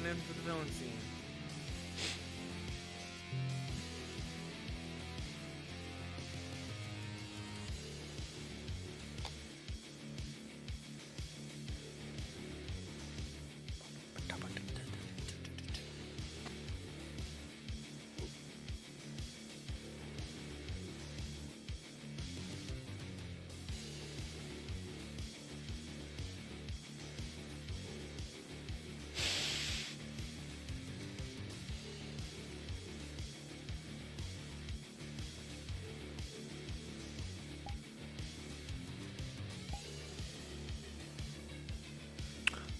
on in for the villain scene.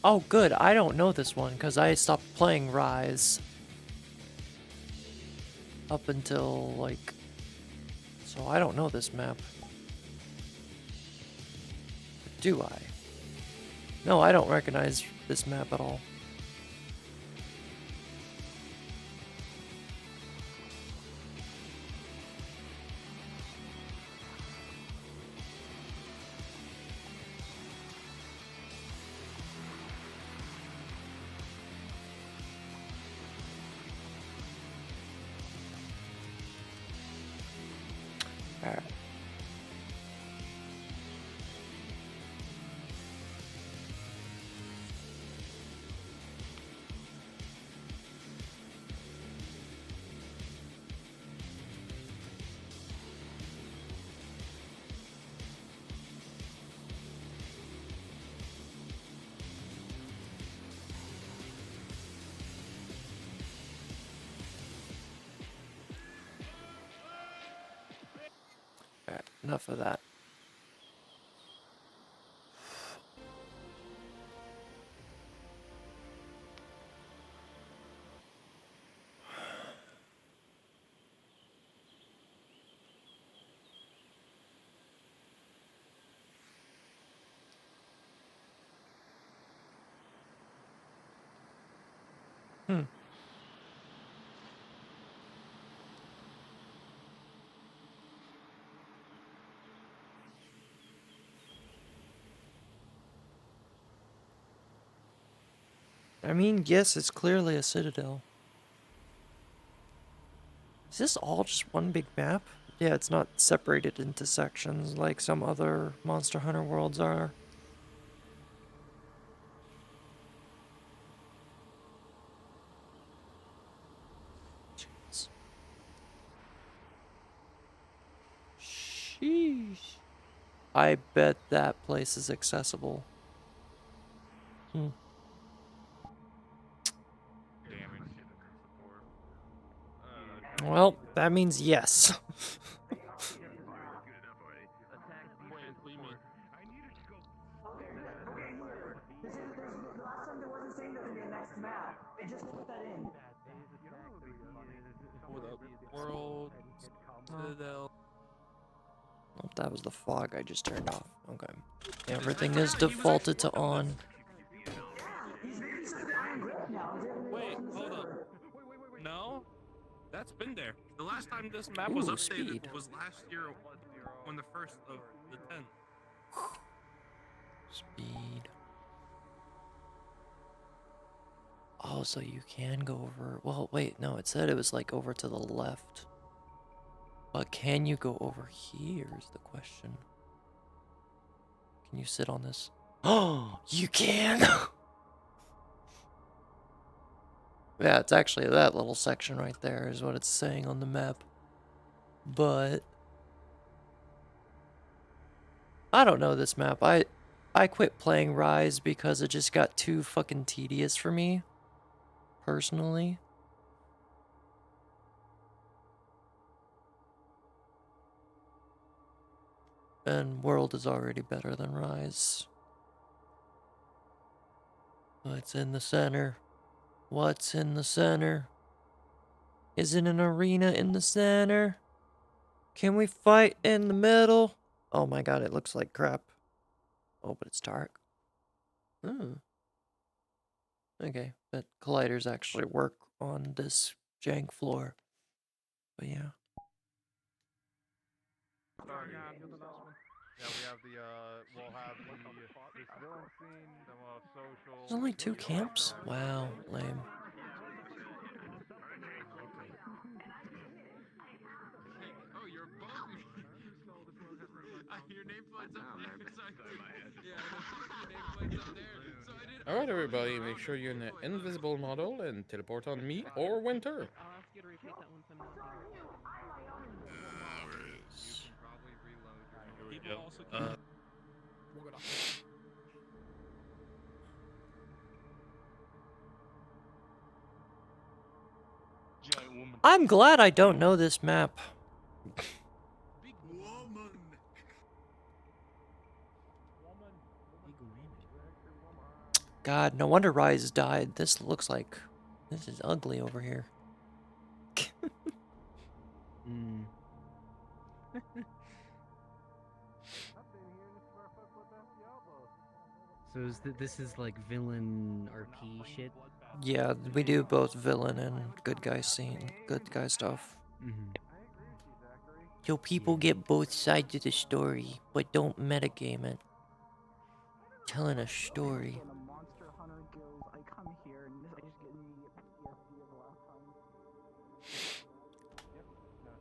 Oh, good. I don't know this one because I stopped playing Rise up until, like... So I don't know this map. Do I? No, I don't recognize this map at all. Alright. Alright, enough of that. I mean, yes, it's clearly a citadel. Is this all just one big map? Yeah, it's not separated into sections like some other Monster Hunter worlds are. Jeez. Sheesh. I bet that place is accessible. Well, that means yes. World, Citadel. Oh, that was the fog I just turned off. Okay. Everything is defaulted to on. Wait, hold up. No, that's been there. The last time this map was updated Speed. was last year on the 1st of the 10th. Speed. Oh, so you can go over... Well, wait, no, it said it was like over to the left. But can you go over here is the question. Can you sit on this? Oh, you can! Yeah, it's actually that little section right there is what it's saying on the map. But... I don't know this map. I quit playing Rise because it just got too fucking tedious for me. Personally. And World is already better than Rise. What's in the center? What's in the center? Is it an arena in the center? Can we fight in the middle? Oh my god, it looks like crap. Oh, but it's dark. Hmm. Okay, but colliders actually work on this jank floor. But yeah. Yeah, we have the we'll have this villain scene, then we'll have social. There's only 2 the camps? Wow, lame. Oh, you're both. Your nameplate's up there. Your nameplate's up there. So I did. Alright, everybody, make sure you're in the invisible model and teleport on me or Winter. I'll ask you to repeat that once I'm not You can probably reload your. Here we go. Also Giant woman. I'm glad I don't know this map. Big woman. God, no wonder Rise died. This looks like... This is ugly over here. So this is like villain RP shit? Yeah, we do both villain and good guy scene. Good guy stuff. So people get both sides of the story, but don't metagame it. Telling a story.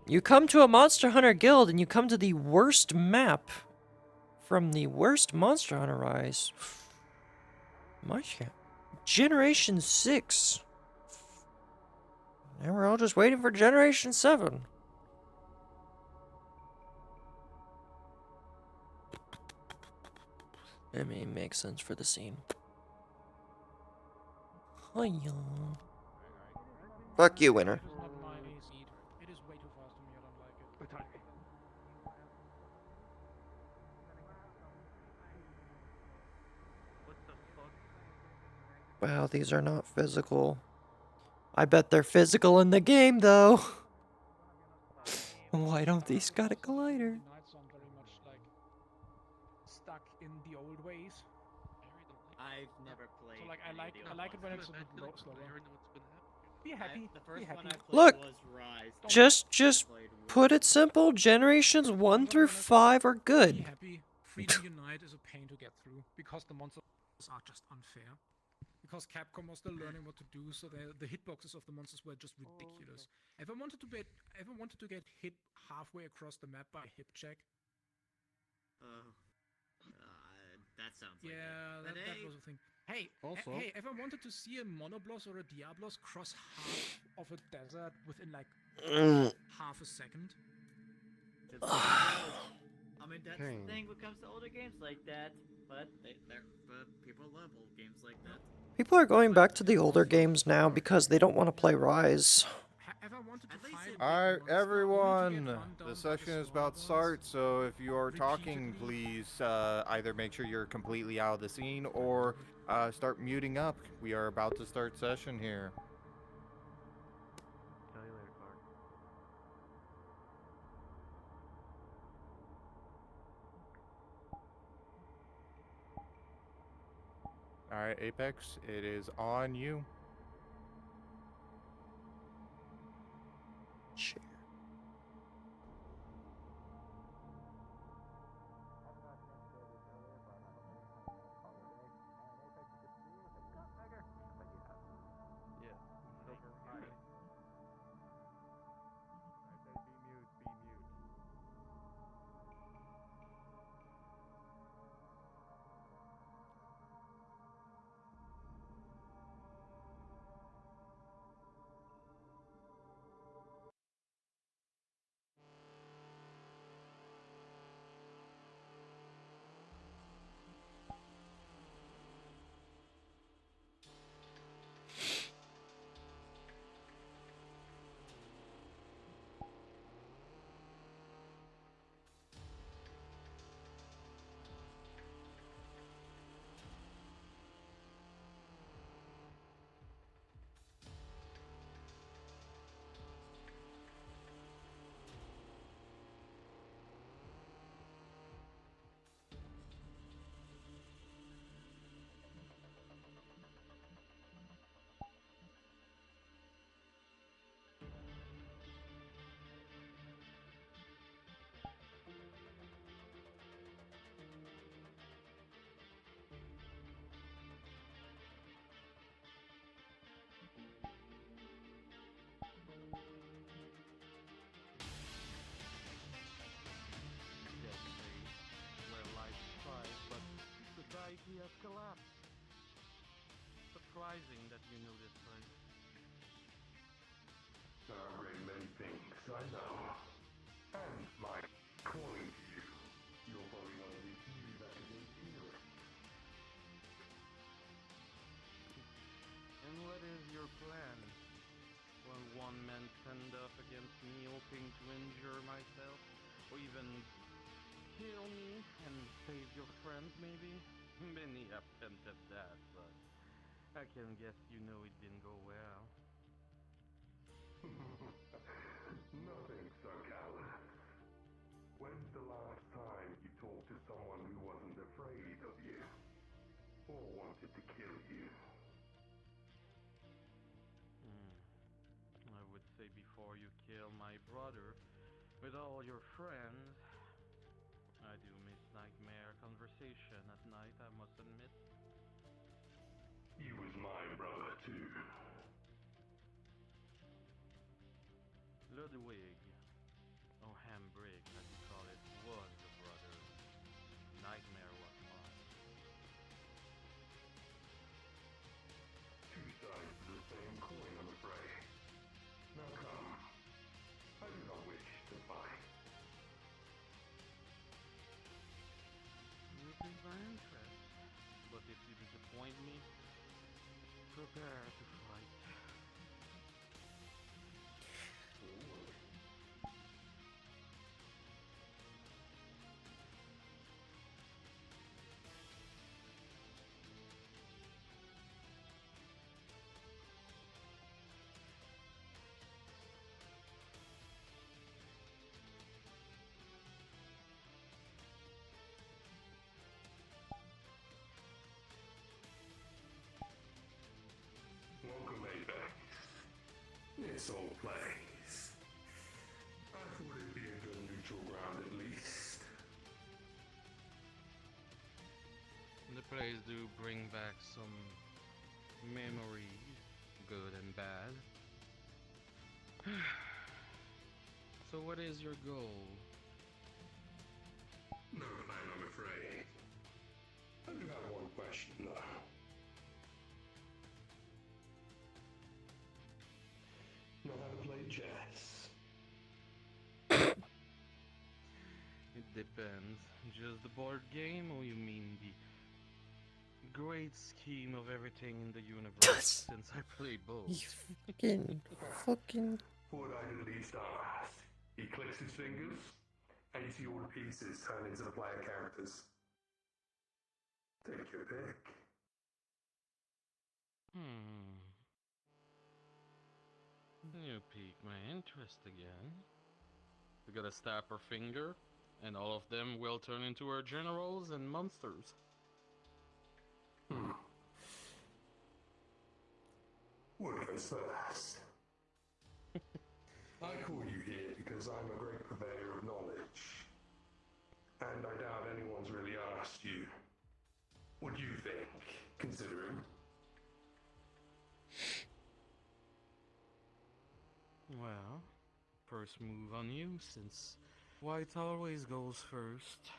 You come to a Monster Hunter guild and you come to the worst map from the worst Monster Hunter Rise. Generation 6. And we're all just waiting for Generation 7. I mean, it makes sense for the scene. Hiya. Fuck you, Winner. It is way too fast for me, I don't like it. What the fuck? Wow, these are not physical. I bet they're physical in the game, though. Why don't these got a collider? Knights aren't very much like stuck in the old ways. I've never played. So like I like it when it's a bit slower. Be happy. The first Be one happy. I played Look, was Rise. just put it simple. Generations 1 through 5 are Be good. happy. Freedom Unite is a pain to get through because the monsters are just unfair. Because Capcom was still learning what to do, so the hitboxes of the monsters were just ridiculous. Ever wanted to get hit halfway across the map by a hip check? That sounds like that was a thing. Hey, Also- hey, ever wanted to see a Monoblos or a Diablos cross half of a desert within like half a second? I mean, that's the thing when it comes to older games like that. But people love old games like that. People are going back to the older games now because they don't want to play Rise. Ever wanted to find a Alright, monster only to get everyone. run down The by the session is smaller about to ones? start, so if you are talking, repeatedly. please either make sure you're completely out of the scene or start muting up. We are about to start session here. Tell you later, Clark. Alright, Apex, it is on you. Share. Yeah. Silver. Hi. Be mute. surprising that you know this place. There are a great many things I know. And my calling to you. You're probably one of the few that isn't ignorant. And what is your plan? Will one man stand up against me hoping to injure myself? Or even kill me and save your friends maybe? Many attempted that, but I can guess you know it didn't go well. Nothing so callous. When's the last time you talked to someone who wasn't afraid of you? Or wanted to kill you? I would say before you kill my brother with all your friends. I do miss nightmare conversation at night, I must admit. He was my brother too. Ludwig, or Hambrig as you call it, was a brother. Nightmare was mine. Two sides to the same coin, I'm afraid. Now come. I do not wish to fight. You pique my interest, but if you disappoint me, prepare to fight. Welcome, Apex. It's all plays. I thought it'd be a good neutral ground at least. The plays do bring back some memories, good and bad. So what is your goal? No plan, I'm afraid. I do have one question, though. Know how to play chess? It depends. Just the board game, or you mean the great scheme of everything in the universe? Since I played both. You fucking. What I'd at least ask. He clicks his fingers, and you see all the pieces turn into the player characters. Take your pick. You pique my interest again. We gotta snap our finger, and all of them will turn into our generals and monsters. What goes first? I call you here because I'm a great purveyor of knowledge. And I doubt anyone's really asked you. What do you think, considering? Well, first move on you, since white always goes first.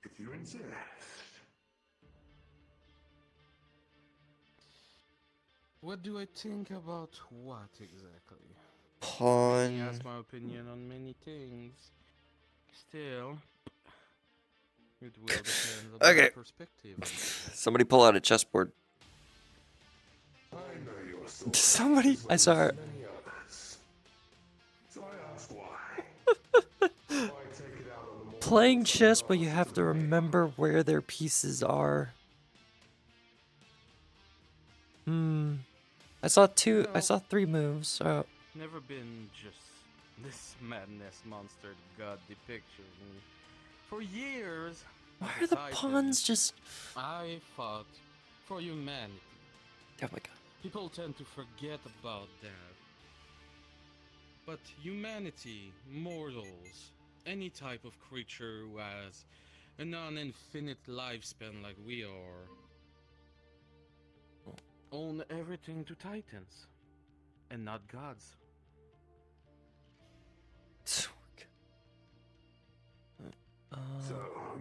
If you insist. What do I think about what exactly? You Pawn. ask my opinion on many things. Still, it will depend on Okay. my perspective. Somebody pull out a chessboard. I know your story. Somebody, as well I saw as her. many others. So I ask why. Why take it out on the morning Playing of some chess, but you answer have to to the remember where their pieces are. I saw three moves. So Never been just this madness monster God depicted me. For years, why as are a the Titan, pawns just? I fought for humanity. Oh my god. People tend to forget about that. But humanity, mortals, any type of creature who has a non-infinite lifespan like we are, own everything to Titans, and not gods. So,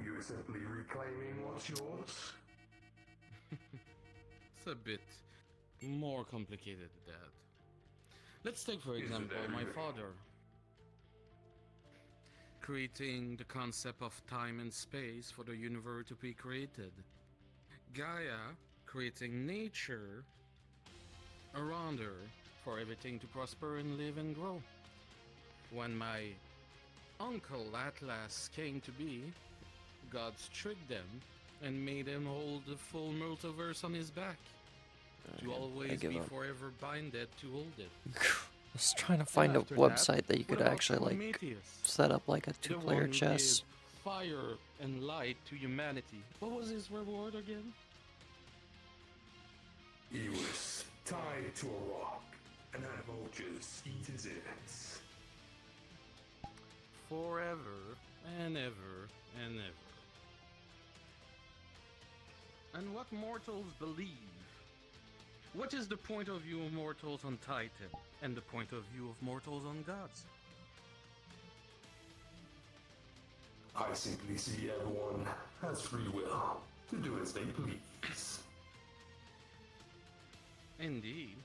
you were simply reclaiming what's yours? It's a bit more complicated than that. Let's take, for example, my father. Creating the concept of time and space for the universe to be created. Gaia creating nature around her for everything to prosper and live and grow. When my uncle Atlas came to be, God tricked them and made him hold the full multiverse on his back. To always be forever binded to hold it. I was trying to find a after website that you what could about actually like Prometheus? set up like a The two-player one who chess. gave fire and light to humanity. What was his reward again? He was tied to a rock and had vultures eat his innards. Forever and ever and ever. And what mortals believe? What is the point of view of mortals on Titan and the point of view of mortals on gods? I simply see everyone has free will to do as they please. Indeed.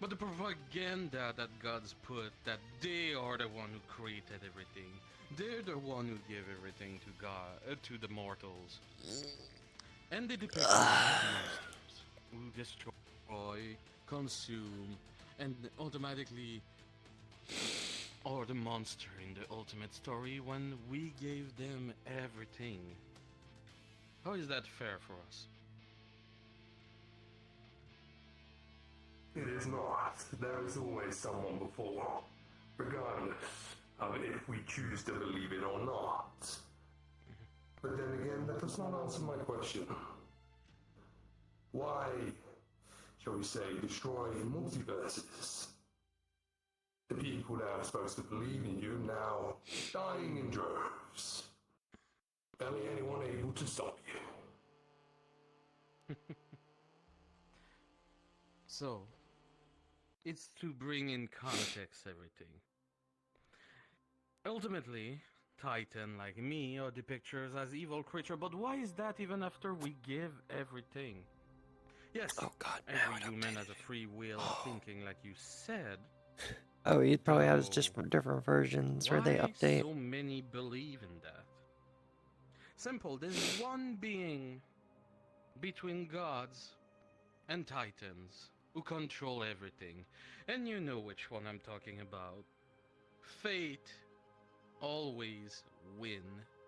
But the propaganda that gods put that they are the one who created everything. They're the one who give everything to God, to the mortals. And they depict monsters who destroy, consume, and automatically are the monster in the ultimate story when we gave them everything. How is that fair for us? It is not. There is always someone before, regardless of if we choose to believe it or not. But then again, that does not answer my question. Why, shall we say, destroy multiverses? The people that are supposed to believe in you now dying in droves. Barely anyone able to stop you. So, it's to bring in context everything. Ultimately, Titan, like me, are depicted as evil creature, but why is that even after we give everything? Yes, Oh God, every human has a free will of thinking, like you said. Oh, he probably has So, just different versions where they why update. so many believe in that? Simple, there's one being between gods and titans who control everything. And you know which one I'm talking about. Fate always win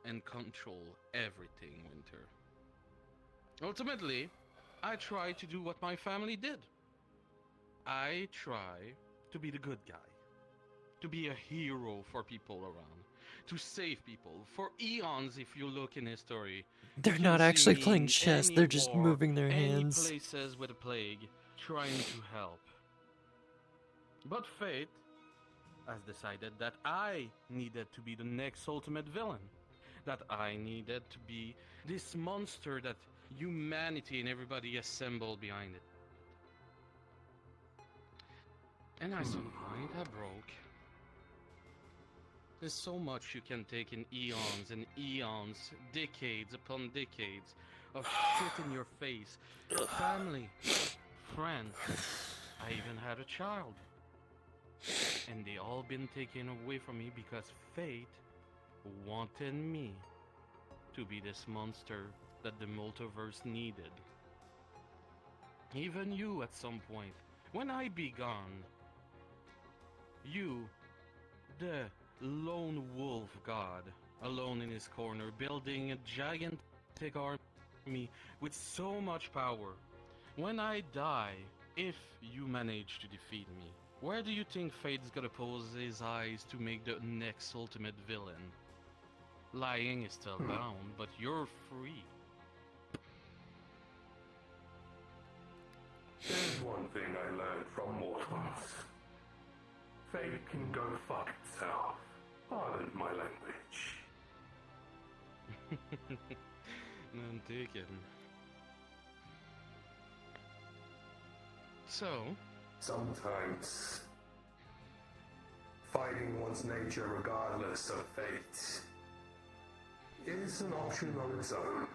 and control everything, Winter. Ultimately, I try to do what my family did. I try to be the good guy. To be a hero for people around. To save people. For eons, if you look in history. They're you can not see actually me playing in chess, any they're just war, moving their any hands. places with a plague, trying to help. But fate has decided that I needed to be the next ultimate villain. That I needed to be this monster that humanity and everybody assembled behind it. And at some point I broke. There's so much you can take in eons and eons, decades upon decades of shit in your face. Family, friends, I even had a child. And they all been taken away from me because fate wanted me to be this monster that the multiverse needed. Even you at some point, when I be gone, you, the lone wolf god, alone in his corner, building a gigantic army with so much power. When I die, if you manage to defeat me, where do you think Fate's gonna pose his eyes to make the next ultimate villain? Lying is still bound, but you're free. There's one thing I learned from mortals. Fate can go fuck itself. Pardon my language. I'm taken. So, Sometimes, fighting one's nature regardless of fate is an option on its own.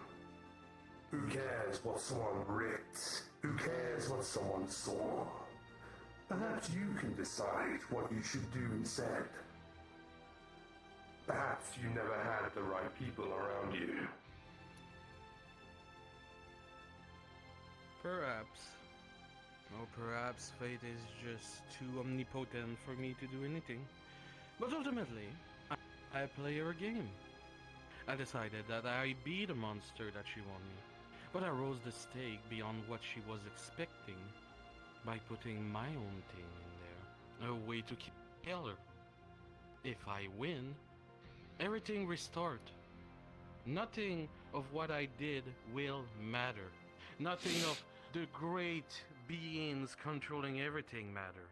Who cares what someone ripped Who cares what someone saw? Perhaps you can decide what you should do instead. Perhaps you never had the right people around you. Perhaps. Or perhaps fate is just too omnipotent for me to do anything. But ultimately, I play her game. I decided that I be the monster that she wanted, but I rose the stake beyond what she was expecting by putting my own thing in there, a way to kill her. If I win, everything restart. Nothing of what I did will matter. Nothing of the great beings controlling everything matter.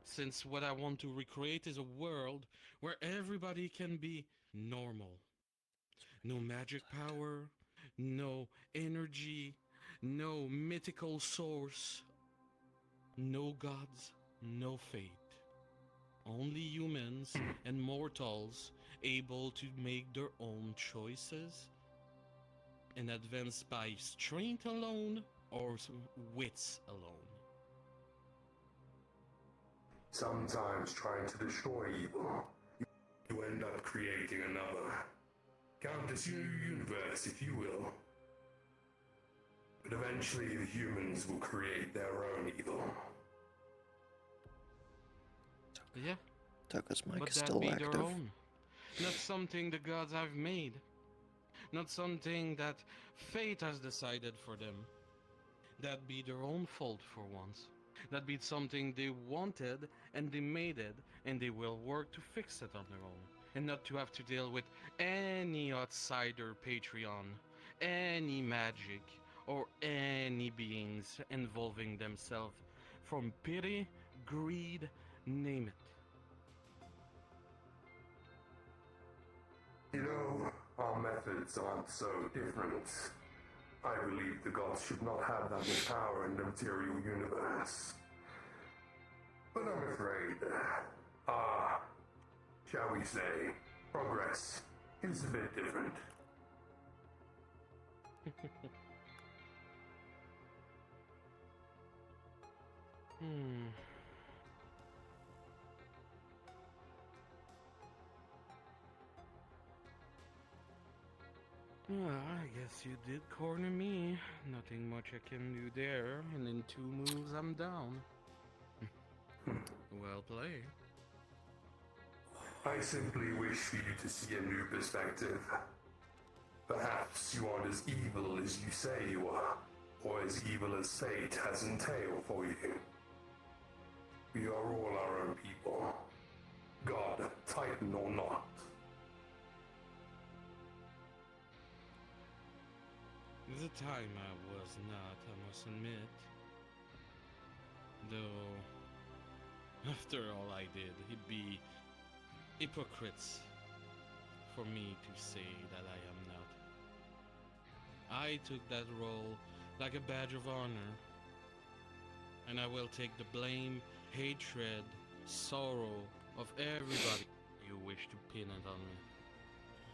Since what I want to recreate is a world where everybody can be normal. No magic power, no energy, no mythical source, no gods, no fate. Only humans and mortals able to make their own choices and advance by strength alone or wits alone. Sometimes trying to destroy evil, you end up creating another. Count this new universe, if you will. But eventually the humans will create their own evil. Yeah, Toka's mic but is that still be active. their own. Not something the gods have made. Not something that fate has decided for them. That be their own fault for once. That be something they wanted and they made it and they will work to fix it on their own. And not to have to deal with any outsider Patreon, any magic, or any beings involving themselves from pity, greed, name it. You know, our methods aren't so different. I believe the gods should not have that much power in the material universe. But I'm afraid, shall we say, progress is a bit different. Well, I guess you did corner me. Nothing much I can do there, and in 2 moves I'm down. Well played. I simply wish for you to see a new perspective. Perhaps you aren't as evil as you say you are, or as evil as fate has entailed for you. We are all our own people, God, Titan or not. There's a time I was not, I must admit. Though, after all I did, it'd be hypocrites for me to say that I am not. I took that role like a badge of honor, and I will take the blame, hatred, sorrow of everybody you wish to pin it on me.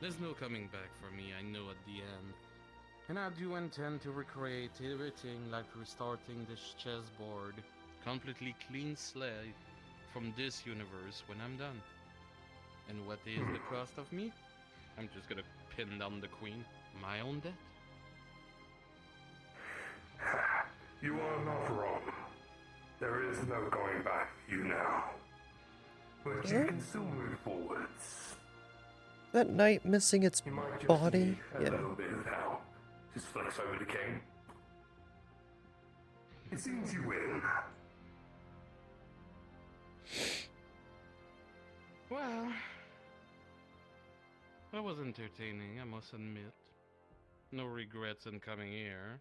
There's no coming back for me, I know at the end. And I do intend to recreate everything like restarting this chessboard, completely clean slate from this universe when I'm done. And what is the cost of me? I'm just gonna pin down the queen. My own death? You are not wrong. There is no going back for you now. But you can still move forwards. That knight missing its You might just body? need a Yeah. little bit of help. Just flex over the king. It seems you win. Well, that was entertaining, I must admit. No regrets in coming here.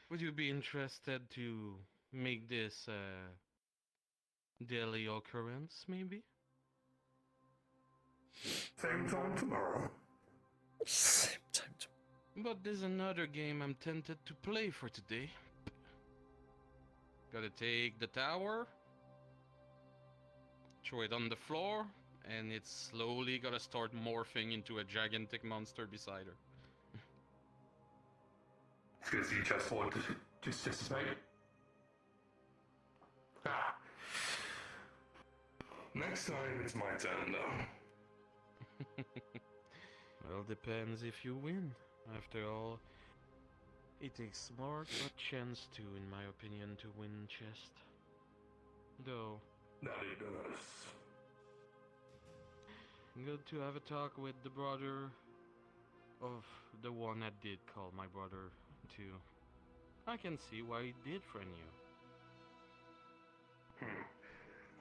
Would you be interested to make this a daily occurrence, maybe? Same time tomorrow. Same time to... But there's another game I'm tempted to play for today. Gotta take the tower, throw it on the floor, and it's slowly gotta start morphing into a gigantic monster beside her. It's good to see chessboard Just as mate. Ah. Next time it's my turn, though. Well, depends if you win. After all, it takes smart but chance too, in my opinion, to win chest. Though, That it does. good to have a talk with the brother of the one that did call my brother, too. I can see why he did friend you.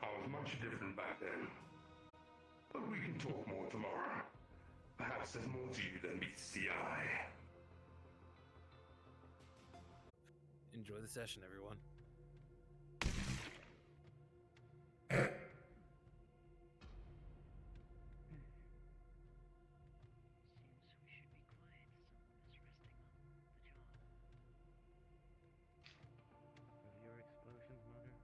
I was much different back then. But we can talk more tomorrow. Perhaps there's more to you than meets the eye. Enjoy the session, everyone. Seems we should be quiet. Someone is resting on the job. Of your explosions, Mother?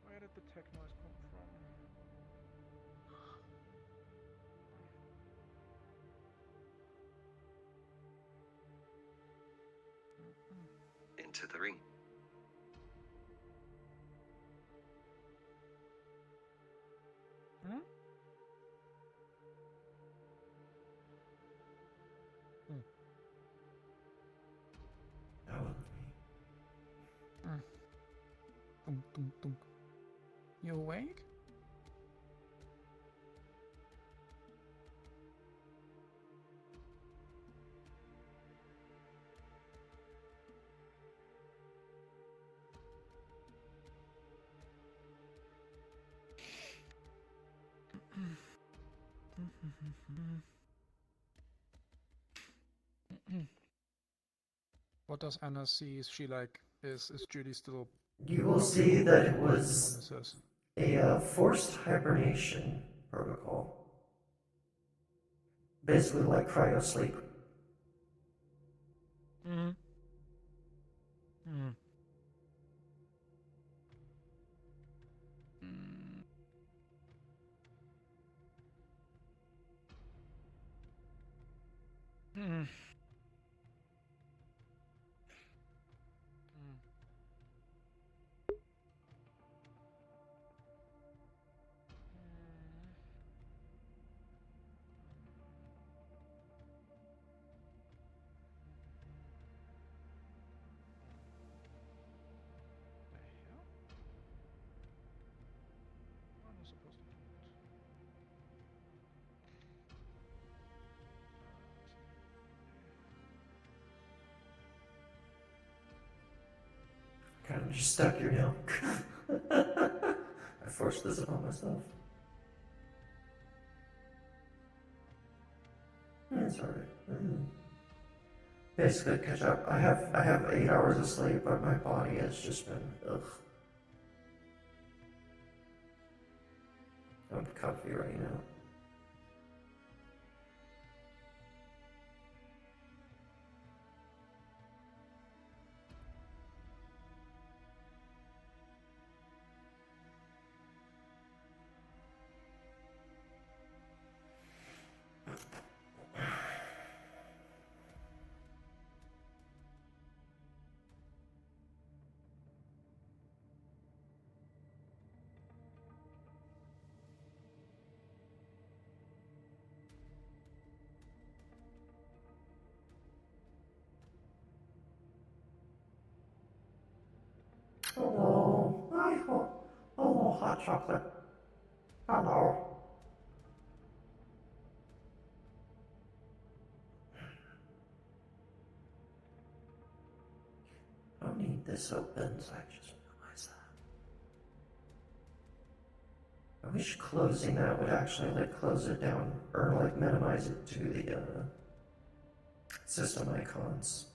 Where did the tech noise come from? Into the ring. Hmm? That was me. Dunk, dunk, dunk. You awake? What does Anna see? Is she like, is Judy still... You will see that it was Says? a forced hibernation protocol. Basically like cryo sleep. Mm. Mm. Mm. Mm. The hell? How am I supposed to do it? Kind of just stuck here now. I forced this upon myself. basically catch up. I have 8 hours of sleep, but my body has just been ugh. I'm comfy right now. Hello. Hi. Hello, hot chocolate. Hello. I don't need this open, so I just realized that. I wish closing that would actually like close it down or like minimize it to the system icons.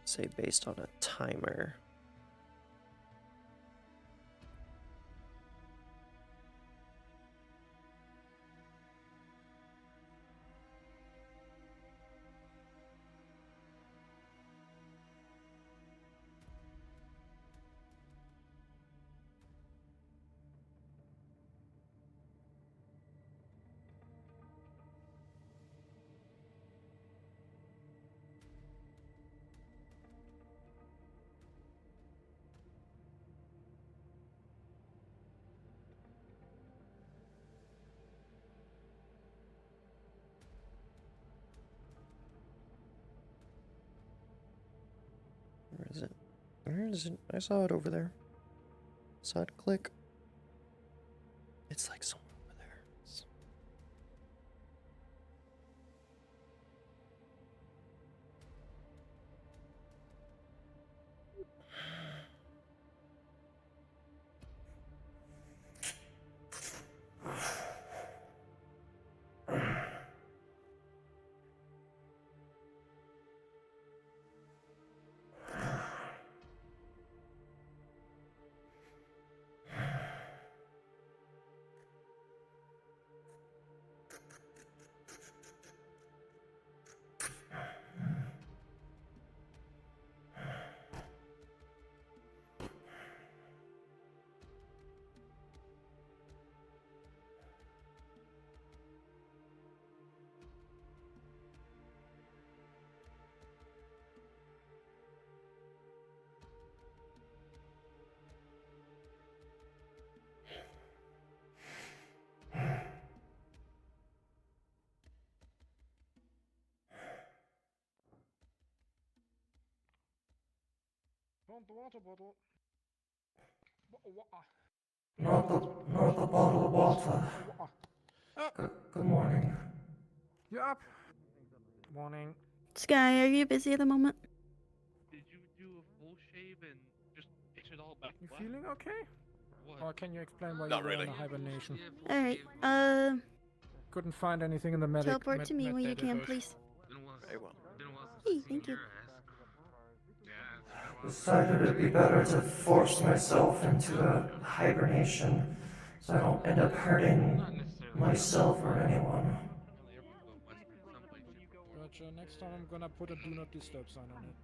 Say based on a timer. Where is it? Where is it? I saw it over there. Saw it click. It's like somewhere over there. want the water bottle. Not the bottle of water. Good morning. You up? Morning. Sky, are you busy at the moment? Did you do a full shave and just itch it all back? You feeling okay? What? Or can you explain why Not you were really. in a hibernation? Alright, Couldn't find anything in the medic. teleport to me when you can, please. Very well. Hey, thank you. Decided it'd be better to force myself into a hibernation so I don't end up hurting myself or anyone. Gotcha. Next time I'm gonna put a do not disturb sign on it.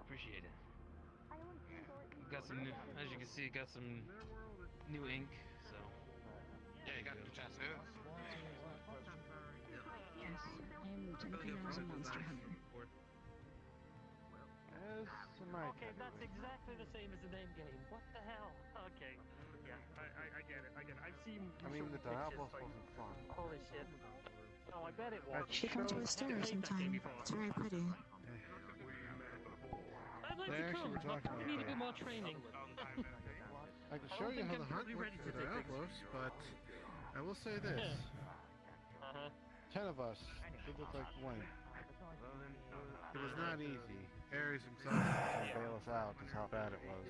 Appreciate it. Got some new, as you can see, got some new ink, so. Yeah, you got new tattoos. Yes, I am Lieutenant Colonel Monster Hunter. Okay, that's exactly the same as the name game. What the hell? Okay. Yeah, I get it. I've seen. I mean, the Diablos wasn't fun. Holy shit. Oh, I bet it was. You should come to a store sometime. It's very pretty. I'd like They to actually come, were but talking I about need a that. bit more training. I can show you how the hunt works for Diablos, but I will say this. 10 of us should look like blank. It was not easy. Ares himself had to bail us out just how bad it was.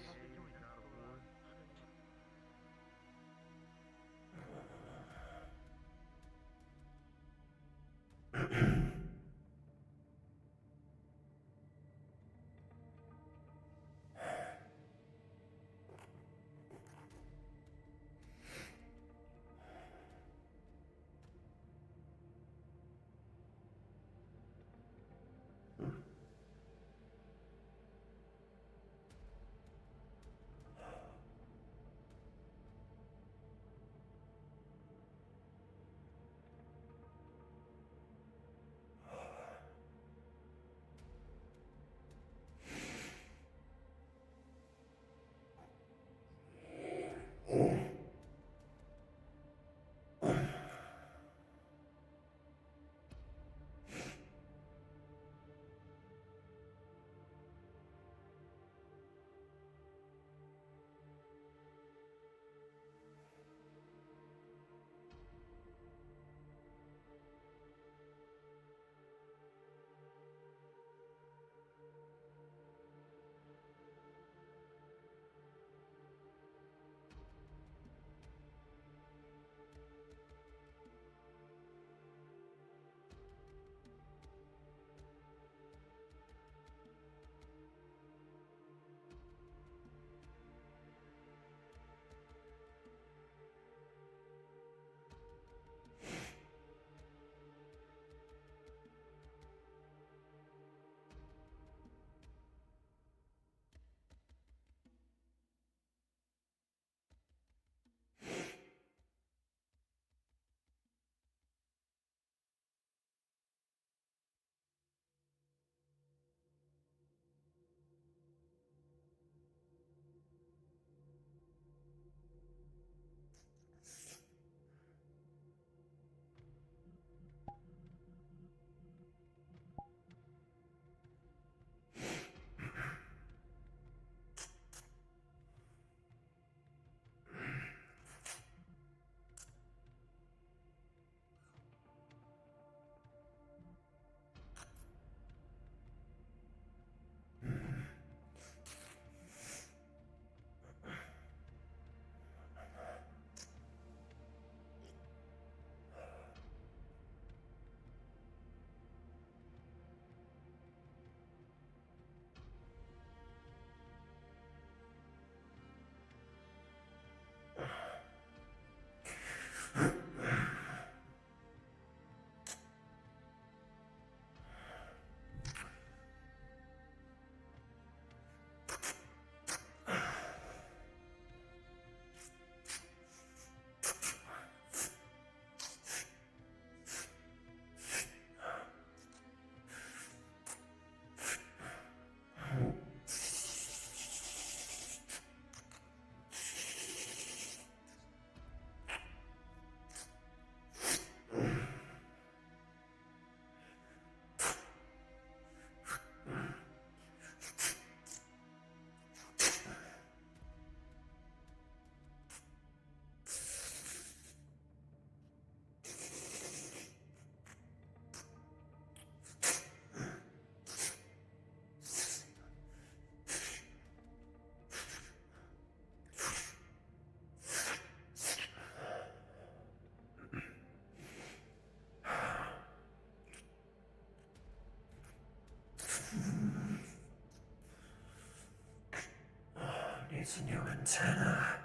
needs a new antenna.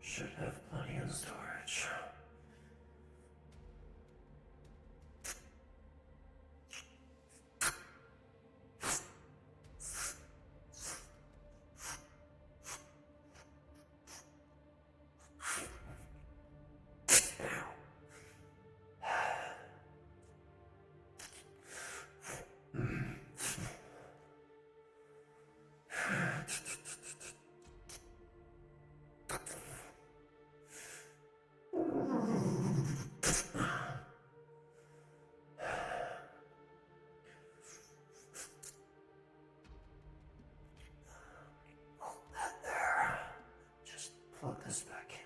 Should have plenty of storage. There. Just plug this back in.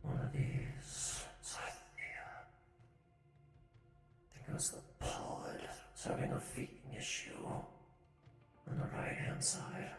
One of these. It's like I think it was the pod. It's having a feeding issue on the right hand side.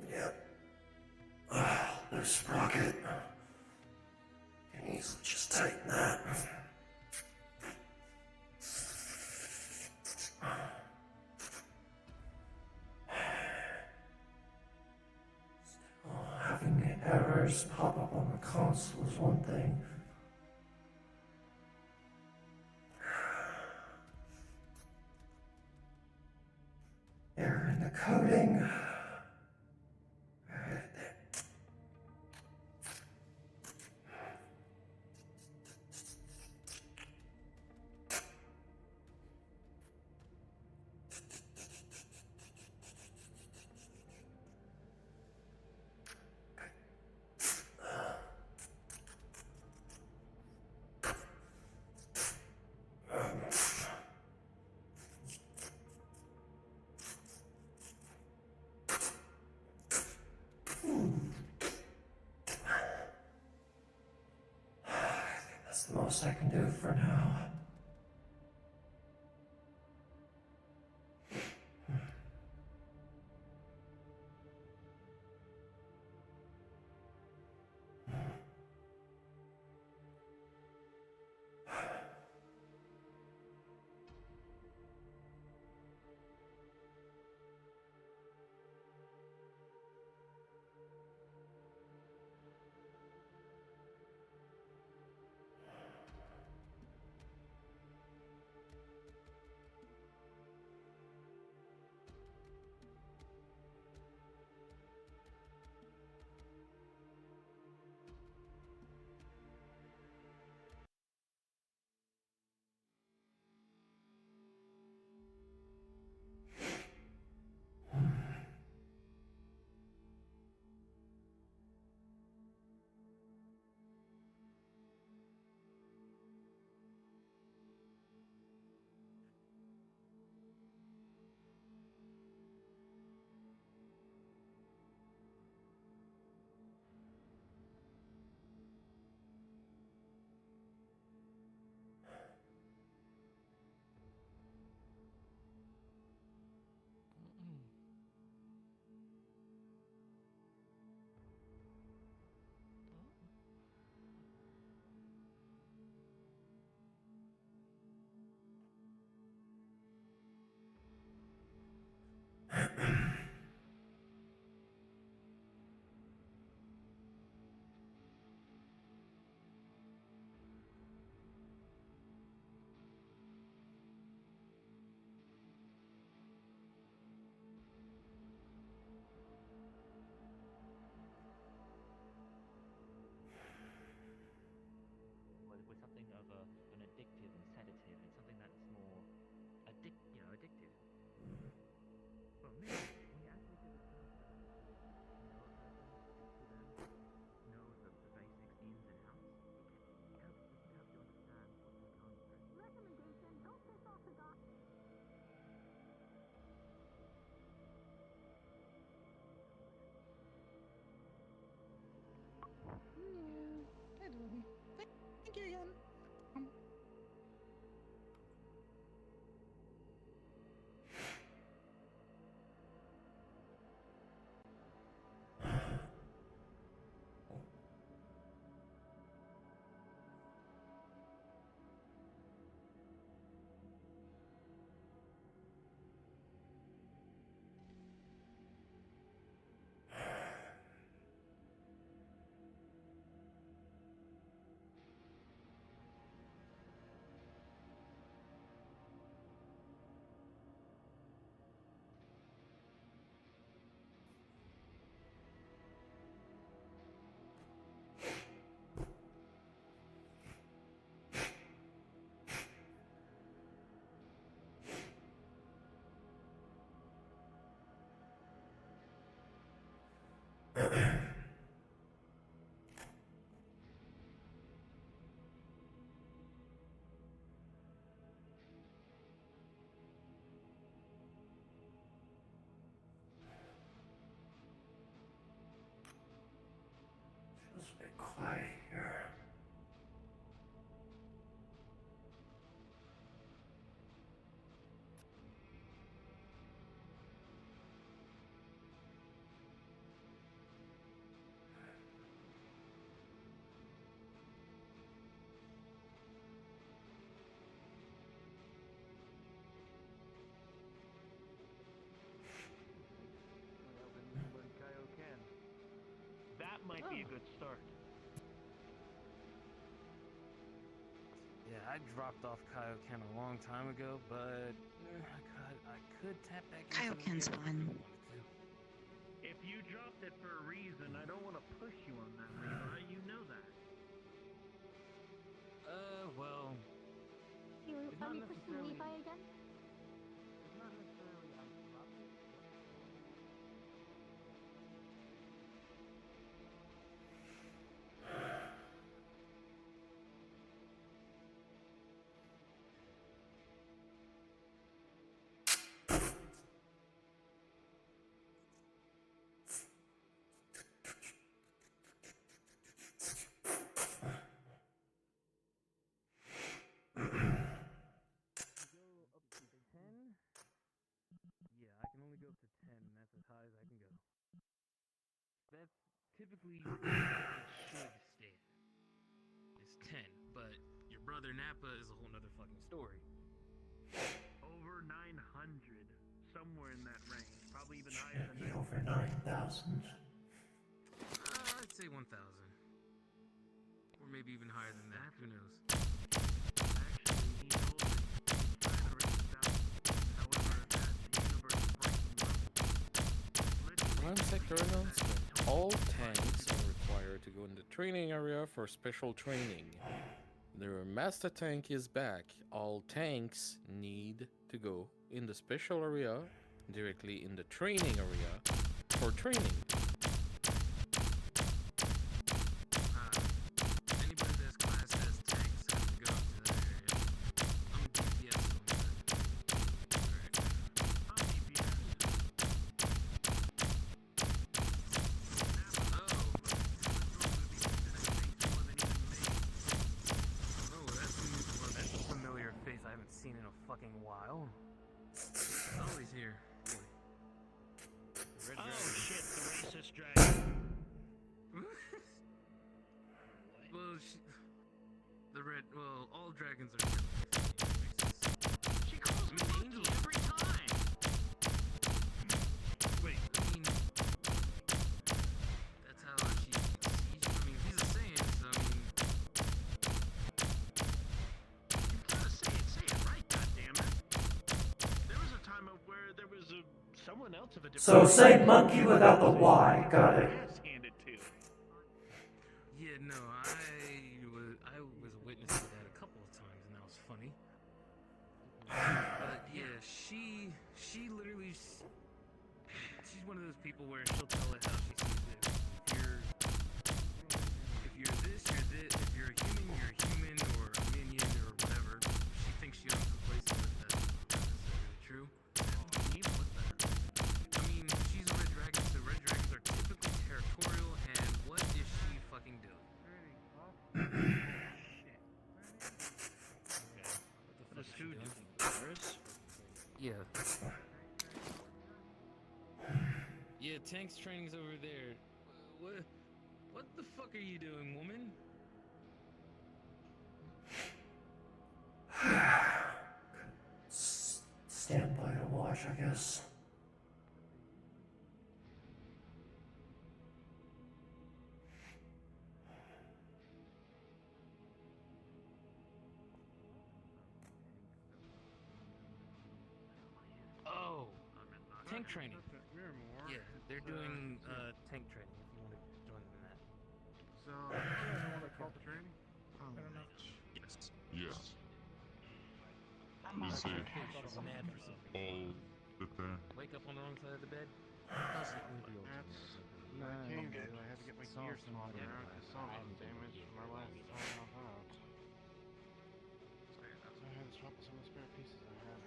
Yep. Loose sprocket. Can easily just tighten that. Having errors pop up on the console is one thing. Error in the coding. That's the most I can do for now. a bit quiet here. That might be a good start. Yeah, I dropped off Kaioken a long time ago, but I could tap back into it Kaioken's again if I fun. really wanted to. If you dropped it for a reason, I don't want to push you on that, Levi. You know that. Well, You it's not let me pursue necessarily. Levi again? It's not necessarily I dropped it. Go up to 10? Yeah, I can only go up to 10, and that's as high as I can go. That's typically where it should stay. It's 10, but your brother Nappa is a whole nother fucking story. Over 900. Somewhere in that range. Probably even higher than Be that. over 9,000. I'd say 1,000. Or maybe even higher than that. Who knows? Actually, he told me he's trying to reach 1,000. However, that's universe-breaking level. One sector announcement. All tanks are required to go in the training area for special training. The master tank is back. All tanks need to go in the special area, directly in the training area, for training. Anybody that's classed as tanks has to go to that area. I'm DPS on that. Alright. I'm DPS. Oh, that's a familiar face I haven't seen in a fucking while. Ollie's here. Oh shit, the racist dragon. Well, all dragons are racist. She calls me monkey every time. Wait, I mean, that's how she sees you. I mean, he's a Saiyan, so I mean, You gotta say it right, goddammit. There was a time where there was someone else of a different. So say monkey without the Y. Got it. Ass handed to. yeah, no, I was a witness to that a couple of times, and that was funny. But yeah, she literally, she's one of those people where she'll tell it how she sees it. If you're this, you're this. If you're a human, or a minion, or whatever. She thinks she owns the place, but that's not necessarily true. I mean, she's a red dragon, so red dragons are typically territorial, and what is she fucking doing? The Stooges. Yeah. Yeah, tanks training's over there. What the fuck are you doing, woman? Stand by to watch, I guess. Oh, tank training. Yeah, they're doing tank training. If you want to join them in that. So, you guys want to call the training? Fair enough. Yes. Yes. I'm not Is it Mad for some all the time? Wake up on the wrong side of the bed. That's 9 came to. I had to get my gear swapped out because some was damaged from my last time I was out. So I had to swap some of the spare pieces I had.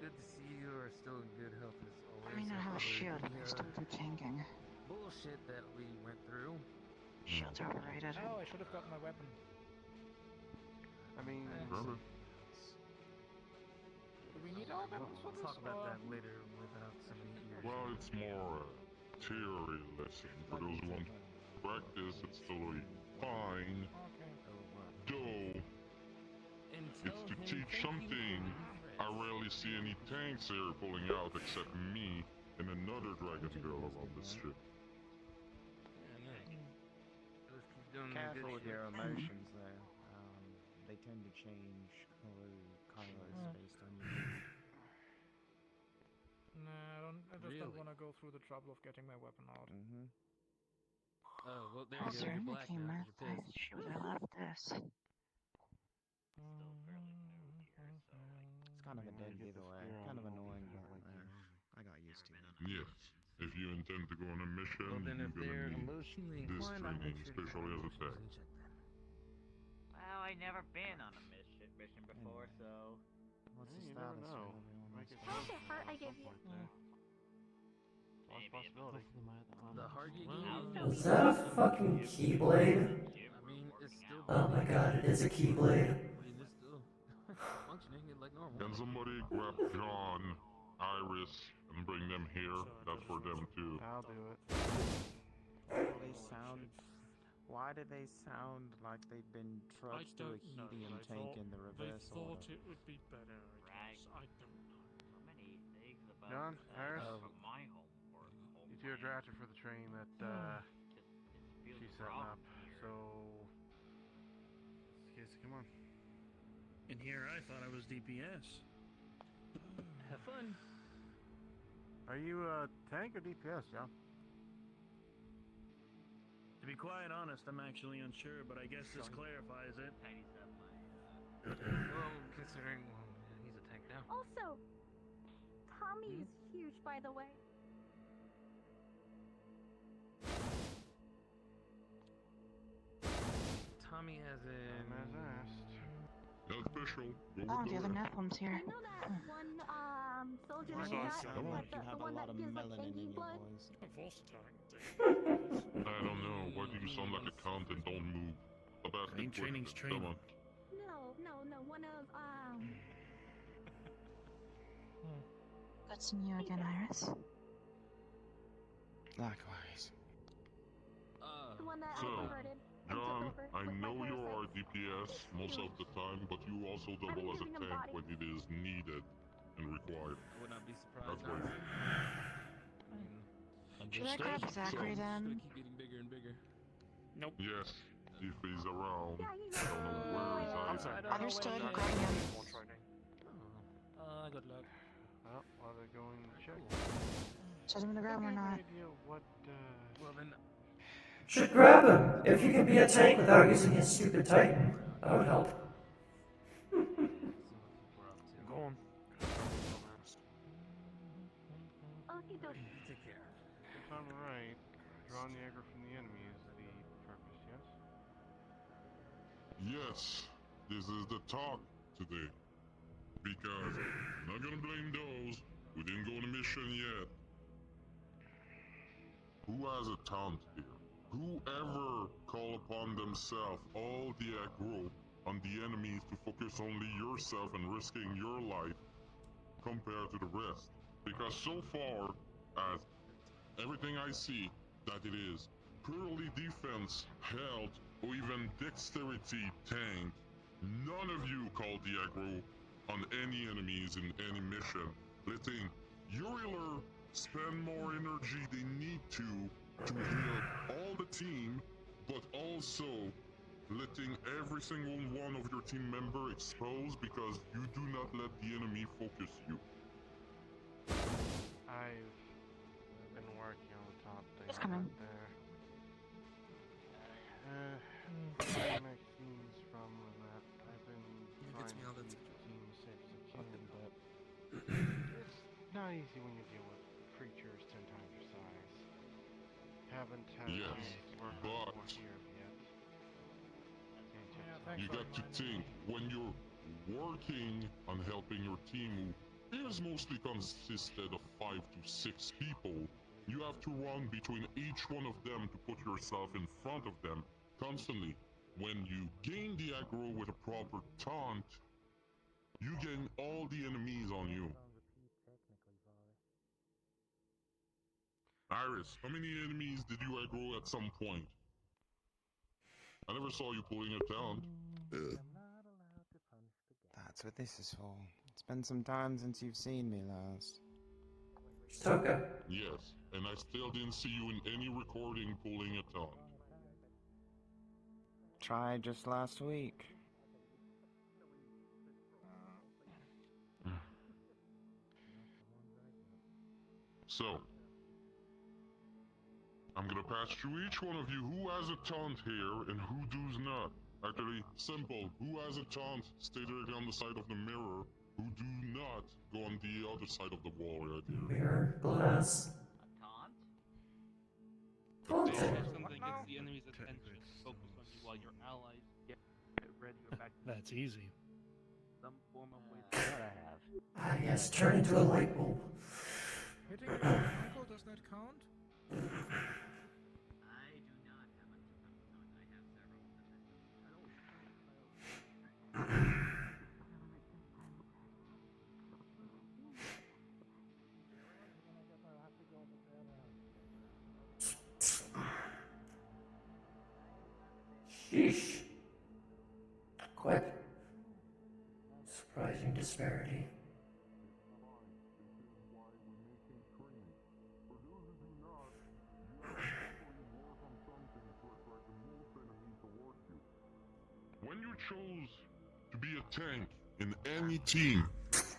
Good to see you are still in good health as always. I mean, I have a after shield, the, but I still do tanking. bullshit that we went through. shields are overrated. Oh, I should have gotten my weapon. I mean, Grab it. Do we need our weapons for We'll this? talk about or- that later without so many ears. Well, it's more a theory lesson for those who want to practice. It's totally fine. Okay. Though, And it's tell to him teach thank you something. for being I friends. rarely see any tanks here pulling out except me and another dragon girl around this ship. Yeah, nice. Let's keep doing the Careful good with shit. your emotions, though. They tend to change colors based on your mood. Nah, I just don't Really? want to go through the trouble of getting my weapon out. Mm-hmm. Oh, well, there Oh, you go. You're during the black now camera, 'cause you're pissed. shoot, I love this. Still fairly new here, so like. It's kind of a dead giveaway. Kind of annoying, but I got used to it. Yes, if you intend to go on a mission, Well, then you're if gonna they're need emotionally this inclined, I'll training, make sure to especially as a emotions tech. in check then. Well, I never been on a mission before, so. What's the you never status know. for everyone Make else? it How's the heart I at gave some you? point there. Always a possibility. The heart you I'll gave show Is you that a some fucking gym keyblade? I mean, it's still Oh my god, it is a keyblade. I mean, it's still functioning like normal. Can somebody grab John, Iris, and bring them here? That's for them too. I'll do it. They sound. Why do they sound like they've been trudged through a helium tank in the reverse order? it would be better. Right. I don't know. So many things about John, Harris? from my home You two are drafted for the training that she's setting up. So, Casey, come on. And here I thought I was DPS. Have fun. Are you tank or DPS, John? To be quite honest, I'm actually unsure, but I guess this clarifies it. Tidies up my. Well, considering he's a tank now. Also, Tommy's huge, by the way. Tommy as in. As asked. That's official. Go Oh, with the other rest. Nephilim's here. You know that one soldier Where's that we Austin? got? Come on. Like You have the a one lot that of gives like melanin in dengue your blood? voice. I don't know. Why do you sound like a cunt and don't move? A basket Training's question. Come on. No, one of Good seeing you again, Iris. Likewise. the one that So, I converted. and took John, over I with my know you are parasites. DPS most of the time, but you also double as a giving him tank bodies. when it is needed and required. I would not be surprised. That's why. honestly. I mean, Should I grab Zachary it's gonna then? keep getting bigger and bigger. Yes, if he's around. Yeah, I don't know where he's hiding. Understood, we'll grab him. Good luck. Well, while they're going to check. So I'm gonna grab him or I have not? an idea what, Well then, Should grab him. If you can be a tank without using his stupid Titan, that would help. see what people are up to. Go on. Okay, dokie. Take care. If I'm right, drawing the aggro from the enemy is the purpose, yes? Yes, this is the talk today. Because I'm not gonna blame those who didn't go on a mission yet. Who has a taunt here? Whoever call upon themselves all the aggro on the enemies to focus only yourself and risking your life compared to the rest. Because so far as everything I see, that it is purely defense, health, or even dexterity tank. None of you call the aggro on any enemies in any mission, letting your healer spend more energy they need to heal all the team, but also letting every single one of your team member expose because you do not let the enemy focus you. I've been working on the top thing It's coming. right there. Maxine's problem with that. I've been trying gets me all to the keep the team as safe as I can, but it's not easy when you deal with creatures 10 times your size. Haven't had a Yes, chance to work but on 4 here yet. you got to think when you're working on helping your team, who is mostly consisted of 5 to 6 people, You have to run between each one of them to put yourself in front of them constantly. When you gain the aggro with a proper taunt, you gain all the enemies on you. Iris, how many enemies did you aggro at some point? I never saw you pulling a taunt. That's what this is for. It's been some time since you've seen me last. Okay. Yes, and I still didn't see you in any recording pulling a taunt. Tried just last week. So, I'm gonna pass through each one of you who has a taunt here and who does not. Actually, simple. Who has a taunt, stay directly on the side of the mirror. Who do not, go on the other side of the wall right here. Mirror glass. Say Taunting. something gets the enemy's attention. Focus on you while your allies get ready to go back. That's easy. Some form of way to have. Ah, yes, turn into a light bulb. Hitting your uncle, does that count? I do not have a taunt. I have several. Sheesh. Quite surprising disparity. When you chose to be a tank in any team,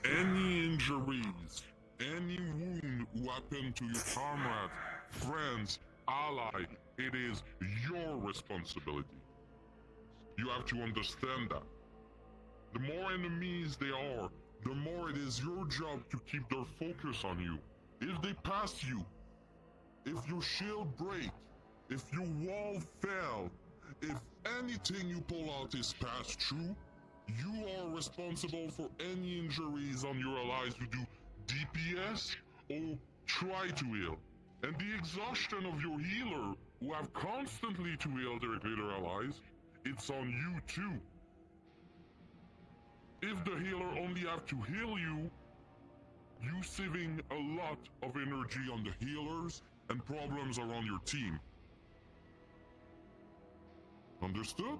any injuries, any wound who happened to your comrade, friends, ally, it is your responsibility. You have to understand that. The more enemies they are, the more it is your job to keep their focus on you. If they pass you, if your shield break, if your wall fell, if anything you pull out is passed through, you are responsible for any injuries on your allies who do DPS or try to heal. And the exhaustion of your healer, who have constantly to heal their allies, it's on you too. If the healer only have to heal you saving a lot of energy on the healers and problems around your team. Understood?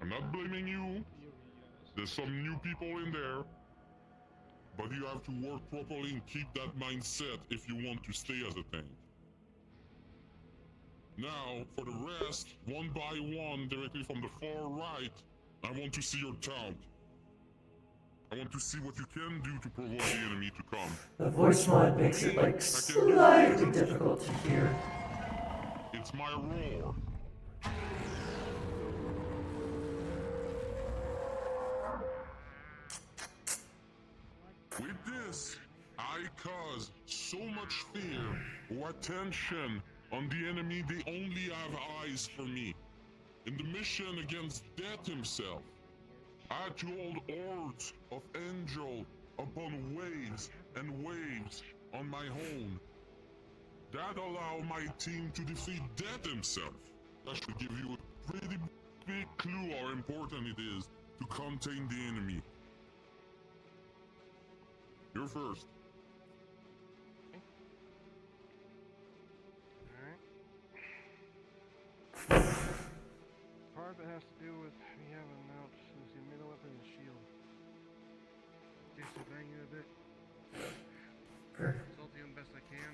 I'm not blaming you. There's some new people in there. But you have to work properly and keep that mindset if you want to stay as a tank. Now, for the rest, one by one, directly from the far right, I want to see your taunt. I want to see what you can do to provoke the enemy to come. The voice mod makes it like slightly difficult to hear. It's my roar. With this, I cause so much fear or attention on the enemy, they only have eyes for me. In the mission against Death himself, I had to hold hordes of angel upon waves and waves on my own. That allowed my team to defeat Death himself. That should give you a pretty big clue how important it is to contain the enemy. You're first. Part of it has to do with me having a mount as your middle weapon and shield. Just to bang you a bit. Assault you the best I can.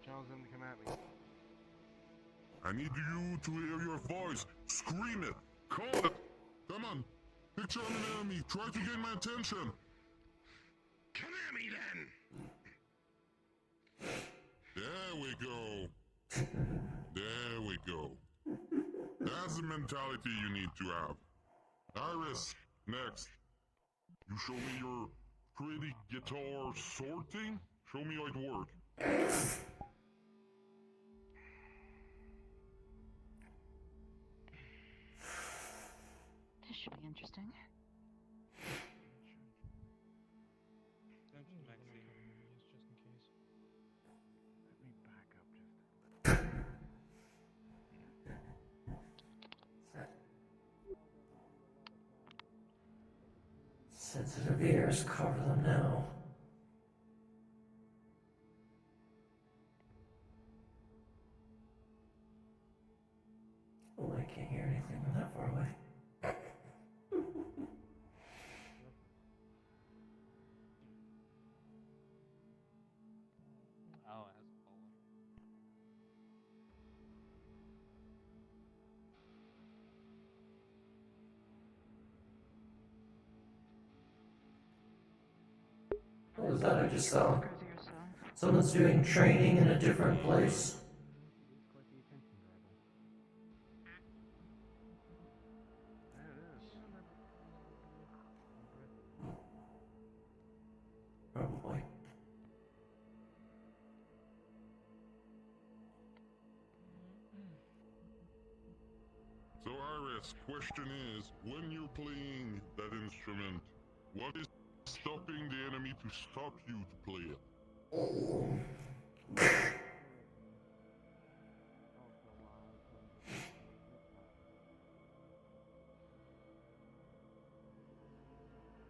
Challenge them to come at me. I need you to hear your voice. Scream it. Call it. Come on. Picture an enemy. Try to gain my attention. Come at me then. There we go. There we go. That's the mentality you need to have. Iris, next. You show me your pretty guitar sorting? Show me how it works. This should be interesting. Sensitive ears, cover them now. Oh, I can't hear anything from that far away. Oh, as Poland. What was that I just saw? Someone's doing training in a different place. There it is. Probably. So Iris, question is, when you're playing that instrument, what is stopping the enemy to stop you to play it?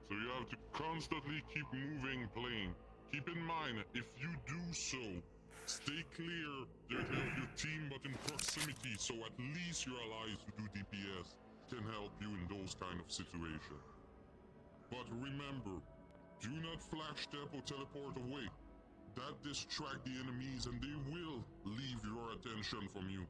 So you have to constantly keep moving, playing. Keep in mind, if you do so, stay clear of your team but in proximity, so at least your allies who do DPS can help you in those kind of situations. But remember, do not flash step or teleport away. That distract the enemies and they will leave your attention from you.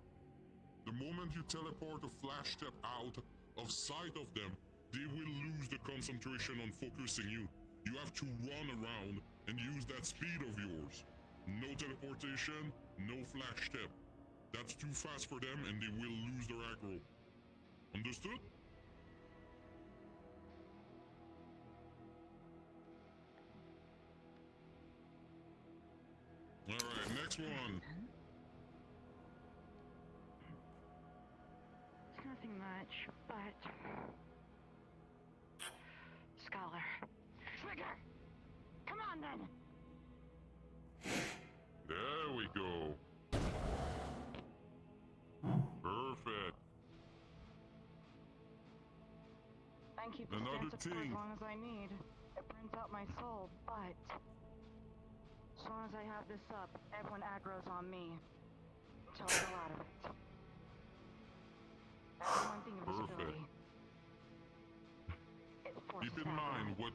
The moment you teleport or flash step out of sight of them, they will lose the concentration on focusing you. You have to run around and use that speed of yours. No teleportation, no flash step. That's too fast for them and they will lose their aggro. Understood? Alright, next one. It's nothing much, but... Scholar. Trigger! Come on then! There we go. Perfect. And keep the Another stance up for as thing. long as I need. It burns out my soul, but... As long as I have this up, everyone aggro's on me. Until I go out of it. That's the one thing of this Perfect. ability. It forces Keep in mind aggro.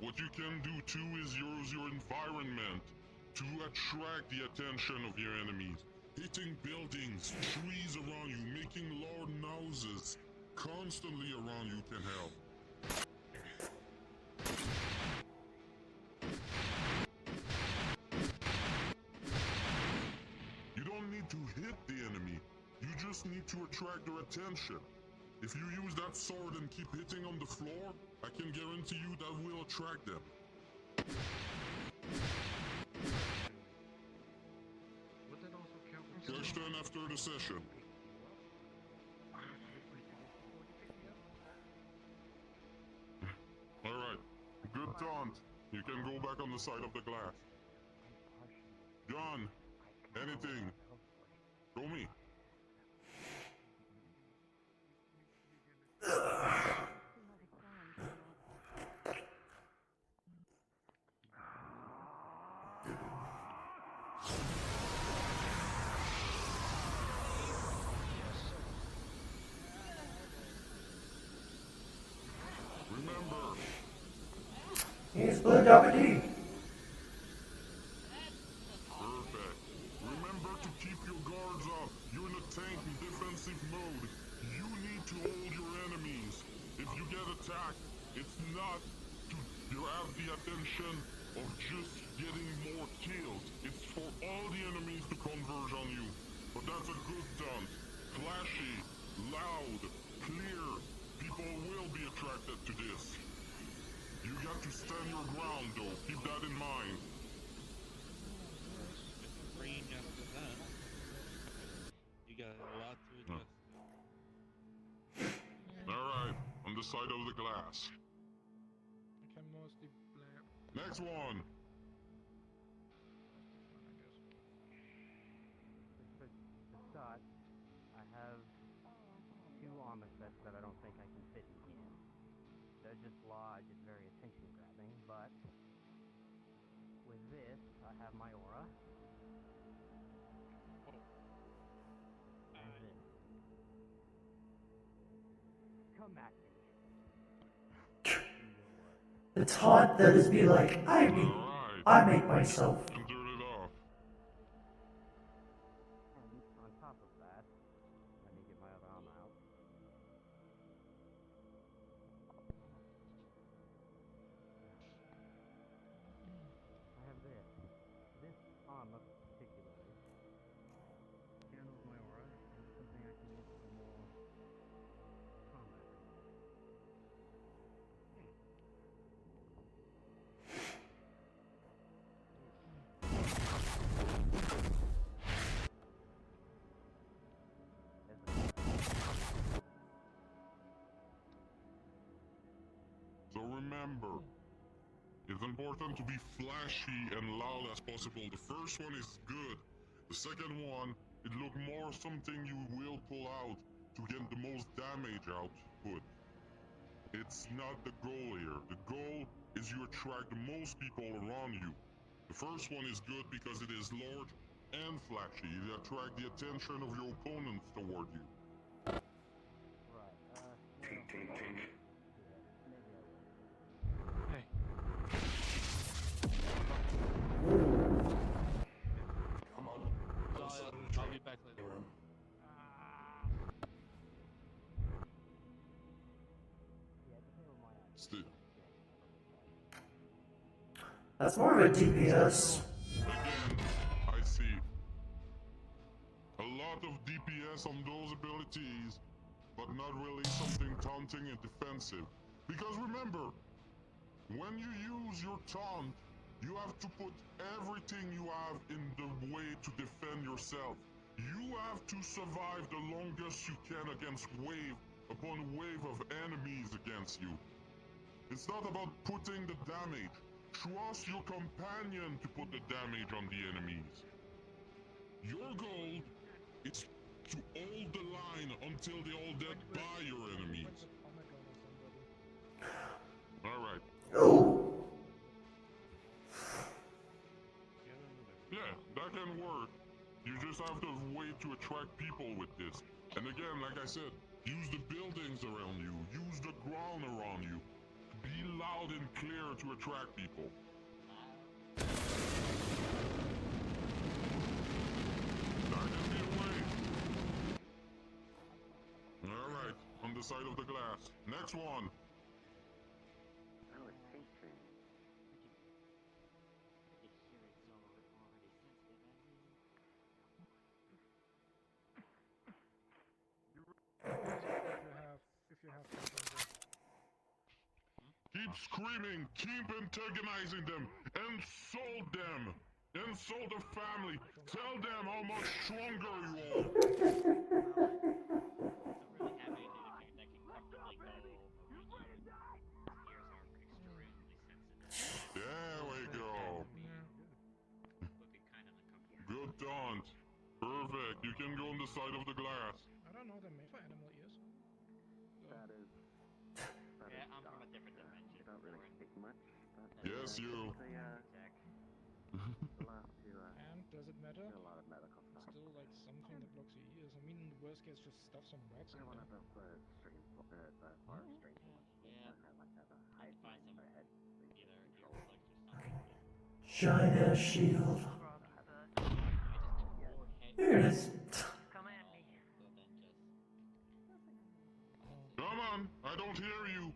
what you can do too is use your environment to attract the attention of your enemies. Hitting buildings, trees around you, making loud noises constantly around you can help. You don't need to hit the enemy, you just need to attract their attention. If you use that sword and keep hitting on the floor, I can guarantee you that will attract them. Would that also count with Question after the session. Alright, good taunt. You can go back on the side of the glass. John, anything? Show me. Remember. He's Blue Deputy. Perfect. Remember to keep your guards up. You're in a tank in defensive mode. You need to hold your enemies. If you get attacked, it's not to have the attention of just getting more kills. It's for all the enemies to converge on you. But that's a good taunt. Flashy, loud, clear. People will be attracted to this. You got to stand your ground though. Keep that in mind. Range after that. You got a lot to adjust to. Alright, on the side of the glass. I can mostly blame. Next one. To start, I have 2 armor sets that I don't think I can fit in here. just large and very attention grabbing, but with this, I have my aura. And this. Come at me. It's hard that is be like, I make myself. And turn it off. And on top of that, let me get my other arm out. I have this. This armor particularly handles my aura, and it's something I can use for more combat. So remember, it's important to be flashy and loud as possible. The first one is good. The second one, it look more something you will pull out to get the most damage output. It's not the goal here. The goal is you attract the most people around you. The first one is good because it is large and flashy. It attracts the attention of your opponents toward you. Tink, tink, tink. Hey. Come on. I'll be back later. Still. That's more of a DPS. Again, I see a lot of DPS on those abilities, but not really something taunting and defensive. Because remember, when you use your taunt, you have to put everything you have in the way to defend yourself. You have to survive the longest you can against wave upon wave of enemies against you. It's not about putting the damage. Trust your companion to put the damage on the enemies. Your goal is to hold the line until they all dead by your enemies. Alright. Oh. Yeah, that can work. You just have to wait to attract people with this. And again, like I said, use the buildings around you. Use the ground around you. Be loud and clear to attract people. That can be a way. Alright, on the side of the glass. Next one. Oh, it's pastry. If you have something. Keep screaming, keep antagonizing them, insult them, insult the family, tell them how much stronger you are. I'm really happy to see the fact that can comfortably go over your ears are extremely sensitive. There we go. Would be kind of uncomfortable. Good taunt. Perfect. You can go on the side of the glass. I don't know, they're made for animal ears. That is Yeah, I'm from a different dimension. You don't really speak much, but Yes, you. The last two, And does it matter? a lot of medical stuff. Still like something that blocks your ears. I mean, in the worst case, just stuff some wax in One there. of those stream, far strange ones. Yeah. Like have a I hide find some their head. either earplugs or something. Giant ass shield. Here it is. Come at me. So then just Come on. I don't hear you.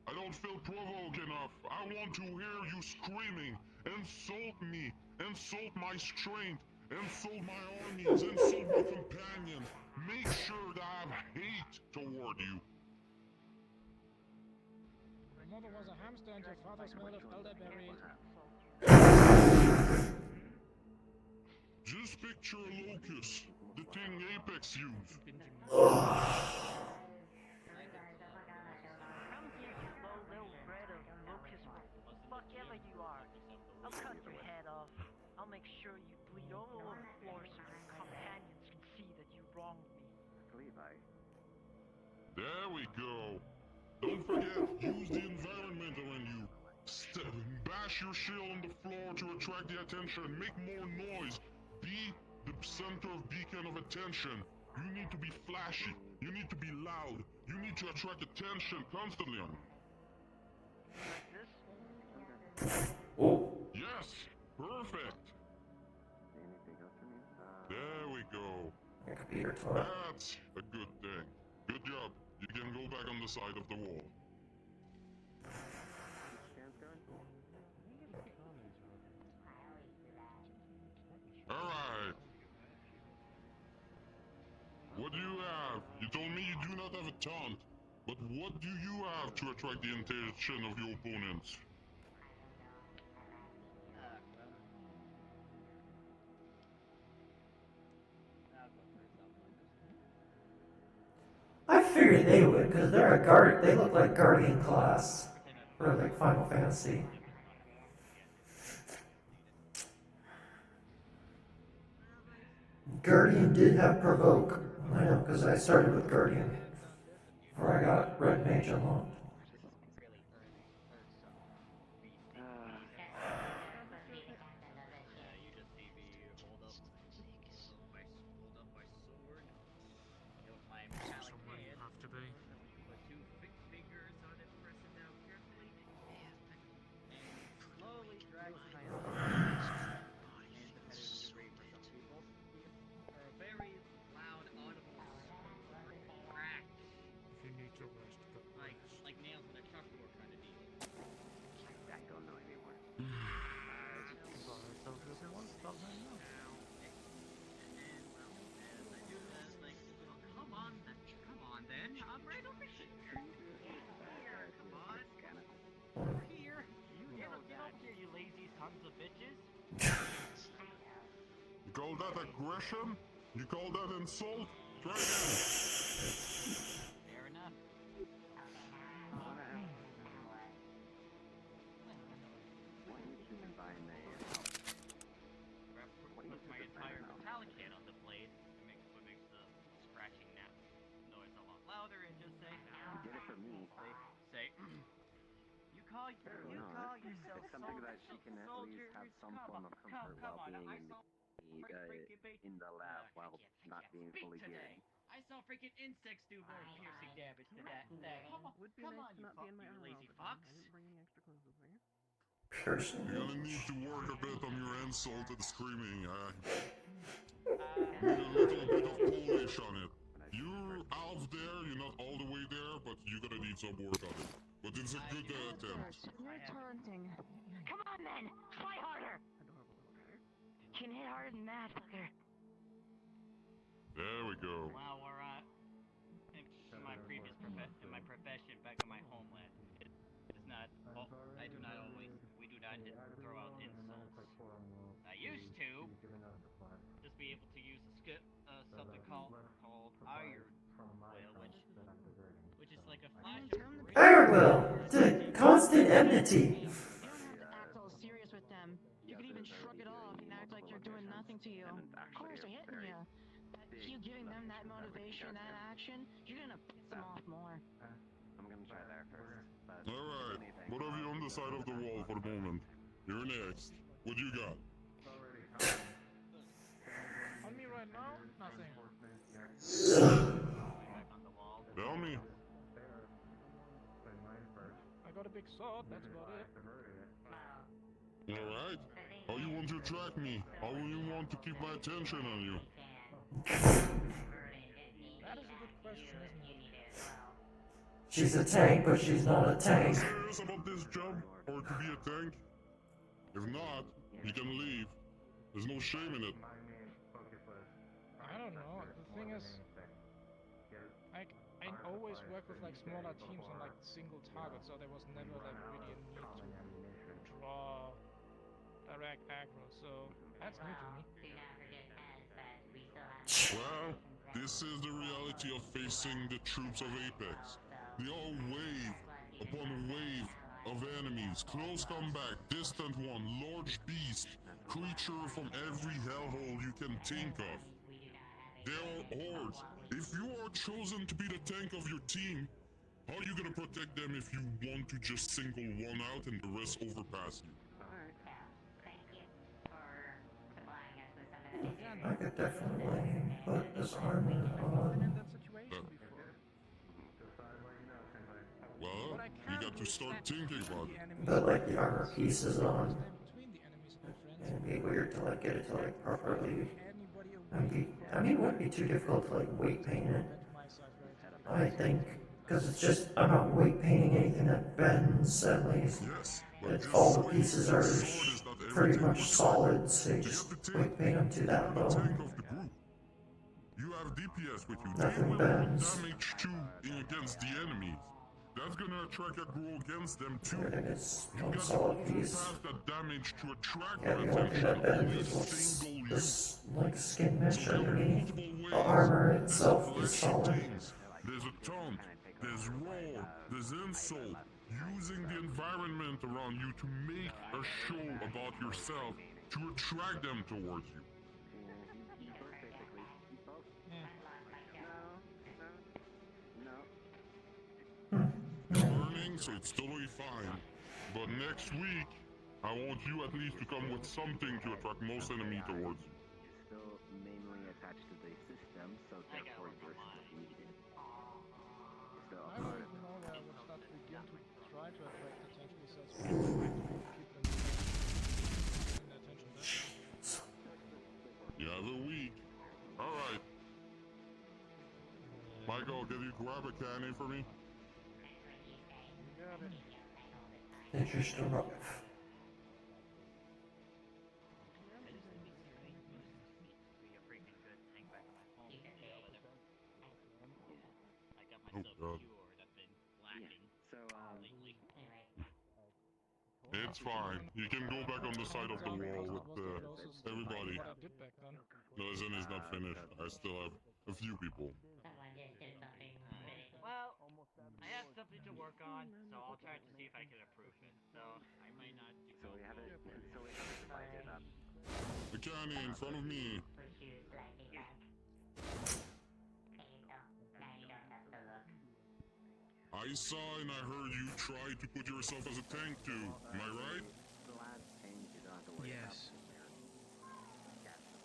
I don't feel provoked enough. I want to hear you screaming. Insult me. Insult my strength. Insult my armies. Insult my companions. Make sure that I have hate toward you. My mother was a hamster and your father smelled of elderberry. Just picture Locust, the thing Apex used. Come here, you low little bred of locust, fuck ever you are. I'll cut your head off. I'll make sure you bleed all over the floor so your companions can see that you wronged me. Levi. There we go. Don't forget, use the environment around you. Bash your shield on the floor to attract the attention. Make more noise. Be the center of beacon of attention. You need to be flashy. You need to be loud. You need to attract attention constantly on. Oh. Yes, perfect. There we go. Computer talk. That's a good thing. Good job. You can go back on the side of the wall. Alright. What do you have? You told me you do not have a taunt. But what do you have to attract the attention of your opponents? I figured they would, because they're a guard. They look like Guardian class. Or like Final Fantasy. Guardian did have Provoke. I know, because I started with Guardian. Before I got Red Mage unlocked. You just see me hold up my sword, hilt my metallic hand, put two fingers on it, press it down carefully, and slowly drag my and depending on the degree for some people, or a very loud, audible crack. If you need to rest, go Like nails in a chalkboard kind of deal. I don't know anymore. As I do this, like, oh, come on then, I'm right over here. Come on, over here. Get over here, you lazy sons of bitches. You call that aggression? You call that insult? Try again. Fair enough. Put my entire metallic hand on the blade, what makes the scratching noise a lot louder, and just say, You did it for me. Say, you call yourself It's something that she can at least have some form of comfort while being in the lab while not being fully geared. I saw freaking insects do more piercing damage to that thing. Come on, you lazy fox. You're gonna need to work a bit on your insult and screaming. Need a little bit of polish on it. You're half there, you're not all the way there, but you're gonna need some work on it. But it's a good attempt. You're taunting. Come on then, try harder. You can hit harder than that, fucker. There we go. Well, we're in my previous profession back in my homeland. It's not. We do not throw out insults. I used to just be able to use something called iron will, which is like a flash of Iron Will! The constant enmity! You don't have to act all serious with them. You could even shrug it off and act like they're doing nothing to you. Of course, they're hitting you. But you giving them that motivation, that action, you're gonna piss them off more. I'm gonna try there first. Alright, what have you on the side of the wall for the moment? You're next. What you got? On me right now, nothing. Tell me. I got a big sword, that's about it. Alright. How you want to attract me? How you want to keep my attention on you? That is a good question, isn't it? She's a tank, but she's not a tank. Serious about this job? Or to be a tank? If not, you can leave. There's no shame in it. I don't know. The thing is, like, I always work with like smaller teams on like single targets, so there was never like really a need to draw direct aggro. So that's new to me. Well, this is the reality of facing the troops of Apex. They are wave upon wave of enemies. Close combat, distant one, large beast, creature from every hellhole you can think of. There are hordes. If you are chosen to be the tank of your team, How are you gonna protect them if you want to just single one out and the rest overpass you? I could definitely put this armor Been in on. that situation before. Well, But I you can't got to start stand thinking about the it. enemies Put and like my the armor friends. pieces I can't on. stand between the enemies and my friends. It'd be weird to like get it to like Try properly. to anybody away from I mean, it wouldn't be too difficult to like weight paint it. compared to my side where I typically I can think, do it because like it's just I'm not weight painting anything that bends. At least Yes, but it's just all the swinging pieces your are sword is not pretty everything much we're solid, so you So you just have to think, weight paint them to you that are the low. tank of the group. You have DPS with you. They Nothing will put bends. damage too against the enemies. That's gonna attract aggro against them too. Everything is You one got to solid piece. overpass that damage to attract Yeah, their the only thing attention, that bends only is what's single you. this like skin So mesh there are underneath. multiple The ways. armor There's itself is flashy solid. things, there's a taunt, there's roar, there's insult. Using the environment around you to make a show about yourself to attract them towards you. You're learning, so it's totally fine. But next week, I want you at least to come with something to attract most enemy towards you. Is still mainly attached to the system, so therefore you're still needed. So I don't even know where I would start to begin to try to attract attention besides activating people and getting their attention that way. You have a week. Alright. Michael, can you grab a candy for me? You got it. It's just a rough. Oh god. It's fine. You can go back on the side of the wall with everybody. What I did back then. No, Zen is not finished. I still have a few people. Well, I have something to work on, so I'll try to see if I can approve it. So I might not do. So we have it divided up. The candy in front of me. I saw and I heard you try to put yourself as a tank too. Am I right? Yes.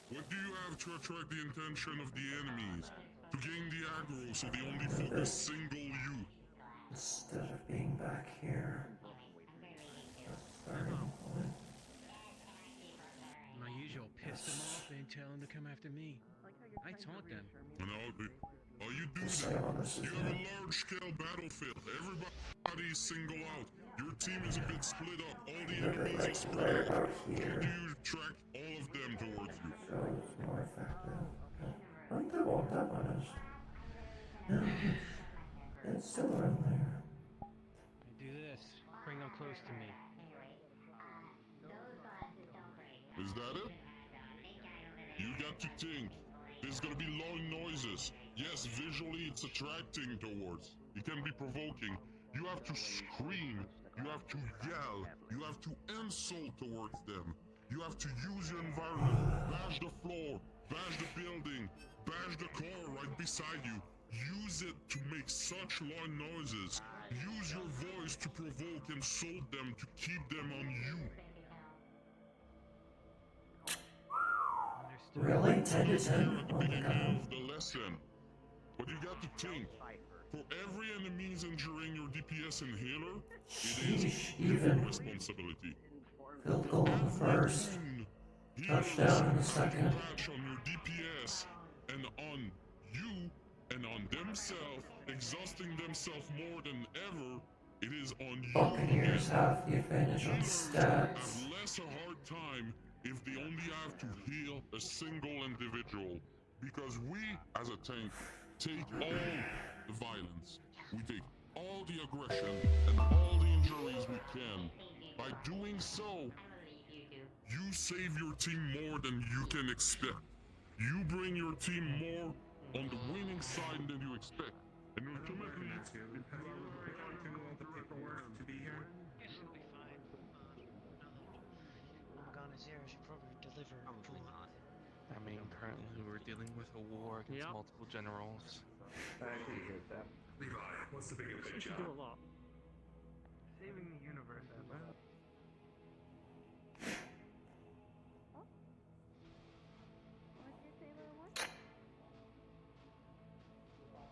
What do you have to attract the attention of the enemies? To gain the aggro so they only focus single you. Instead of being back here. Starting point. My usual piss them off and tell them to come after me. I taunt them. And all you do Just then, like on this you is have it. a large-scale battlefield. Everybody is single out. Your team is a bit split up. All the Maybe enemies are like spread right out. about How here. do you attract all of them towards you? So it's more effective. I think that one is. Yeah, it's still around there. I do this. Bring them close to me. Is that it? You got to think. There's gonna be loud noises. Yes, visually it's attracting towards. It can be provoking. You have to scream. You have to yell. You have to insult towards them. You have to use your environment. Bash the floor. Bash the building. Bash the car right beside you. Use it to make such loud noises. Use your voice to provoke and insult them to keep them on you. Really? 10 to Here 10? at the Oh my beginning god. of the lesson. But you got to think, for every enemy's injuring your DPS and healer, it is Sheesh, your even. responsibility. Field goal in the first. Touchdown in the second. Patch on your DPS and on you and on themselves, exhausting themselves more than ever. It is on you Buccaneers again. have the advantage on Healers stats. have less a hard time if they only have to heal a single individual. Because we, as a tank, take all the violence. We take all the aggression and all the injuries we can. By doing so, you save your team more than you can expect. You bring your team more on the winning side than you expect. And ultimately, if you are prepared to do all the paperwork to be here, Yes, it'll be fine. Now that I'm gone as heir, I should probably deliver food. I mean, currently we're dealing with a war against multiple generals. I actually hate that. Levi, what's the bigger picture? do a lot. Saving the universe as a whole. What's your favorite one?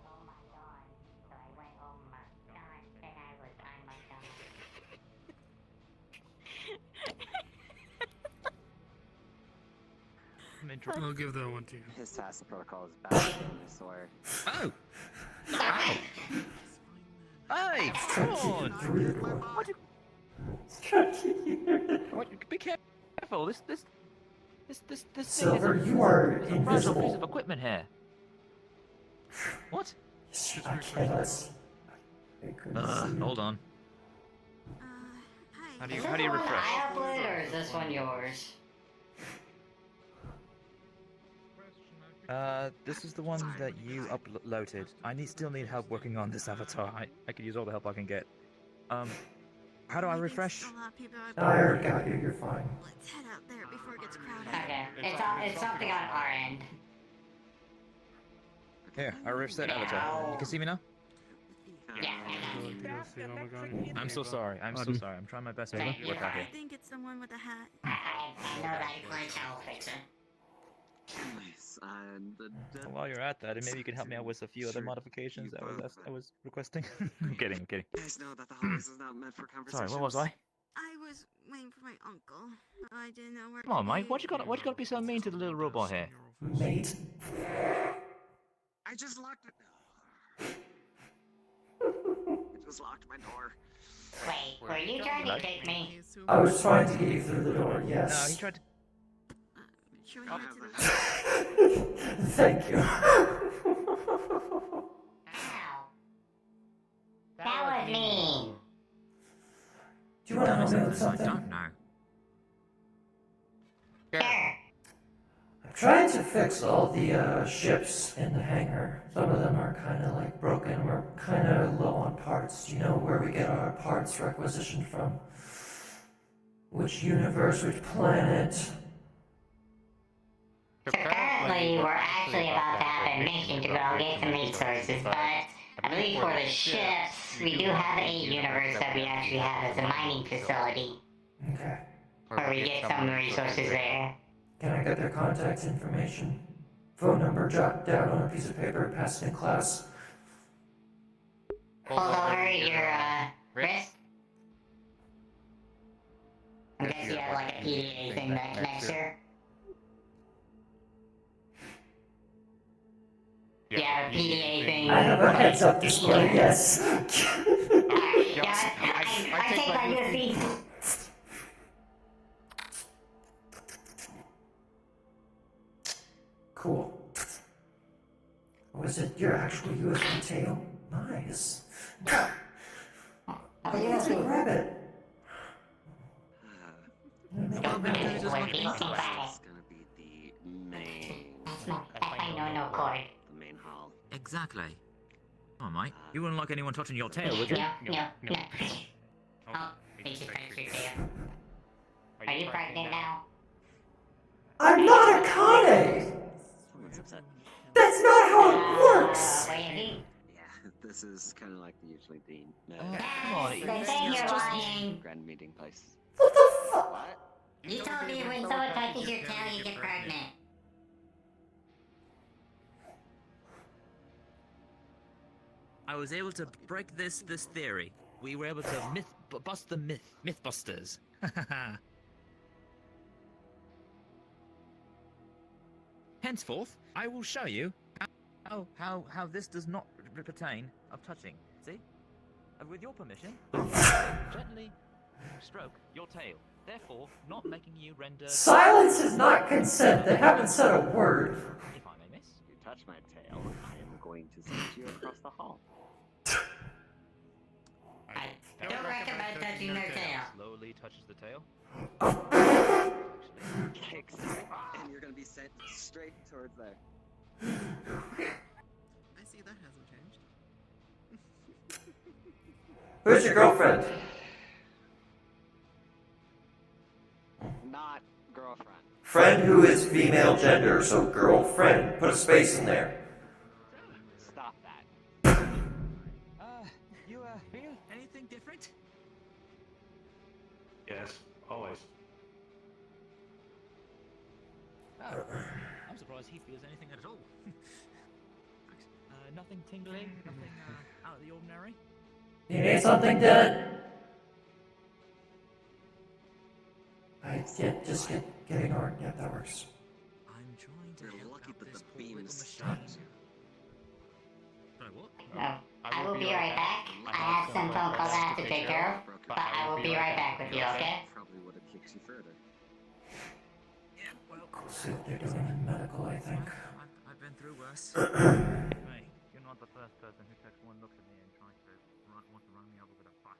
Oh my god. So I went, oh my god, then I was, oh my god. I'll give that one to you. His task protocol is bad, I swear. Oh! Ow! Hey! Come on! What you... Be careful! This Silver, thing is you are a fragile invisible. piece of equipment here. What? I can't. Let's. Hold on. How do you refresh? I upload or is this one yours? This is the one that you uploaded. I still need help working on this avatar. I could use all the help I can get. How do I refresh? I already got you. You're fine. Let's head out there before it gets crowded. Okay, it's something on our end. Here, I reset avatar. You can see me now? Yeah. I'm so sorry. I'm so sorry. I'm trying my best to work out here. I think it's the one with the hat. I know that glitch, I'll fix it. Nice. Well, while you're at that, maybe you can help me out with a few other modifications that I was requesting. I'm kidding. You guys know that the hallways is not meant for conversation. Sorry, what was I? I was waiting for my uncle. I didn't know where. Come on, mate. What you got to be so mean to the little robot here? Mate. I just locked it. I just locked my door. Wait, were you trying to kick me? I was trying to get you through the door. No, Yes. he tried to. Should we head to the... Thank you. Ow. That was mean. Do you want to help me with something? I don't know. Sure. I'm trying to fix all the ships in the hangar. Some of them are kind of like broken. We're kind of low on parts. Do you know where we get our parts requisitioned from? Which universe? Which planet? So currently, we're actually about to have a mission to go get some resources, but I believe for the ships, we do have a universe that we actually have as a mining facility. Okay. Where we get some resources there. Can I get their contact information? Phone number, jot down on a piece of paper, pass it in class. Hold over your, wrist. I guess you have like a PDA thing that connects here. Yeah, a PDA thing. I have a heads-up display, yes. I take my USB. Cool. Was it your actual USB tail? Nice. I need to grab it. It's gonna be the main. No cord. The main hall. Exactly. Come on, mate. You wouldn't like anyone touching your tail, would you? No. Oh, thank you, Tail. Are you pregnant now? I'm not a Kane! That's not how it works! Yeah, this is kind of like usually the come on, They say you're lying. grand meeting place. What the fuck? What? You told me when someone touches your tail, you get pregnant. I was able to break this theory. We were able to bust the Mythbusters. Henceforth, I will show you how this does not pertain of touching. See? With your permission, I will gently stroke your tail, therefore not making you render... Silence is not consent. They haven't said a word. If I may, miss. If you touch my tail, I am going to send you across the hall. I don't recommend touching their tail. Slowly touches the tail. Kicks, and you're gonna be sent straight towards there. I see that hasn't changed. Who's your girlfriend? Not Girlfriend. Friend who is female gender, so girlfriend. Put a space in there. Stop that. You, feel anything different? Yes, always. Oh, I'm surprised he feels anything at all. Nothing tingling, nothing, out of the ordinary? You need something, Dad? Just get ignored. Yeah, that works. I'm trying to You're help lucky out that this the poor beam little stops machine. Sorry, what? I will be right back. I have some phone calls I have to take care of, but I will be right back with you, okay? Probably would have kicked you further. Yeah, well... Go see what they're doing in medical, I think. I've been through worse. Hey, you're not the first person who takes one look at me and tries to want to run me over with a bus.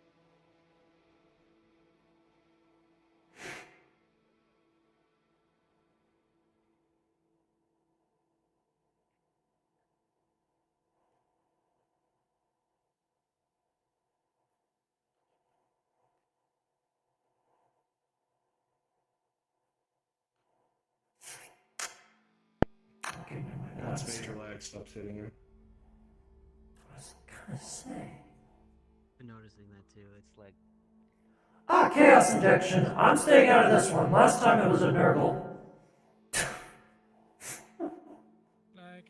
Okay, never mind. That's major lag. Stop sitting here. I was gonna say. Been noticing that too. It's like Ah, chaos injection. I'm staying out of this one. Last time it was a Nurgle. Like,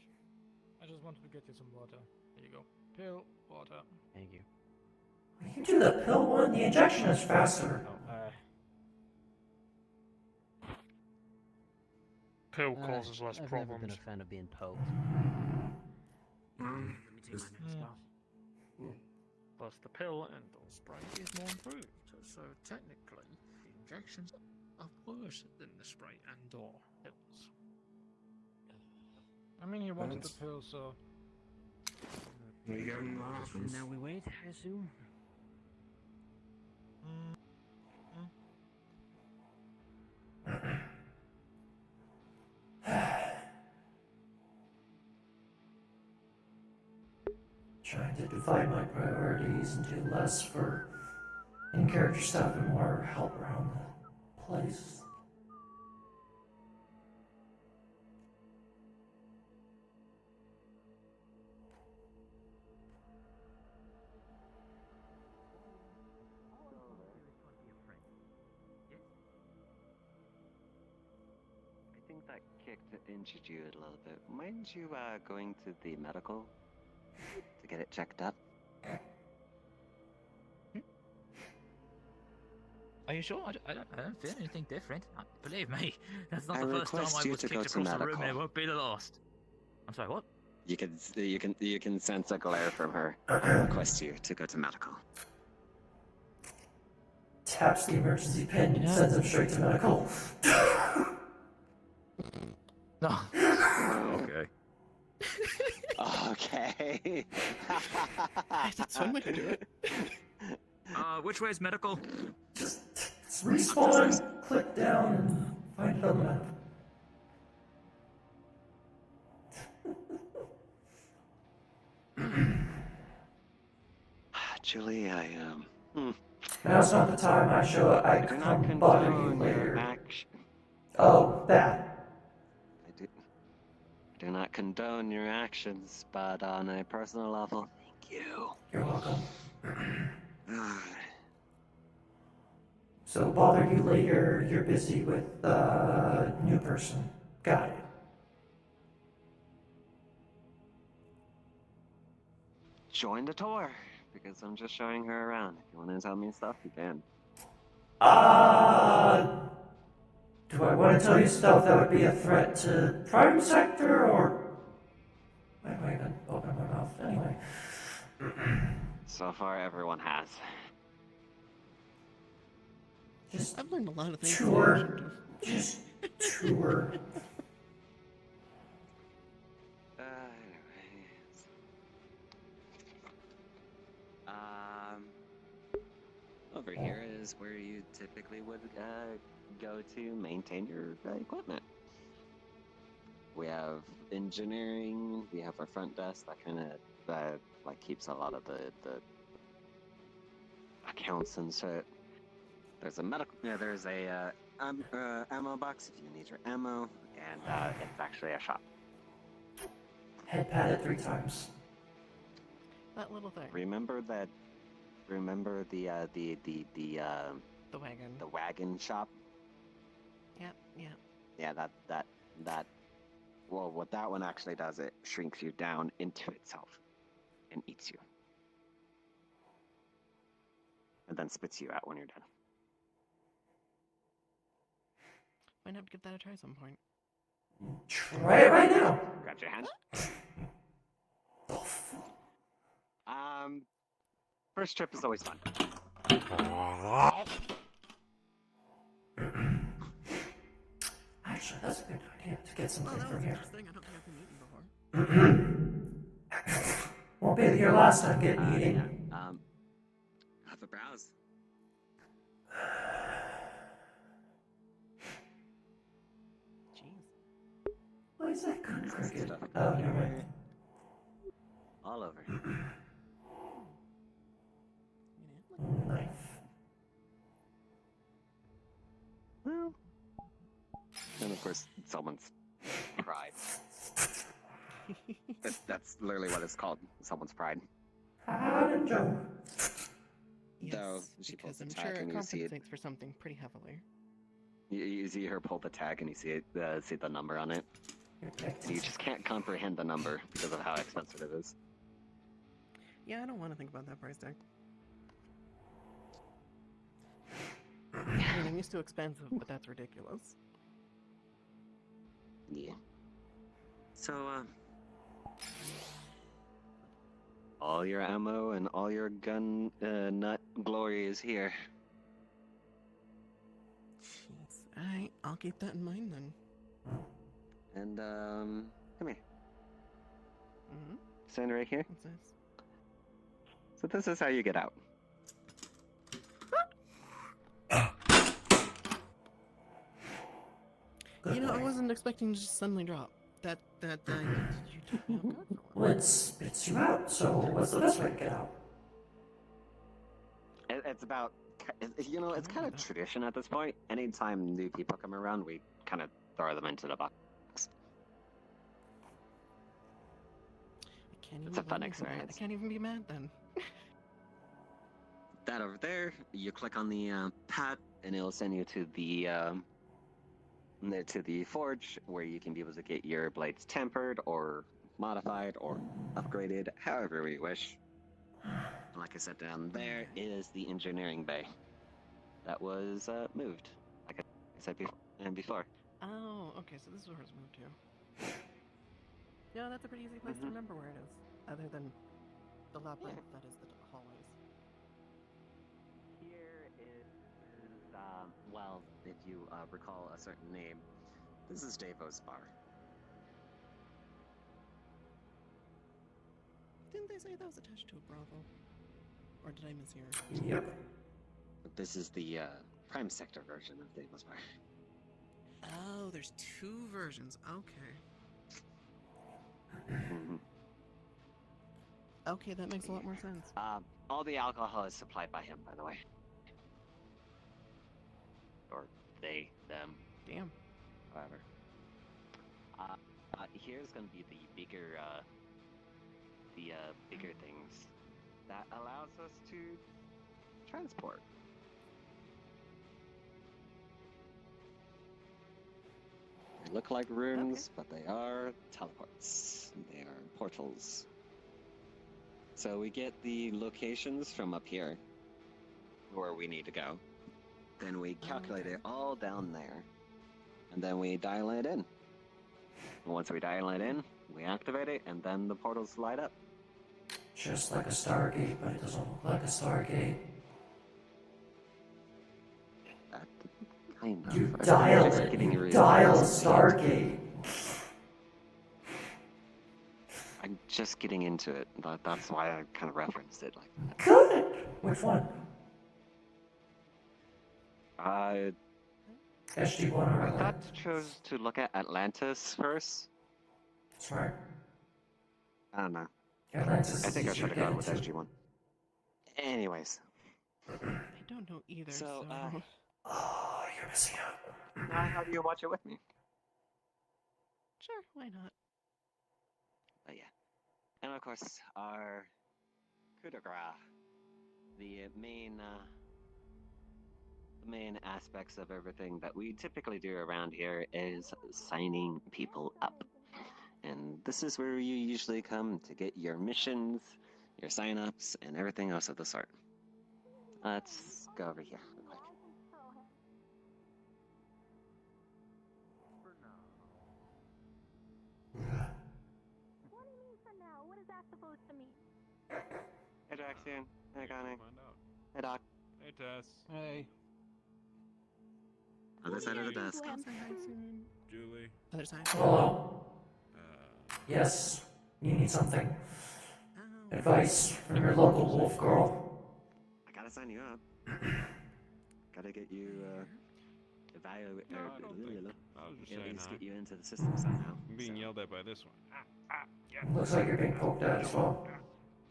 I just wanted to get you some water. Here you go. Pill, water. thank you. You do the pill one? The injection is faster. Pill causes less I've problems. never been a fan of being poked. Let me take my mask off. Plus, the pill and the spray is more improved, so technically, the injections are worse than the spray and or pills. I mean, he wanted the pill, so... We got him in the hospital. And now we wait, I assume? Trying to divide my priorities and do less for in-character stuff and more help around the place. I think that kicked injured you a little bit. Mind you going to the medical to get it checked up? Are you sure? I don't feel anything different. Believe me, that's not I the first time request I you was to go kicked to across the room and it medical. won't be the last. I'm sorry, what? You can sense a glare from her. I request you to go to medical. Taps the emergency pin and sends him straight to medical. No. Okay. Okay. That's one way to do it. Which way is medical? Just respawn, click down, and find it on the map. Julie, Now's not the time. I do not come bother you condone your later. action. Oh, that. I do not condone your actions, but on a personal level, thank you. You're welcome. So bother you later. You're busy with new person. Got it. Join the tour, because I'm just showing her around. If you want to tell me stuff, you can. Do I want to tell you stuff that would be a threat to Prime Sector, or... Why am I even open my mouth? Anyway. So far, everyone has. Just I've learned a lot of things. tour. Just tour. Anyways. Over here is where you typically would go to maintain your equipment. We have engineering, we have our front desk that kind of like keeps a lot of the accounts and shit. There's a medical, there's a ammo box if you need your ammo, and it's actually a shop. Head pat it 3 times. That little thing. Remember that? Remember the wagon. The wagon shop. Yep. Yeah. Yeah, that. Well, what that one actually does, it shrinks you down into itself and eats you, and then spits you out when you're done. Might have to give that a try some point. Try it right now. Grab your hand. First trip is always fun. Actually, that's a good idea to get something that from was here. interesting. I don't think I've been eaten before. Won't be your last time getting eating. Yeah. Have a browse. Jeez. Why is that good cricket? Stuff Oh, never mind. here. All over. Knife. Well, and of course, someone's pride. That's literally what it's called. Someone's pride. Joe. Though Yes, she pulls because the I'm tag sure it and you see it. compensates for something pretty heavily. You see her pull the tag and you see it. See the number on it. You just can't comprehend the number because of how expensive it is. Yeah, I don't want to think about that price tag. I mean, I'm used to expensive, but that's ridiculous. Yeah. So, all your ammo and all your gun nut glory is here. Jeez. Alright, I'll keep that in mind then. And, come here. Mm-hmm. Stand right here. What's this? So this is how you get out. You know, I wasn't expecting to just suddenly drop. You took me off guard for one. Well, it spits you out, so what's the best way to get out? It's about, you know, it's kind of tradition at this point. Anytime new people come around, we kind of throw them into the box. It's a fun experience. I can't even be mad then. That over there, you click on the pad, and it'll send you to the forge, where you can be able to get your blades tempered or modified or upgraded, however we wish. Like I said, down there is the engineering bay that was moved, like I said before. Oh, okay, so this is where it's moved to. Yeah, that's a pretty easy place to remember where it is, other than the labyrinth that is the hallways. Here is, well, if you recall a certain name, this is Davo's bar. Didn't they say that was attached to a brothel? Or did I mishear? Yep. This is the prime sector version of Davo's bar. Oh, there's 2 versions. Okay. Okay, that makes a lot more sense. All the alcohol is supplied by him, by the way. Or they, them. Damn. Whatever. Here's gonna be the bigger things that allows us to transport. They look like rooms, but they are teleports. They are portals. So we get the locations from up here, where we need to go. Then we calculate it all down there, and then we dial it in. And once we dial it in, we activate it, and then the portals light up. Just like a Stargate, but it doesn't look like a Stargate. Kind of. You dial it. You dial Stargate. I'm just getting into it. That's why I kind of referenced it like that. Good. Which one? SG-1 or I thought you chose to look at Atlantis first. Smart. I don't know. Atlantis I think I is should have easier gone to with get into. SG-1. Anyways. I don't know either, So, Oh, you're missing out. Now how do you watch it with me? Sure, why not? But yeah. And of course, our coup de grace, the main aspects of everything that we typically do around here is signing people up. And this is where you usually come to get your missions, your sign-ups, and everything else of the sort. Let's go over here real quick. What do you mean for now? What is that supposed to mean? Hey, Draxian. Hey, Connie. Find out. Hey, Doc. Hey, Tess. Hey. Other side of the What desk. do you do, Julie. Other side. Hello. Yes. You need something. Advice from your local wolf girl. I gotta sign you up. Gotta get you, evaluate, No, I don't think. I was just at saying least hi. get you into the system somehow. I'm being yelled at by this one. Looks like you're being poked at as well.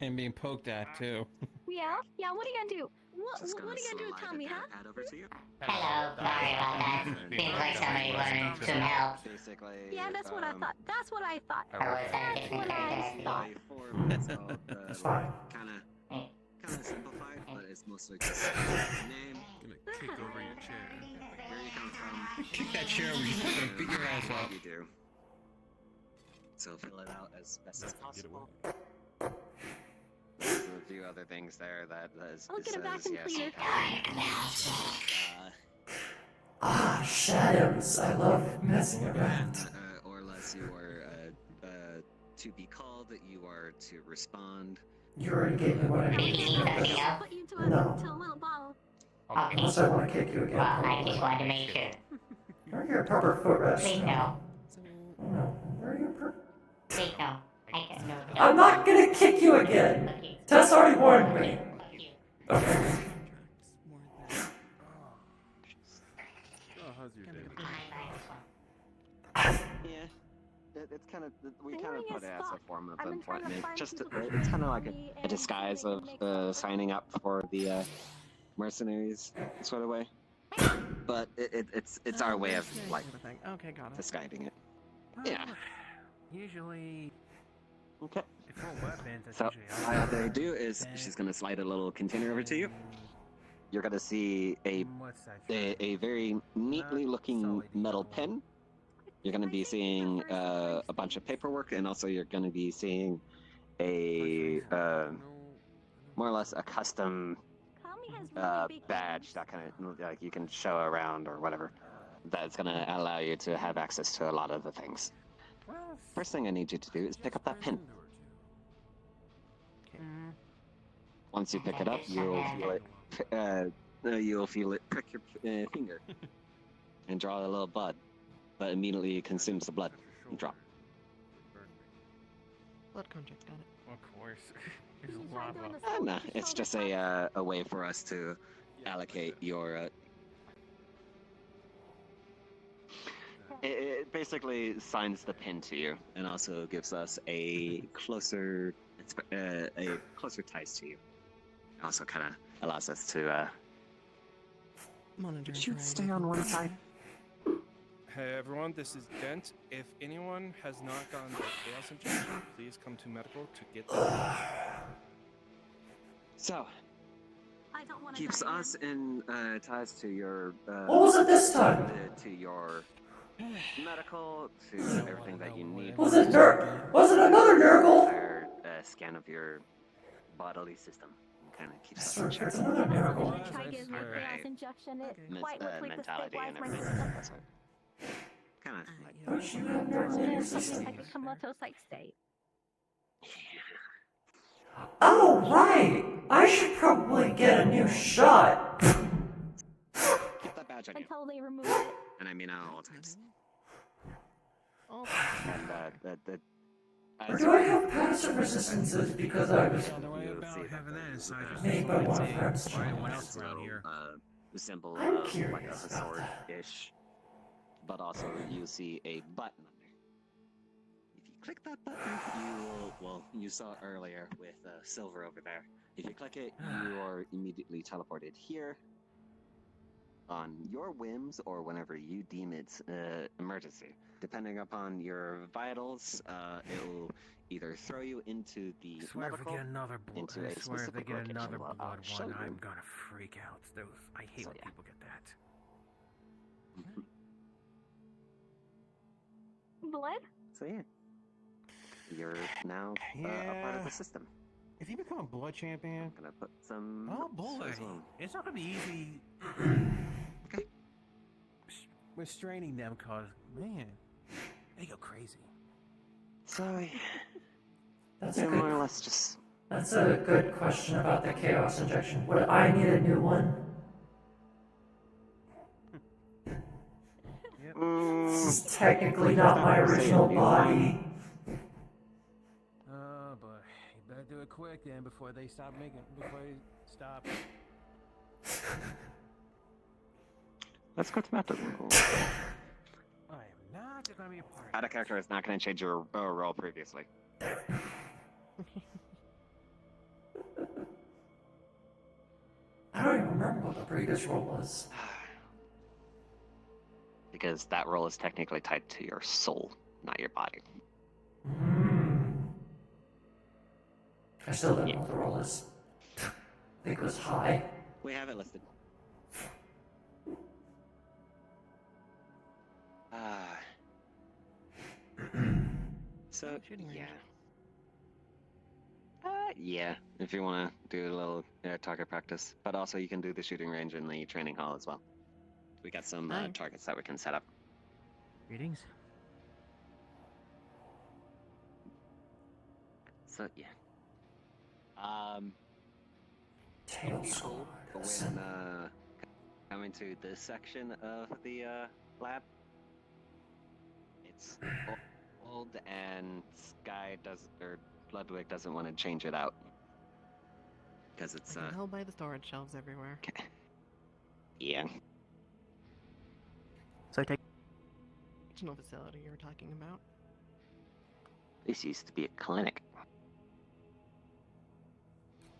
And being poked at, too. Yeah? Yeah, what are you gonna do? What are Just you gonna do, slide Tommy, the huh? pad over to you. Hello, sorry about that. Seems like somebody wanted some help. Basically, Yeah, that's what I thought. That's what I thought. I was at a That's different what I character. thought. form is called, It's fine. kinda simplified, but it's mostly just name, Gonna kick over your chair. where you come from, Kick that chair over, you're gonna beat your ass what up. you do. So fill it out as best as possible. There's a few other things there that I'll get it back says yes. completed. Ah, shadows. I love messing around. Or unless you are to be called, you are to respond. You already gave me what I needed. Put you to a little bottle. Okay. Unless I want to kick you again. Well, I just wanted to make sure. Are you a proper footrest? Please no. No. Are you a proper... Please no. I can no. I'm not gonna kick you again. Tess already warned me. Oh, how's your day? Yeah. It's kind of, we kind of Boring put as it as a fuck. form of I've been trying to employment. find Just, people who it's kind of like like me a and disguise see if of they can make signing up for the mercenaries sort of way. But it's our way of like Okay, got it. disguising it. Yeah. Usually, Okay. before weapons, that's So usually all they do is she's gonna slide a little container over to you. You're gonna see a very neatly looking metal pen. You're gonna be seeing a bunch of paperwork, and also you're gonna be seeing a more or less a custom badge that kind of like you can show around or whatever. That's gonna allow you to have access to a lot of the things. First thing I need you to do is pick up that pin. Once you pick it up, you'll feel it prick your finger and draw a little blood, but immediately consumes the blood and drop. Blood contact, got it. Of course. There's lava. No, it's just a way for us to allocate your. It basically signs the pin to you, and also gives us a closer ties to you. Also, kind of allows us to. Monitor. Should stay on one side. Hey everyone, this is Dent. If anyone has not gotten the chaos injection, please come to medical to get that. So, I don't want keeps us in ties to your. What was it this time? To your medical, to everything that you need. Was it another Nurgle? Scan of your bodily system. Kind of keeps us Sure, in check. it's another Nurgle. Try to give me a chaos Alright. injection. It quite looks like the Mentality stabilize and my everything. system. That's right. Kind of like. Don't you have Nurgle in your system? Like a comatose-like state. Oh, right! I should probably get a new shot. Keep that badge on you. Until they remove it. And I mean at all times. Oh. And Or do I have passive resistances because I was Having that inside made by one of Red's Everyone friends? else around here. Symbol I'm of like curious. a sword-ish, but also you see a button on there. If you click that button, you saw earlier with silver over there. If you click it, you are immediately teleported here. on your whims or whenever you deem it's emergency. Depending upon your vitals, it will either throw you into the Swear if medical, we get another into a swear if they specific get location. another Well, blood I'll show one, you. I'm gonna freak out. Those I hate So, when yeah. people get that. Blood? So yeah, you're now a part of the system. If you become a blood champion, I'm gonna put some. Oh notes boy, as well. it's not gonna be easy. Restraining them, cause man, they go crazy. So That's a yeah, good. more or less just. That's a good question about the chaos injection. Would I need a new one? This is technically not my original body. Oh boy, you better do it quick then before they stop. Let's go to method. I am not gonna be a part of Add a character is not going to change your role previously. I don't even remember what the previous role was. Because that role is technically tied to your soul, not your body. I still don't know what the role is. I think it was high. We have it listed. So, yeah. Yeah, if you want to do a little target practice. But also you can do the shooting range in the training hall as well. We got some targets that we can set up. Greetings. So, yeah. Cool. When coming to this section of the lab, it's old and Sky Ludwig doesn't want to change it out because it's I can tell by the storage shelves everywhere. Yeah. So take Original facility you were talking about. This used to be a clinic.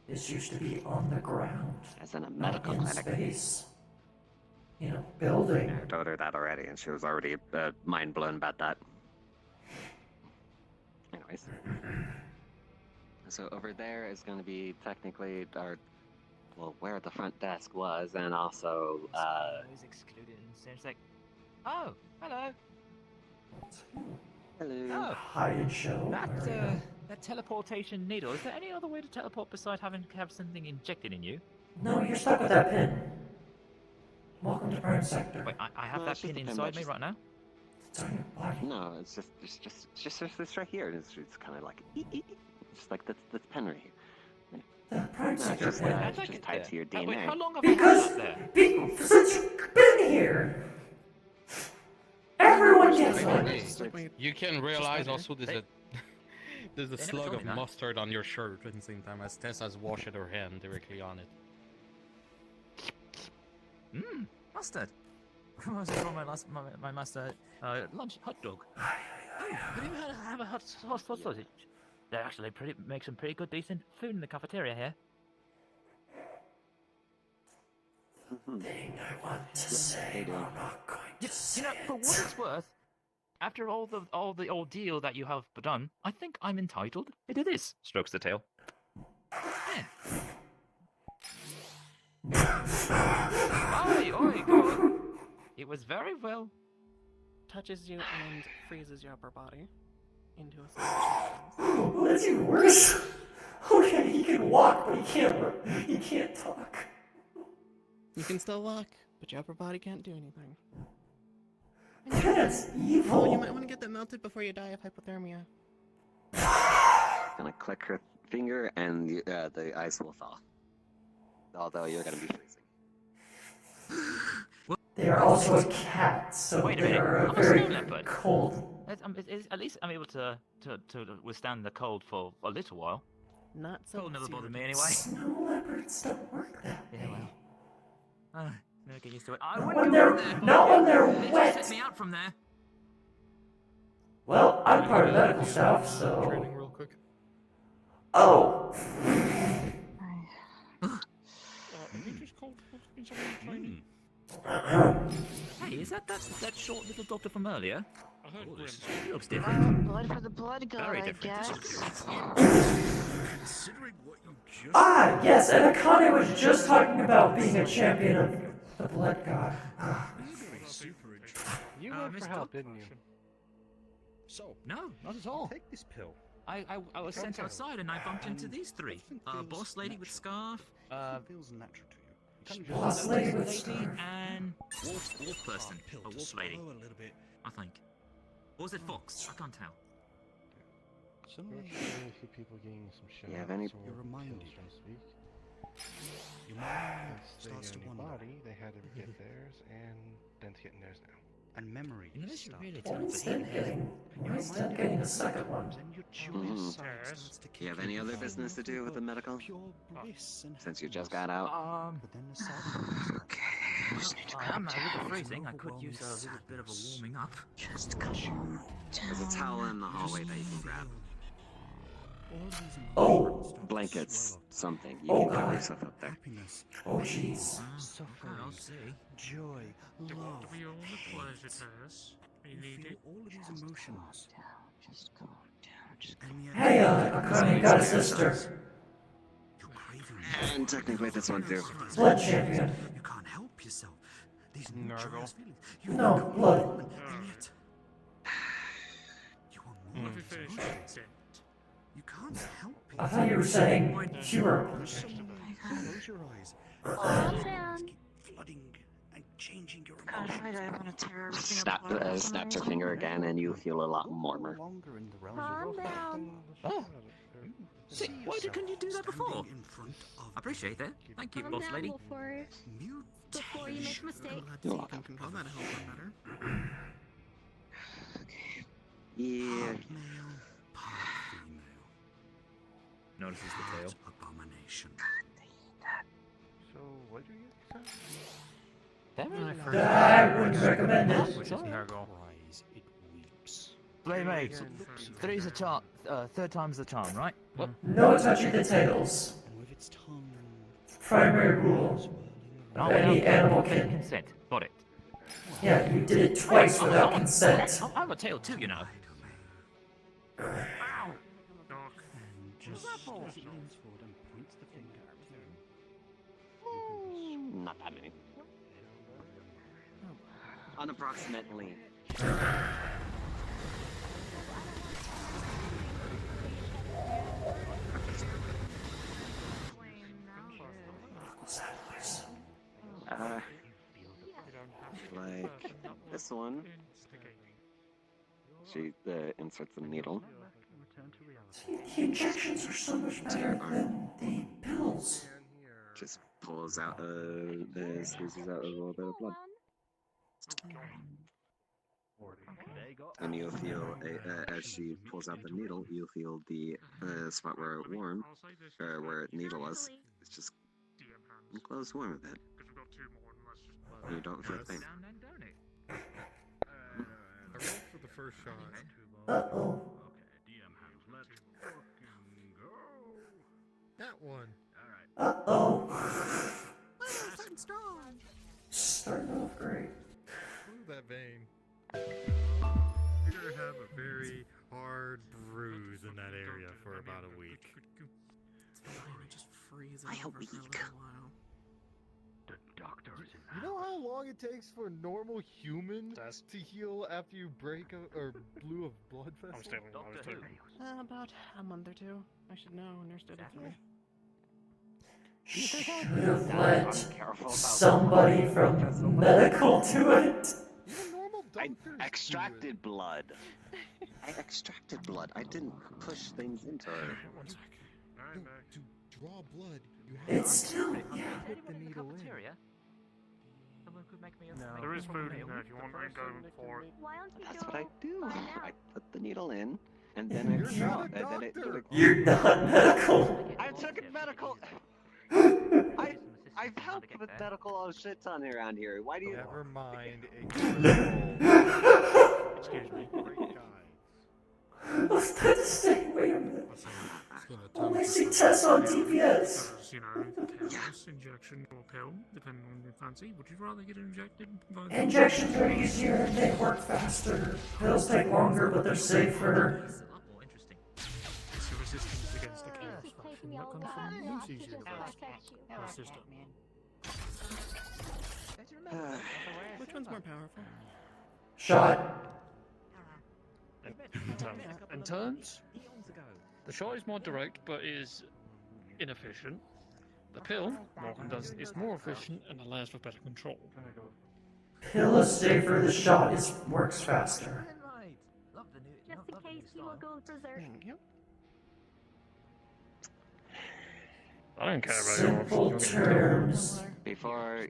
This used to be on the ground. As in a not medical in clinic. Space. In a building. I told her that already, and she was already mind blown about that. Anyways. So over there is going to be technically where the front desk was, and also, Those excluded and seems like. Oh, hello. Hello. Oh, hide and show. That teleportation needle. Is there any other way to teleport besides having to have something injected in you? No, you're stuck with that pin. Welcome to Prime Sector. Wait, I have No, that it's just pin a pin, inside but me just- right now. It's on your body. No, it's just this right here. It's kind of like just like that's pen right here. The Prime No, it's Sector just pin. like it's just tied to your DNA. Wait, how long have you had that there? Since you've been here. Everyone gets one. You can realize better. also there's a They never slug told of me that. mustard on your shirt at the same time as Tessa's washed her hand directly on it. Mmm, mustard. I was on my mustard lunch hot dog. Oh, have you had a hot sausage? They actually make some pretty good, decent food in the cafeteria here. Thing I want to say, I'm not going to say You know, for what it's worth, after all the ordeal that you have done, I think I'm entitled to do this. Strokes the tail. Oi, oi, go on. It was very well. Touches you and freezes your upper body into a solution. Oh, that's even worse. Okay, he can walk, but he can't talk. You can still walk, but your upper body can't do anything. That's evil. Oh, you might want to get that melted before you die of hypothermia. Gonna click her finger, and the ice will thaw. Although you're gonna be freezing. They are also a cat, so Wait a they minute, are I'm a very snow leopard. cold. At least I'm able to withstand the cold for a little while. Not so. Cold never bothered me anyway. Snow leopards don't work that way. Yeah, well. Never get used to it. I Not wouldn't when go they're- in there. not when they're They just wet. set me out from there. Well, I'm part of medical staff, so. Training real quick. Oh. Just called training. Hey, is that short little doctor from earlier? I heard Oh, Grim. he looks different. Blood for the blood god, Very I different. guess. Considering what you just Ah, yes, and Akane was just talking about being a champion of the Blood God. super interesting. You went for Mr. help, didn't you? So, No, not at all. take this pill. I was sent Okay. outside and I bumped into these three. Boss lady with scarf, Feels natural to you. Boss lady with lady scarf. and wolf person. Pill A to wolf lady, swallow a little bit. I think. Or was it fox? I can't tell. We're actually a few people getting some shots. You have any- or You're reminded. kills, so to speak. Your mind Since they starts got to a new wander, body, they had to get theirs, and Dent's getting theirs now. and memories Unless you start really to turn Why is for him. Dent getting a second one? Then your joyous Mhm. side starts to Do you have kick any in. other business to do with the medical? Pure bliss and Since you just happiness. got out. But then the side effects start. I am a little freezing. I could use a little bit of a warming up. Just There's a towel in the hallway that you can grab. Oh, Blankets, something. You can cover yourself up there. Happiness, oh jeez. Okay, suffering, I'll see. joy, love, We all the pleasure test. We You need feel it. all of these emotions. Just calm down. And yet, Hey, Akane got a sister. you're craving And technically this one too. Blood champion. You can't help yourself. These Nurgle. joyous feelings. You No, feel blood. woman, and yet you are more Let me than finish emotions. it. You can't help I it. thought you were saying you were. Close your eyes. Calm down. Keep flooding and changing your God, emotions. why do I want to tear everything Snap, apart for some snaps her reason? finger again, and you feel a lot You're warmer. no longer in the realms Calm of down. Oh, See why yourself couldn't you do that before? standing in front of I appreciate that. Thank you, Calm boss down, lady. Wolford. Before you make a mistake. You're welcome. Oh, that'll help her better. Yeah. Part male, part female. Notices the tail. Abomination. So, what did you get? I wouldn't recommend it. Which is Nurgle. Cries, it weeps. Playmate. Three's a charm. Third time's the charm, right? What? No touching the tails. And with its tongue Primary rule. Not Any without animal written can. consent. Got it. Yeah, you did it twice without consent. I have a tail too, you know. and just as he leans forward and points the finger at him. Not that many. Unapproximately. Like this one. She inserts a needle. The injections are so much better than the pills. Just pulls out squeezes out a little bit of blood. And you'll feel, as she pulls out the needle, you'll feel the spot where it warmed, or where the needle was. It's just close warm a bit. And you don't feel pain. I rolled for the first shot. Uh-oh. That one. Uh-oh. Starting off great. Ooh, that vein. You're gonna have a very hard bruise in that area for about a week. Just freeze I it hope over for a weak. little while. You know how long it takes for a normal human to heal after you break or blew a blood vessel? About a month or two. I should know. Nurse did it for me. Should have let somebody from medical do it. I extracted blood. I extracted blood. I didn't push things into her. To draw blood, you have It's still, yeah. put the needle in. Someone could make me a No. There is food in there if you want to go for it. Why don't you That's go what I do. find I out? put the needle in, and then I You're draw. not a And then it doctor. You're not medical. I took medical. I've helped with medical a shit ton around here. Why do you? Never mind. Excuse me. I was about to say, wait a minute. Only see tests on DPS. choose, you know, chaos, injection, or pill, depending on your fancy. Would you rather get injected? Injections are easier and they work faster. Pills take longer, but they're safer. It's a lot more interesting. It's the resistance against the chaos faction that comes from Lucy's universe or system. Which one's more powerful? Shot. In turns, the shot is more direct, but is inefficient. The pill is more efficient and allows for better control. Pill is safer, the shot works faster. Just in case he will go berserk. I don't care about Simple terms. Before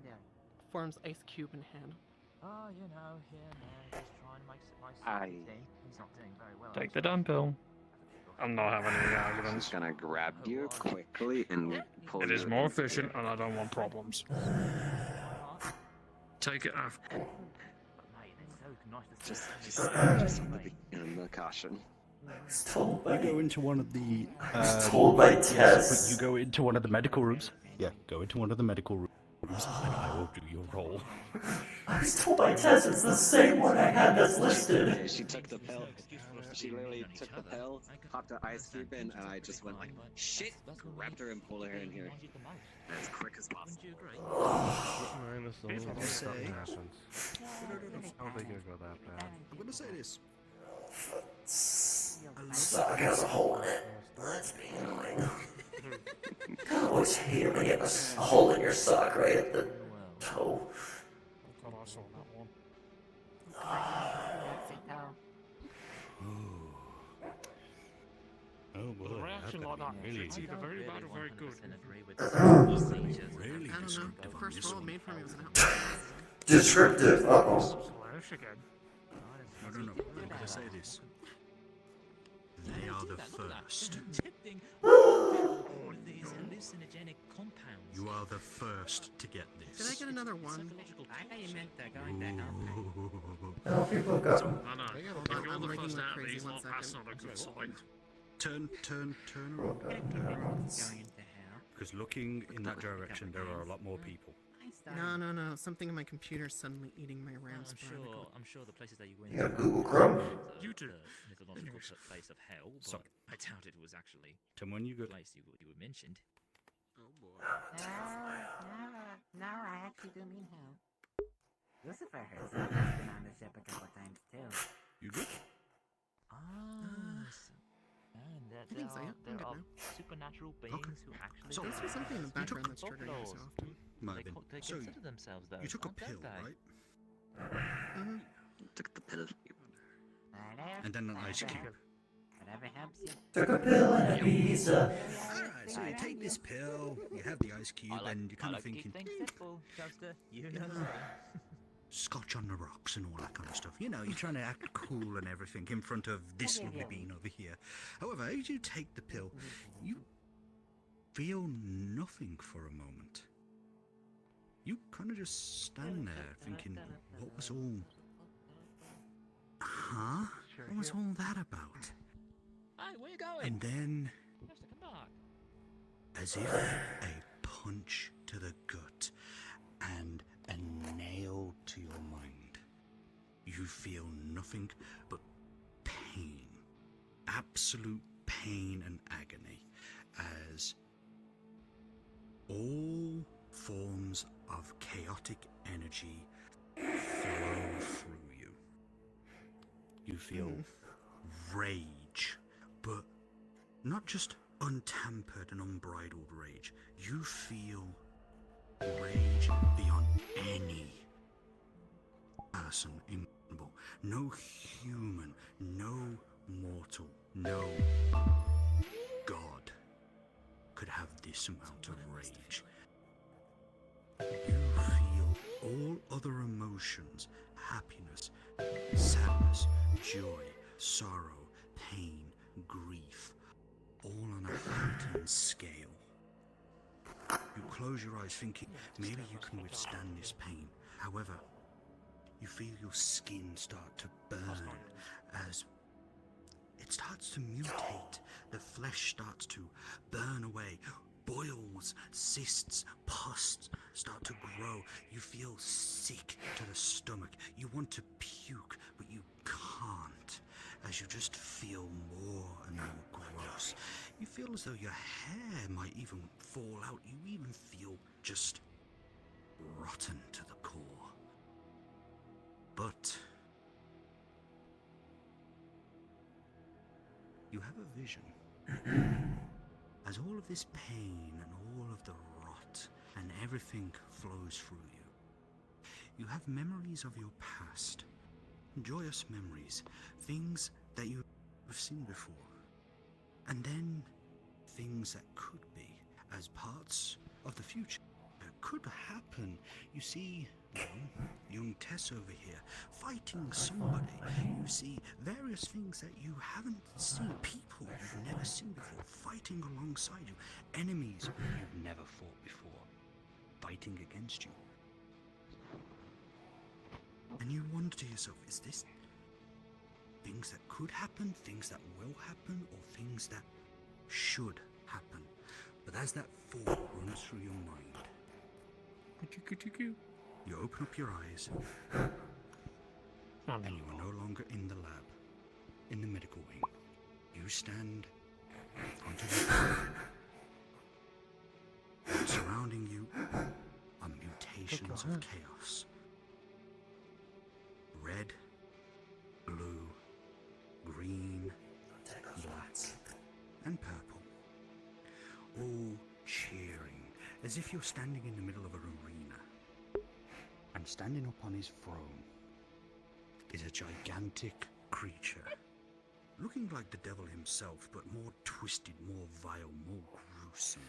Forms ice cube in hand. Oh, you know, here now, just trying to make my team. He's not doing very well. Take the damn pill. I'm not having any I'm arguments. just gonna grab you quickly and pull It you. is more efficient and I don't want problems. Take it after. Just the caution. Told by go into one of the. told by yes, Tess. but you go into one of the medical rooms. Yeah, go into one of the medical rooms, and I will do your role. I was told by Tess it's the same one I had that's listed. Okay, she took the pill. She literally took the pill, popped an ice cube in, and I just went like, shit, grabbed her and pulled her in here. As quick as possible. I don't think it'll go that bad. I'm gonna say this. Sock has a hole in it. That's being annoying. I always hate it when you have a hole in your sock right at the toe. God, I saw that one. Oh boy, The reaction like that, it's either very bad or very good. I don't know. The first roll it made for me was an outlier. Descriptive, uh-oh. Slash again. No. I'm gonna say this. They are the first. These hallucinogenic compounds. You are the first to get this. Did I get another one? I thought you meant going down. Oh, people have got I know. If you're the first out, he's not, that's not a good sign. Turn around. Because looking in that direction, there are a lot more people. No. Something in my computer's suddenly eating my RAM sporadic. I'm sure the places that you went You got Google Chrome? YouTube. Mythological place of hell, but I doubt it was actually Tell me when you go. the place you mentioned. Oh boy. No, I actually do mean hell. Lucifer herself has been on the ship a couple times too. You good? And that I think so, yeah. I'm there good are now. supernatural beings who actually. So, there's something in the background that's triggering me so often. They So, consider themselves though. You took a aren't pill, they? right? Mm-hmm. Took the pill. And then an ice cube. Whatever helps you. Took a pill and a pizza. Alright, so you take this pill, you have the ice cube, and you're kind of thinking, simple, Toaster. You know. Scotch on the rocks and all that kind of stuff. You know, you're trying to act cool and everything in front of this lovely being over here. However, as you take the pill, you feel nothing for a moment. You kind of just stand there thinking, what was all... Huh? What was all that about? Hey, where you going? And then, Toaster, come back. as if a punch to the gut and a nail to your mind, you feel nothing but pain, absolute pain and agony, as all forms of chaotic energy flow through you. You feel rage, but not just untempered and unbridled rage. You feel rage beyond any person imaginable. No human, no mortal, no god could have this amount of rage. You feel all other emotions, happiness, sadness, joy, sorrow, pain, grief, all on a heightened scale. You close your eyes thinking, maybe you can withstand this pain. However, you feel your skin start to burn as it starts to mutate. The flesh starts to burn away. boils, cysts, pus start to grow. You feel sick to the stomach. You want to puke, but you can't, as you just feel more and more gross. You feel as though your hair might even fall out. You even feel just rotten to the core. But you have a vision. As all of this pain and all of the rot and everything flows through you, you have memories of your past, joyous memories, things that you have seen before, and then things that could be as parts of the future that could happen. You see, young Tess over here fighting somebody. You see various things that you haven't seen, people you've never seen before fighting alongside you, enemies you've never fought before fighting against you. And you wonder to yourself, is this things that could happen, things that will happen, or things that should happen? But as that thought runs through your mind, you open up your eyes, and you are no longer in the lab, in the medical wing. You stand in front of you, and surrounding you are mutations of chaos. Red, blue, green, black, and purple. All cheering, as if you're standing in the middle of an arena. And standing up on his throne is a gigantic creature, looking like the devil himself, but more twisted, more vile, more gruesome.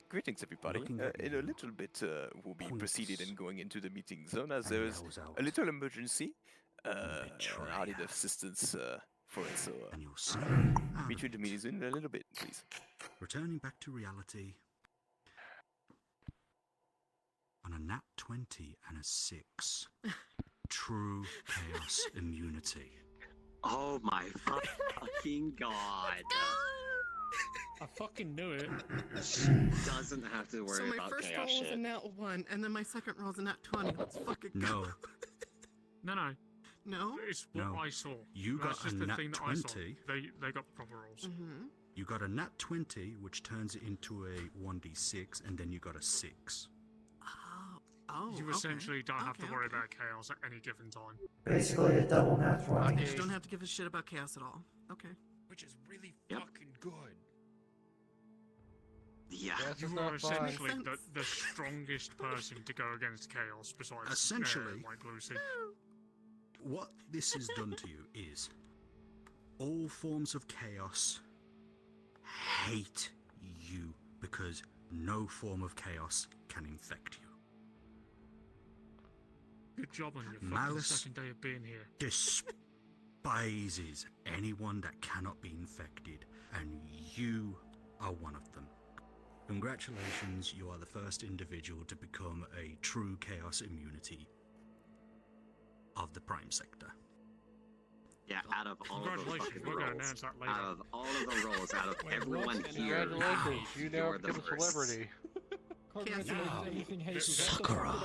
Greetings, everybody. In a little bit, we'll be proceeded and going into the meeting zone as there is a little emergency. I need assistance for it, so meet you in the meeting zone in a little bit, please. Returning back to reality on a nat 20 and a 6. True chaos immunity. Oh my fucking god. I fucking knew it. Doesn't have to worry So my about first chaos roll was shit. a nat 1, and then my second roll was a nat 20. Let's fucking go. No. No. No? It's what No. I saw. You That's got just a the nat thing that I saw. 20. They got proper rolls. Mm-hmm. You got a nat 20, which turns it into a 1d6, and then you got a 6. Oh, You okay. essentially don't have to Okay, worry okay. about chaos at any given time. Basically a double nat 20. Okay, you don't have to give a shit about chaos at all. Okay. Which is really fucking good. Yeah. You are essentially the strongest person to go against chaos besides Essentially. White Lucy. What this has done to you is all forms of chaos hate you because no form of chaos can infect you. Good job on your fucking Malice second day of being here. Despises anyone that cannot be infected, and you are one of them. Congratulations, you are the first individual to become a true chaos immunity of the Prime Sector. Yeah, out of all of the Congratulations, fucking we're gonna rolls, announce that later. out of all of the rolls, out of everyone here, Congratulations, you now you're the become a first. celebrity. Sakura.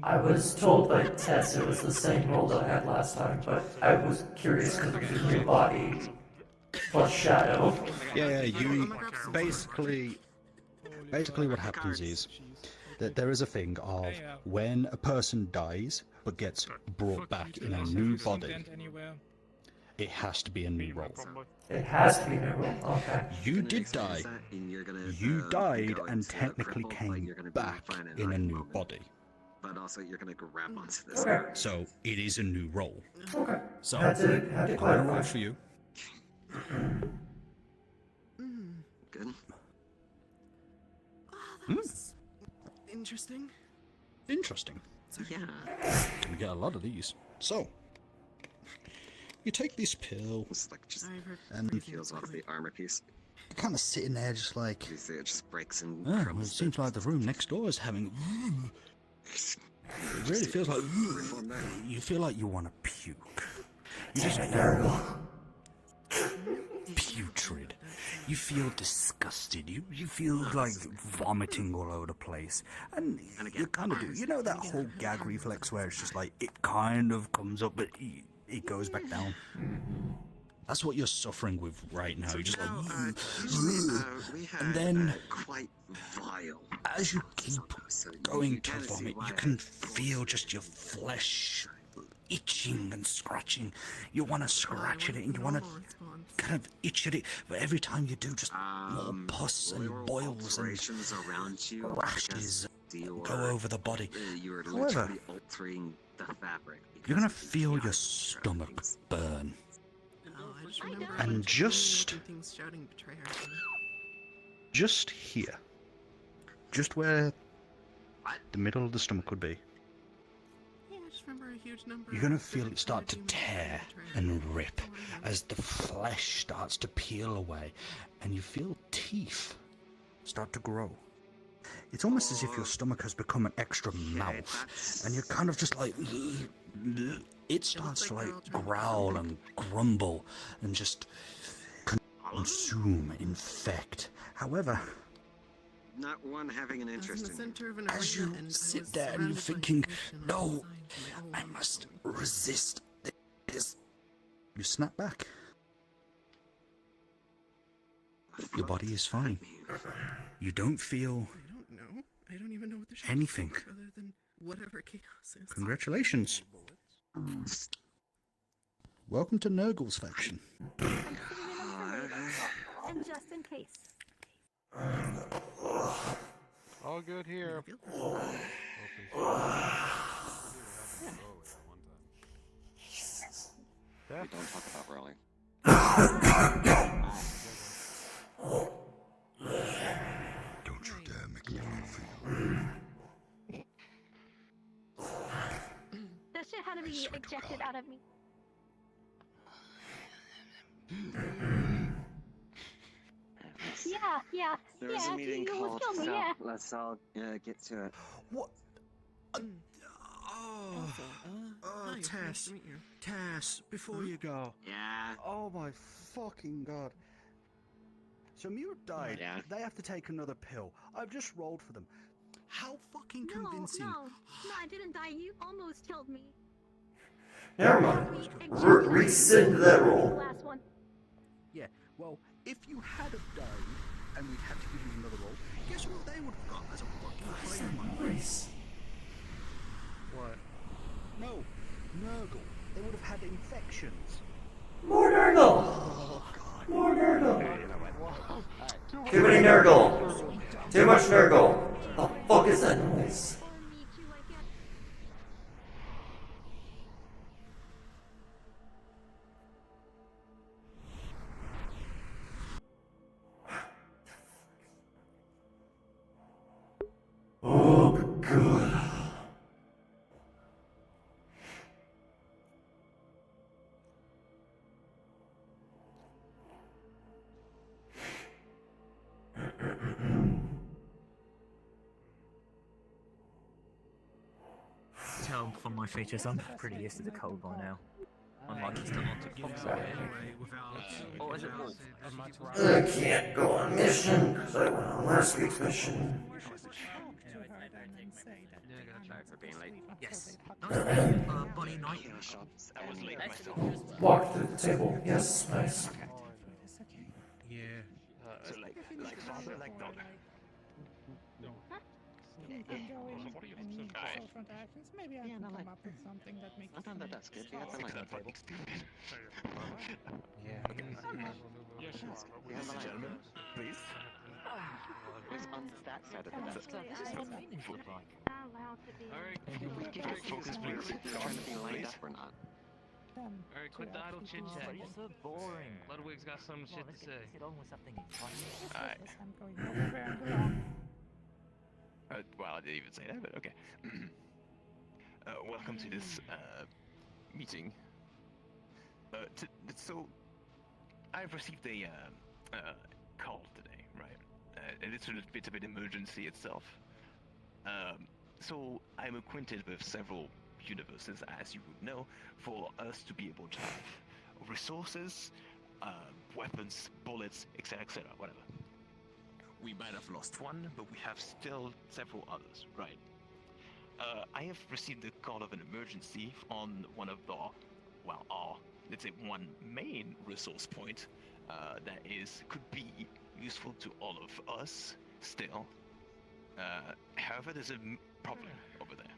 I was told by Tess it was the same roll that I had last time, but I was curious because it was your body plus shadow. Yeah, you basically what happens is that there is a thing of when a person dies but gets brought back in a new body, it has to be a new role. It has to be a new roll. Okay. You did die. You died and technically came back in a new body. But also, you're gonna grab onto this. Okay. So it is a new role. Okay. So Had to I'm gonna clarify. roll for you. Good. That was interesting. Interesting. Yeah. We get a lot of these. So you take this pill, It's like just and peels off the armor piece. you're kind of sitting there, just like. You see it just breaks and Oh, well, it crumbles. seems like the room next door is having. It really feels like. You feel like you want to puke. You just. Putrid. You feel disgusted. You feel like vomiting all over the place. And you kind of do. You know that whole gag reflex where it's just like, it kind of comes up, but it goes back down? That's what you're suffering with right now. You're just like, and then quite vile. as you keep going to vomit, you can feel just your flesh itching and scratching. You want to scratch at it and you want to kind of itch at it, but every time you do, just more pus and boils and rashes go over the body. You're However, literally altering the fabric. you're going to feel your stomach burn. And just here, just where the middle of the stomach would be, you're going to feel it start to tear and rip as the flesh starts to peel away, and you feel teeth start to grow. It's almost as if your stomach has become an extra mouth, and you're kind of just like, it starts to like growl and grumble and just consume, infect. However, Not one having an interest in you. as you sit there and you're thinking, no, I must resist this, you snap back. Your body is fine. You don't feel I don't even know what the ship anything. is for, other than whatever chaos is. Congratulations. Welcome to Nurgle's faction. And just in case. All good here. We don't talk about rolling. Don't you dare make me feel. That shit had to be ejected out of me. Yeah. There was a meeting you called, kill me, so yeah. let's all get to it. What? Hi, Tess. nice to meet you. Tess, before you go. Yeah. Oh my fucking god. So Muir died. Yeah. They have to take another pill. I've just rolled for them. How fucking No, convincing. I didn't die. You almost killed me. Never mind. Rescind that roll. Last one. Yeah, well, if you had have died and we'd had to give you another roll, guess what they would have got as a fucking player? What? No, Nurgle. They would have had infections. More Nurgle! Oh, God. More Nurgle! Too many Nurgle! Too much Nurgle! The fuck is that noise? Oh, God. Tell from my features, I'm pretty used to the cold by now. Unlike it's not to fox or is it wolf? I can't go on mission because I went on last week's mission. Sorry for being late. Yes. Bonnie Knight. I was late myself. Walk through the table. Yes, nice. Yeah. So like father, like dog. Maybe I can come up with something that makes sense. That's good. We have the light on the table. Yeah. We have the light. Gentlemen, please. Who's on that side of the desk? This is what meetings look like. Focus, please. Trying to be lined up or not? Alright, quit the idle chit chat. It's so boring. Ludwig's got some shit to say. Get on with something exciting. Alright. I'm going nowhere and belong. Well, I didn't even say that, but okay. Welcome to this meeting. So, I've received a call today, right? A little bit of an emergency itself. So, I'm acquainted with several universes, as you would know, for us to be able to have resources weapons, bullets, etc., whatever. We might have lost one, but we have still several others, right? I have received a call of an emergency on one of our, let's say, one main resource point that could be useful to all of us still. However, there's a problem over there.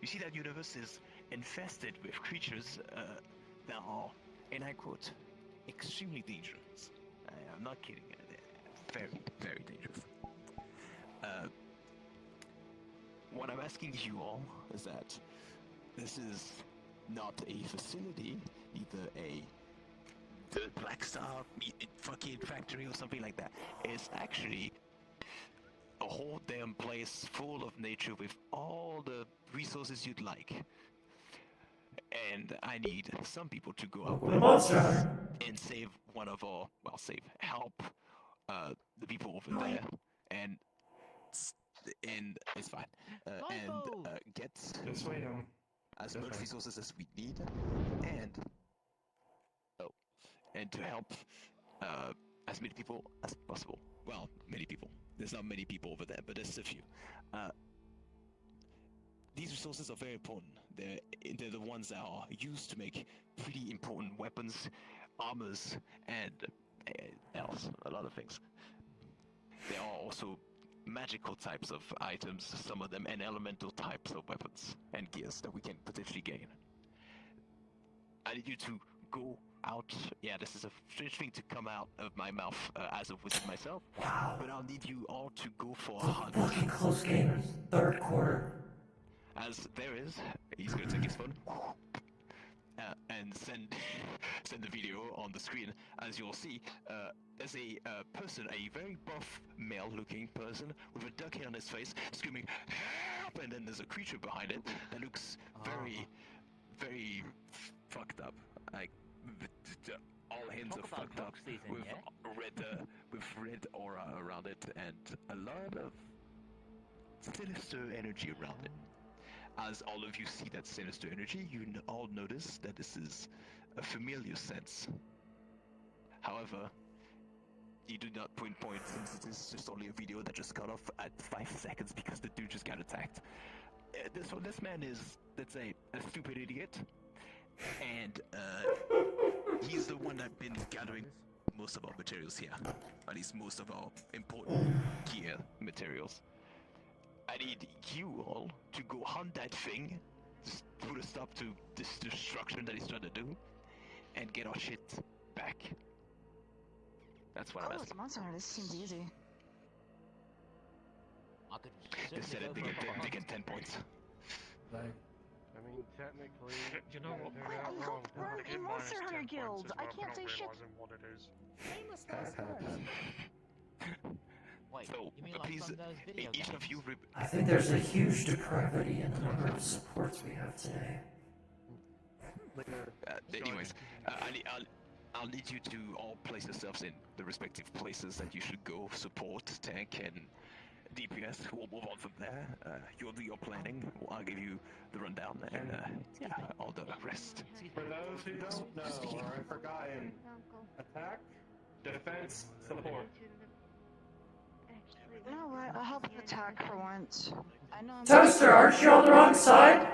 You see, that universe is infested with creatures that are, and I quote, extremely dangerous. I'm not kidding. They're very, very dangerous. What I'm asking you all is that this is not a facility, either the Black Star fucking factory or something like that. It's actually a whole damn place full of nature with all the resources you'd like. And I need some people to go out there and save one of our, help the people over there and it's fine. Get as much resources as we need and to help as many people as possible. Well, many people. There's not many people over there, but there's a few. These resources are very important. They're the ones that are used to make pretty important weapons, armors, and else, a lot of things. There are also magical types of items, some of them, and elemental types of weapons and gears that we can potentially gain. I need you to go out. Yeah, this is a strange thing to come out of my mouth as a wizard myself. Wow. But I'll need you all to go for a hunt. Fucking close game. Third quarter. As there is, he's gonna take his phone and send the video on the screen. As you'll see, there's a person, a very buff male-looking person with a duck hair on his face, screaming "Help!" And then there's a creature behind it that looks very, very fucked up. Like all hands are fucked up with red aura around it and a lot of sinister energy around it. As all of you see that sinister energy, you all notice that this is a familiar sense. However, you do not pinpoint since it is just only a video that just cut off at 5 seconds because the dude just got attacked. This man is, let's say, a stupid idiot, and he's the one that's been gathering most of our materials here, at least most of our important gear materials. I need you all to go hunt that thing, just put a stop to this destruction that he's trying to do, and get our shit back. That's what I'm asking. Monster Hunter, this seems easy. They said it, they get 10 points. I mean, technically, You know what? I helped run a Monster Hunter guild. I can't say shit. What it is. Famous last words. Wait, So, you mean like please, from those video each games? of you... I think there's a huge depravity in the number of supports we have today. Anyways, I'll need you to all place yourselves in the respective places that you should go. Support, tank, and DPS. We'll move on from there. You'll do your planning. I'll give you the rundown, and yeah, all the rest. For those who don't know or have forgotten, attack, defense, support. You know what? I'll help with attack for once. I know I'm Toaster, aren't you on the wrong side?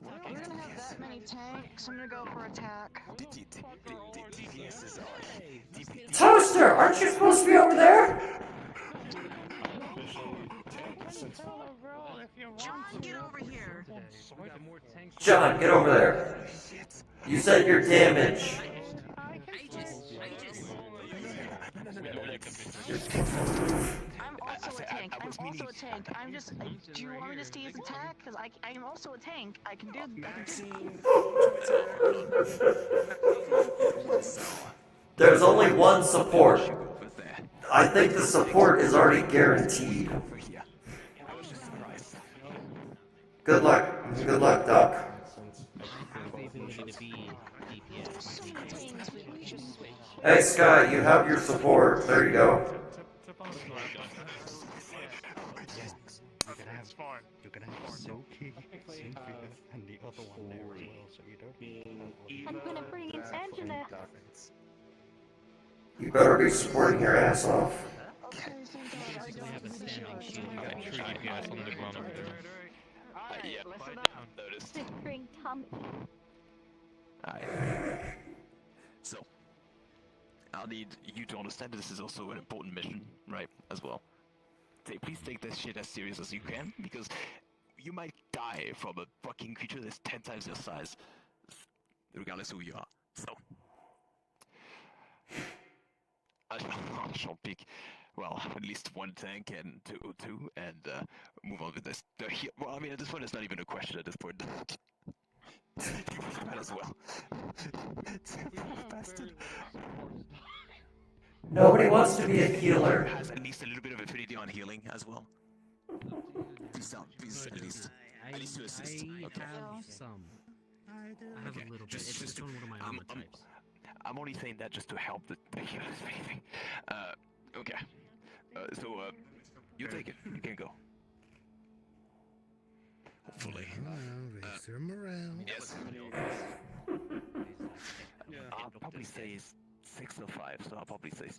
But we're gonna have that many tanks. I'm gonna go for attack. DPS is on. Toaster, aren't you supposed to be over there? John, get over here. John, get over there. You said your damage. I'm also a tank. I'm just. Do you want me to use attack? Because I am also a tank. I can do. There's only one support. I think the support is already guaranteed. Good luck. Good luck, Doc. Hey, Scott, you have your support. There you go. You're gonna have Silky, Cynthia, and the other one there as well, so you don't. I'm gonna bring in Angela. offense. You better be supporting your ass off. You basically have a standing shield. You got trigger gas on the ground over there. Yeah, listen noticed. Picturing Tommy. So, I'll need you to understand this is also an important mission, right, as well. Please take this shit as serious as you can, because you might die from a fucking creature that's 10 times your size, regardless who you are. So, I shall pick, well, at least one tank and two, and move on with this. Well, I mean, at this point, it's not even a question at this point. You might as well. Bastard. Nobody wants to be a healer. Has at least a little bit of affinity on healing as well. Please at least to assist. Okay. have some. I have a little bit. It's on one of my armor types. I'm only saying that just to help the healers, if anything. Okay. So, you take it. You can go. Hopefully. Raise their morale. Yes. I'll probably say 6 or 5, so I'll probably say...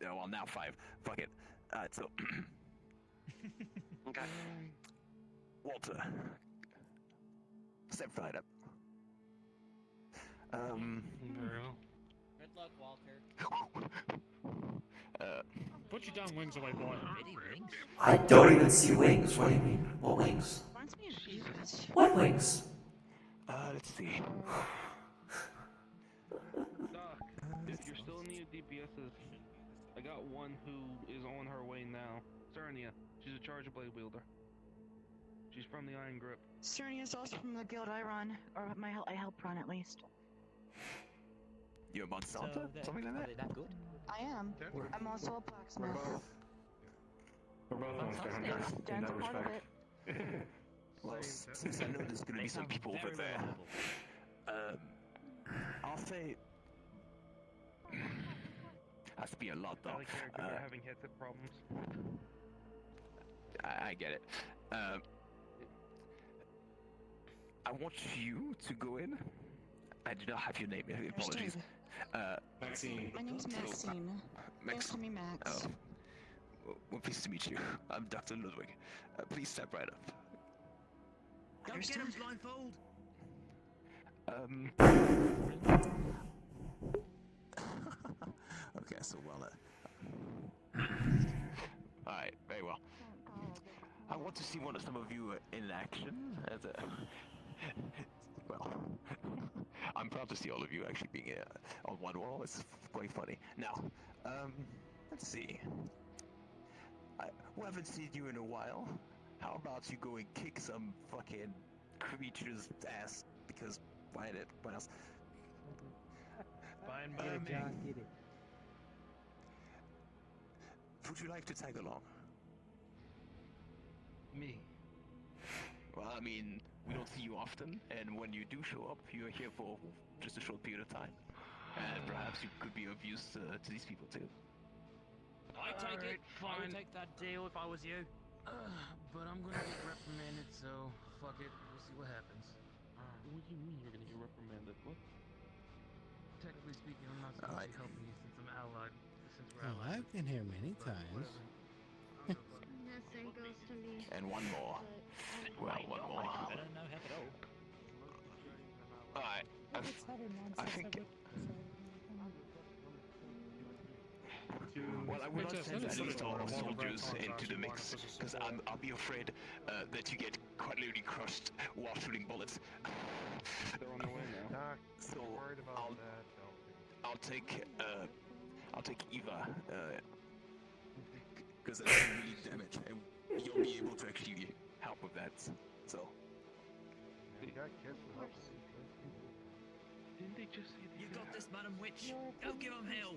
well, now 5. Fuck it. Alright, so... okay. Walter. Step right up. Good luck, Walter. Put your damn wings away, boy. I don't even see wings. What do you mean? What wings? What wings? Let's see. Doc, if you're still in need of DPSs, I got one who is on her way now. Cernia. She's a charge blade wielder. She's from the Iron Grip. Cernia's also from the guild I run, or I help run at least. You're a Monsanto? Something like that? That good? I am. I'm also a blacksmith. We're both monster hunters in Dan's that a part of respect. it. Well, since I know there's gonna be some people over there, I'll say... has to be a lot, though. We're having headset problems. I get it. I want you to go in. I do not have your name. Apologies. Maxine. My name's Maxine. Max. Call me Max. Oh. Well, pleased to meet you. I'm Dr. Ludwig. Please step right up. Don't get him blindfold. Okay, so well. Alright, very well. I want to see some of you in action. As a, well, I'm proud to see all of you actually being on one wall. It's quite funny. Now, let's see. We haven't seen you in a while. How about you go and kick some fucking creature's ass? Because why it? What else? Fine Get it, John. Get it. Would you like to tag along? Me. Well, I mean, we don't see you often, and when you do show up, you're here for just a short period of time. And perhaps you could be of use to these people too. I take it. Fine. I would take that deal if I was you. But I'm gonna get reprimanded, so fuck it. We'll see what happens. What do you mean you're gonna get reprimanded? What? Technically speaking, I'm not supposed to help you since I'm allied. Since we're Oh, allied. I've been here many times. Nothing goes to me. And one more. Well, one more. I don't know half at all. Alright. I think... Well, I will not send at least all our soldiers into the mix, because I'll be afraid that you get quite literally crushed while shooting bullets. They're on their way now. So I'll take Eva, because that's really damage, and you'll be able to actually help with that. So. Didn't they just say You got this, Madam Witch. Go give him hell.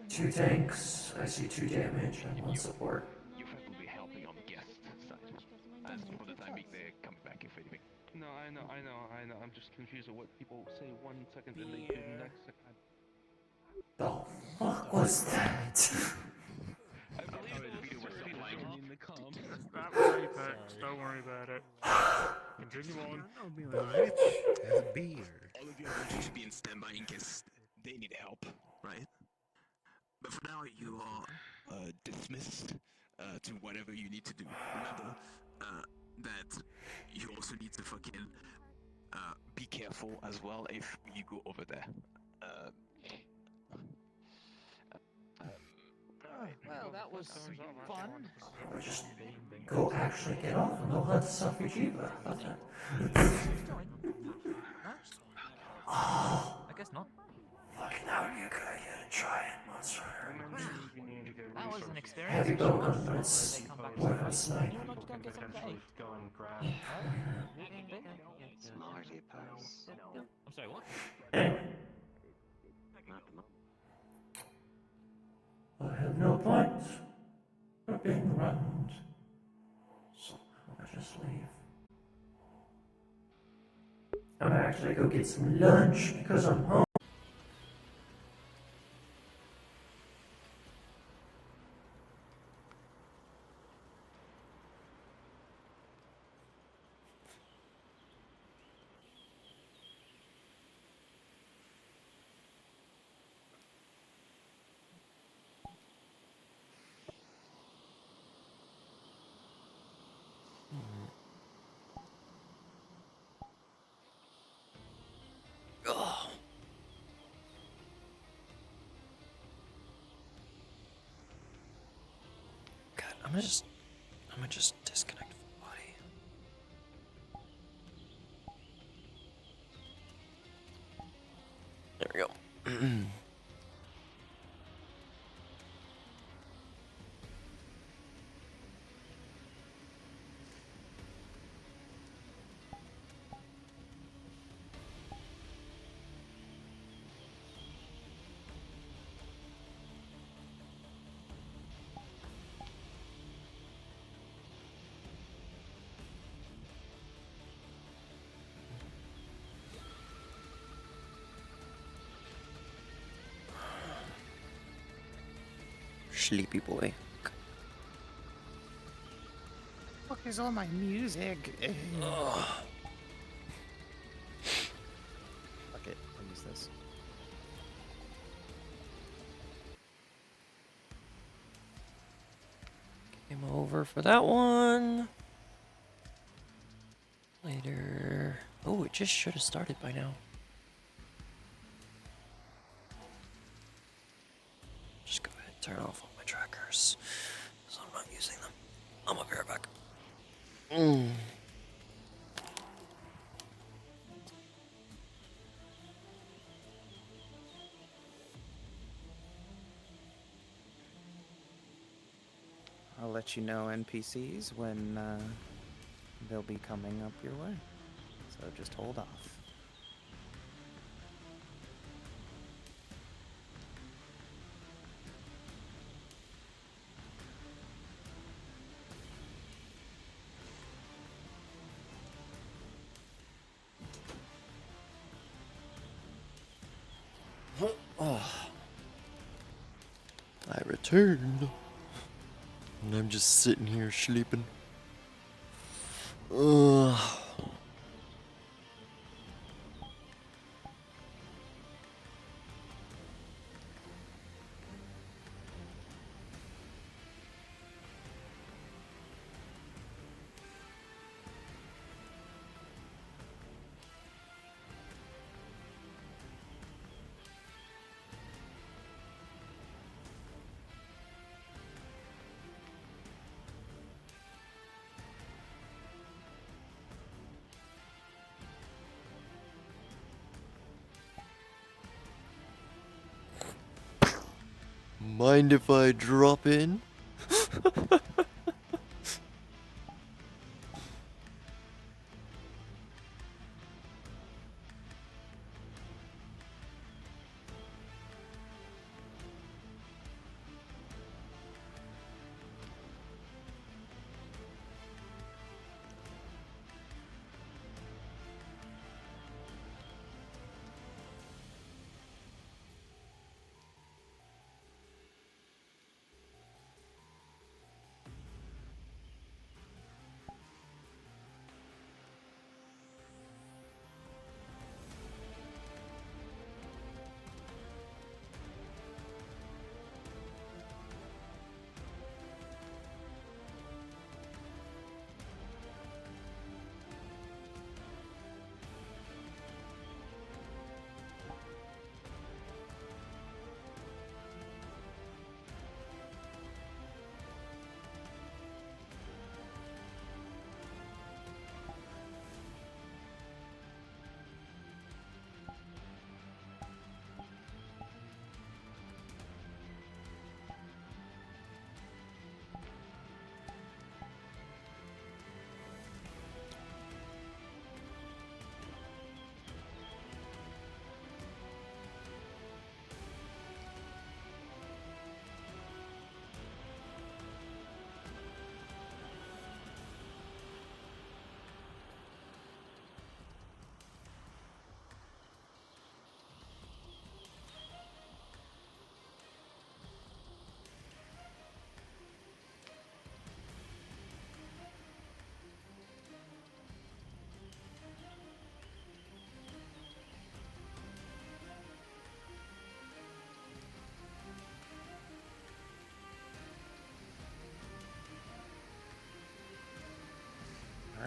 2 tanks. I see 2 damage and 1 support. You will be helping on the guest side. And for the time being, they're coming back if anything. No, I know. I'm just confused at what people say 1 second and they do the next second. The fuck was that? I believe the video was something in the comms. Don't worry, Pat. Don't worry about it. Continue on. Rich has beer. All of you are going to be in stand by in case they need help, right? But for now, you are dismissed to whatever you need to do. Remember that you also need to fucking be careful as well if you go over there. Well, that was fun. Just go actually get off and don't let the suffrage either. How's that? Oh. I guess not. Fucking hell, you go ahead and try it, monster. That was an experience. Heavy Sure. bone, but it's They come back more to of a snipe. You would like to go and get something to eat? Smarty purse. I'm sorry, what? I have no point of being around, so I'll just leave. I'm gonna actually go get some lunch because I'm home. Oh. God, I'm gonna just disconnect from the body. There we go. Sleepy boy. Fuck is all my music? Ugh. Fuck it, I'll use this. Game over for that one. Later. Oh, it just should have started by now. Just go ahead and turn off all my trackers, because I'm not using them. I'm up here back. I'll let you know NPCs when they'll be coming up your way. So just hold off. Oh. I returned. And I'm just sitting here sleeping. Ugh. Mind if I drop in?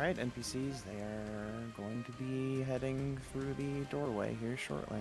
Alright, NPCs, they are going to be heading through the doorway here shortly.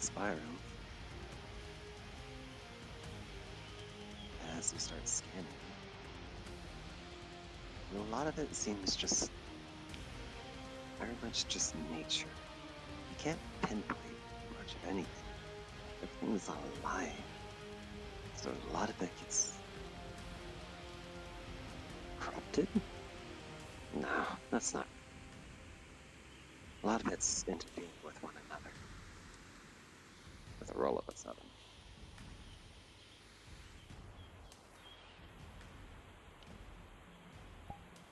Spiral. As you start scanning, and a lot of it seems just very much just nature. You can't pinpoint much of anything. Everything's alive. So a lot of it gets corrupted? No, that's not. A lot of it's interfering with one another. With a roll of a 7.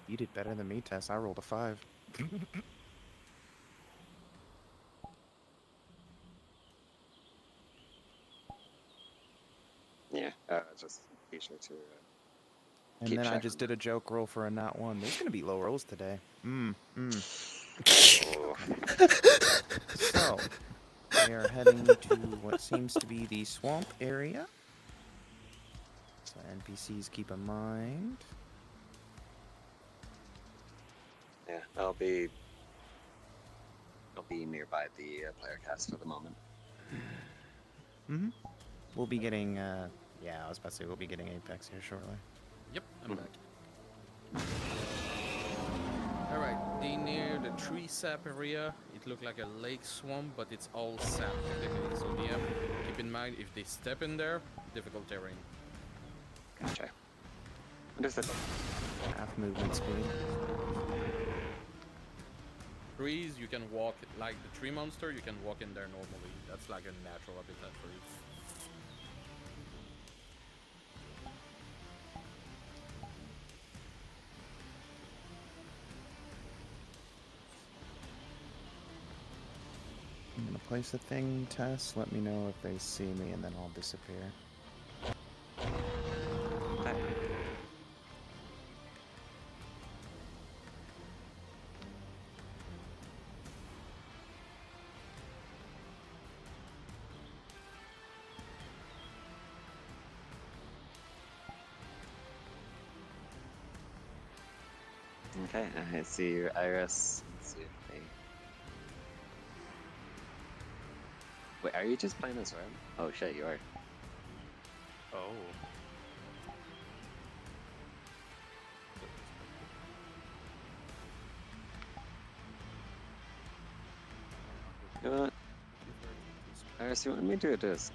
You did better than me, Tess. I rolled a 5. Yeah, just be sure to And keep then I track just on did a joke roll for a nat 1. There's gonna be low rolls today. So, we are heading to what seems to be the swamp area. So NPCs keep in mind. Yeah, I'll be nearby the player cast for the moment. We'll be getting, yeah, I was about to say we'll be getting Apex here shortly. Yep, I'm back. Alright, near the tree sap area, it looked like a lake swamp, but it's all sap technically. So DM, keep in mind if they step in there, difficult terrain. Gotcha. Understood. Half movement speed. Trees, you can walk, like the tree monster, you can walk in there normally. That's like a natural habitat for you. I'm gonna place a thing, Tess. Let me know if they see me, and then I'll disappear. Okay, I see your iris. Let's see if they... Wait, are you just playing this round? Oh shit, you are. Oh. You know what? Iris, you want me to do this?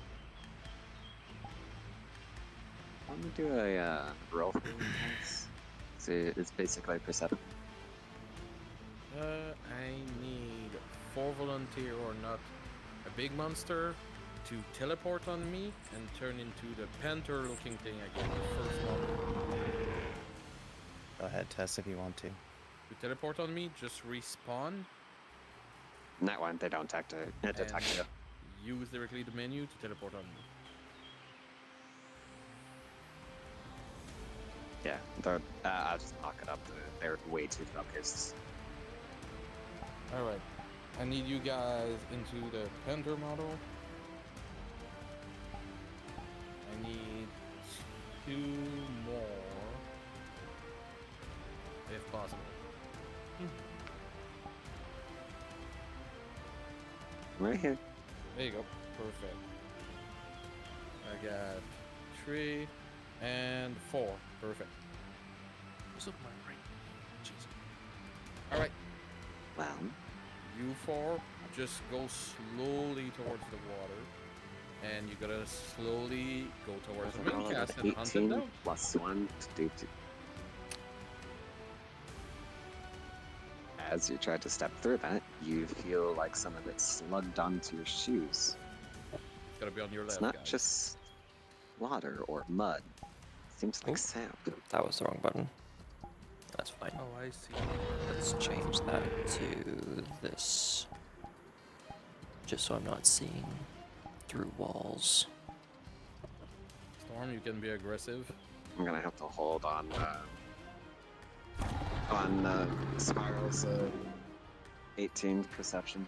Let me do a roll for you guys. So it's basically perception. I need 4 volunteer or not a big monster to teleport on me and turn into the panther looking thing again, the first one. Go ahead, Tess, if you want to. To teleport on me, just respawn. And that one, they don't detect you. Use directly the menu to teleport on me. Yeah, I'll just knock it up. They're way too focused. Alright, I need you guys into the panther model. I need 2 more, if possible. Right here. There you go. Perfect. I got 3 and 4. Perfect. What's up, my brain? Jesus. Alright. Well, You four just go slowly towards the water, and you gotta slowly go towards the Roll main about cast and hunt it 18 down. plus 1 to do 2. As you try to step through that, you feel like some of it slugged onto your shoes. It's gotta be on your It's left, not guys. just water or mud. Seems like sap. That was the wrong button. That's fine. Oh, I see. Let's change that to this. Just so I'm not seeing through walls. Storm, you can be aggressive. I'm gonna have to hold on Spiral's 18 perception.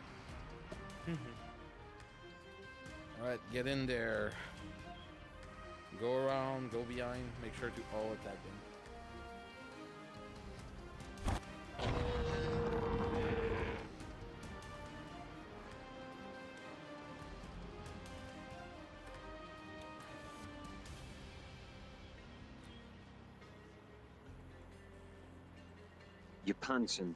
Alright, get in there. Go around, go behind, make sure to all attack them. You punch and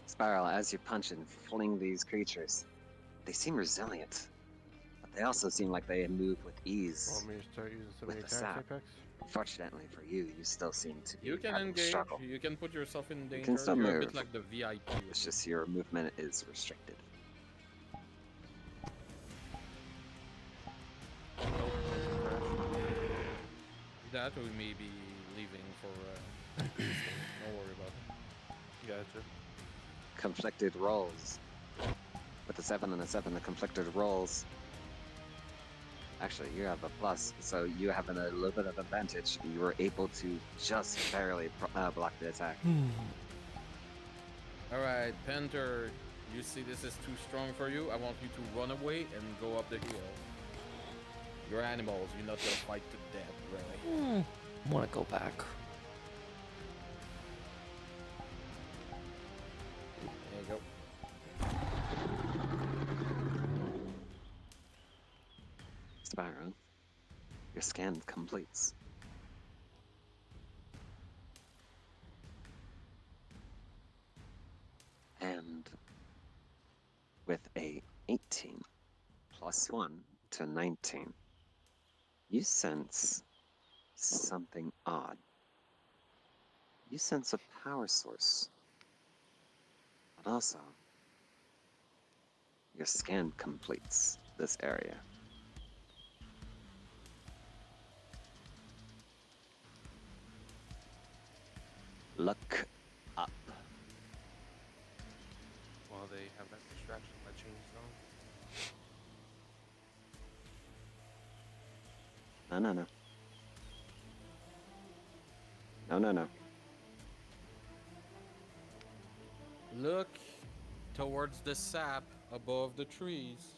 Spiral, as you punch and fling these creatures, they seem resilient, but they also seem like they move with ease. Want me to start using some of with the the attacks, sap. Apex? Fortunately for you, you still seem to be You can having a engage, struggle. you can put yourself in You danger. can still You're a move. bit like the VIP. It's just your movement is restricted. That we may be leaving for. Don't worry about it. Gotcha. Conflicted rolls. With a 7 and a 7, the conflicted rolls. Actually, you have a plus, so you have a little bit of advantage. You were able to just barely block the attack. Alright, Panther, you see this is too strong for you. I want you to run away and go up the hill. You're animals, you're not gonna fight to death, really. I want to go back. There you go. Spyro, your scan completes. And with a 18 plus 1 to 19, you sense something odd. You sense a power source, but also your scan completes this area. Look up. While they have that distraction, my chain's on. No. No. Look towards the sap above the trees.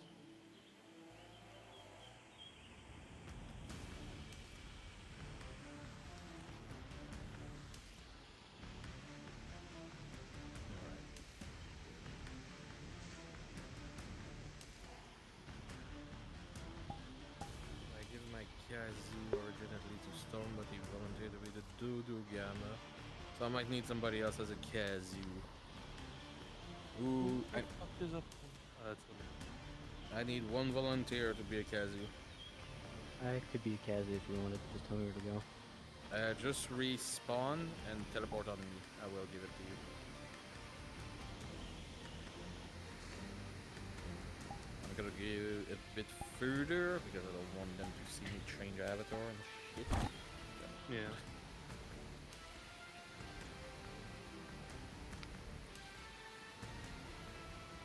I give my Kazoo originally to Storm, but he volunteered to be the Dodo Gamma. So I might need somebody else as a Kazoo. Ooh, I need one volunteer to be a Kazoo. I could be Kazzy if you wanted. Just tell me where to go. Just respawn and teleport on me. I will give it to you. I'm gonna go a bit further because I don't want them to see me change avatar and shit. Yeah.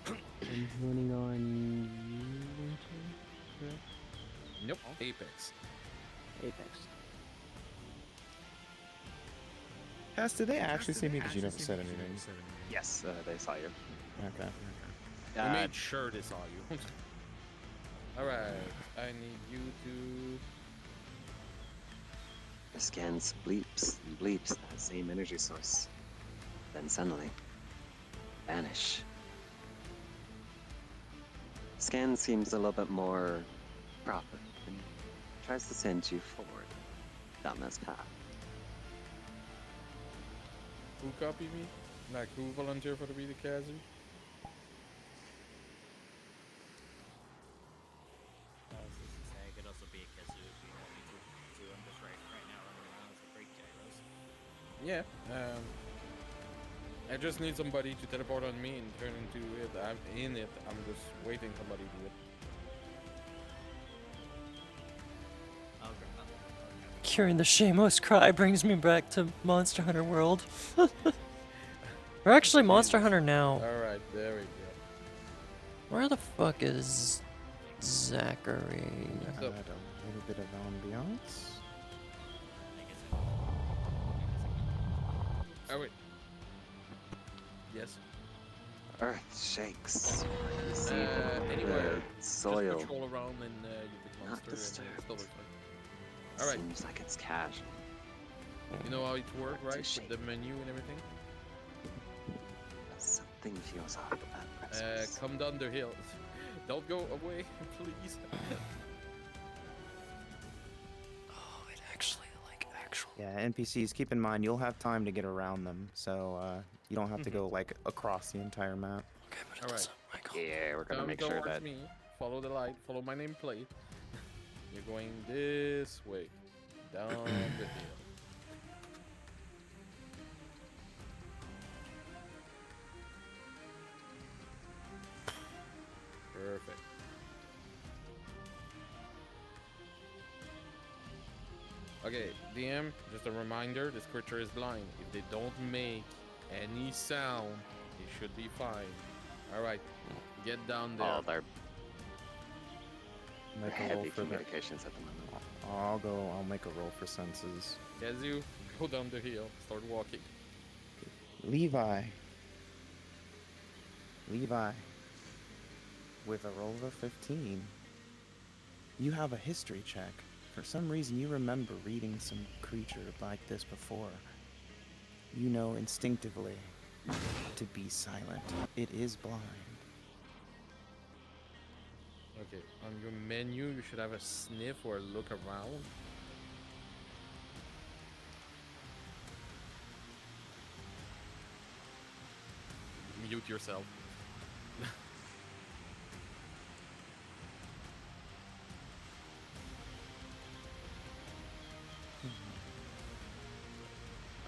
I'm running on you, Winter, correct? Nope, Apex. Apex. Cass, did they actually see me? Because you never said anything. Yes, they saw you. Okay. We made sure they saw you. Alright, I need you to... The scans bleeps and bleeps that same energy source. Then suddenly, vanish. Scan seems a little bit more proper and tries to send you forward down this path. Who copy me? Like, who volunteer for to be the Kazoo? Yeah. I just need somebody to teleport on me and turn into it. I'm in it. I'm just waiting somebody to do it. Hearing the shameless cry brings me back to Monster Hunter World. We're actually Monster Hunter now. Alright, there we go. Where the fuck is Zachary? Add a little bit of ambiance. Oh wait. Yes. Earth shakes. You see Anywhere. the soil. Just patrol around and you pick monster and disturbed. still looks fine. Alright. Seems like it's casual. You know how it works, right? With the menu and everything? Something feels off about Christmas. Come down the hill. Don't go away, please. Yeah, NPCs, keep in mind, you'll have time to get around them, so you don't have to go, like, across the entire map. Okay, but it doesn't, Yeah, we're gonna Come make sure towards that... me. Follow the light. Follow my nameplate. You're going this way. Down the hill. Perfect. Okay, DM, just a reminder, this creature is blind. If they don't make any sound, it should be fine. Alright, get down there. Oh, they're Make a roll heavy for the... communications at the moment. I'll make a roll for senses. Kazu, go down the hill, start walking. Levi, with a roll of a 15, you have a history check. For some reason, you remember reading some creature like this before. You know instinctively to be silent. It is blind. Okay, on your menu, you should have a sniff or a look around. Mute yourself.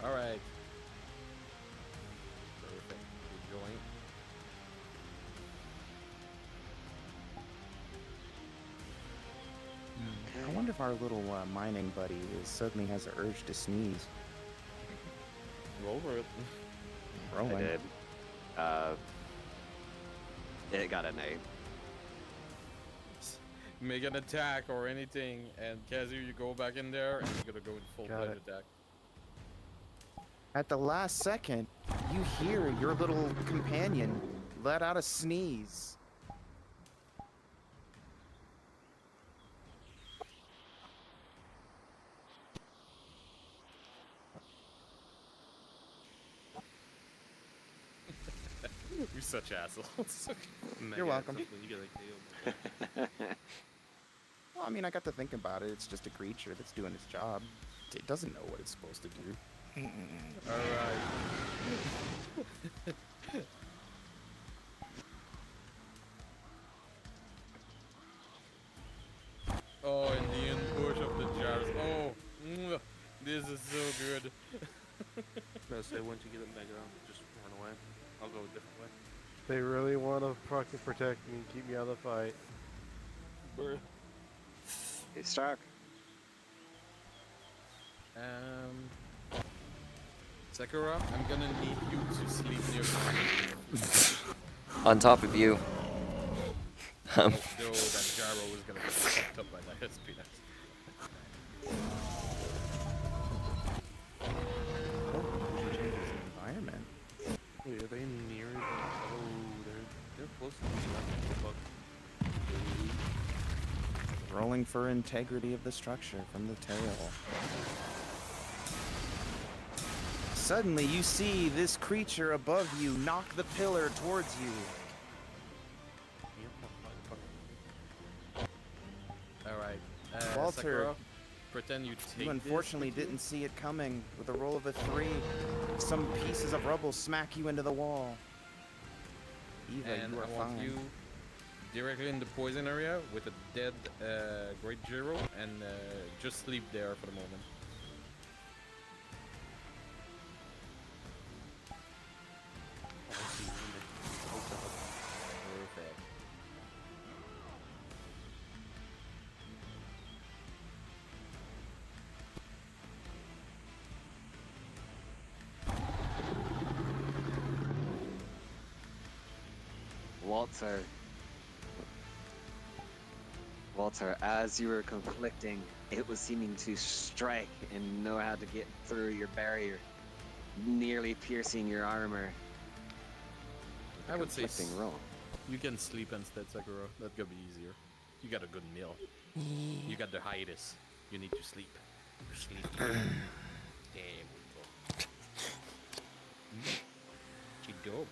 Alright. Perfect. Keep going. I wonder if our little mining buddy suddenly has an urge to sneeze. Roll for it. Rolling. I did. It got an 8. Make an attack or anything, and Kazu, you go back in there, and you're gonna go in full-fledged attack. At the last second, you hear your little companion let out a sneeze. We're such assholes. You're welcome. You get like Well, I mean, I got to think about it. It's just a creature that's doing its job. It doesn't know what it's supposed to do. Alright. Oh, and the ambush of the jars. Oh, this is so good. No, say once you get them back around, just run away. I'll go a different way. They really want to fucking protect me and keep me out of the fight. He's stuck. Sakura, I'm gonna need you to sleep near me. On top of you. No, that gyro is gonna get fucked up by that SP. Environment. Wait, are they near it? Oh, they're close to me. Rolling for integrity of the structure from the tail. Suddenly, you see this creature above you knock the pillar towards you. Alright. Walter, Sakura, pretend you take you unfortunately didn't see it coming. With a roll of a 3, some pieces of rubble smack you into the wall. Eva, and you are I want fine. you directly in the poison area with a dead Great Gyro, and just sleep there for the moment. Walter, as you were conflicting, it was seeming to strike and know how to get through your barrier, nearly piercing your armor. I would say Conflicting roll. you can sleep instead, Sakura. That could be easier. You got a good meal. You got the hiatus. You need to sleep. You're sleepy. Damn. Chidobo.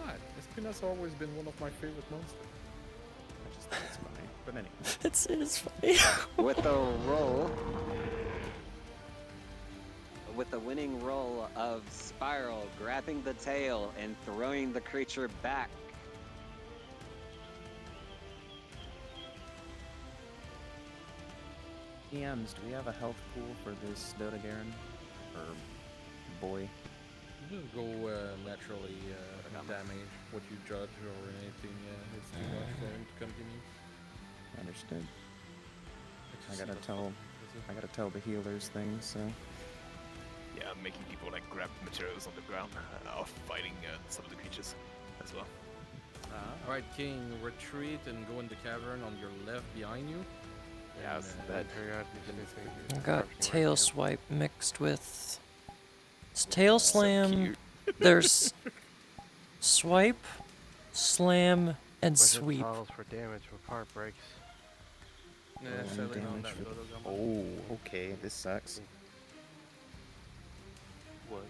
What? Espina's always been one of my favorite monsters. I just think it's funny. But anyway. It is funny. With the roll, with the winning roll of Spiral grabbing the tail and throwing the creature back. DMs, do we have a health pool for this Dodagaron? Or boy? Just go naturally damage what you judge or anything. It's too much for him to continue. Understood. I gotta tell the healers things, so. Yeah, making people like grab materials on the ground or fighting some of the creatures as well. Alright, King, retreat and go in the cavern on your left behind you. Yeah, that I got tail swipe mixed with. It's tail slam. There's swipe, slam, and sweep. Tiles for damage for part breaks. Yeah, selling on that Oh, okay, this sucks. What?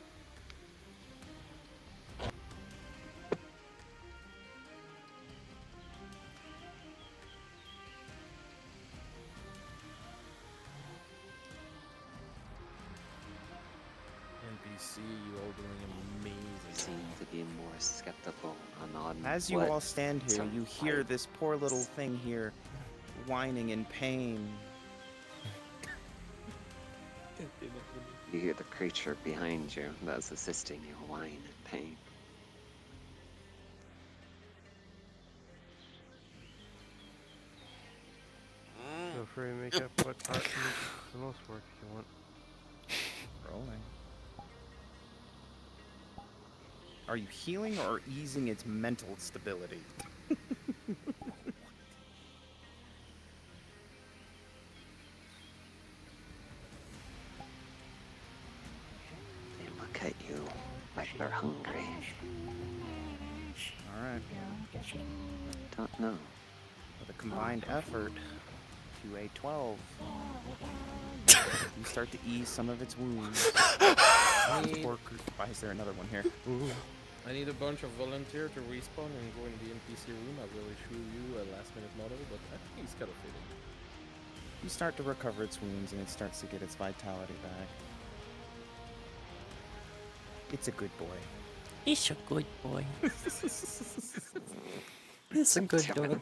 NPC, you all doing amazing. Seem to be more skeptical on As you what all stand here, some you hear fight- this poor little thing here whining in pain. You hear the creature behind you that's assisting you whine in pain. Feel free to make up what part needs the most work if you want. Rolling. Are you healing or easing its mental stability? They look at you like they're hungry. Alright. Don't know. With a combined effort to a 12, you start to ease some of its wounds. Why is there another one here? I need a bunch of volunteers to respawn and go in the NPC room. I will issue you a last minute model, but I think he's kind of fitting. You start to recover its wounds and it starts to get its vitality back. It's a good boy. He's a good boy. He's a good boy.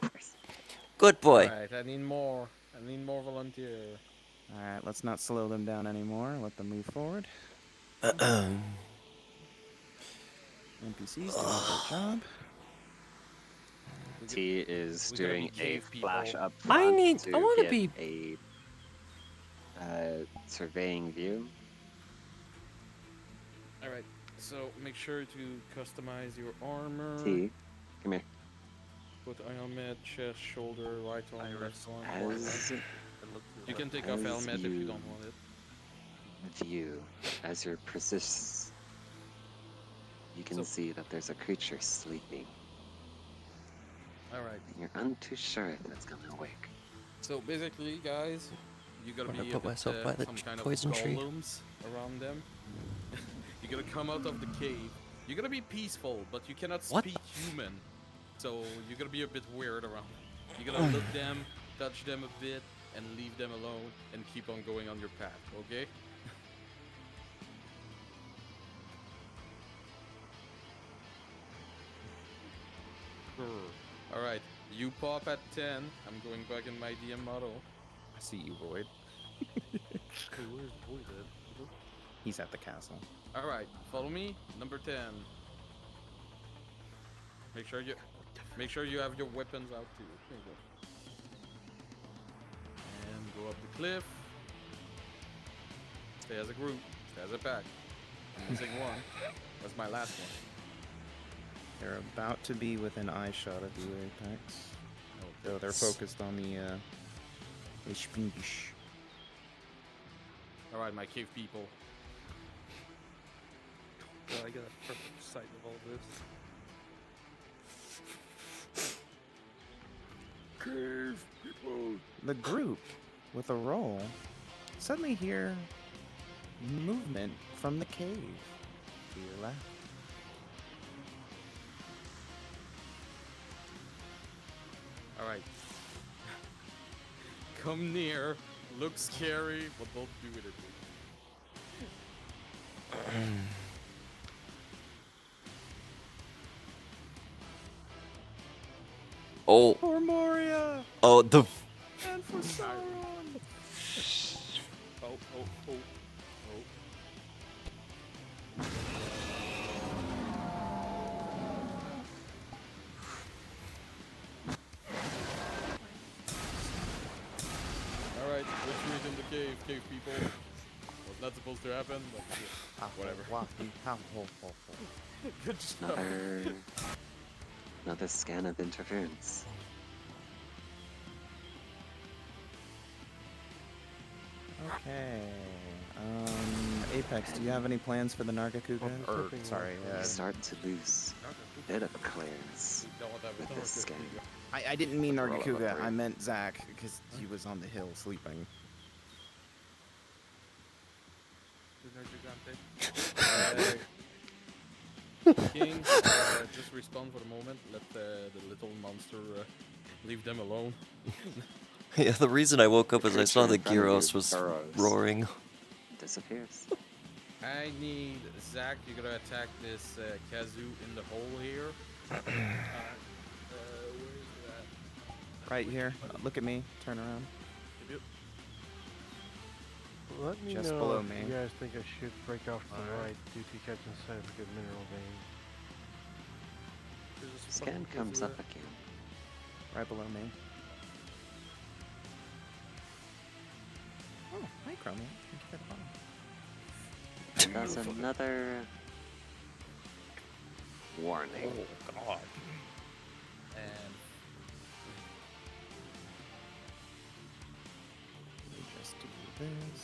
Good boy. Alright, I need more. I need more volunteer. Alright, let's not slow them down anymore. Let them move forward. NPCs doing a great job. T is we gotta doing be a cave flash people. up I front need- to I wanna get be- a surveying view. Alright, so make sure to customize your armor. T, come here. Put helmet, chest, shoulder, right arm, left arm. As You can take off as helmet if you you don't want it. view, as your persists, you can see that there's a creature sleeping. Alright. You're untoo sure if it's gonna wake. So basically, guys, you gotta I'm gonna be put a bit, myself by the some kind poison of tree. golems around them. You gotta come out of the cave. You gotta be peaceful, but you cannot What speak human. So you gotta be a bit weird around them. You gotta look them, touch them a bit, and leave them alone, and keep on going on your path. Okay? Alright, you pop at 10. I'm going back in my DM model. I see you, Void. Where's Void at? He's at the castle. Alright, follow me. Number 10. Make sure you have your weapons out too. There you go. And go up the cliff. Stay as a group. Stay as a pack. I'm missing one. That's my last one. They're about to be within eye shot of you, Apex. So they're focused on the Spingish. Alright, my cave people. So I got a perfect sight of all this. Cave people. The group, with a roll, suddenly hear movement from the cave to your left. Alright. Come near, look scary, but don't do it. Oh. For Moria! Oh, the. And for Sauron! Oh. Alright, retreat in the cave people. Was not supposed to happen, but whatever. Good job. Another scan of interference. Okay. Apex, do you have any plans for the Nargacuga? Or, sorry, You start to lose a bit of clearance with this scan. I didn't mean Nargacuga, I meant Zach, because he was on the hill sleeping. King, just respawn for the moment. Let the little monster leave them alone. Yeah, the reason I woke up is I saw the creature in front of Gyros you was burrows. roaring. Disappears. I need Zach. You're gonna attack this Kazoo in the hole here. Where is that? Right here. Look at me. Turn around. Let me Just know below if me. you guys think I should break off to the right due to catching significant mineral vein. Scan comes up again. Right below me. Oh, hi, Chromie. Thank you for the bomb. There's another warning. Oh, God. And let me just do this.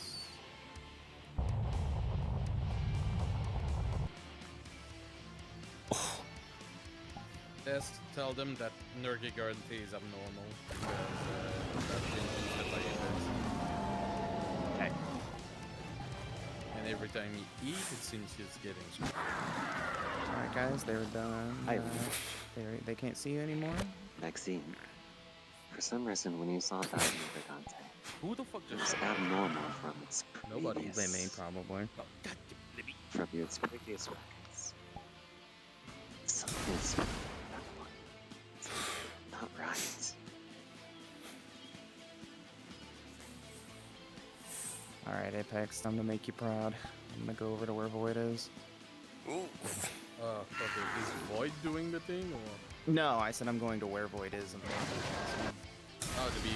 just tell them that Nurgi guarantee is abnormal. Because that's been boosted by Apex. Okay. And every time he eats, it seems he's getting stronger. Alright guys, they're done. They can't see you anymore? Maxine, for some reason when you saw that Gigante, who the fuck it was abnormal from its Nobody. previous... They may, probably. From its previous records. Something is wrong with that one. It's not right. Alright, Apex, time to make you proud. I'm gonna go over to where Void is. Okay, is Void doing the thing, or? No, I said I'm going to where Void is. Oh, to be,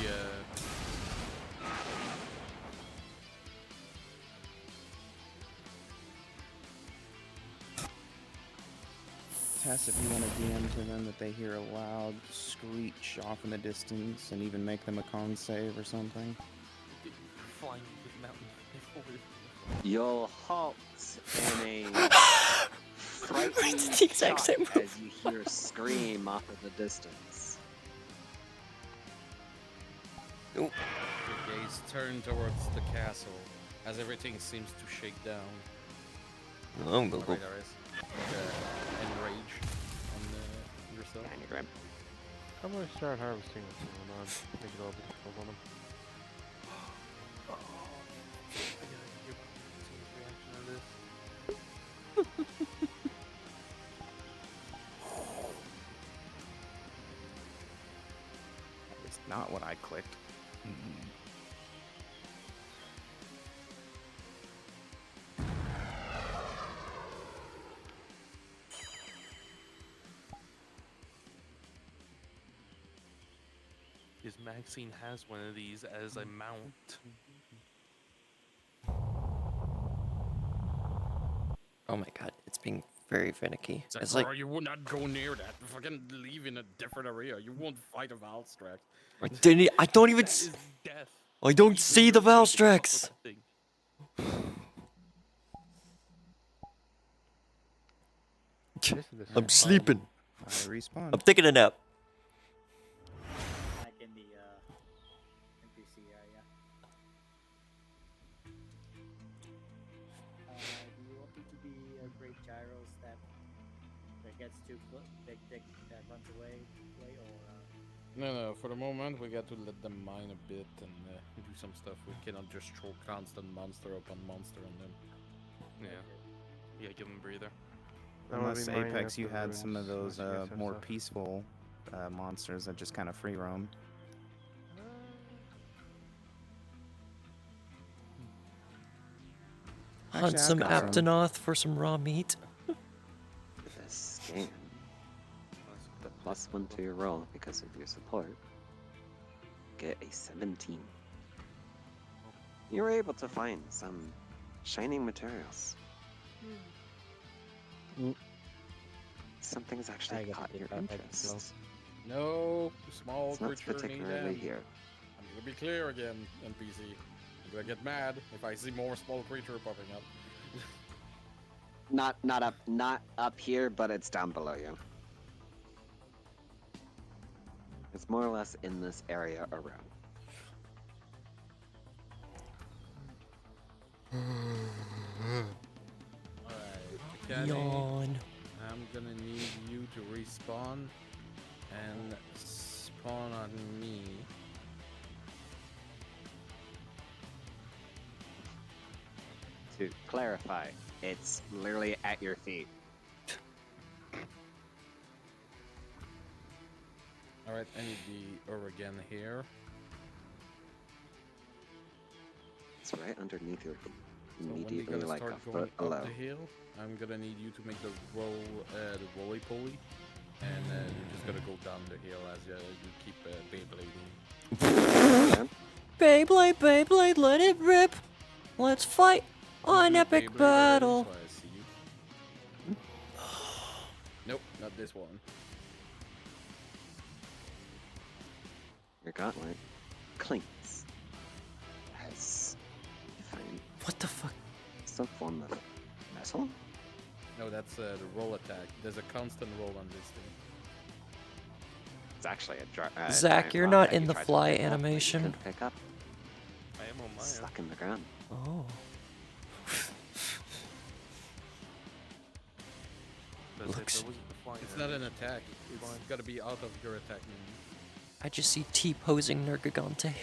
Tess, if you want to DM to them that they hear a loud screech off in the distance and even make them a con save or something. Flying with mountain forward. You'll halt in a frightening the exact shock same move. as you hear a scream off in the distance. Your gaze turn towards the castle as everything seems to shake down. I'm gonna go. Right, enrage on yourself. I'm gonna start harvesting what's going on. Make it all difficult on them. I gotta give a reaction on this. It's not what I clicked. Is Maxine has one of these as a mount. Oh my god, it's being very finicky. It's Sakura, like you would not go near that. Fucking leave in a different area. You won't fight a Valstrax. I don't even. That is death. I don't Even see you're the going to fuck with Valstrax. that thing. I'm sleeping. I respawn. I'm taking a nap. Back in the NPC area. Do you want me to be a great gyros that gets too big dick that runs away, or? No, for the moment we got to let them mine a bit and do some stuff. We cannot just throw constant monster upon monster on them. Yeah, give them a breather. Unless Apex, you had some of those more peaceful monsters that just kind of free roam. Hunt some Aptonoth for some raw meat. This game, the +1 to your roll because of your support, get a 17. You were able to find some shining materials. Something's actually caught your interest. No, small It's not creature particularly need here. I'm gonna be clear again, NPC. I'm gonna get mad if I see more small creature popping up. Not up here, but it's down below you. It's more or less in this area around. Alright, Yawn. I'm gonna need you to respawn and spawn on me. To clarify, it's literally at your feet. Alright, I need the Urigan here. It's right underneath your feet. So when Immediately, you're gonna like a start foot going below. up the hill, I'm gonna need you to make the roll, the roly-poly, and you're just gonna go down the hill as you keep Beyblading. Beyblade, Beyblade, let it rip. Let's fight an Do epic Beyblade battle. already, so I see you. Nope, not this one. Your gauntlet clinks as you find What the fuck? some form of metal. No, that's the roll attack. There's a constant roll on this thing. It's actually a Zach, giant you're rock not that in you the tried to fly pick up, but you animation. couldn't pick up. I am on my Stuck in the ground. Oh. Looks. It's not an attack. It's gotta be out of your attack menu. I just see T-posing Nergigante.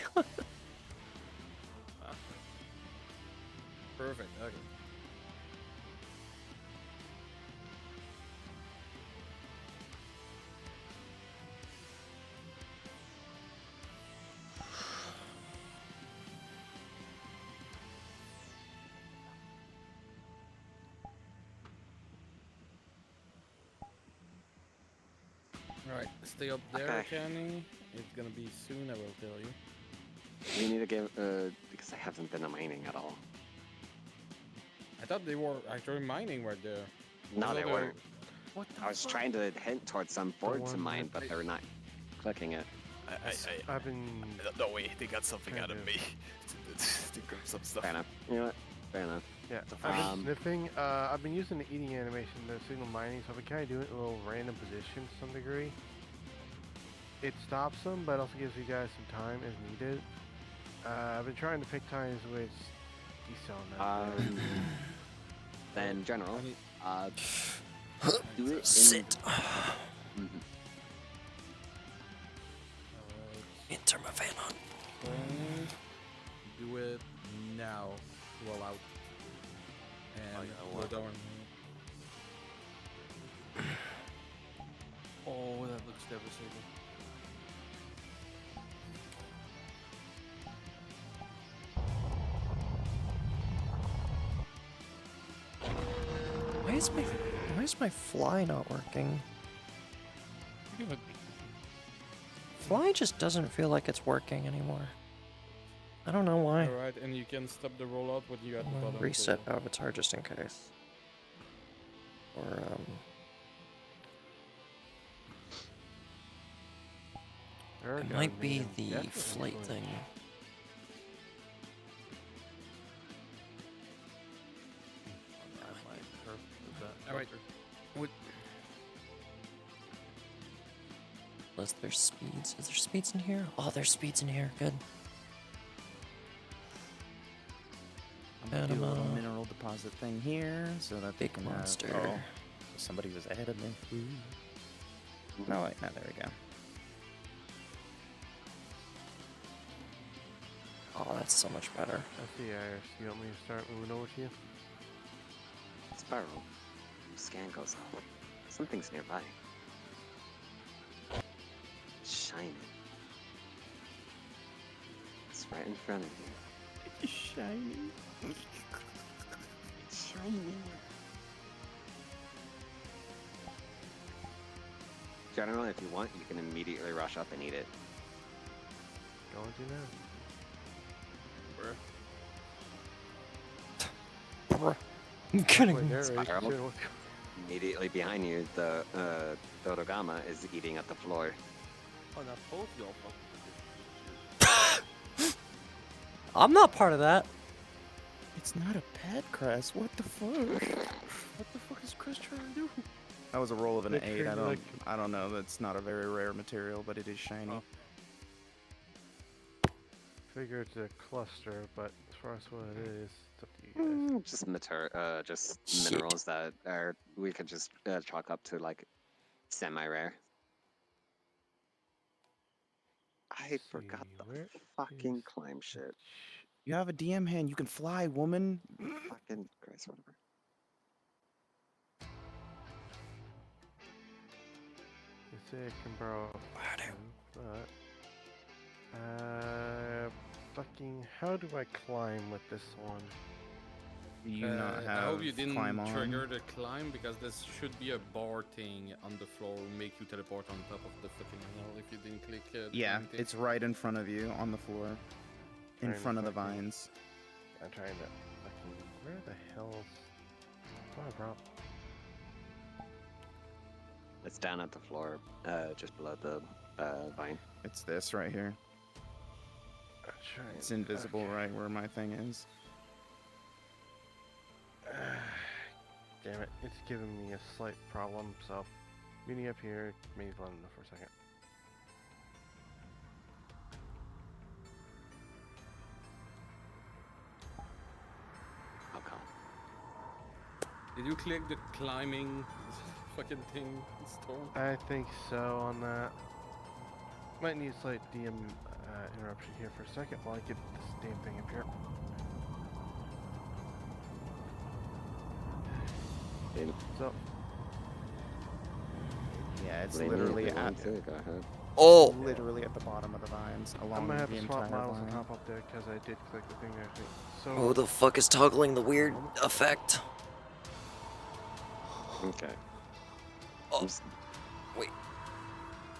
Perfect, okay. Alright, stay up there, Okay. Kenny. It's gonna be soon, I will tell you. You need to give because I haven't been mining at all. I thought they were actually mining right there. No, I they thought weren't. What the I was fuck? trying to hint towards some board to one mine, that- but they were not clicking it. I've been. No way, they got something out of me to grab some stuff. Fair enough. You know what? Fair enough. Yeah, I've been Um, sniffing. I've been using the eating animation, the signal mining, so I've been kind of doing it in a little random position to some degree. It stops them, but also gives you guys some time as needed. I've been trying to pick times which decel now. Then general, do it in. Sit. Mhm. Intermavanon. Do it now. Roll out. And roll down. Oh, that looks devastating. Why is my fly not working? Fly just doesn't feel like it's working anymore. I don't know why. Alright, and you can stop the rollout when you at the bottom. Reset avatar just in case. Or, it might be the flight thing. Alright. Unless there's speeds. Is there speeds in here? Oh, there's speeds in here. Good. I'm gonna do a little mineral deposit thing here so that they can monster. Oh, somebody was ahead of me. Ooh. No, wait, no, there we go. Oh, that's so much better. I see, Iris. You want me to start moving over to you? Spiral. Scan goes off. Something's nearby. Shining. It's right in front of you. It's shining. It's shining. Generally, if you want, you can immediately rush up and eat it. Going to now. I'm kidding. Spiral. Immediately behind you, the Dodogama is eating at the floor. Oh, now both y'all fucking. I'm not part of that. It's not a pet, Cress. What the fuck? What the fuck is Chris trying to do? That was a roll of an It 8. treated like- I don't know. That's not a very rare material, but it is shiny. Figure it's a cluster, but as far as what it is, it's up to you guys. Just minerals that are we could just chalk up to like semi-rare. I forgot the fucking climb shit. You have a DM hand. You can fly, woman. Fucking Christ, whatever. You say I can borrow but fucking how do I climb with this one? Do you not have I hope you didn't climb on? trigger the climb because this should be a bar thing on the floor, make you teleport on top of the fucking wall if you didn't click it. Yeah, it's right in front of you on the floor. In Trying to front of the fucking- vines. I'm trying to fucking where the hell's bro? It's down at the floor, just below the vine. It's this right here. It's invisible right where my thing is. Damn it, it's giving me a slight problem, so meeting up here, maybe let him know for a second. Okay. Did you click the climbing fucking thing, Storm? I think so on that. Might need a slight DM interruption here for a second while I get this damn thing up here. So. Yeah, it's They literally move at to it, go ahead. Oh! Literally at the bottom of the vines, along I'm gonna have the to swap entire models and line. hop up there because I did click the thing there. I think. So. Who the fuck is toggling the weird effect? Okay. Oh. Wait.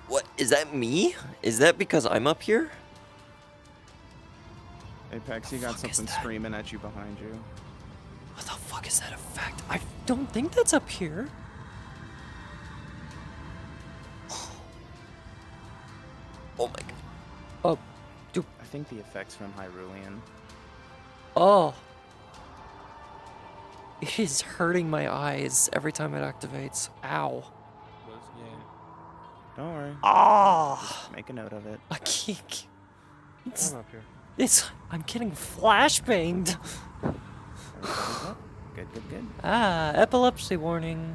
What? Is that me? Is that because I'm up here? Apex, you got something screaming at you behind you. What the fuck is that effect? I don't think that's up here. Oh my god. Oh, dude. I think the effect's from Hyrulean. Oh. It is hurting my eyes every time it activates. Ow. Don't worry. Ah. Just make a note of it. I can't. I'm up here. I'm getting flashbanged. Everybody's up. Good, good, good. Ah, epilepsy warning.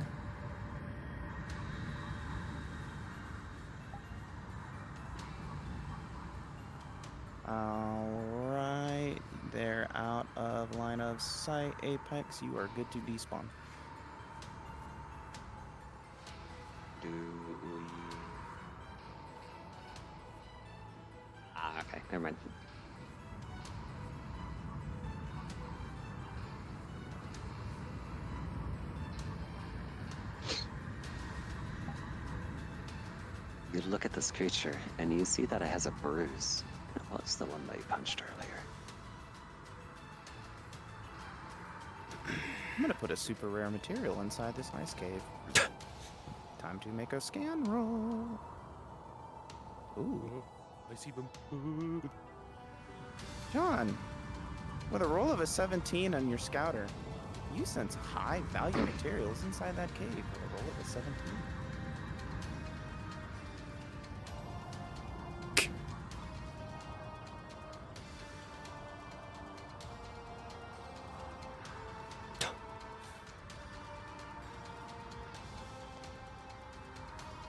Alright, they're out of line of sight. Apex, you are good to despawn. Do we... okay, never mind. You look at this creature, and you see that it has a bruise. It was the one that you punched earlier. I'm gonna put a super rare material inside this ice cave. Time to make a scan roll. Ooh. I see them. John, with a roll of a 17 on your scouter, you sense high value materials inside that cave with a roll of a 17.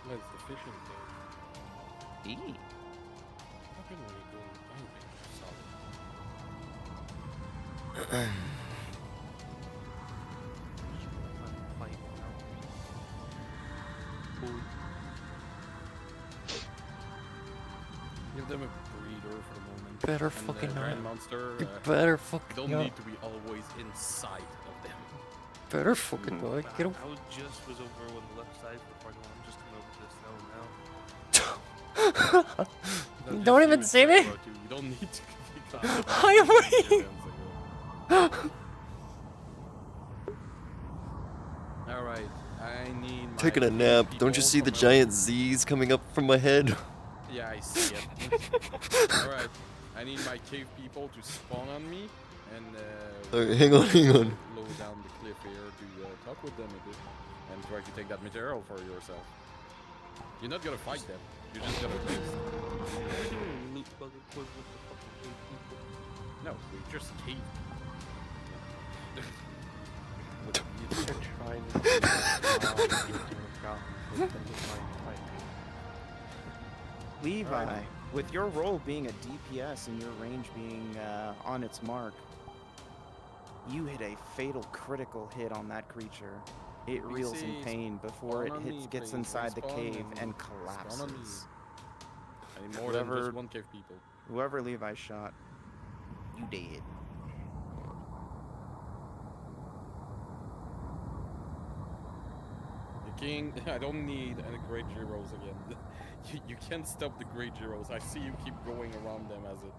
That's the fishing thing. E. How can we go anything Give them a breeder for the moment. Better and fucking Grand not. Monster. You better fucking don't not. need to be always inside of them. Better fucking not. Get him. I just was over on the left side for part one. I'm just coming over to the cell now. Don't even see me. You don't need to be I am waiting. Alright, I need my Taking a nap. Don't you see the giant Z's coming up from my head? Yeah, I see it. Alright, I need my cave people to spawn on me and Alright, hang on. low down the cliff here to talk with them a bit and try to take that material for yourself. You're not gonna fight them, you're just gonna taste. No, we just cave. Levi, with your role being a DPS and your range being on its mark, you hit a fatal critical hit on that creature. It reels in pain before it gets inside the cave and collapses. I need more than just one cave people. Whoever Levi shot, you dead. The king, I don't need any great heroes again. You can't stop the great heroes. I see you keep going around them as it.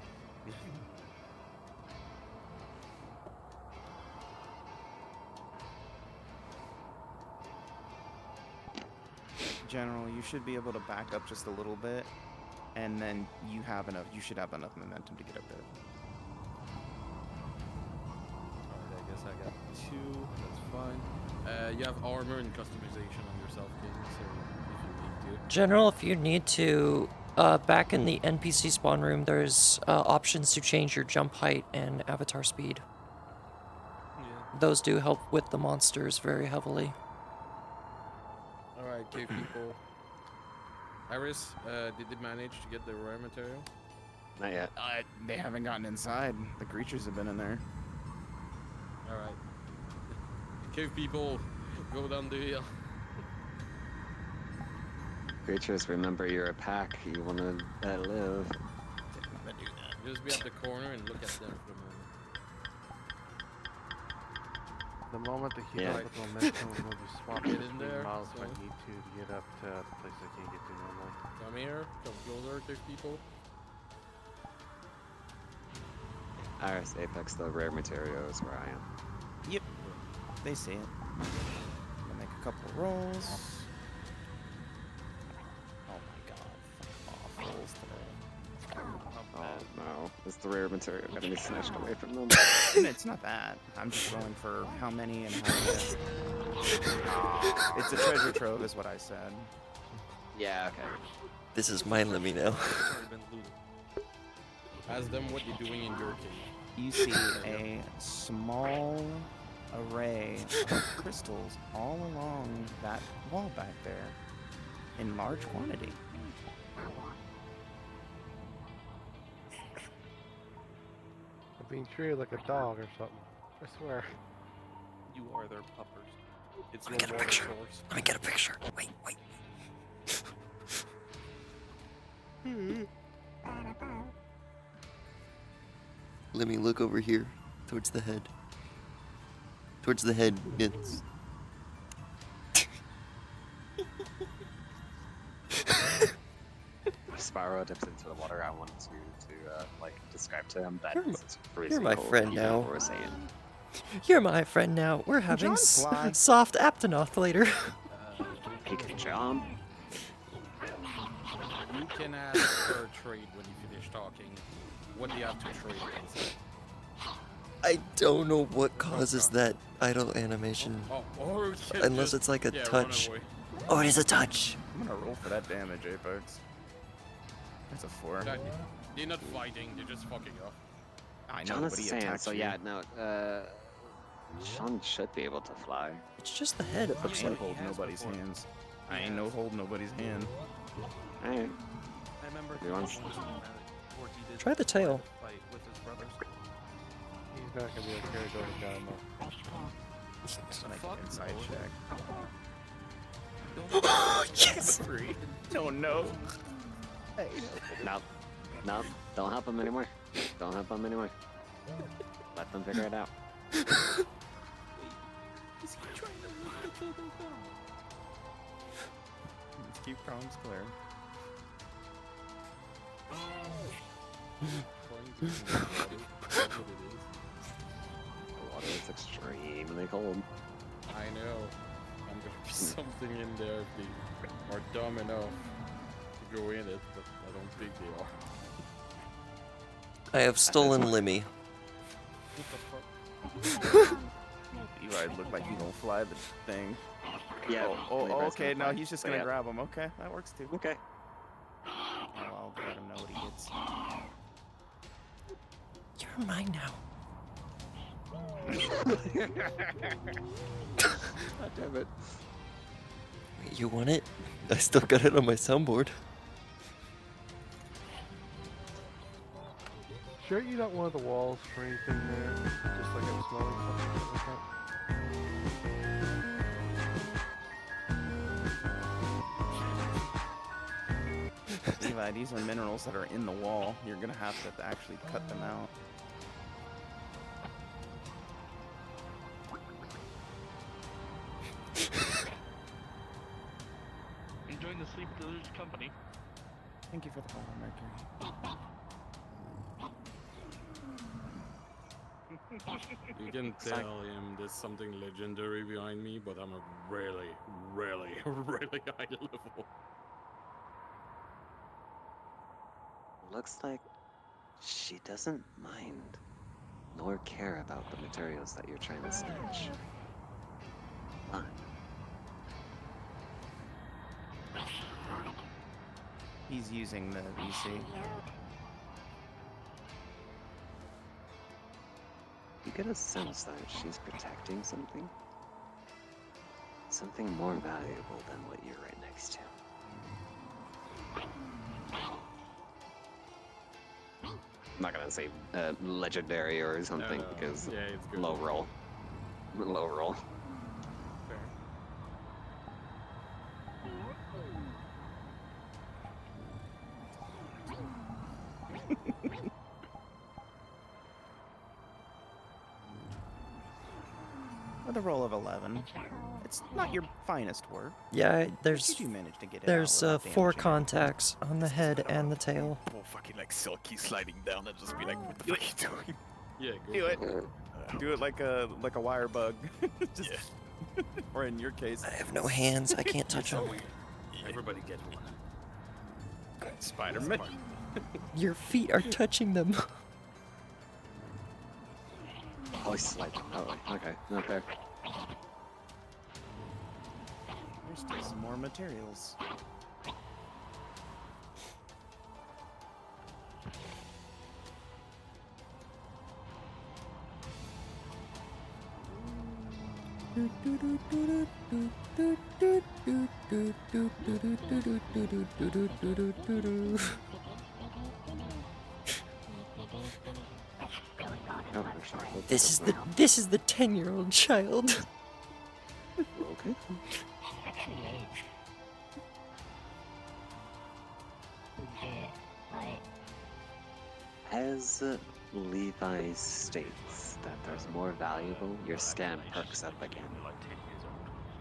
General, you should be able to back up just a little bit, and then you should have enough momentum to get up there. Alright, I guess I got 2, that's fine. You have armor and customization on yourself, King, so if you need to. General, if you need to, back in the NPC spawn room, there's options to change your jump height and avatar speed. Yeah. Those do help with the monsters very heavily. Alright, cave people. Iris, did they manage to get the rare material? Not yet. They haven't gotten inside. The creatures have been in there. Alright. Cave people, go down the hill. Creatures, remember you're a pack. You want to live. Just be at the corner and look at them for a moment. The moment the heat up with momentum will be swapped Get in between there, miles if I so. need to get up to the place I can't get to normally. Come here, come closer, cave people. Iris Apex, the rare material is where I am. Yep. They see it. I'll make a couple rolls. Oh my god. Fuck off rolls today. Oh no, it's the rare material gonna be snatched away from them. It's not that. I'm just rolling for how many and how many. It's a treasure trove is what I said. Yeah, okay. This is my limmy now. Ask them what you're doing in your cave. You see a small array of crystals all along that wall back there in large quantity. I'm being treated like a dog or something. I swear. You are their puppers. It's Let me get a picture. Let me get a picture. Wait. Let me look over here, towards the head. Towards the head, yes. Spyro dips into the water. I want to like describe to him that You're this is you're my cool. friend You know now. what we're saying. You're my friend now. We're having Fly. soft Aptonoth later. John. You can ask for a trade when you finish talking. What do you have to trade against it? I don't know what causes that idle animation. Unless it's like a touch. Oh, it is a touch. I'm gonna roll for that damage, Apex. That's a 4. They're not fighting, they're just fucking off. I know, John but is he saying, attacked so you. yeah, no, Sean should be able to fly. It's just the head, it I looks ain't like. hold nobody's hands. I ain't no hold nobody's hand. Alright. I remember He wants- Try the tail. fight with his brothers. He's not gonna be a carry going down though. Make an inside check. Yes! Oh no. Hey. No. No. Don't help him anymore. Don't help him anymore. Let them figure it out. Is he trying to make the turtle go? Let's keep comms clear. The water is extremely cold. I know. I'm gonna be something in there if they are dumb enough to go in it, but I don't think they are. I have stolen Limmy. Eli looked like he gonna fly the thing. Yeah. Oh, Levi's okay. gonna No, fly. he's just But gonna yeah. grab him. Okay, that works too. Okay. Oh, I'll let him know what he gets. You're mine now. God damn it. Wait, you want it? I still got it on my soundboard. Sure you don't want the walls for anything there? Just like I'm smelling something like that. Levi, these are minerals that are in the wall. You're gonna have to actually cut them out. Enjoying the Sleep Village company. Thank you for the follow, Mercury. You can tell him there's something legendary behind me, but I'm a really, really, really high level. Looks like she doesn't mind nor care about the materials that you're trying to snatch. Fine. He's using the VC. You get a sense that she's protecting something. Something more valuable than what you're right next to. I'm not gonna say legendary or something because yeah, it's good. low roll. Low roll. With a roll of 11. It's not your finest work. Yeah, How there's did you manage to get it there's out without 4 damaging it? contacts on the head and the tail. More fucking like Silky sliding down and just be like, what the fuck are you doing? Yeah, Do it. Do it like a wire bug. Just, or in your case, I have no hands. I can't touch them. Everybody get one. Spider-Man. Your feet are touching them. Oh, he's sliding. Oh, okay. Not fair. There's still some more materials. This is the 10-year-old child. Okay. As Levi states that there's more valuable, your scan perks up again.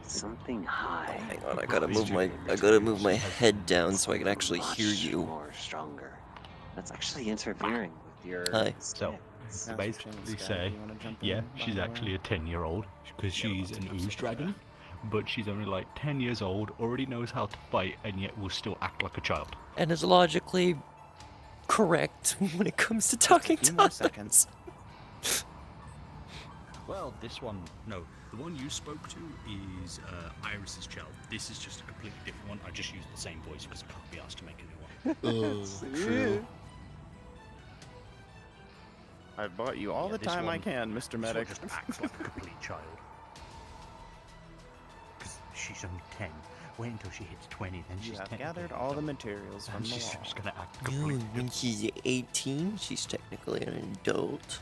Something high. Hang on, I gotta move my head down so I can actually hear you. More stronger. That's actually interfering with your Hi. scan. Master basically Chin Sky, say, do you wanna jump yeah, in, by she's the way? actually a 10-year-old because she's an ooze dragon, but she's only like 10 years old, already knows how to fight, and yet will still act like a child. And is logically correct when it comes to talking few to more us. seconds. Well, this one, No, the one you spoke to is Iris's child. This is just a completely different one. I just used the same voice because I can't be asked to make a new one. True. I bought you all Yeah, the this time I one- can, Mr. This one Medic. just acts like a complete child. Because she's only 10. Wait until she hits 20, then You she's have technically gathered an all the adult. materials And from the she's wall. just gonna act No, completely when she's 18, she's technically an adult.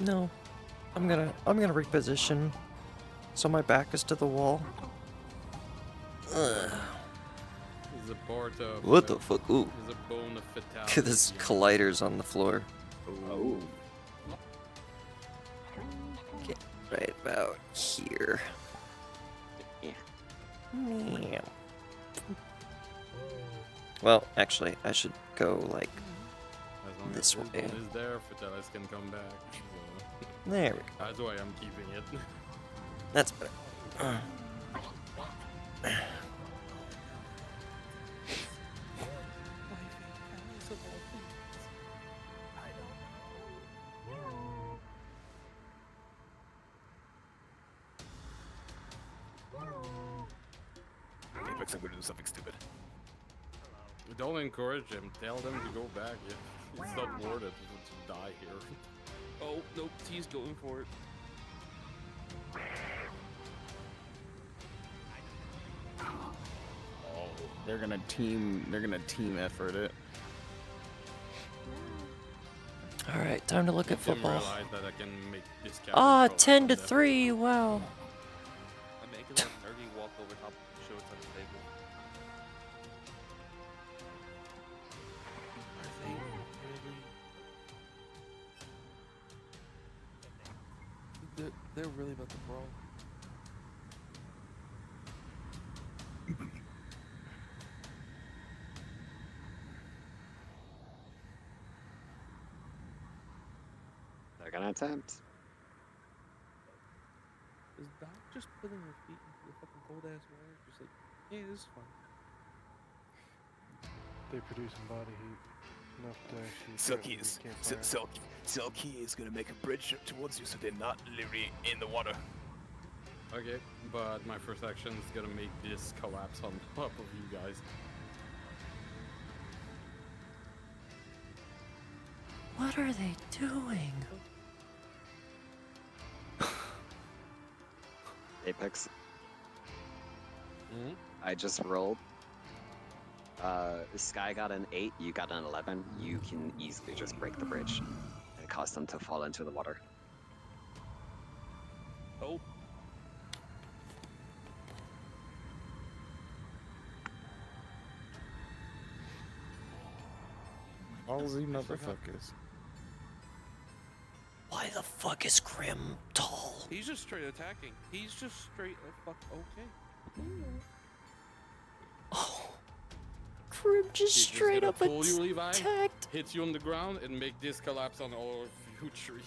No, I'm gonna reposition so my back is to the wall. Ugh. Is a part of. What the fuck? Ooh. Is a bone of fatality. Look at this colliders on the floor. Oh. Get right about here. Yeah. Well, actually, I should go like As long this as way. bone is there, Fatalis can come back. So. There we go. That's why I'm keeping it. That's better. Apex, I'm gonna do something stupid. Don't encourage him. Tell them to go back. It's not worth it to die here. Oh, nope, T's going for it. Oh, they're gonna team effort it. All right, time to look at I didn't football. realize that I can make this Ah, character 10 to from them. 3. Wow. I'm making that nerdy walk over top and show it's on the table. Are they really? They're really about to brawl. They're gonna attempt. Is Doc just putting her feet into the fucking cold ass water? Just like, yeah, this is fun. They produce some body heat enough to actually. Silky is gonna make a bridge towards you so they're not literally in the water. Okay, but my first action is gonna make this collapse on top of you guys. What are they doing? Apex. Mhm. I just rolled. Sky got an 8, you got an 11. You can easily just break the bridge and cause them to fall into the water. Oh. Ballsy motherfuckers. Why the fuck is Grim tall? He's just straight attacking. He's just straight fuck okay. Oh. Grim just He's straight gonna up pull you, Levi, attacked. hit you on the ground, and make this collapse on all of you three.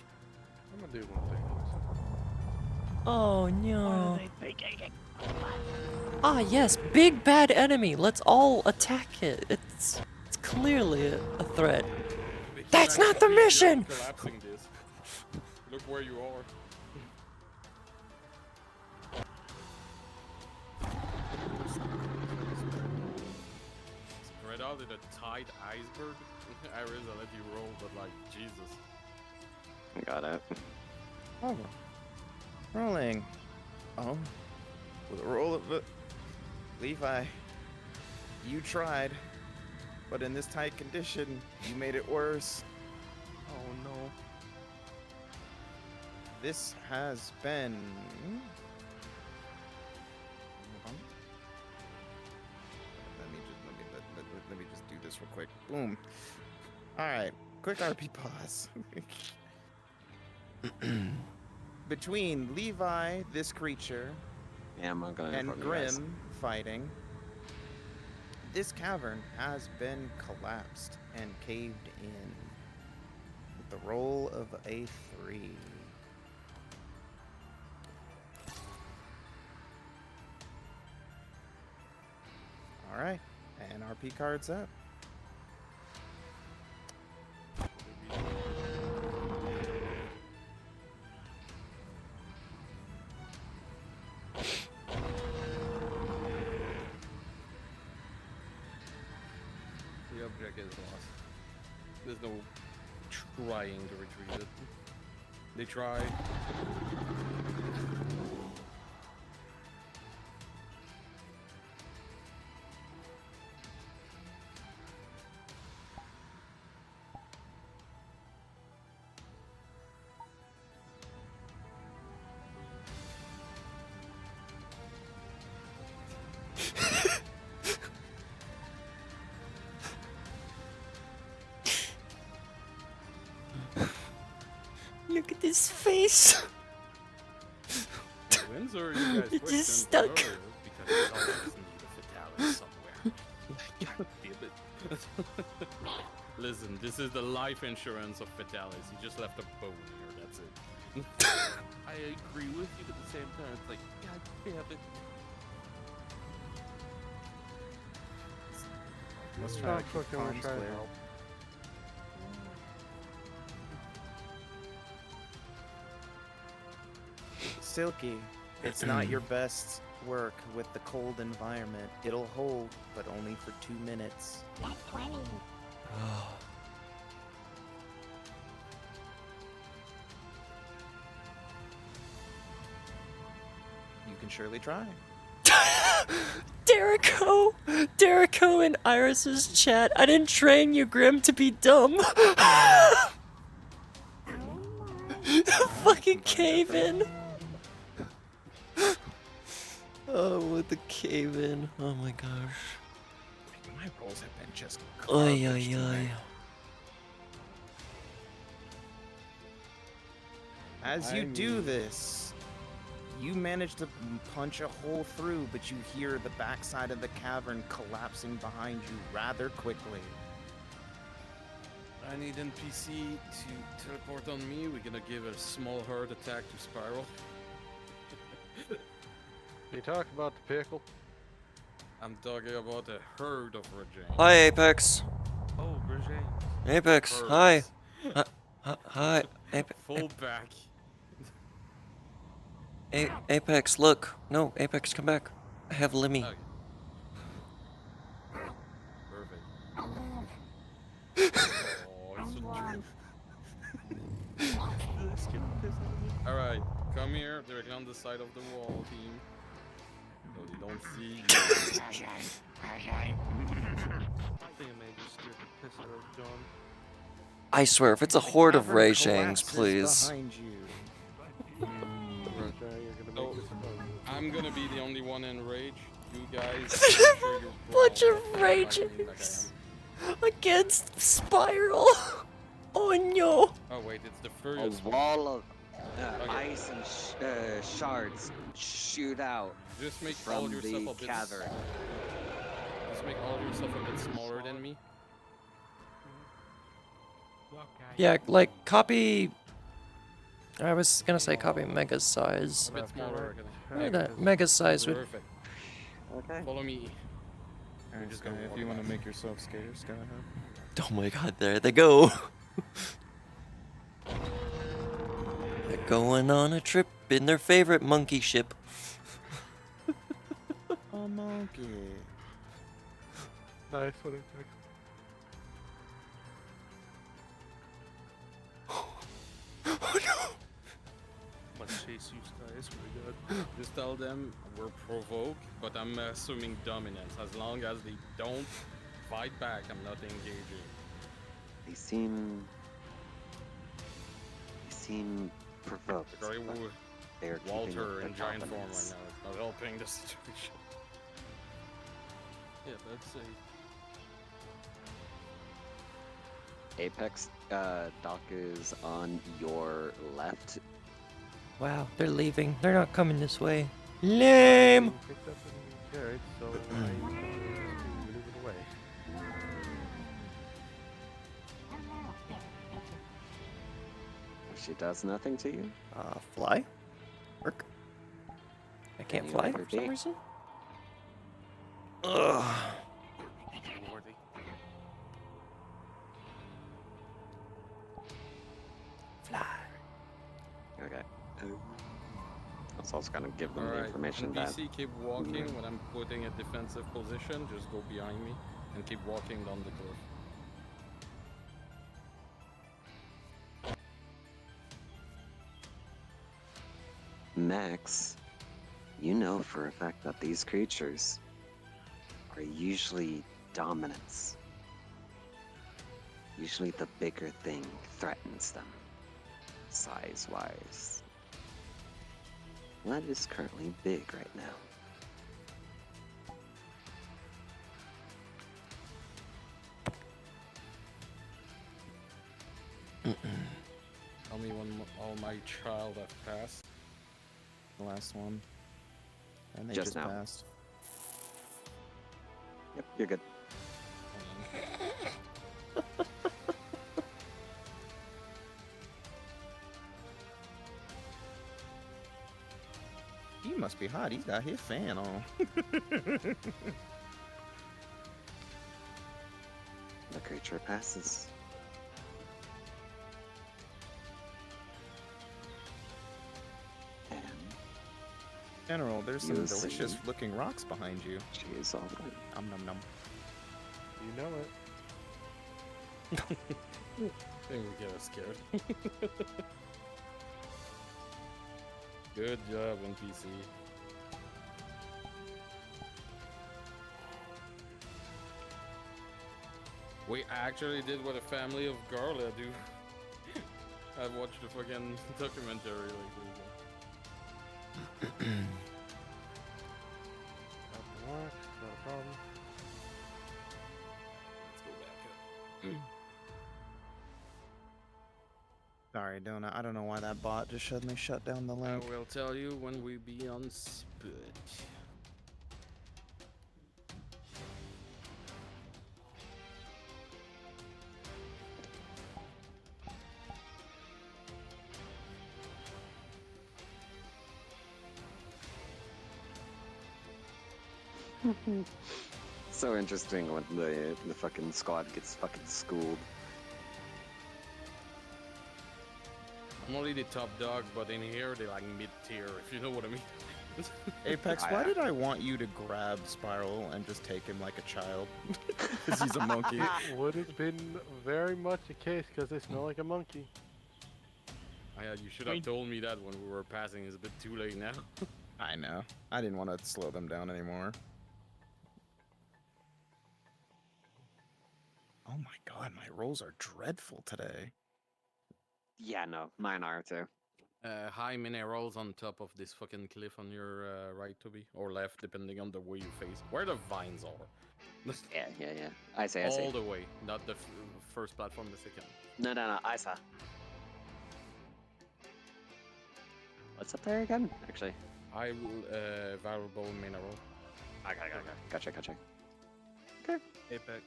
I'm gonna do one thing. Oh no. Ah yes, big bad enemy. Let's all attack it. It's clearly a threat. That's not the mission! Collapsing this. Look where you are. Spread out in a tight iceberg. Iris, I'll let you roll, but like, Jesus. I got it. Oh. Rolling. Oh. With a roll of it. Levi, you tried. But in this tight condition, you made it worse. Oh no. this has been. Let me just do this real quick. Boom. All right, quick RP pause. Between Levi, this creature, and Grim fighting, this cavern has been collapsed and caved in with the roll of a 3. All right, and RP cards up. The object is lost. There's no trying to retrieve it. They try. Look at his face. Wins or you guys It's questioned just stuck. earlier because it always need a fatalis somewhere. God damn it. Listen, this is the life insurance of fatalis. You just left a bone here, that's it. I agree with you, but at the same time, it's like, God damn it. Let's try to keep comms clear. Silky, it's not your best work with the cold environment. It'll hold, but only for 2 minutes. Not 20. You can surely try. Derico in Iris's chat. I didn't train you, Grim, to be dumb. Fucking cave in. Oh, with the cave in. Oh my gosh. My rolls have been just. Oy, oy, oy. As you do this, you manage to punch a hole through, but you hear the backside of the cavern collapsing behind you rather quickly. I need NPC to teleport on me. We're gonna give a small herd attack to Spiral. You talk about the pickle? I'm talking about a herd of Regine. Hi, Apex. Oh, Regine. Apex, hi. Hi, Apex. Full back. Apex, look. No, Apex, come back. I have Lemmy. Okay. Perfect. Alright, come here, directly on the side of the wall, team. So they don't see you. I think I may just steer the piss out of John. I swear, if it's a horde of Rajings, please. Behind you. So, I'm gonna be the only one in rage. You guys. Bunch of Rajings against Spiral. Oh no. Oh wait, it's the A furious wall of ice and shards shoot out Just make all from yourself the a bit. cavern. Just make all yourself a bit smaller than me. Yeah, like copy. I was gonna say copy Mega's size. A bit smaller. Look at that, Mega's size would. Perfect. Okay. Follow me. Alright, just if you want to make yourself scarce, go ahead. Oh my God, there they go. They're going on a trip in their favorite monkey ship. A monkey. Nice, what it took. Oh no! I'm gonna chase you, Sky, I swear to God. Just tell them we're provoked, but I'm assuming dominance. As long as they don't fight back, I'm not engaging. They seem provoked. They're sorry, They're keeping Walter up in the giant form right confidence. now. It's not helping the situation. Yeah, let's say. Apex, Doc is on your left. Wow, they're leaving. They're not coming this way. Lame! Being picked up and carried, so I maneuvered away. She does nothing to you. Fly? Work? I can't Then you fly let her for some be. reason? Ugh. Lordy. Fly. Okay. I was also gonna give them the Alright, information that. NPC, keep walking. When I'm putting a defensive position, just go behind me and keep walking down the cliff. Max, you know for a fact that these creatures are usually dominants. Usually the bigger thing threatens them, size-wise. What is currently big right now? Tell me when all my child have passed. The last one. And they Just just now. passed. Yep, you're good. He must be hot. He's got his fan on. The creature passes. General, there's some You'll delicious see. looking rocks behind you. She is all right. Nom nom nom. You know it. I think we get us scared. Good job, NPC. We actually did what a family of Garla do. I watched the fucking documentary like this. That can work, not a problem. Let's go back up. Sorry, Donut. I don't know why that bot just suddenly shut down the I link. will tell you when we be on spot. So interesting when the fucking squad gets fucking schooled. I'm only the top dog, but in here they like mid-tier, if you know what I mean. Apex, why did I want you to grab Spiral and just take him like a child? Because he's a monkey. It would have been very much the case because they smell like a monkey. Yeah, you should have told me that when we were passing. It's a bit too late now. I know. I didn't want to slow them down anymore. Oh my god, my rolls are dreadful today. Yeah, no, mine are too. High minerals on top of this fucking cliff on your right, Toby, or left, depending on the way you face. Where the vines are. Yeah. I see. All the way, not the first platform, the second. No, I saw. What's up there again, actually? High valuable mineral. Gotcha. Apex.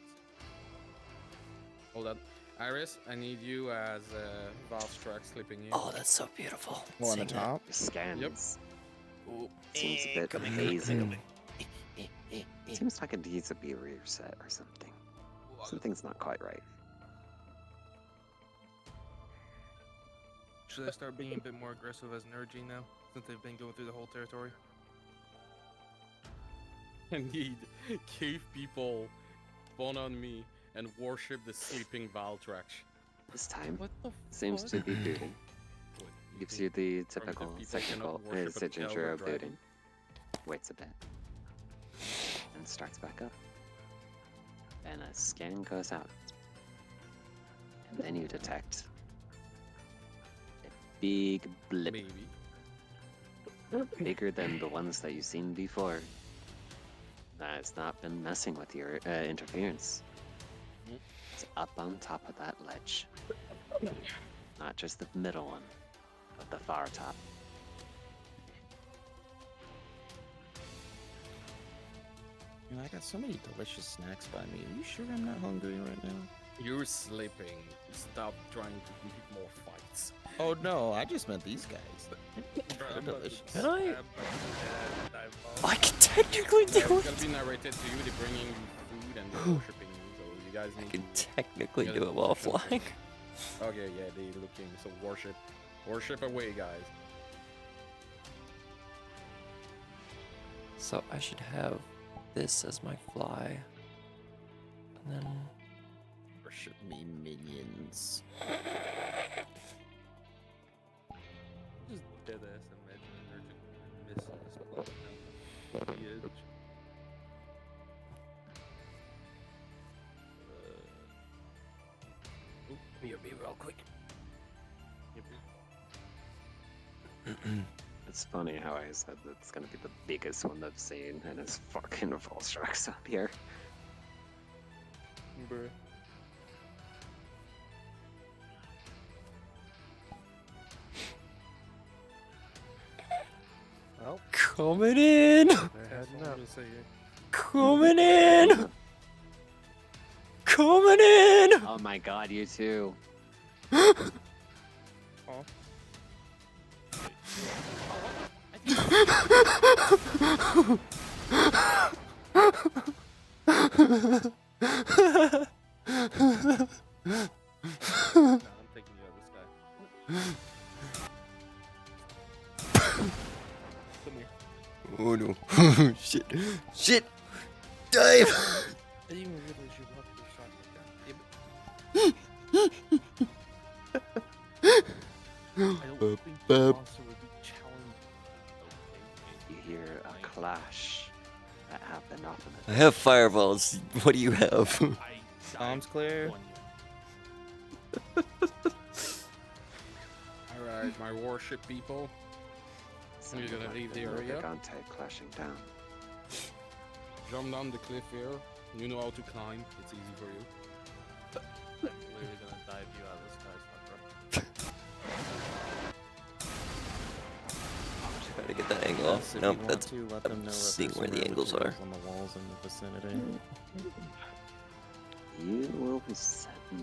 Hold on. Iris, I need you as VRChat slipping in. Oh, that's so beautiful. Oh, on the top? Scans. Yep. Ooh, seems a bit amazing. Seems like it needs to be a rear set or something. Something's not quite right. Should I start being a bit more aggressive as Nergy now, since they've been going through the whole territory? I need cave people spawn on me and worship the sleeping Valtrax. This time What the seems to be booting. What, Gives you the primitive typical people technical cannot worship a signature Delver of dragon? booting. Waits a bit. And starts back up. And a scan goes out. And then you detect a big blip Maybe. bigger than the ones that you've seen before. It's not been messing with your interference. It's up on top of that ledge. Not just the middle one, but the far top. You know, I got so many delicious snacks by me. Are you sure I'm not hungry right now? You're sleeping. Stop trying to make more fights. Oh no, I just meant these guys. They're delicious. Can I can technically do It's gonna it. be narrated to you. They're bringing you food and they're worshipping you. So you guys need I can to technically get do it while worship. flying. Okay, yeah, they looking. So worship away, guys. So I should have this as my fly. And then Worship me, minions. Just dead ass imagine they're just missing this plot now. The edge. mute me real quick. It's funny how I said that's gonna be the biggest one I've seen, and it's fucking Volstrucks up here. Bruh. Well, Coming in. they're heading up. Coming in. Coming in. Oh my god, you too. Oh. Nah, I'm taking you out of the sky. Come here. Oh no. Shit. Shit. Dive. I didn't even realize you walked your shot like that. I don't think the monster would be challenged. You hear a clash that happened off of I have fireballs. What do you have? Bombs clear. Alright, my warship people. You're gonna leave the area. Contact clashing down. Jump down the cliff here. You know how to climb. It's easy for you. I'm literally gonna dive you out of the sky, Try to get that angle off. Yes, if Nope, you want that's to, let them know I'm that seeing there's where some the rare angles are. materials on the walls in the vicinity. You will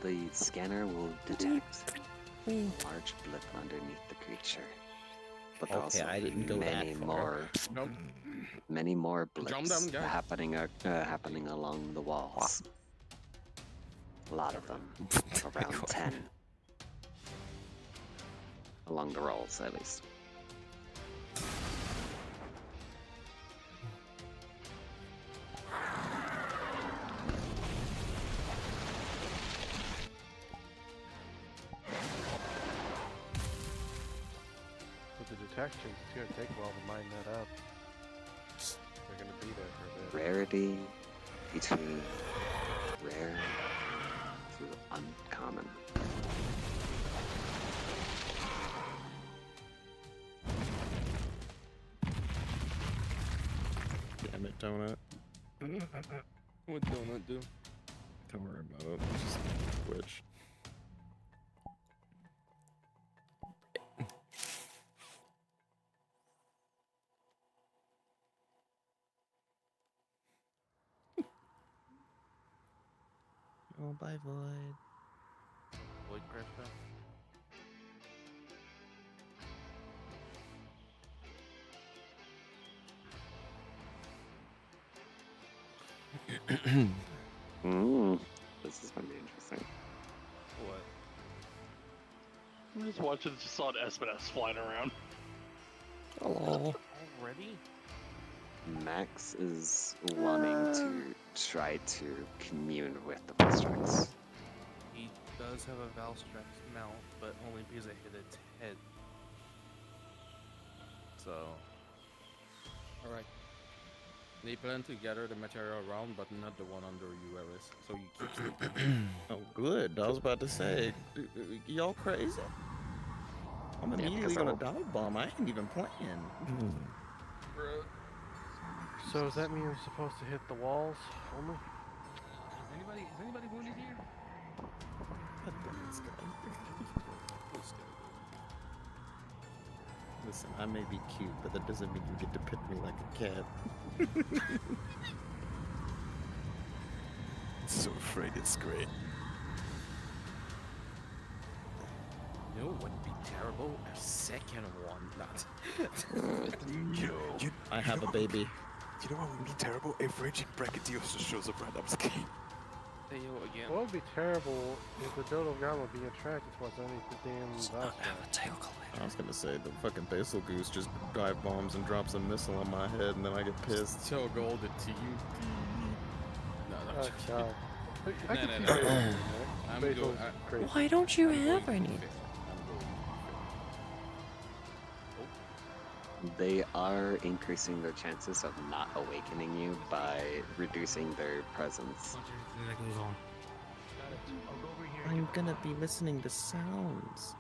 the scanner will detect a large blip underneath the creature. But Okay, also I didn't go that many far. more Nope. many more Jump blips down, guy. happening along the walls. A lot of them. Around 10. Along the rolls at least. With the detection, it's gonna take a while to mine that up. They're gonna be there for a bit. Rarity between rare to uncommon. Damn it, donut. What donut do? Don't worry about it. Just Twitch. Oh, bye, Void. Void crashed out. This is gonna be interesting. What? I'm just watching just saw an S&S flying around. Hello. Already? Max is wanting to try to commune with the Volstrucks. He does have a Valstrax mount, but only because I hit its head. So. Alright. They plan to gather the material around, but not the one under you, Eris. So you keep sleeping. Oh, good. I was about to say, y'all crazy? I'm immediately gonna dive bomb. I ain't even playing. So does that mean I'm supposed to hit the walls only? Is anybody wounded here? God damn it, Sky. Listen, I may be cute, but that doesn't mean you get to pet me like a cat. So afraid it's great. No, it wouldn't be terrible. A second one, not. I have a baby. You know what would be terrible? If Raging Brachydios just shows up right up screen. Hey, yo, again. What would be terrible if the Dodo Gamma being attracted towards any of the damn I was gonna say, the fucking Basil Goose just dive bombs and drops a missile on my head, and then I get pissed. So gold to you. No, Oh, God. I can see No. Basil. I'm Basil's crazy. Why don't you have any? They are increasing their chances of not awakening you by reducing their presence. I'm gonna be listening to sounds.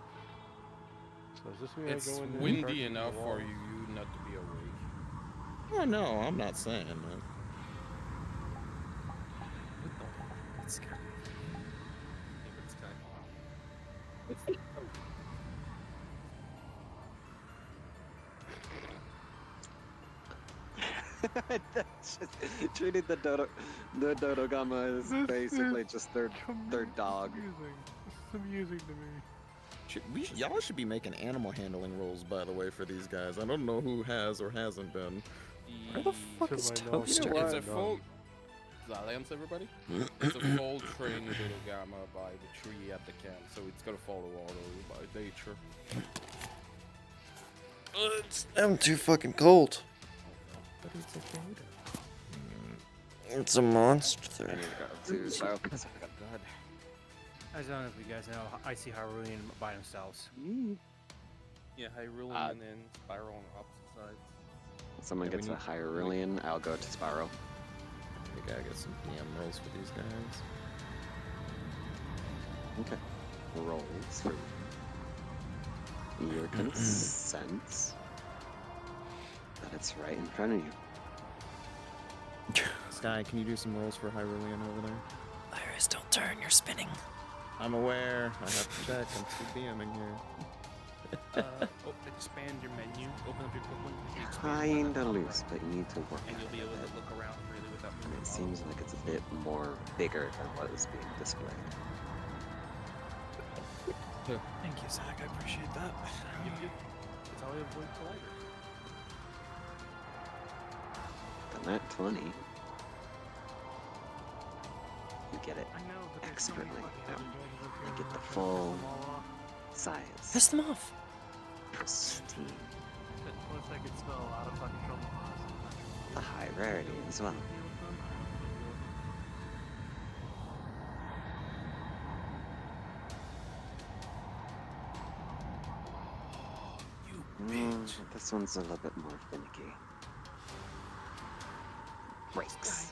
So does this mean It's I go in there and windy start enough the for wall? you not to be awake. Oh no, I'm not saying that. It's Sky. That's just treating the dodo gamma is basically just their dog. It's amusing to me. Y'all should be making animal handling rules, by the way, for these guys. I don't know who has or hasn't been. Where the fuck is Toaster? It's a full. Silence, everybody. It's a full trained little gamma by the tree at the camp, so it's gonna follow order by nature. I'm too fucking cold. But it's a dodo. It's a monster. I need to go to Spiral. God. As long as you guys know, I see Harulian by themselves. Yeah, Hyrulean and then Spiral on opposite sides. Someone gets a Hyrulean, I'll go to Spiral. We gotta get some DM rolls for these guys. Okay. Rolls for your consent that it's right in front of you. Sky, can you do some rolls for Hyrulean over there? Iris, don't turn, you're spinning. I'm aware. I have to check. I'm still DMing here. Expand your menu. Open up your quick one. Kinda loose, but you need to work And at you'll be able to look around freely without And moving. it seems like it's a bit more bigger than what is being displayed. Thank you, Zach. I appreciate that. That's how we avoid colliders. The nat 20. You get it expertly. Now, you get the full size. Piss them off. Pristine. Plus, I could spell a lot of fucking trouble. The high rarity as well. This one's a little bit more finicky. Breaks.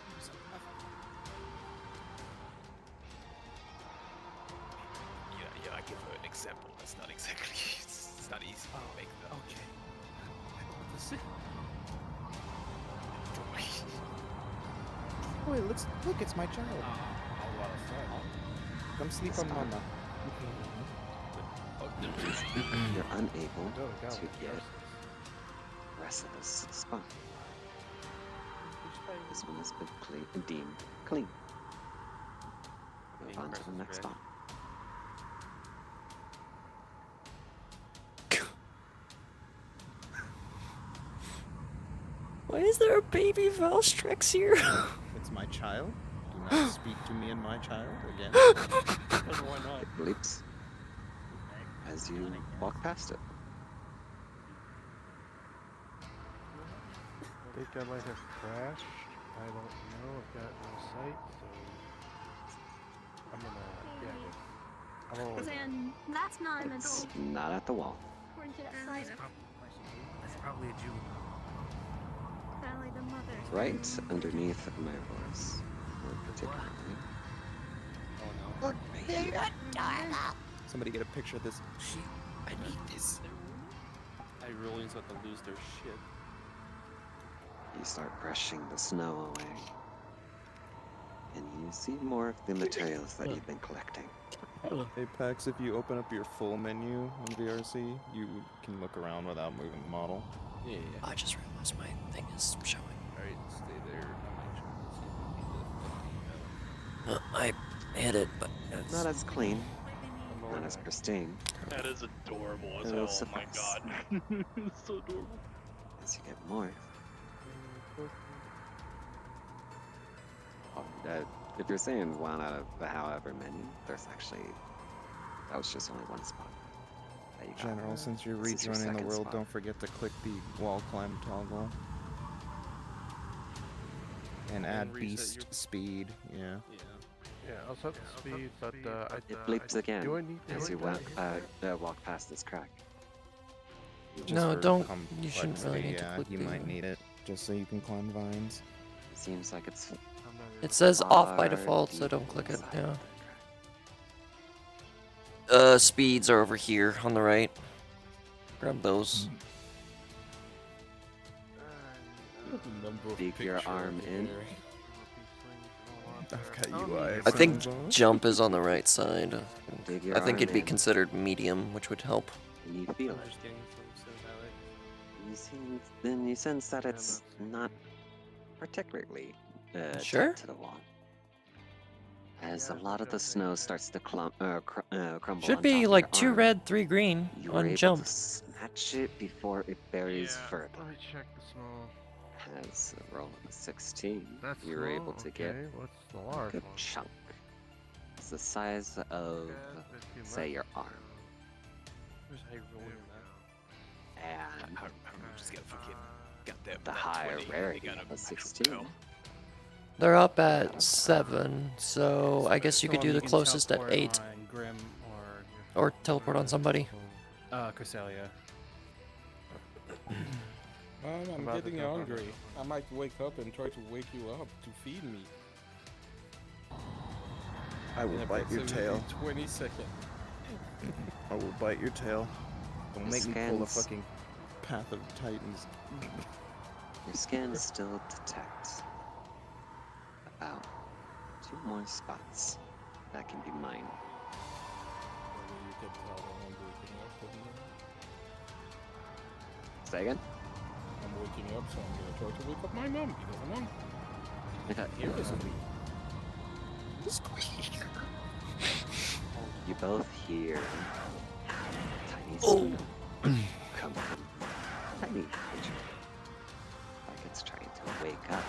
Yeah, I give her an example. That's not exactly. It's not easy to make though. Okay. Wait, look, it's my child. Come sleep on mama. You're unable to get Recidus spot. This one has been deemed clean. Move on to the next spot. Why is there a baby Valstrex here? It's my child. Do not speak to me and my child again. Why not? It bleeps as you walk past it. I think I might have crashed. I don't know. I've got no sight, so I'm gonna. I'm gonna. Then that's not an It's adult. not at the wall. According to that side, That's probably a juvenile. Sally the mother. Right underneath my voice. More particularly. Somebody get a picture of this. I need this. Hyruleans about to lose their shit. You start brushing the snow away, and you see more of the materials that you've been collecting. Apex, if you open up your full menu on VRC, you can look around without moving the model. Yeah. I just realized my thing is showing. Alright, stay there. I'm actually I hit it, but it's Not as clean, not as pristine. That is adorable as It'll hell. Oh my suffice. god. It's so adorable. As you get more. If you're saying one out of the however many, there's actually, that was just only one spot. That you got. General, since you're This is your rejoining the second world, spot. don't forget to click the wall climb toggle. And add reset beast your- speed, yeah. Yeah, I'll set the speed, but It bleeps again do I need as you to walk past this crack. Just No, for don't. You shouldn't really complexity, need to yeah, click you the- might need it, just so you can climb vines. It seems like it's. It says off by far default, so deep don't click it. inside. Yeah. Speeds are over here on the right. Grab those. Dig your arm in. I've got UI. I think jump is on the right side. Dig your I think arm it'd be in. considered medium, which would help. And you feel it. just getting some cinematic. Then you sense that it's not particularly Sure. tight to the wall. As a lot of the snow starts to crumble. Should on be top of like your 2 arm, red, 3 green you were on able jump. to snatch it before it buries further. Let me check the small. As a roll of a 16, That's you were small, able to get okay, what's the a large good one? chunk. It's the size of, say, your arm. There's Hyrule in that. And just got fucking got them. the higher rarity of a 16. They're up at 7, so I guess you could do the closest at 8. Grim Or teleport on somebody. Cresselia. I'm About getting the top hungry. I might wake up and try to wake you up to feed me. I will In bite your tail. 20 seconds. I will bite your tail. Don't The make me pull a scans- fucking Path of Titans. Your scan still detects about 2 more spots that can be mined. You can tell that I'm waking up. Say again? I'm waking up, so I'm gonna try to wake up my mom because I'm hungry. I can hear a squeak. Squeak. You both hear tiny squeak come from a tiny creature, like it's trying to wake up.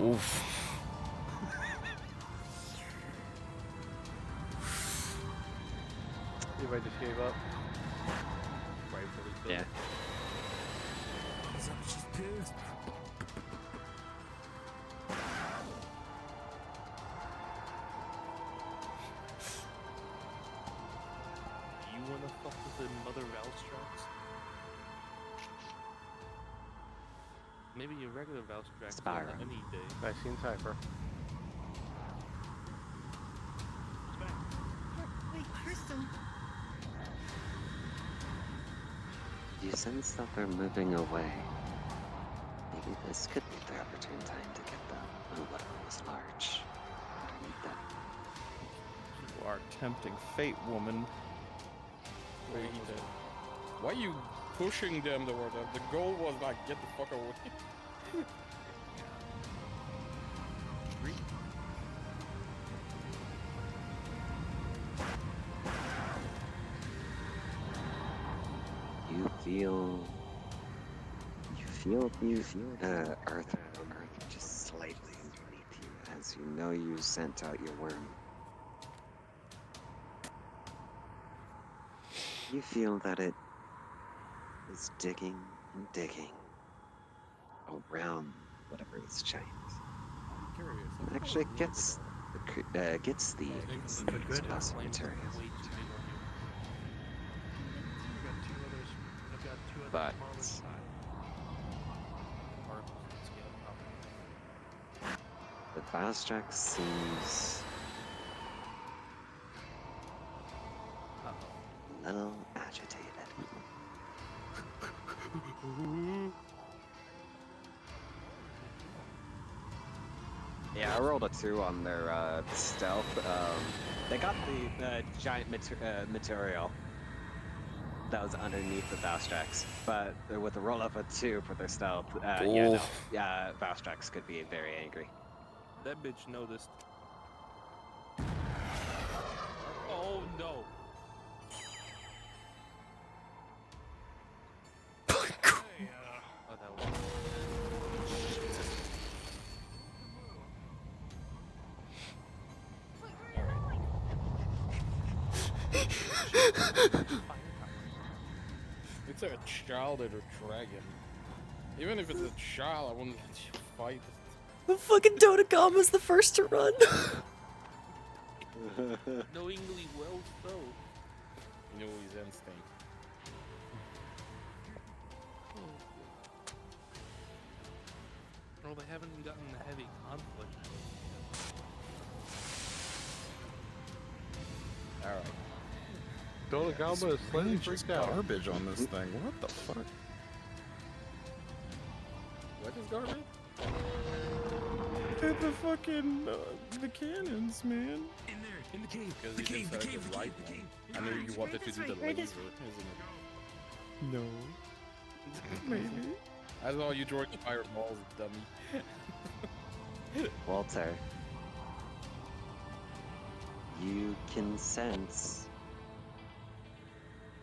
Oof. If I just gave up. Yeah. You wanna fuck with the mother Valstrax? Maybe your regular Valstrax Spyro. any day. I seen Cypher. Wait, Crystal. You sense that they're moving away. Maybe this could be the opportune time to get them on whatever was large underneath them. You are tempting fate, woman. Why are you pushing them toward them? The goal was like, get the fuck away. You feel the earth just slightly underneath you as you know you sent out your worm. You feel that it is digging and digging around whatever is giant. I'm curious. It actually gets the explosive materials. But The fast track seems a little agitated. Yeah, I rolled a 2 on their stealth. They got the giant material that was underneath the fast tracks, but with a roll of a 2 for their stealth, fast tracks could be very angry. That bitch noticed. Oh no. Oh, that was. It's a child or a dragon. Even if it's a child, I wouldn't let you fight. The fucking Dodecama's the first to run. Knowingly well so. You know his instinct. Well, they haven't gotten a heavy conflict. Alright. Dodecama is slightly freaked out. Garbage on this thing. What the fuck? What is garbage? The fucking the cannons, man. In there, in the cave. Because The you cave, the decided cave, to the light cave, the one. cave. I know you wanted to do the right laser, isn't it? No. Maybe. That's all you drawing fireballs, dummy. Walter, you can sense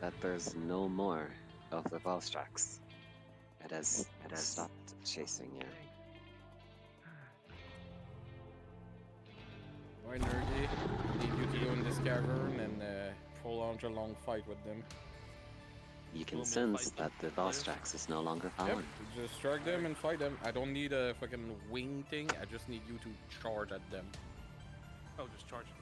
that there's no more of the Velstrax. It has stopped chasing you. Alright, Nerdy. I need you to go in this cavern and prolong a long fight with them. You can sense that the Velstrax is no longer Yep, following. just strike them and fight them. I don't need a fucking wing thing, I just need you to charge at them. Oh, just charge them.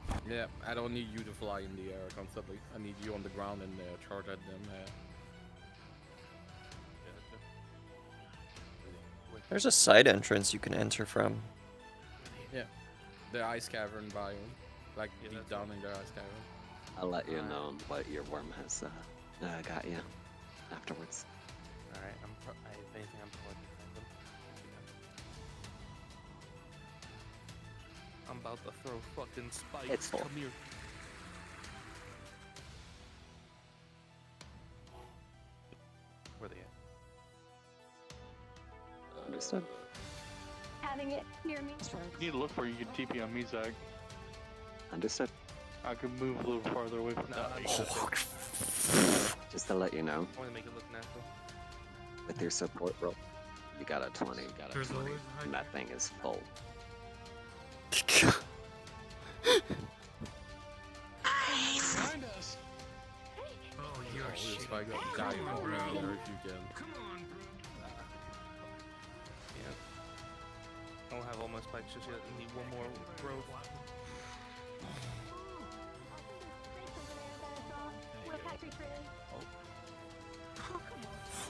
Alright. Yeah, I don't need you to fly in the air constantly. I need you on the ground and charge at them. There's a side entrance you can enter from. Yeah, the ice cavern biome. Like deep down in the ice cavern. I'll let you know what your worm has got you afterwards. Alright, if anything, I'm probably behind them. I'm about to throw fucking spikes. It's full. Come here. Where they at? Understood. Having it near me. You need to look for you can TP on me, Zach. Understood. I can move a little farther away from that. Just to let you know, I want to make it look natural. with your support roll, you got a 20. There's always And that thing is full. Behind us. Oh, you're shit. If I got Come die on, for bro. me, or if you can. Come on, bro. Yeah. I don't have all my spikes just yet. I need one more growth.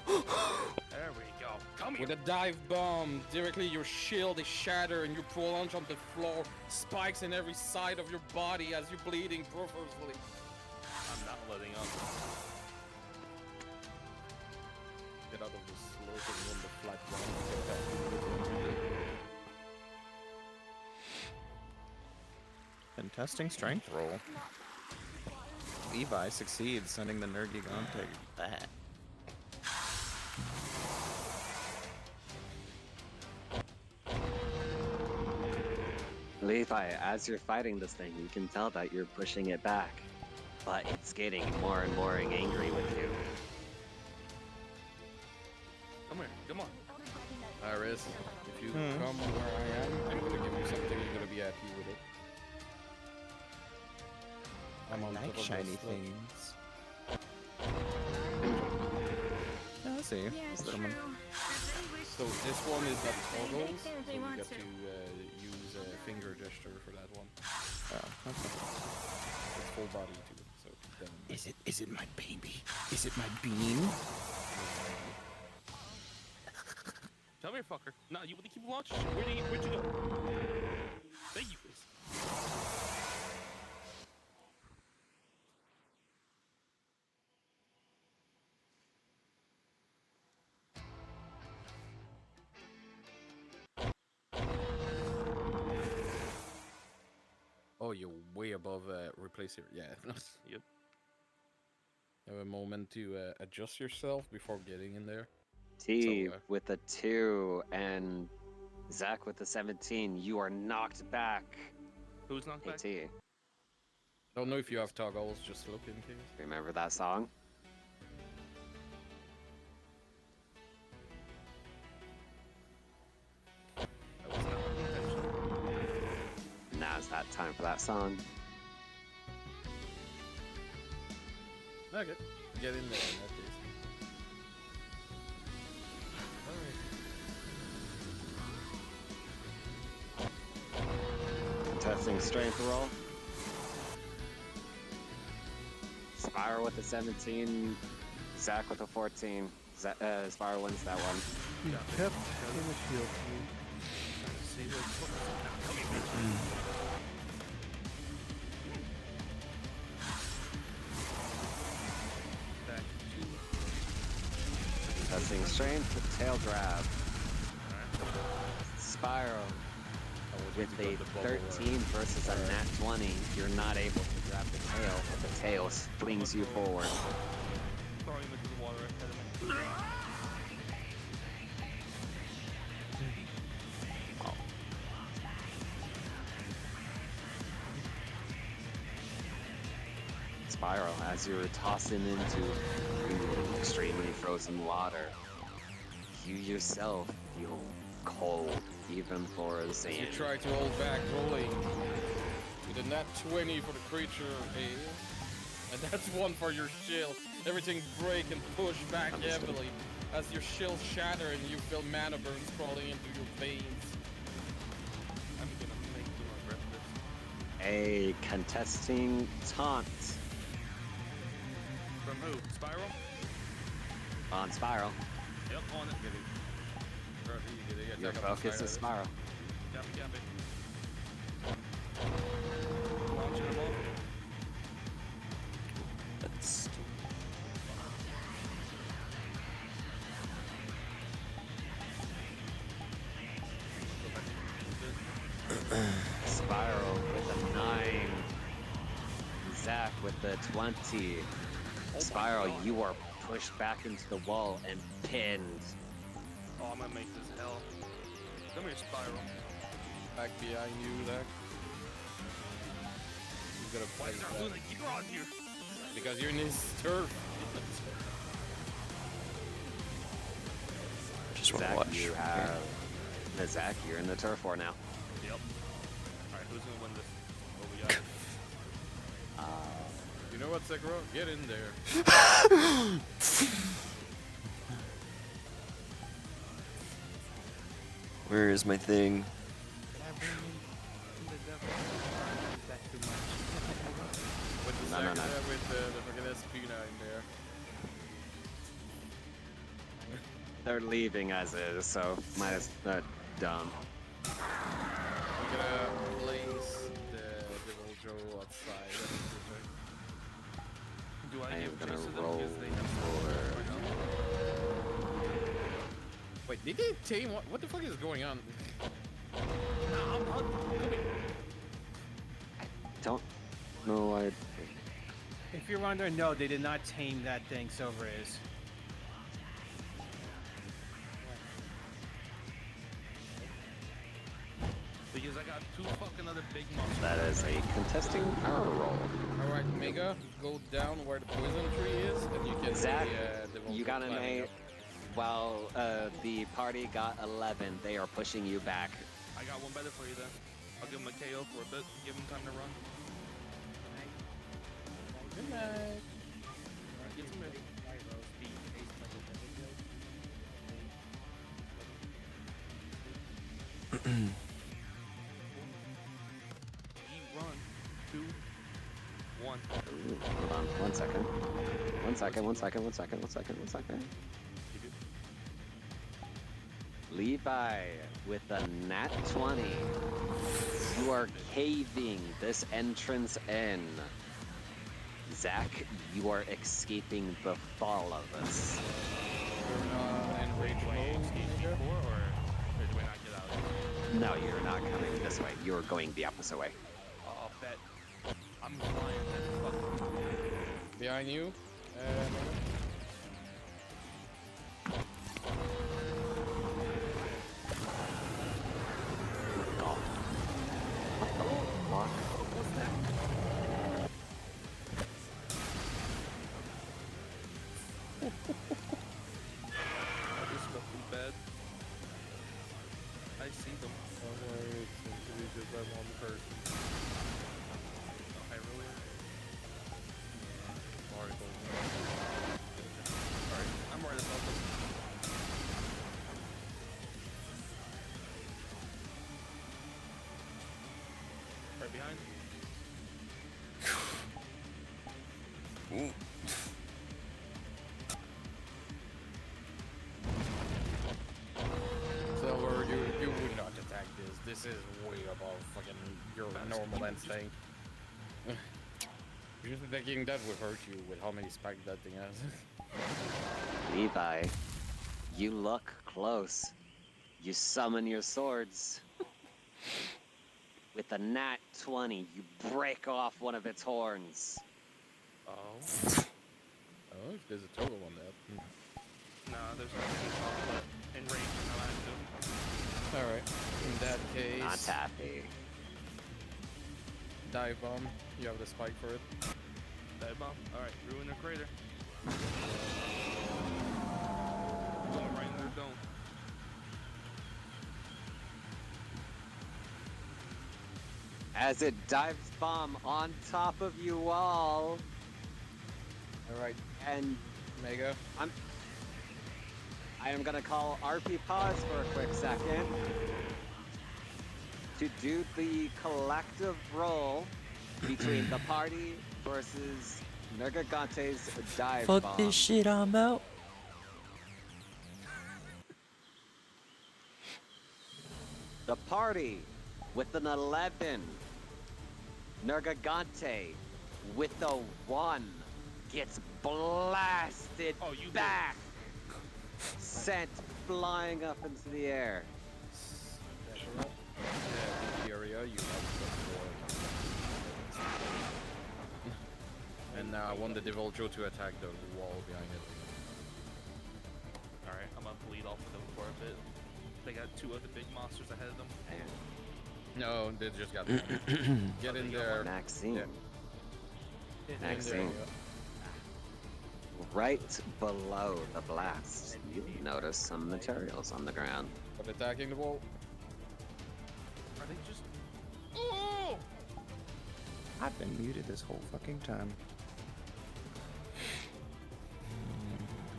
There we go. Come here. With a dive bomb, directly your shield is shattered and you plunge on the floor, spikes in every side of your body as you're bleeding profusely. I'm not letting up. Get out of the sloping on the flat ground. Contesting strength roll. Levi succeeds, sending the Nergigante back. Levi, as you're fighting this thing, you can tell that you're pushing it back, but it's getting more and more angry with you. Come here. Come on. Iris, if you come where I am, I'm gonna give you something you're gonna be happy with it. I'm on like top of shiny this, look. things. Yeah, I see. Yeah, it's Someone- true. So this one is at toggles, Anything so if they you want get to. to use a finger gesture for that one. Oh, okay. It's full body too, so then Is it my baby? Is it my bean? Come here, fucker. Nah, you want to keep launching shit. Where'd you go? Thank you, please. Oh, you're way above replace here. Yeah. Yep. Have a moment to adjust yourself before getting in there. T So, with the 2 and Zach with the 17. You are knocked back. Who's knocked back? T. I don't know if you have toggles, just look in case. Remember that song? Now's that time for that song. Okay, get in there in that case. Testing strength roll. Spiral with the 17. Zach with the 14. Spiral wins that one. He kept in the shield Testing strength with tail grab. Spiral with a 13 versus a nat 20. You're not able to grab the tail, but the tail flings you forward. Throwing him into the water ahead of me. Spiral, as you're tossing into extremely frozen water, you yourself feel cold, even for a sand. You try to hold back rolling with a nat 20 for the creature, and that's 1 for your shield. Everything break and push back heavily as your shield shatter and you feel mana burns crawling into your veins. I'm gonna make you my breakfast. A contesting taunt. From who? Spiral? On Spiral. Yep, on it. Your focus is Spiral. Copy. Launching him off. That's Spiral with a 9. Zach with the 20. Spiral, you are pushed back into the wall and pinned. Oh, I'm gonna make this hell. Come here, Spiral. Back behind you, Zach. He's gonna Why is play there a gear on here? because you're in his turf. just want to Zach, watch. you have... Zach, you're in the turf war now. Yep. Alright, who's gonna win this? What we got? You know what, Sekiro? Get in there. Where is my thing? With the No. with the fucking SP9 there. They're leaving as is, so might as dumb. I'm gonna place the Devil Joe outside. Do I am give gonna chase to them roll because they have for... Wait, did they tame? What the fuck is going on? Don't know what... If you're wondering, no, they did not tame that thing, Silver is. Because I got 2 fucking other big monsters. That is a contesting power roll. Alright, Mega, go down where the poison tree is, and you can Zach, see Devil you Joe got an climbing 8. up. While the party got 11, they are pushing you back. I got one better for you then. I'll give him a KO for a bit. Give him time to run. Good night. Alright, get some ready. Run. 2, 1. Ooh, hold on, 1 second. 1 second. Levi with a nat 20. You are caving this entrance in. Zach, you are escaping the fall of this. No, you're not coming this way. You're going the opposite way. Oh, bet. I'm flying that fucking. Behind you. That is fucking bad. I see them. Don't worry, it seems to be just that one person. Oh, I really am. Alright, I'm right above them. Right behind. Ooh. Silver, you would not attack this. This is way above fucking your normal instinct. Just thinking that would hurt you with how many spikes that thing has. Levi, you look close. You summon your swords. With a nat 20, you break off one of its horns. Oh. Oh, there's a total on that. Nah, there's nothing chocolate in range and Alright, in that case... Not happy. Dive bomb, you have the spike for it. Dive bomb? Alright, ruin their crater. Going right in their dome. As it dives bomb on top of you all. Alright. And Mega. I am gonna call RP pause for a quick second to do the collective roll between the party versus Nergigante's dive bomb. Fuck this shit, I'm out. The party with an 11. Nergigante with a 1 gets blasted back. Sent flying up into the air. Yeah, area, you have and now I want the Devoljo to attack the wall behind it. Alright, I'm gonna bleed off of them for a bit. They got two other big monsters ahead of them. No, they just got one. Get in there. Maxine. Yeah. Maxine. Right below the blast, you notice some materials on the ground. But attacking the wall. Are they just... Oh! I've been muted this whole fucking time.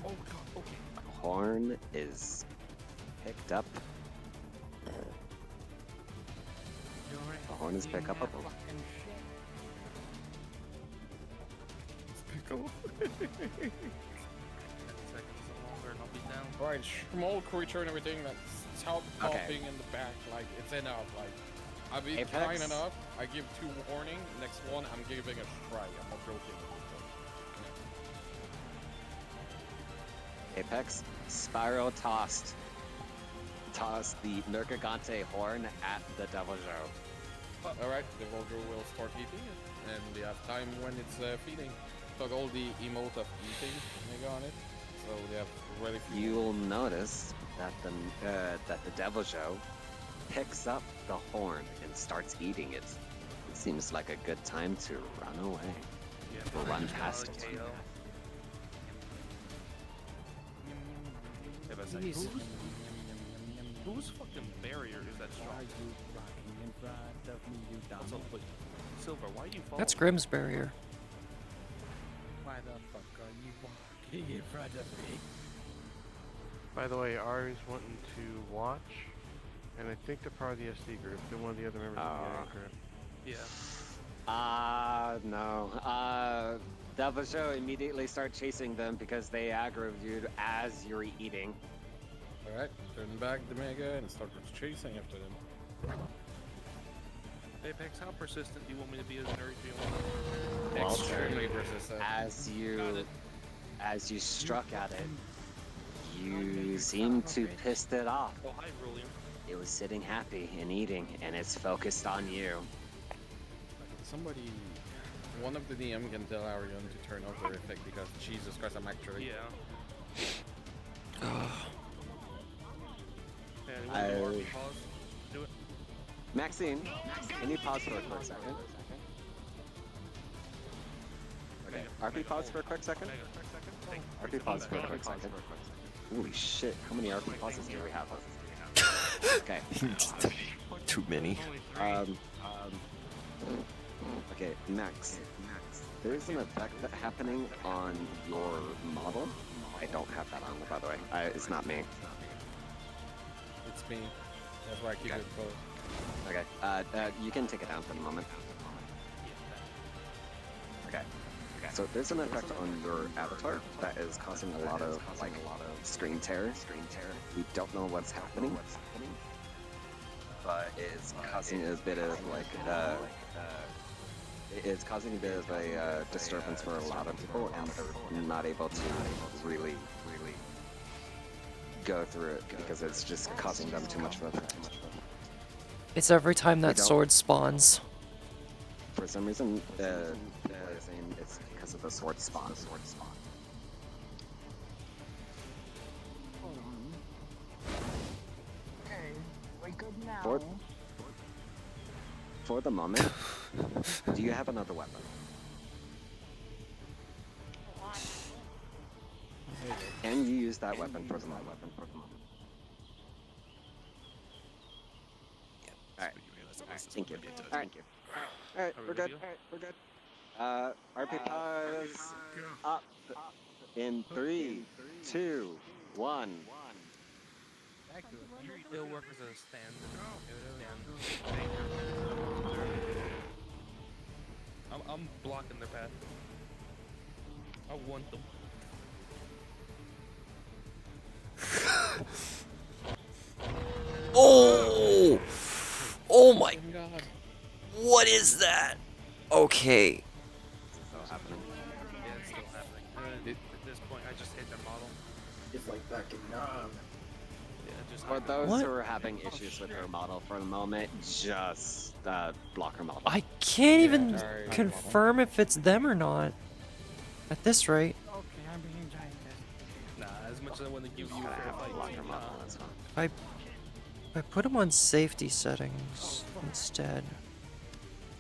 Oh god, okay. Horn is picked up. The horn is picked up. Pickle. 10 seconds longer and I'll be down. Alright, small creature and everything that's top Okay. popping in the back. Like, it's enough. Like, I've been Apex? kind enough. I give 2 warning. Next one, I'm giving a strike. I'm not joking. Apex, Spyro tossed the Nergigante horn at the Devoljo. Alright, the Voljo will start eating it, and they have time when it's feeding. Toggle the emote of eating mega on it, so they have really few. You'll notice that the Devoljo picks up the horn and starts eating it. It seems like a good time to run away. Yeah, or run past it. KO. Yeah, but it's like, whose fucking barrier is that strong? What's up, wait, Silver, why do you fall? That's Grimm's barrier. Why the fuck are you walking in front of me? By the way, Ari's wanting to watch, and I think they're part of the SD group. They're one of the other members of the gang group. Yeah. No. Devoljo immediately start chasing them because they aggroed you as you're eating. Alright, turn back the Mega and start chasing after them. Apex, how persistent do you want me to be as an RPG? Well, Extremely persistent. As you struck at it, you seemed to piss it off. Oh, hi, William. It was sitting happy and eating, and it's focused on you. Somebody, one of the DM can tell Arion to turn off their effect because Jesus Christ, I'm actually. Yeah. I- Pause. Do it. Maxine, can you pause for a quick second? Okay, RP pause for a quick second? RP pause for a quick second. Holy shit, how many RP pauses do we have? Okay. Too many. Okay, Max. There's an effect happening on your model. I don't have that on, by the way. It's not me. It's me. That's why I keep it close. Okay. You can take it down for the moment. Okay. So there's an effect on your avatar that is causing a lot of screen tear. We don't know what's happening, but it's causing a bit of it's causing a bit of a disturbance for a lot of people, and they're not able to really go through it because it's just causing them too much of a. It's every time that sword spawns. For some reason, they're saying it's because of the sword spawn. Okay, we good now. For the moment, do you have another weapon? Can you use that weapon for the moment? Alright. Thank you. Alright, we're good. RP pause up in 3, 2, 1. It'll work as a stand. I'm blocking their path. I want them. Oh! Oh my god. What is that? Okay. Yeah, it's still happening. At this point, I just hit their model. It's like back in Nam. Yeah, just For those What? who are having issues with her model for the moment, just block her model. I can't even confirm if it's them or not. At this rate. Okay, I'm being giant. Nah, as much as I want to give you a fair fight, I put them on safety settings instead.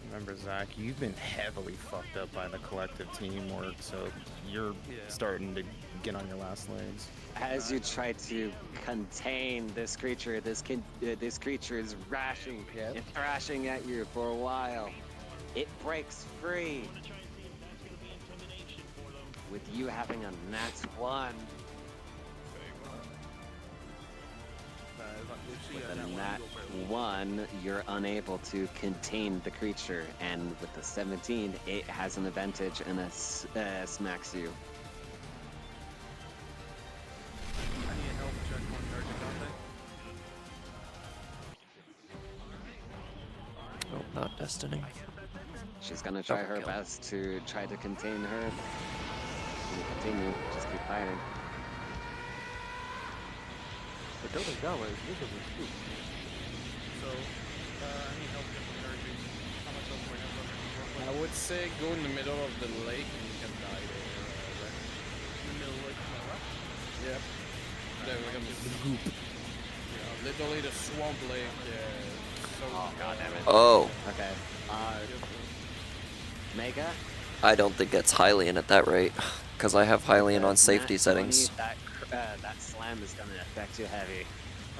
Remember, Zach, you've been heavily fucked up by the collective teamwork, so you're starting to get on your last legs. As you try to contain this creature, this creature is rashing and thrashing at you for a while. It breaks free. With you having a nat 1. With a nat 1, you're unable to contain the creature, and with the 17, it has an advantage and smacks you. I need a health check on Urgent Dante. Oh, not Destiny. She's gonna try her best to try to contain her. Continue, just keep firing. But those are down, this is a scoop. So, I need help getting Urgent. How much else do I have left? I would say go in the middle of the lake and you can die there. Right? In the middle of like my left? Yep. There we go. The goop. Yeah, literally the swamp lake. So God damn it. Oh. Okay. Mega? I don't think it's Hylian at that rate, because I have Hylian on safety settings. That slam is gonna affect you heavy.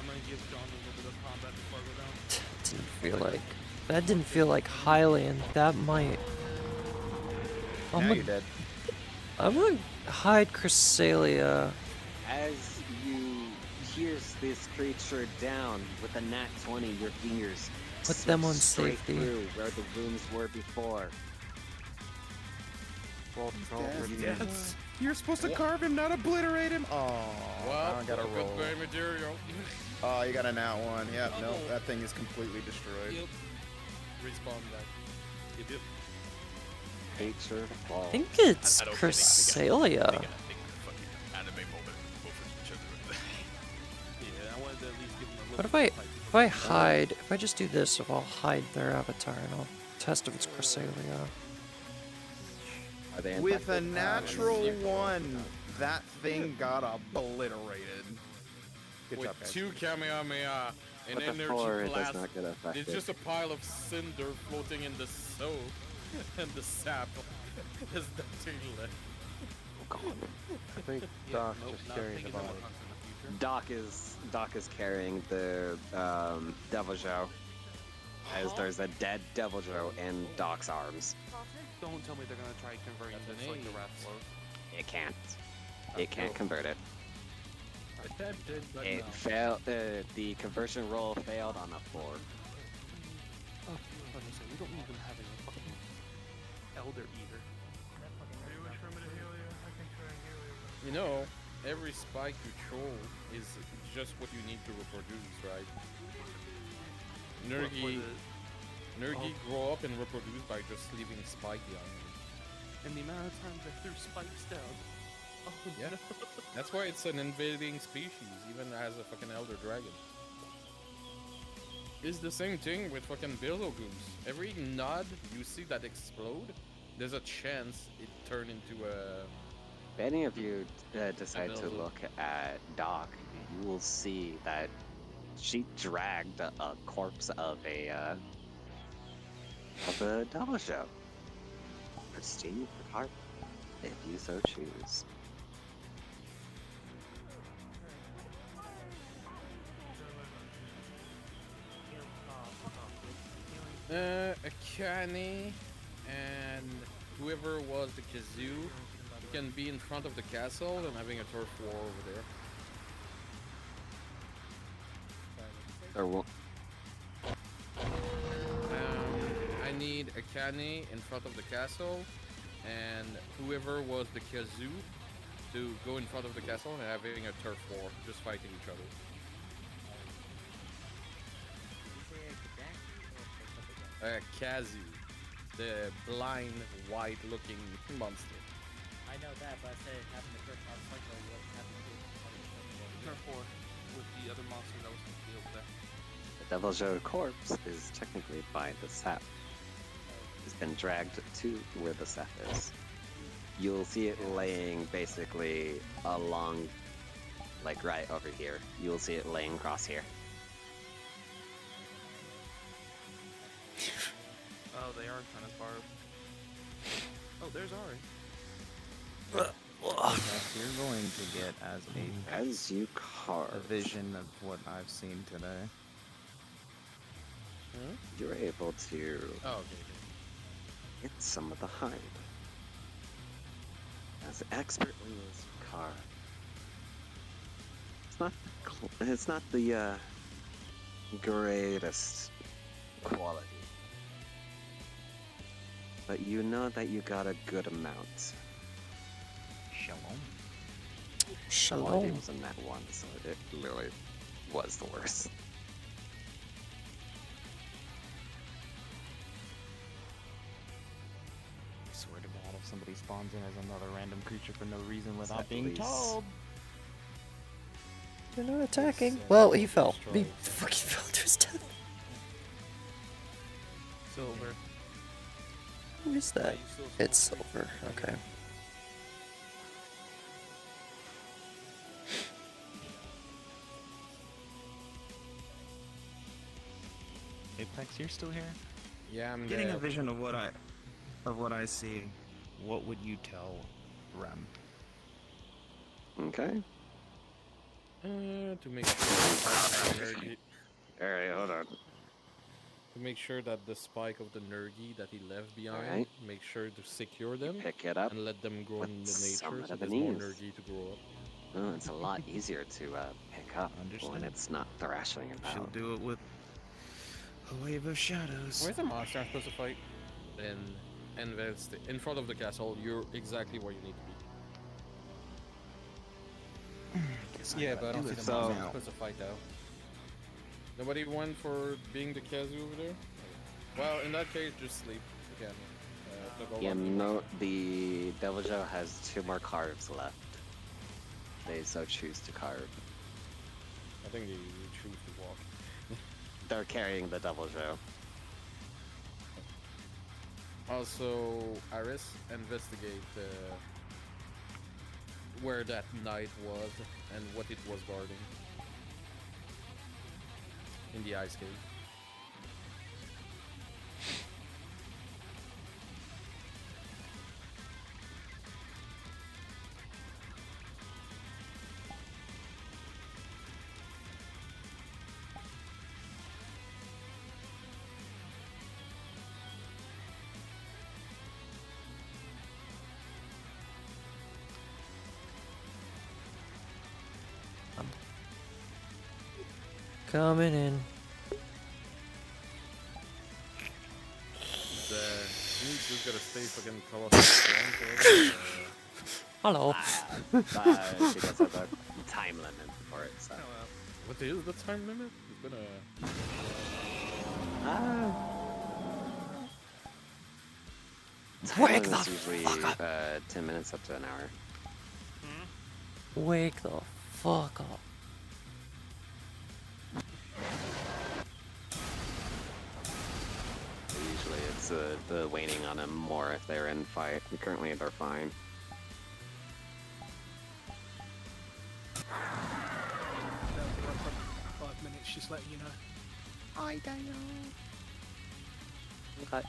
I'm gonna give John a little bit of combat before I go down. Didn't feel like that. Didn't feel like Hylian. That might. Now you're dead. I'm gonna hide Chrysalia. As you pierce this creature down with a nat 20, your fingers Put them on straight safety. through where the wounds were before. Well, You're supposed to carve him, not obliterate him. Oh, Well, I gotta good roll. brain material. Oh, you got a nat one. Yep, no, that thing is completely destroyed. Yep. Respawn back. Yep. Nature I think it's Cresselia. Anime moment over each other. Yeah, I wanted to at least give them a What little if I hide? If I just do this, I'll hide their avatar and I'll test if it's Cresselia. With a natural one, that thing got obliterated. Good With job, guys. 2 Kamehameha and With a energy 4, it does blast, not get affected. it's just a pile of cinder floating in the soap and the sap. There's nothing left. I think Doc's just carrying the body. Doc is carrying the Devil Joe, as there's a dead Devil Joe in Doc's arms. Don't tell me they're gonna try converting this like the Wrath Flow. It can't. It can't convert it. Attempted, but It no. failed. The conversion roll failed on a 4. Oh, like I said, we don't need them having a fucking Elder Eater. You know, every spike you throw is just what you need to reproduce, right? Nergi grow up and reproduce by just leaving spike behind. And the amount of times I threw spikes down. Oh, Yeah. no. That's why it's an invading species, even as a fucking elder dragon. It's the same thing with fucking Beetlejuice. Every nod you see that explode, there's a chance it turn into a... If any of you decide to Beelzebub. look at Doc, you will see that she dragged a corpse of a Devil Joe. Pristine for carp, if you so choose. A Kani and whoever was the Kazoo can be in front of the castle and having a turf war over there. Or what? I need a Kani in front of the castle and whoever was the Kazoo to go in front of the castle and having a turf war, just fighting each other. Kazu, the blind, white-looking monster. I know that, but I said having the first on cycle was having to Turn 4 with the other monster that was in the field there. The Devil Joe corpse is technically by the sap. It's been dragged to where the sap is. You'll see it laying basically along, like right over here. You'll see it laying across here. Oh, they are trying to barb. Oh, there's Ari. You're going to get as you carve a vision of what I've seen today. You're able to Oh, okay. get some of the hide. As expertly as you carve. It's not the greatest quality. But you know that you got a good amount. Shalom. Quality was in that one, so it literally was the worst. I swear to God, if somebody spawns in as another random creature for no reason without At being least- told. They're not attacking. Well, he fell. He fucking fell to his death. Silver. Who is that? It's Silver. Okay. Apex, you're still here? Yeah, I'm Getting a dead. vision of what I see. What would you tell Rem? Okay. To make sure Alright, hold on. to make sure that the spike of the Nergi that he left behind, Alright. make sure to secure them Pick it up and let them grow in the some nature so of there's the more knees. Nergi to grow up. Oh, it's a lot easier to pick up when it's not thrashing about. She'll do it with a wave of shadows. Where's the monster I'm supposed to fight? In front of the castle, you're exactly where you need to be. Yeah, but I don't see them So- specified though. Nobody went for being the Kazu over there? Well, in that case, just sleep again. The Yeah, Golem no, the Devil Joe has 2 more carves left. They so choose to carve. I think they choose to walk. They're carrying the Devil Joe. Also, Iris, investigate where that knight was and what it was guarding in the ice cave. Coming in. You just gotta stay fucking close. Hello. Because of the time limit for it. So. What is the time limit? It's been Time Wake limit the is usually fuck up. 10 minutes up to an hour. Wake the fuck up. So usually it's the waning on them more if they're in fight. Currently they're fine. They'll work for 5 minutes, just letting you know. I don't know. Okay.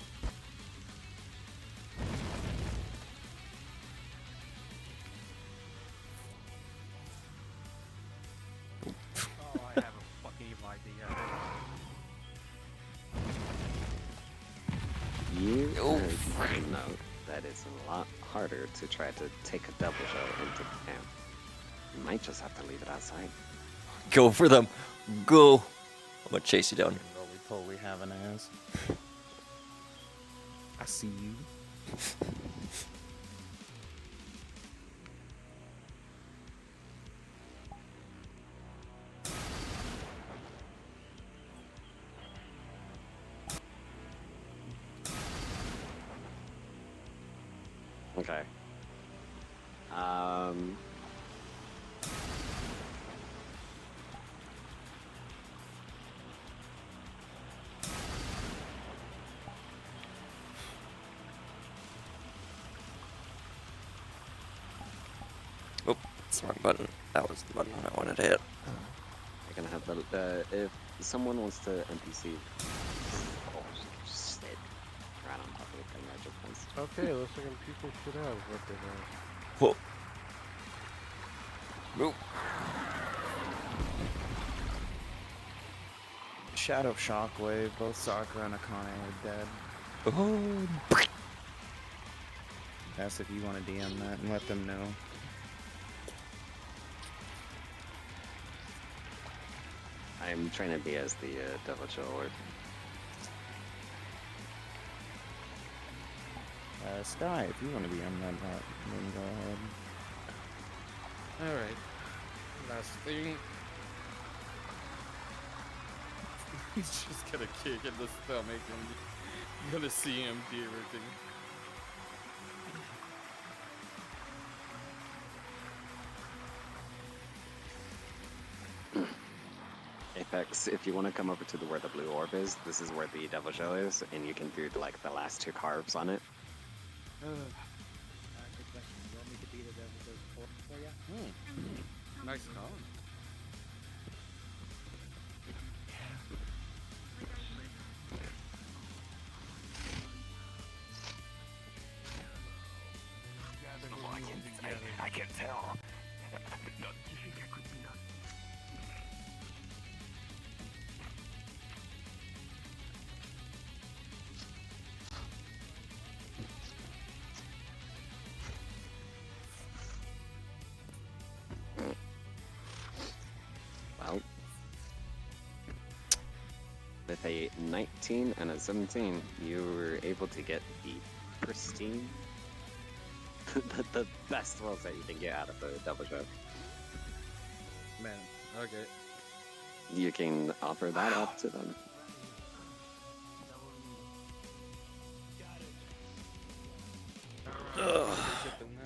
Oh, I have a fucking evil idea. You know that it's a lot harder to try to take a Devil Joe into camp. You might just have to leave it outside. Go for them. Go. I'm gonna chase you down. Well, we totally have an ass. I see you. Okay. Oh, that's the wrong button. That was the button I wanted to hit. You're gonna have the if someone wants to NPC, just sit right on top of the magic fence. Okay, looks like people should have what they want. Whoa. Move. Shadow Shockwave, both Sakura and Akane are dead. Oh. That's if you want to DM that and let them know. I'm trying to be as the Devil Joe Lord. Sky, if you want to be on that, then go ahead. Alright. Last thing. He's just gonna kick in the stomach and you're gonna see him do everything. Apex, if you want to come over to where the blue orb is, this is where the Devil Joe is, and you can do like the last 2 carves on it. Good question. You want me to be the Devil Joe's for you? Nice call. I can tell. Well, with a 19 and a 17, you were able to get the pristine, the best rolls that you can get out of the Devil Joe. Man, okay. You can offer that up to them. Ugh. Shipping now.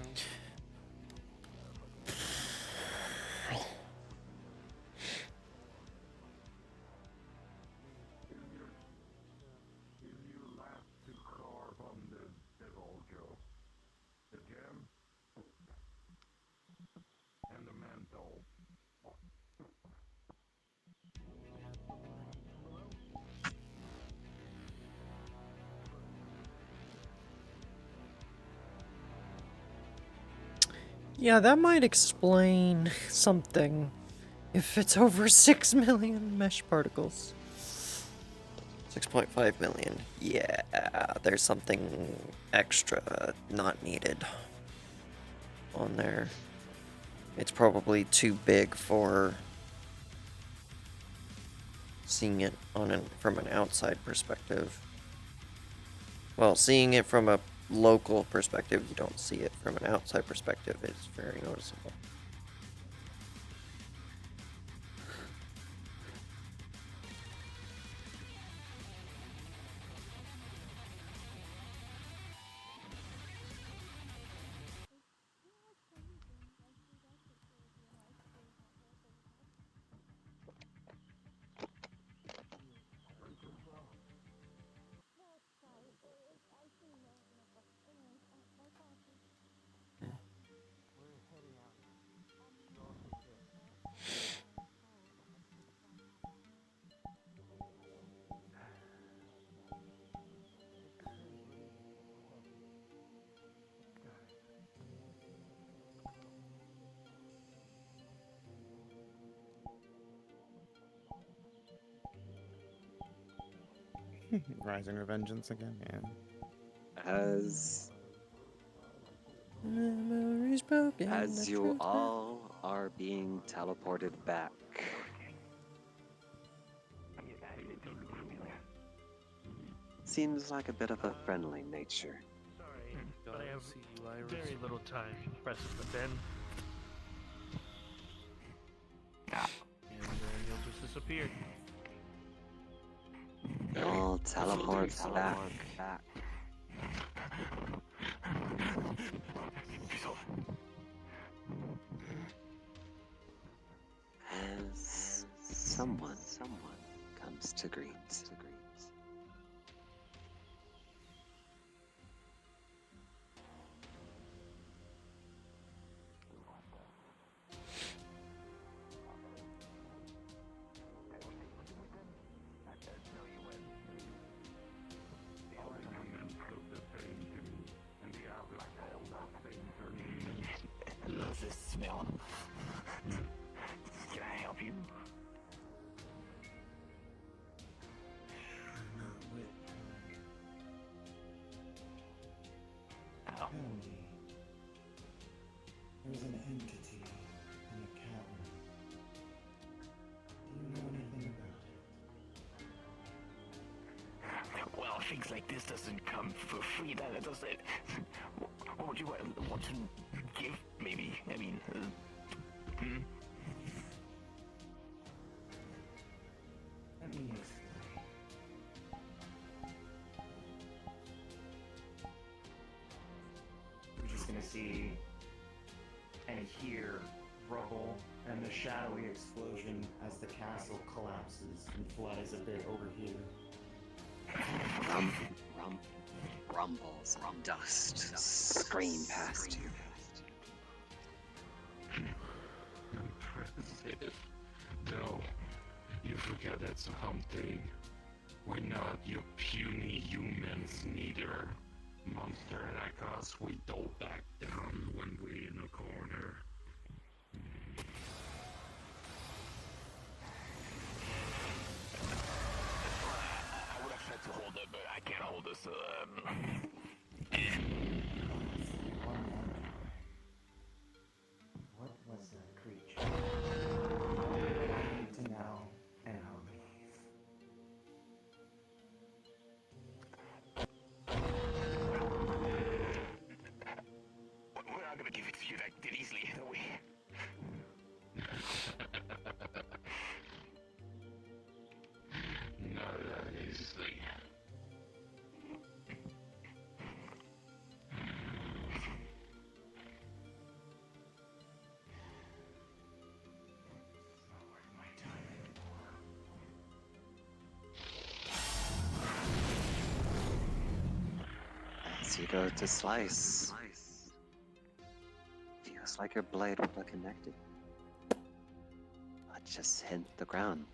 Yeah, that might explain something. If it's over 6 million mesh particles. 6.5 million. Yeah, there's something extra not needed on there. It's probably too big for seeing it from an outside perspective. Well, seeing it from a local perspective, you don't see it. From an outside perspective, it's very noticeable. Rising Revengeance again, yeah. As you all are being teleported back, seems like a bit of a friendly nature. But I have very little time pressing the button. And you'll just disappear. All teleports back. As someone comes to greet. I love this smell. Can I help you? Tell me, there's an entity in a cavern. Do you know anything about it? Well, things like this doesn't come for free, does it? What would you want to give, maybe? I mean, Let me explain. We're just gonna see and hear rubble and the shadowy explosion as the castle collapses and flies a bit over here. Rumbles and dust scream past you. Impressive. Though, you forget that something. We're not your puny humans neither. Monster like us, we don't back down when we're in a corner. I would have tried to hold it, but I can't hold it, so, What was that creature? I need to know, and I'll leave. We're not gonna give it to you that easily, are we? as you go to slice, feels like your blade would have connected, but just hit the ground.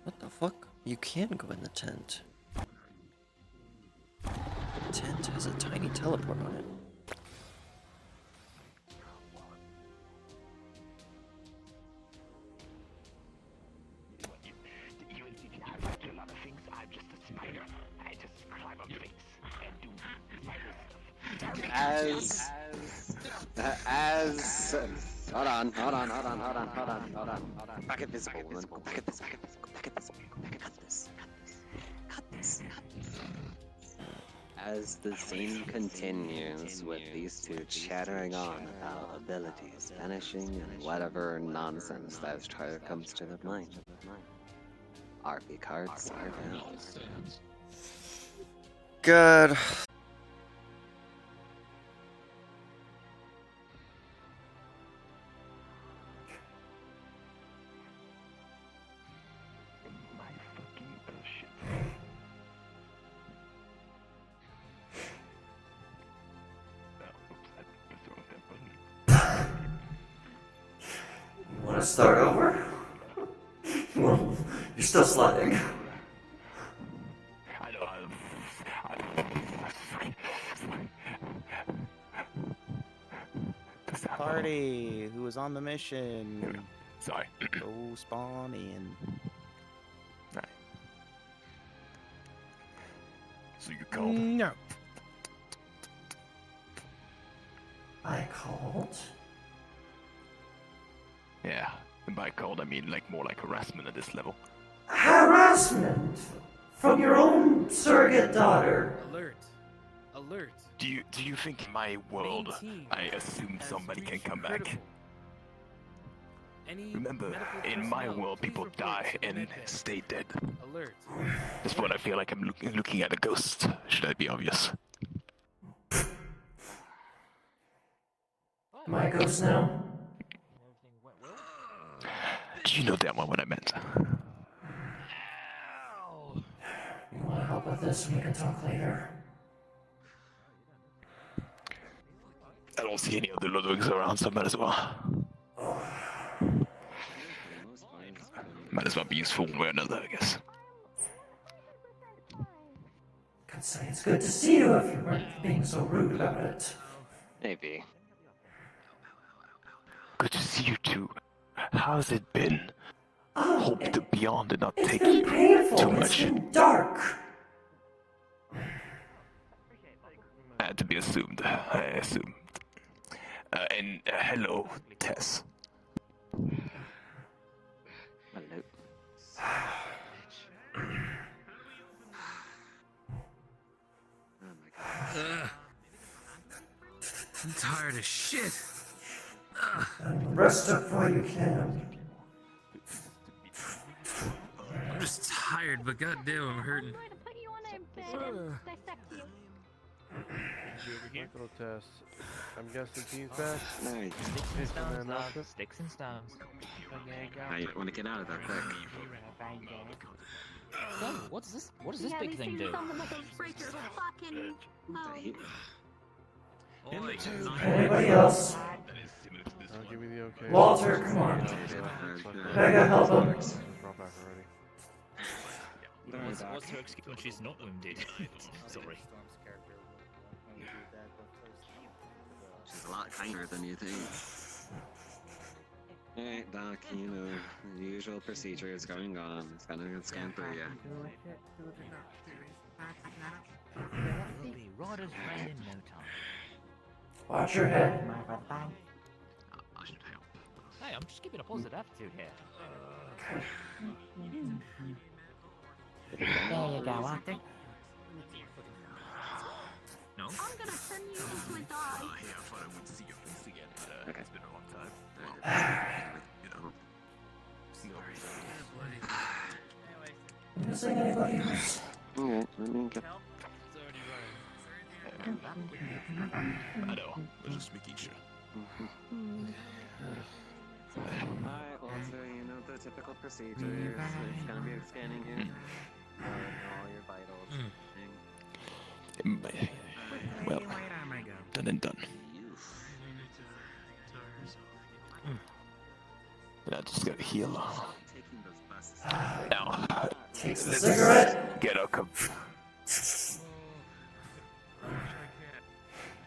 What the fuck? You can go in the tent. The tent has a tiny teleport on it. You and CJ have to do a lot of things. I'm just a spider. I just climb up things and do spider stuff. Hold on. Back at visible, woman. Back at this. Cut this. As the scene continues with these two chattering on about abilities, vanishing, and whatever nonsense that comes to their mind, RP cards are down. God. Want to start over? Well, you're still sliding. I know. Party, who was on the mission? Sorry. Go spawn in. Right. So you called? No. I called? Yeah. And by called, I mean like more like harassment at this level. Harassment? From your own surrogate daughter. Alert. Do you think in my world I assume somebody can come back? Remember, in my world people die and stay dead. Alert. That's what I feel like I'm looking at a ghost. Should I be obvious? My ghost now? Do you know damn well what I meant? You want to help with this? We can talk later. I don't see any other Ludwigs around, so might as well. Might as well be useful one way or another, I guess. Could say it's good to see you if you weren't being so rude about it. Maybe. Good to see you too. How's it been? Hope the beyond did not take been painful. too It's much. been dark. Had to be assumed. I assumed. And hello, Tess. Hello. I'm tired as shit. Rest up while you can. I'm just tired, but goddamn, I'm hurting. Micro test. I'm guessing T's back. Nice. Sticks and stones. Now you don't want to get out of that quick. So, what does this big thing do? Anybody else? Give me the okay. Walter, come on. Vega, help him. Brought back already. What's her excuse when she's not wounded? Sorry. She's a lot kinder than you think. Alright, Doc, you know, the usual procedure is going on. It's gonna scan through you. We'll be right as rain in no time. Watch your head. I should help. Hey, I'm just keeping a positive attitude here. There you go, Arthur. No? I'm gonna turn you into a dog. Yeah, I thought I would see your face again, but it's been a long time. You know. Missing anybody else? Alright, let me get... I know, we're just making sure. Alright, well, so you know the typical procedures. It's gonna be scanning you for all your vitals. Well, done and done. And I just gotta heal. Now, Takes the let's cigarette. get a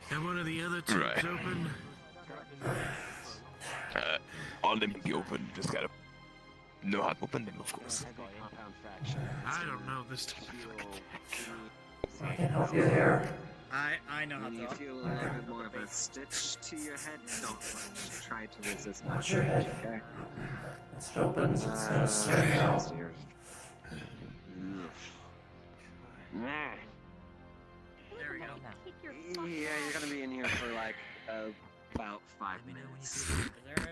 Have one of the other tubes open? All them can be open. Just gotta know how to open them, of course. I don't know this time. I can help you here. I know how When to. you feel a little bit more of a stitch to your head, don't try to resist. Watch your head. Okay. It's open. It's gonna start now. There we go. Yeah, you're gonna be in here for like about 5 minutes.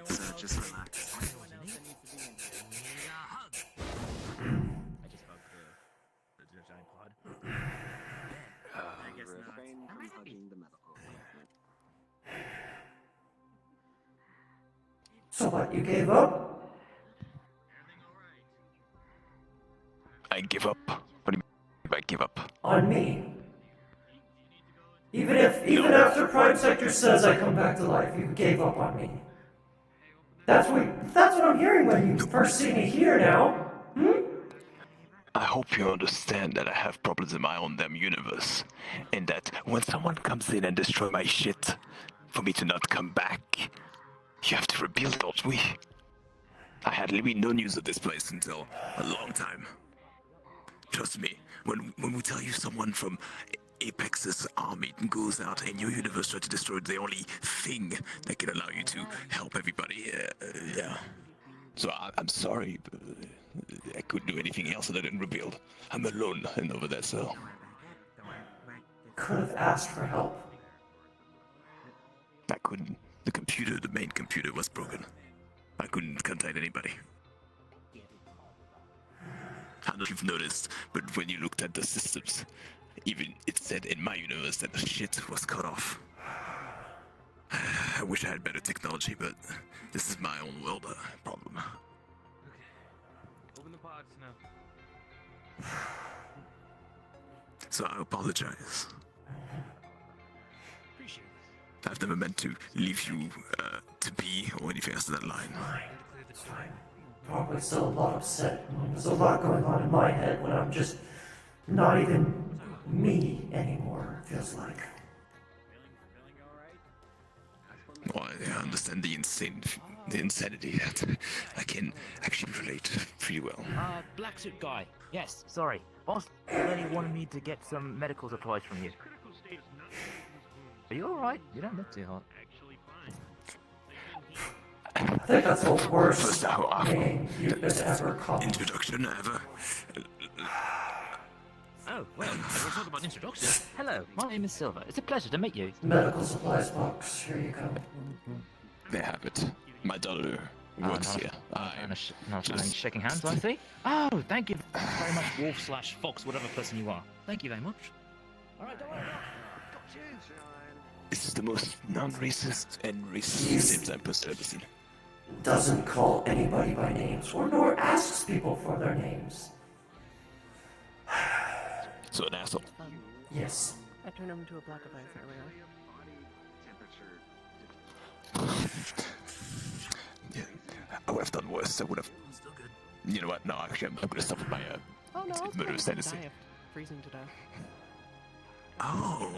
So just relax. I just spoke to the giant pod. I guess not. Refrain from hugging the medical equipment. So what? You gave up? I give up. What do you mean by give up? On me. Even after Prime Sector says I come back to life, you gave up on me. That's what I'm hearing when you first see me here now. I hope you understand that I have problems in my own damn universe, and that when someone comes in and destroys my shit, for me to not come back, you have to rebuild, don't we? I had literally no news of this place until a long time. Trust me, when we tell you someone from Apex's army goes out in your universe try to destroy the only thing that can allow you to help everybody, yeah. So I'm sorry, but I couldn't do anything else other than rebuild. I'm alone and over there, so... Could have asked for help. I couldn't. The main computer was broken. I couldn't contact anybody. I don't know if you've noticed, but when you looked at the systems, even it said in my universe that the shit was cut off. I wish I had better technology, but this is my own world problem. Open the pods now. So I apologize. Appreciate it. I've never meant to leave you to be or anything else to that line. Probably still a lot upset. There's a lot going on in my head when I'm just not even me anymore, it feels like. Well, I understand the insanity that I can actually relate pretty well. Black suit guy. Yes, sorry. Boss really wanted me to get some medical supplies from you. Are you alright? You don't look too hot. I think that's the worst name you could ever call. Introduction ever. Oh, well, we'll talk about introduction. Hello, my name is Silver. It's a pleasure to meet you. Medical supplies box, here you go. They have it. My daughter works here. Not shaking hands, I see. Oh, thank you very much, wolf/fox, whatever person you are. Thank you very much. Alright, don't worry. Got you. This is the most non-racist and racist Sims I've ever seen. Doesn't call anybody by names, or nor asks people for their names. So an asshole. Yes. I turned him into a block of ice earlier. Yeah, I would have done worse. I would have. You know what? No, actually, I'm going to stop with my Oh no, murderous tendency. Freezing to death. Oh.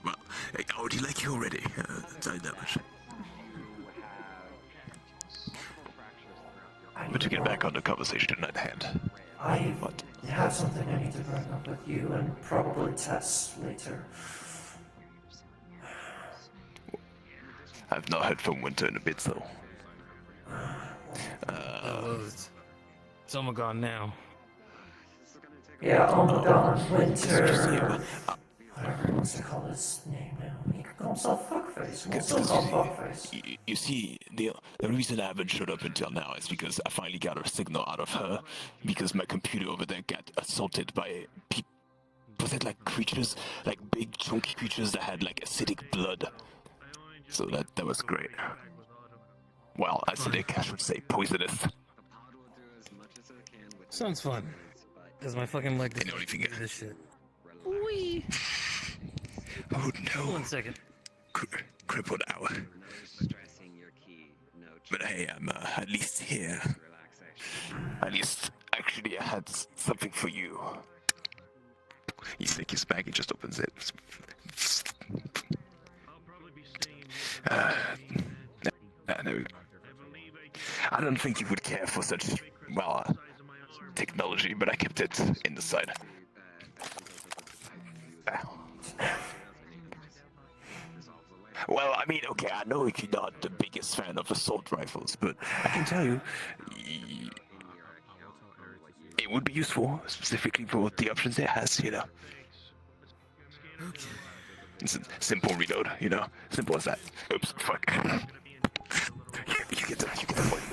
Well, I already like you already. Tell you that much. But to get back on the conversation at hand. I have something I need to bring up with you and probably Tess later. I've not heard from Winter in a bit, though. It's almost gone now. Yeah, oh my god, Winter. Whatever he wants to call his name now. He can call himself Fuckface. We'll still call him Fuckface. You see, the reason I haven't showed up until now is because I finally got a signal out of her, because my computer over there got assaulted by was it like creatures, like big chunky creatures that had like acidic blood, So that was great. Well, acidic, I should say poisonous. Sounds fun. Cause my fucking leg doesn't only thing do this shit. Wee. Oh no. 1 second. Crippled hour. But hey, I'm at least here. At least, actually, I had something for you. You take his bag, he just opens it. No. I don't think you would care for such, well, technology, but I kept it in the side. Well, I mean, okay, I know you're not the biggest fan of assault rifles, but I can tell you, it would be useful, specifically for the options it has, you know. It's a simple reload, you know, simple as that. Oops, fuck. you get the point.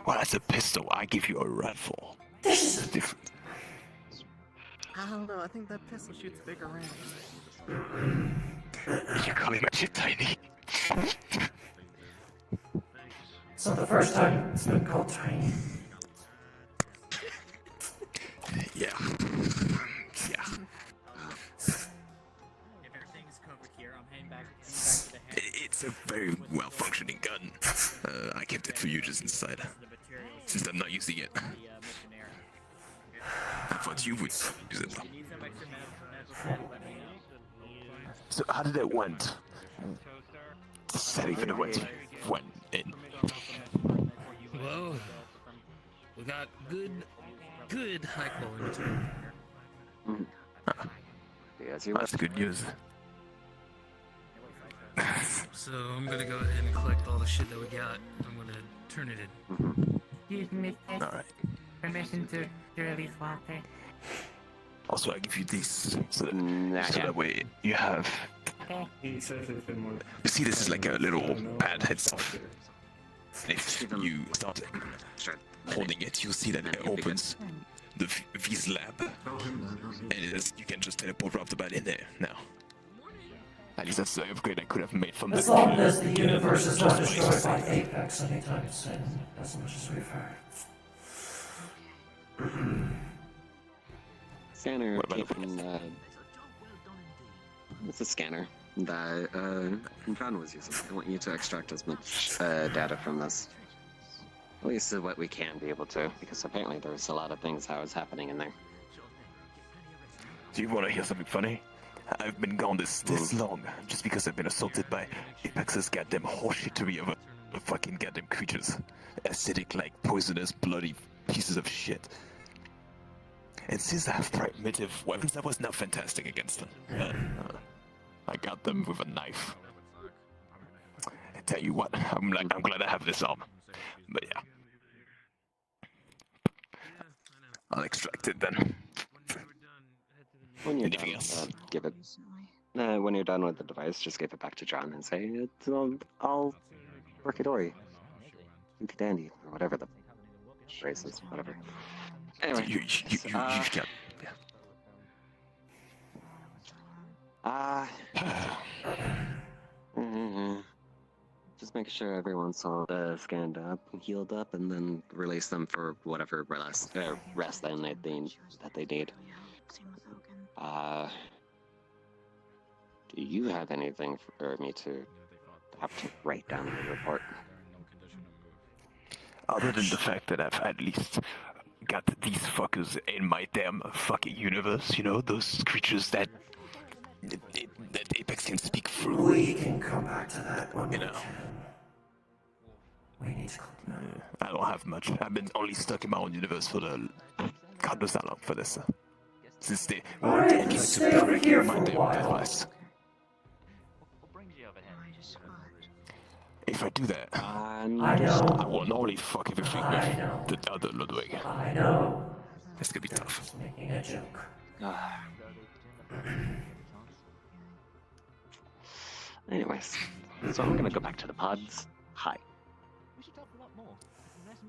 Well, that's a pistol. I give you a rifle. This is different. I don't know. I think that pistol shoots bigger rounds. You calling my shit tiny? It's not the first time it's been called tiny. Yeah. If everything's covered here, I'm heading back to the head. It's a very well-functioning gun. I kept it for you just inside, since I'm not using it. I thought you would use it though. So how did it went? That even went in. Well, we got good high quality. That's good news. So I'm gonna go ahead and collect all the shit that we got. I'm gonna turn it in. Excuse me. Alright. Permission to release water. Also, I give you this, so that way you have... Okay. You see, this is like a little pad itself. If you start holding it, you'll see that it opens the V's lab, and you can just teleport right off the bat in there now. At least that's the upgrade I could have made from As the long as the universe is not destroyed by Apex anytime soon, as much as we've heard. Scanner taking, it's a scanner that John was using. I want you to extract as much data from this. At least what we can be able to, because apparently there's a lot of things that was happening in there. Do you want to hear something funny? I've been gone this long just because I've been assaulted by Apex's goddamn horseshittery of fucking goddamn creatures. Acidic, like poisonous, bloody pieces of shit. And since I have primitive weapons, that was not fantastic against them. I got them with a knife. I tell you what, I'm glad I have this arm. But yeah. I'll extract it then. When you're Anything done, else? Give it. When you're done with the device, just give it back to John and say, it's all worky-dory. Dinky dandy, or whatever the phrase is, whatever. Anyway. You can. Just make sure everyone's all scanned up, healed up, and then release them for whatever rest that they need. Do you have anything for me to have to write down in the report? Other than the fact that I've at least got these fuckers in my damn fucking universe, you know, those creatures that Apex can speak through. We can come back to that when we can. We need to I don't have much. I've been only stuck in my own universe for the God knows how long for this. Since they Alright, tried to stay over here my for a damn while. device. If I do that, I know. I will normally fuck everything with the other Ludwig. I know. It's gonna be tough. Making a joke. Anyways, so I'm gonna go back to the pods. Hi.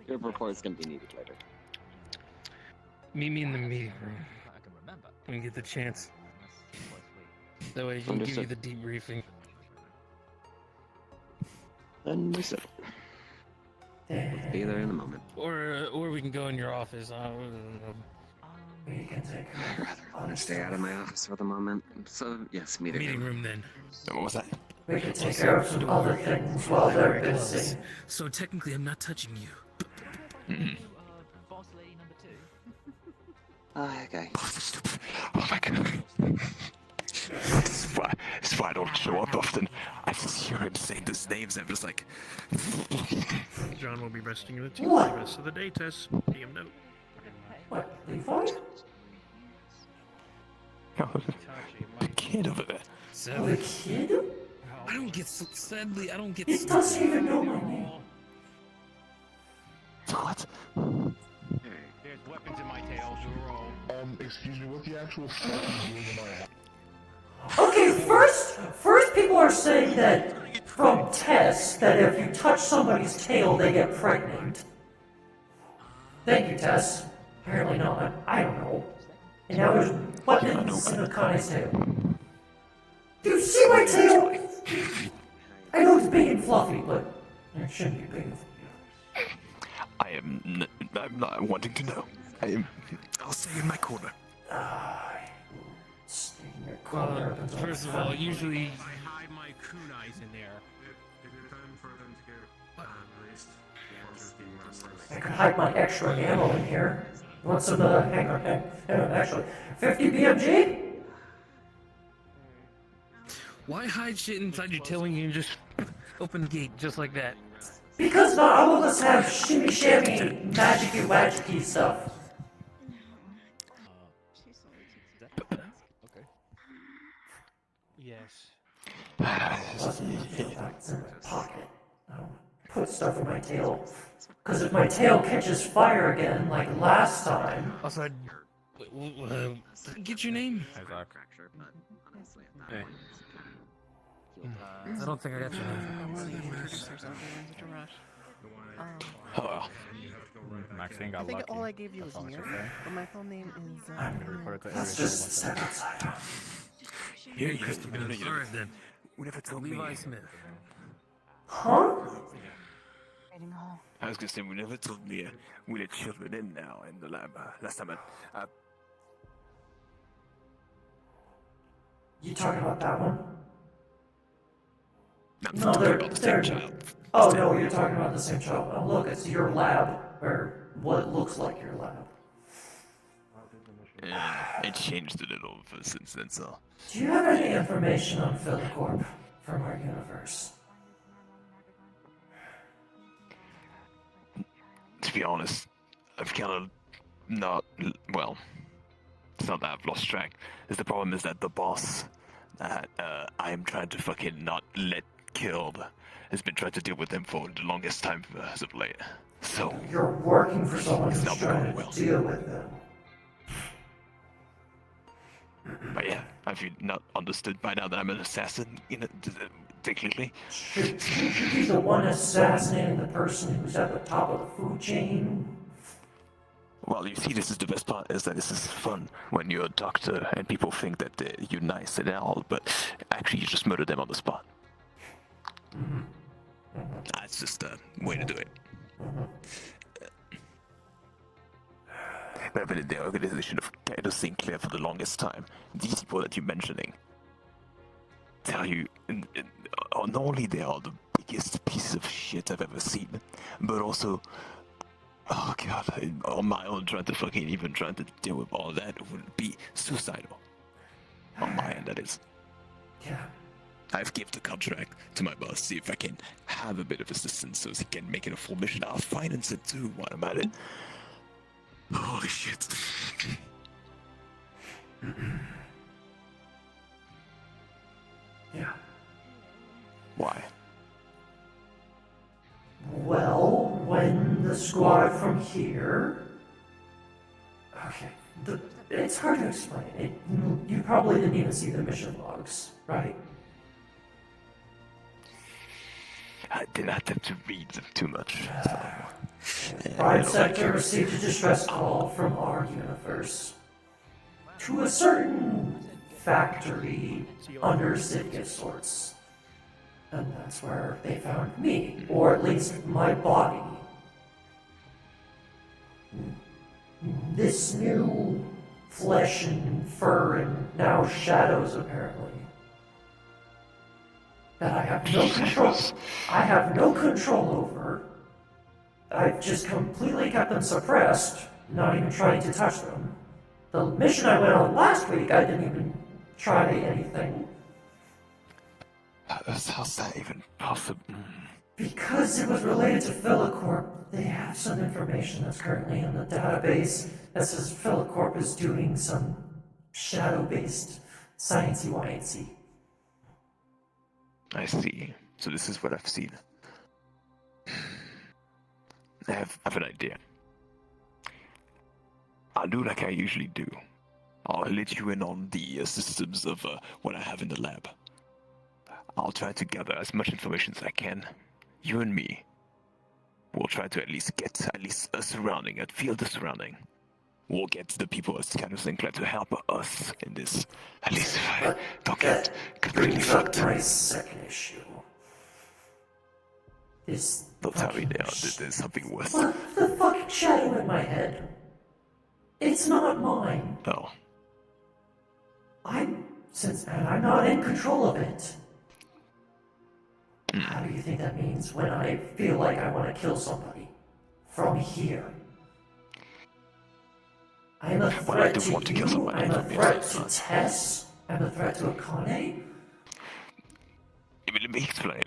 Your report's gonna be needed later. Meet me in the meeting room when you get the chance. That way he can give you the debriefing. Understood. We'll be there in a moment. Or we can go in your office. We can take I'd rather want to stay out of my office for the moment. So, yes, meeting room. Then. What was that? We can take care of some other things while they're busy. So technically, I'm not touching you. Okay. Oh my god. This is why I don't show up often. I just hear him saying those names. I'm just like. John will be resting in the team for the rest of the day, Tess. DM note. What, Levi? The kid over there. Oh, the kid? I don't get sadly. I don't get. He doesn't even know my name. What? There's weapons in my tail, excuse me, what the actual fuck are you doing in my house? Okay, first people are saying that from Tess that if you touch somebody's tail, they get pregnant. Thank you, Tess. Apparently not. I don't know. And now there's weapons in Akane's tail. Do you see my tail? I know it's big and fluffy, but it shouldn't be big and fluffy. I'm not wanting to know. I'll stay in my corner. First of all, usually. I hide my kunais in there. Is it time for them to get released? I could hide my extra ammo in here. You want some, hang on, actually, 50 BMG? Why hide shit inside your tail when you can just open the gate just like that? Because not all of us have shimmy shammy, magicy wagicy stuff. Okay. Yes. It's in my pocket. I don't put stuff in my tail. Because if my tail catches fire again, like last time. Also, get your name. Hey. I don't think I got your name. Hello. Maxine I got think lucky. all I gave you was That's all I Mir, should say. but my full name is. I'm gonna report it to Let's area just step outside. Here you All right then. We never told Levi me. Smith. Huh? I was gonna say, we never told me we let children in now in the lab. Last time You talking about that one? I'm No, talking they're. about the same child. Oh no, you're talking about the same child. Oh look, it's your lab, or what looks like your lab. It changed a little since then, so. Do you have any information on Philicorp from our universe? To be honest, I've kind of not. Well, it's not that I've lost track. The problem is that the boss that I am trying to fucking not let killed has been trying to deal with them for the longest time as of late. So. You're working for someone it's who's not trying going to well. deal with them. But yeah, have you not understood by now that I'm an assassin? You know, technically. Should you be the one assassinating the person who's at the top of the food chain? Well, you see, this is the best part, is that this is fun when you're a doctor and people think that you're nice and all, but actually you just murder them on the spot. That's just a way to do it. I've been in the organization of Kaito Sinclair for the longest time. These people that you're mentioning tell you, not only they are the biggest piece of shit I've ever seen, but also, oh god, on my own, trying to deal with all that would be suicidal. On my end, that is. Yeah. I've given the contract to my boss, see if I can have a bit of assistance so he can make it a full mission. I'll finance it too while I'm at it. Holy shit. Yeah. Why? Well, when the squad from here... Okay, it's hard to explain. You probably didn't even see the mission logs, right? I didn't have time to read them too much. Prime Sector received a distress call from our universe to a certain factory under Sitka sorts. And that's where they found me, or at least my body. This new flesh and fur and now shadows, apparently. That I have no control. I have no control over. I've just completely kept them suppressed, not even trying to touch them. The mission I went on last week, I didn't even try anything. How's that even possible? Because it was related to Philicorp, they have some information that's currently in the database that says Philicorp is doing some shadow-based sciencey-wyancy. I see. So this is what I've seen. I have an idea. I'll do like I usually do. I'll let you in on the systems of what I have in the lab. I'll try to gather as much information as I can. You and me. We'll try to at least get a surrounding, feel the surrounding. We'll get the people at Scanner Sinclair to help us in this. At least if I don't get completely fucked. My second issue. Don't tell me there's something worse. The fucking shadow in my head. It's not mine. No. I'm not in control of it. How do you think that means when I feel like I want to kill somebody? From here. I'm a threat to you, I'm a threat to Tess, I'm a threat to Akane. Let me explain.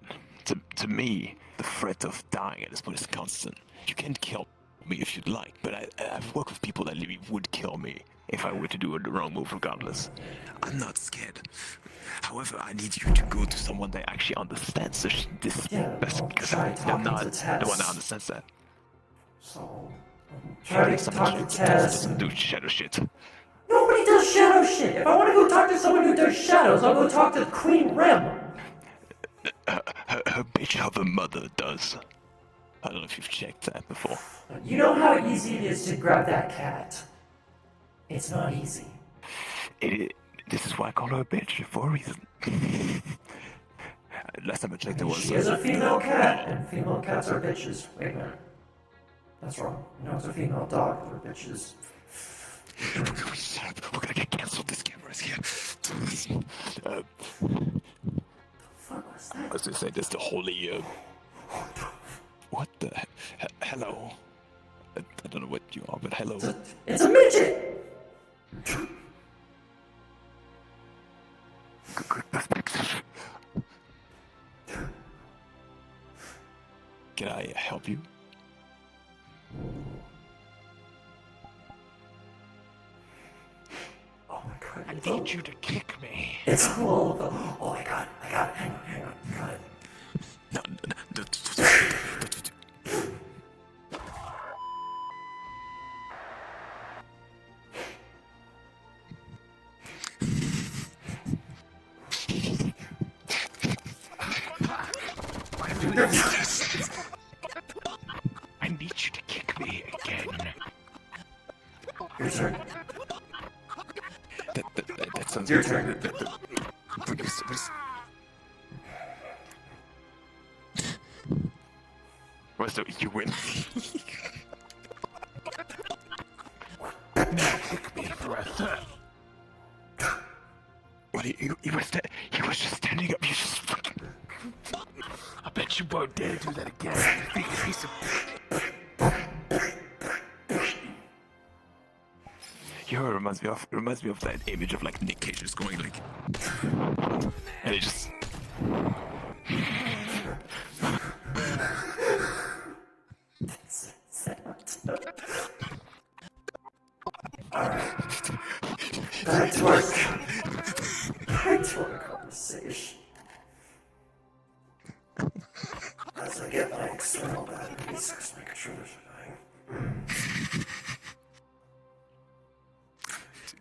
To me, the threat of dying at this point is constant. You can't kill me if you'd like, but I've worked with people that literally would kill me if I were to do the wrong move regardless. I'm not scared. However, I need you to go to someone that actually understands this because I'm not the one that understands that. So, try to talk to Tess. Doesn't do shadow shit. Nobody does shadow shit! If I want to go talk to someone who does shadows, I'll go talk to Queen Rem. Her bitch of a mother does. I don't know if you've checked that before. You know how easy it is to grab that cat? It's not easy. This is why I call her a bitch, for a reason. Last time I checked, She is a female cat, and female cats are bitches. Wait a minute. That's wrong. No, it's a female dog, they're bitches. We're gonna get cancelled, this camera's here. The fuck was that? I was gonna say, there's the holy, what the hello? I don't know what you are, but hello. It's a midget! Good perspective. Can I help you? Oh my god. I need you to kick me. It's cool. Oh my god. I got it. Hang on. Got it. No. I need you to kick me again. Your turn. That sounds Your good. turn. So you win. Now kick me for a third. What? He was just standing up. You just fucking. I bet you won't dare do that again. You big piece of. You know, it reminds me of that image of like Nick Cage just going like, and it just. Alright. Back to our conversation. As I get my external batteries, just making sure there's nothing.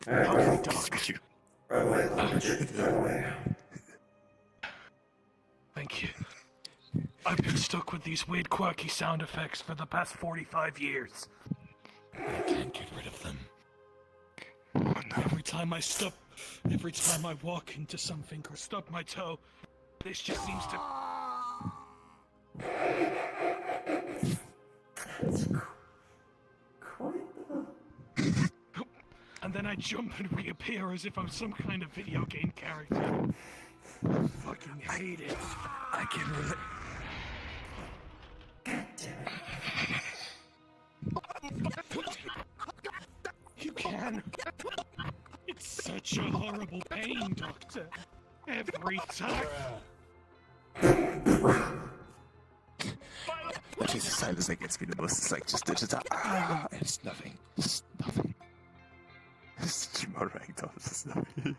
Alright, run away, little midget, run away. Thank you. I've been stuck with these weird quirky sound effects for the past 45 years. I can't get rid of them. Every time I walk into something or stub my toe, this just seems to And then I jump and reappear as if I'm some kind of video game character. I fucking hate it. I can relate. You can. It's such a horrible pain, Doctor. Every time. That is the silence that gets me the most. It's like just it's nothing. It's nothing. It's more ragdoll. It's nothing.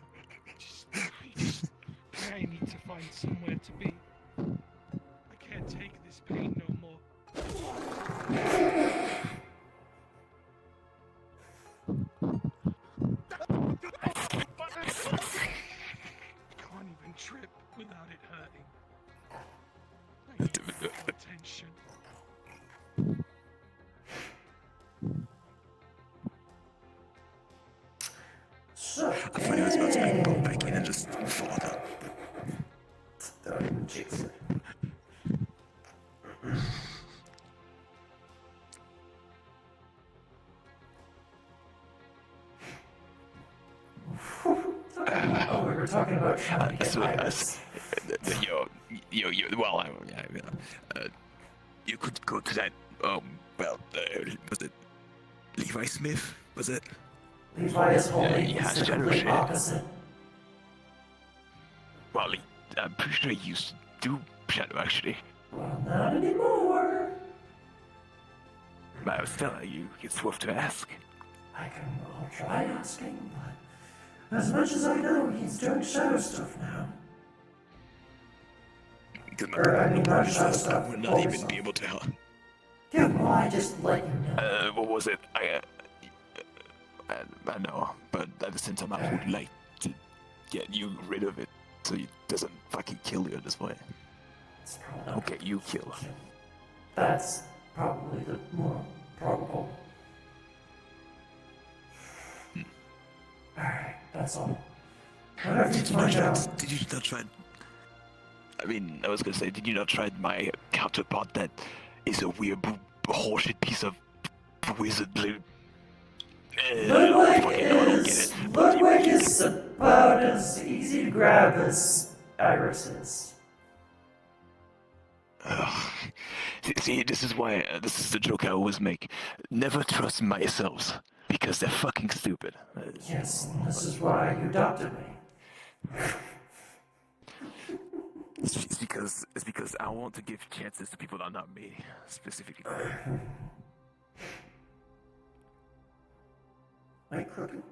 I need to find somewhere to be. I can't take this pain no more. I can't even trip without it hurting. I need full attention. I thought he was about to go back in and just fall down. Don't even chase it. Oh, we were talking about trying to get virus. Well, you could go to that, was it Levi Smith, was it? Levi is only he has the general complete shit. opposite. Well, I'm pretty sure he used to do shadow, actually. Well, not anymore. But still, it's worth to ask. I'll try asking, but as much as I know, he's doing shadow stuff now. Not shadow stuff. Would not even be able to help. Yeah, well, I just let you know. What was it? I know, but at the same time, I would like to get you rid of it so it doesn't fucking kill you at this point. Okay, you kill him. That's probably the more probable. Alright, that's all. Whatever you find out. Did you not try? I mean, I was gonna say, did you not try my counterpart that is a weird horseshit piece of wizardly? Ludwig is about as easy to grab as Iris is. See, this is why this is the joke I always make. Never trust myself because they're fucking stupid. Yes, this is why you adopted me. It's because I want to give chances to people that are not me, specifically. Crooked.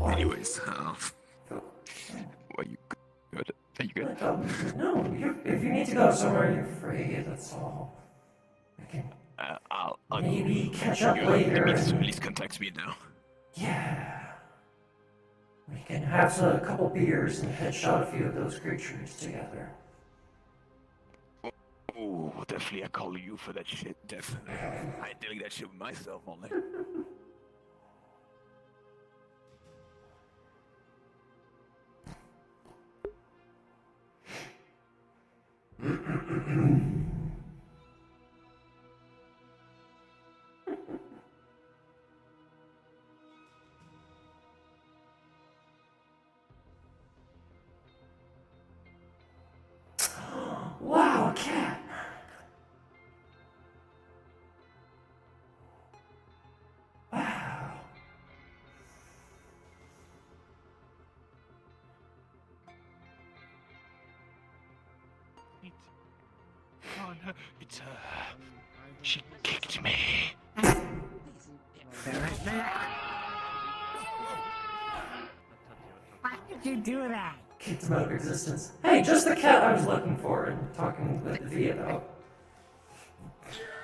Anyways, are you good? Are you good? No, if you need to go somewhere, you're free. That's all. We can I'll maybe catch up later. At least contact me now. Yeah. We can have a couple beers and headshot a few of those creatures together. Oh, definitely I call you for that shit, definitely. I ain't doing that shit with myself only. Wow, a cat! Wow. Oh no, it's she kicked me. Why did you do that? Kicked him out of existence. Hey, just the cat I was looking for and talking with V about.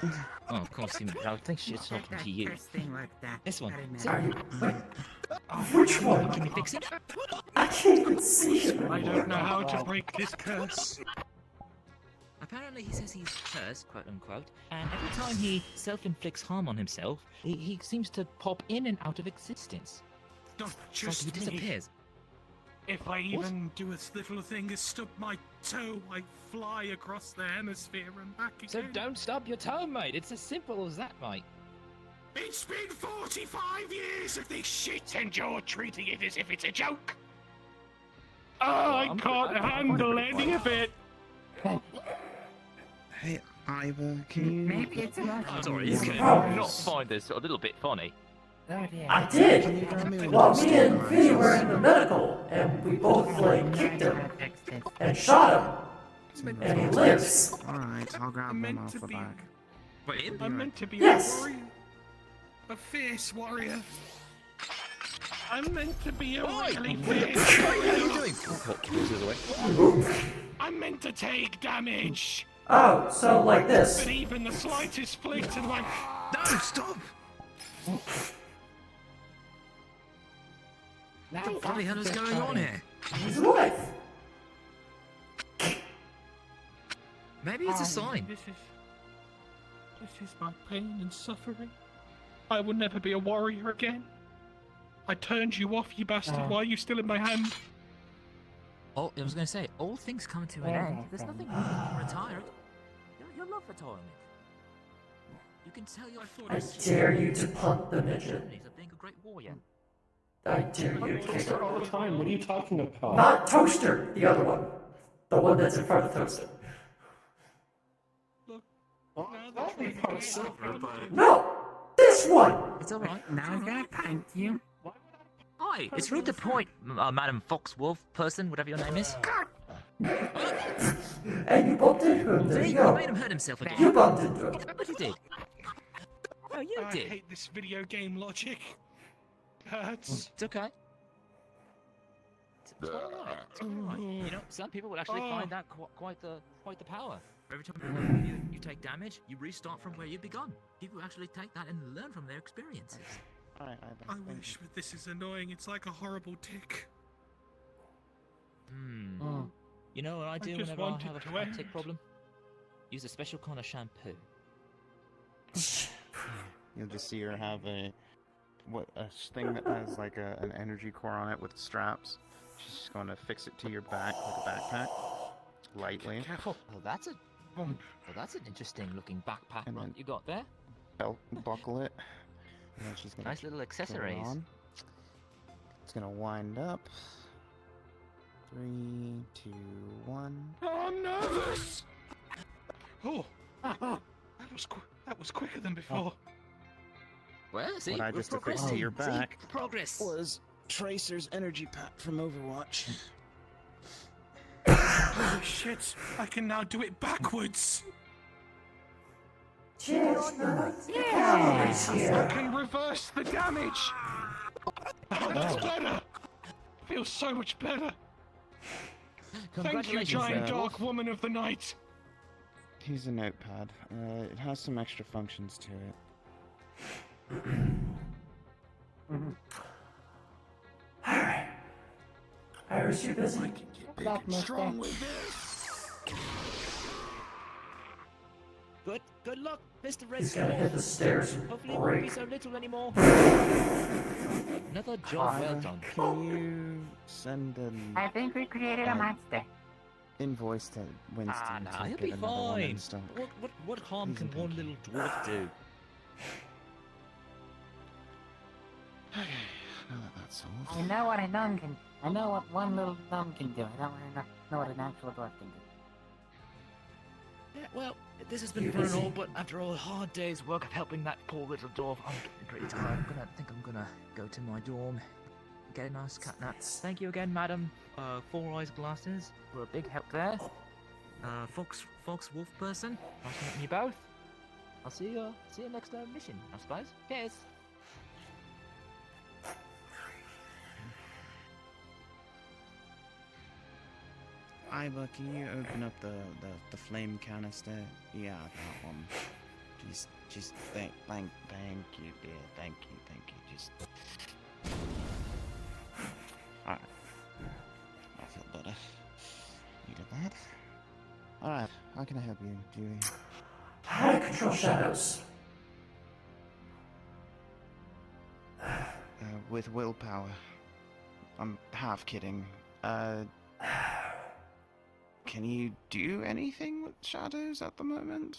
Oh, of course, I would think she's talking to you. This one. Are you? Wait. Which one? Can you fix it? I can't even see him. I don't know how to break this curse. Apparently he says he's cursed, quote unquote, and every time he self-inflicts harm on himself, he seems to pop in and out of existence. Don't It's like he disappears. If I even do as little thing as stub my toe, I fly across the hemisphere and back again. So don't stub your toe, mate. It's as simple as that, mate. It's been 45 years of this shit and you're treating it as if it's a joke. I can't handle any of it. Hey, Iva, can you... Maybe it's an I'm sorry, you can not find this a little bit funny. I did! Well, me and Vinny were in the medical, and we both, kicked him, and shot him, and he lives. Alright, I'll grab one off the back. Wait, I'm meant to be Yes. a warrior. A fierce warrior. I'm meant to be a really fierce What are you doing? I'm meant to take damage. Oh, so like this. But even the slightest flick to my... No, stop! What the hell is going on here? He's alive. Maybe it's a sign. This is my pain and suffering. I will never be a warrior again. I turned you off, you bastard. Why are you still in my hand? Oh, I was going to say, all things come to an end. There's nothing wrong with being retired. You'll love retirement. You can tell your I dare you to punt the midget. of being a great warrior. I dare you to kick Toaster her. all the time. What are you talking about? Not Toaster, the other one. The one that's in front of Toaster. No! This one! It's alright. Now I'm gonna thank you. Hi, it's rude to point, Madam Foxwolf person, whatever your name is. And you bumped into him, there See, you you go. made him hurt himself again. You bumped into him. But you did. Oh, you I did. hate this video game logic. Hurts. It's okay. It's alright. It's alright. You know, some people would actually find that quite the power. Every time you take damage, you restart from where you begun. People actually take that and learn from their experiences. Alright, I wish, but this is annoying. It's like a horrible tick. You know what I do just whenever I want have it to a end. tick problem? Use a special kind of shampoo. You'll just see her have a thing that has like an energy core on it with straps. She's just going to fix it to your back like a backpack, lightly. Careful. Oh, that's an interesting looking backpack And run then- you got there. Belt buckle it. And then she's gonna Nice little put it accessories. on. It's gonna wind up. 3, 2, 1. Oh, I'm nervous. Oh, that was quicker than before. Well, see, What I we're just affixed to progressing. your See, back progress. was Tracer's energy pack from Overwatch. Holy shit! I can now do it backwards. Cheers, I can reverse the damage. Oh, that's better. Feels so much better. Thank you, Congratulations, giant Werewolf. dark woman of the night. Here's a notepad. It has some extra functions to it. Alright. Iris, you busy? Big and strong with this. Good luck, Mr. Red He's gonna hit the stairs and Hopefully it won't be break. so little anymore. Another job well done. Can you send an I think we created a monster. invoice to Winston Nah, to he'll get be another one in fine. stock? What harm can one little dwarf do? Now that that's solved. I know what a gnome can. I know what one little gnome can do. I don't know what an actual dwarf can do. Yeah, well, this has been fun and all, but after all a hard day's work of helping that poor little dwarf, I'm getting pretty tired. I'm gonna go to my dorm, get a nice cat nap. Thank you again, Madam Four Eyes Glasses, for a big help there. Fox Wolf person, nice meeting you both. I'll see you next mission, I suppose. Cheers. Iva, can you open up the flame canister? Yeah, that one. Just thank you, dear. Thank you. Just. Alright. I feel better. You did that. Alright, how can I help you, Julie? How to control shadows. With willpower. I'm half kidding. Can you do anything with shadows at the moment?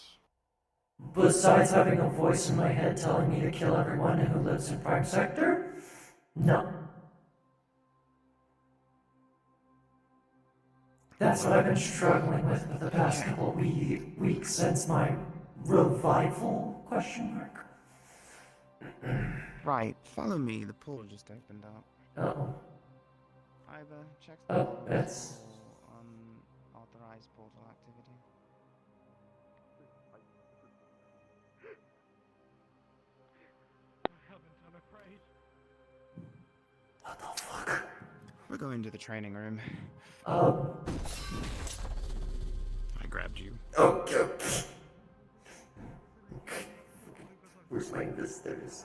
Besides having a voice in my head telling me to kill everyone who lives in Prime Sector? No. That's what I've been struggling with for the past couple of weeks since my revival, question mark. Right, follow me. The portal just opened up. Uh-oh. Either check Oh, it's... unauthorized portal activity. I'm afraid. What the fuck? We're going to the training room. I grabbed you. Okay. Where's my visitors?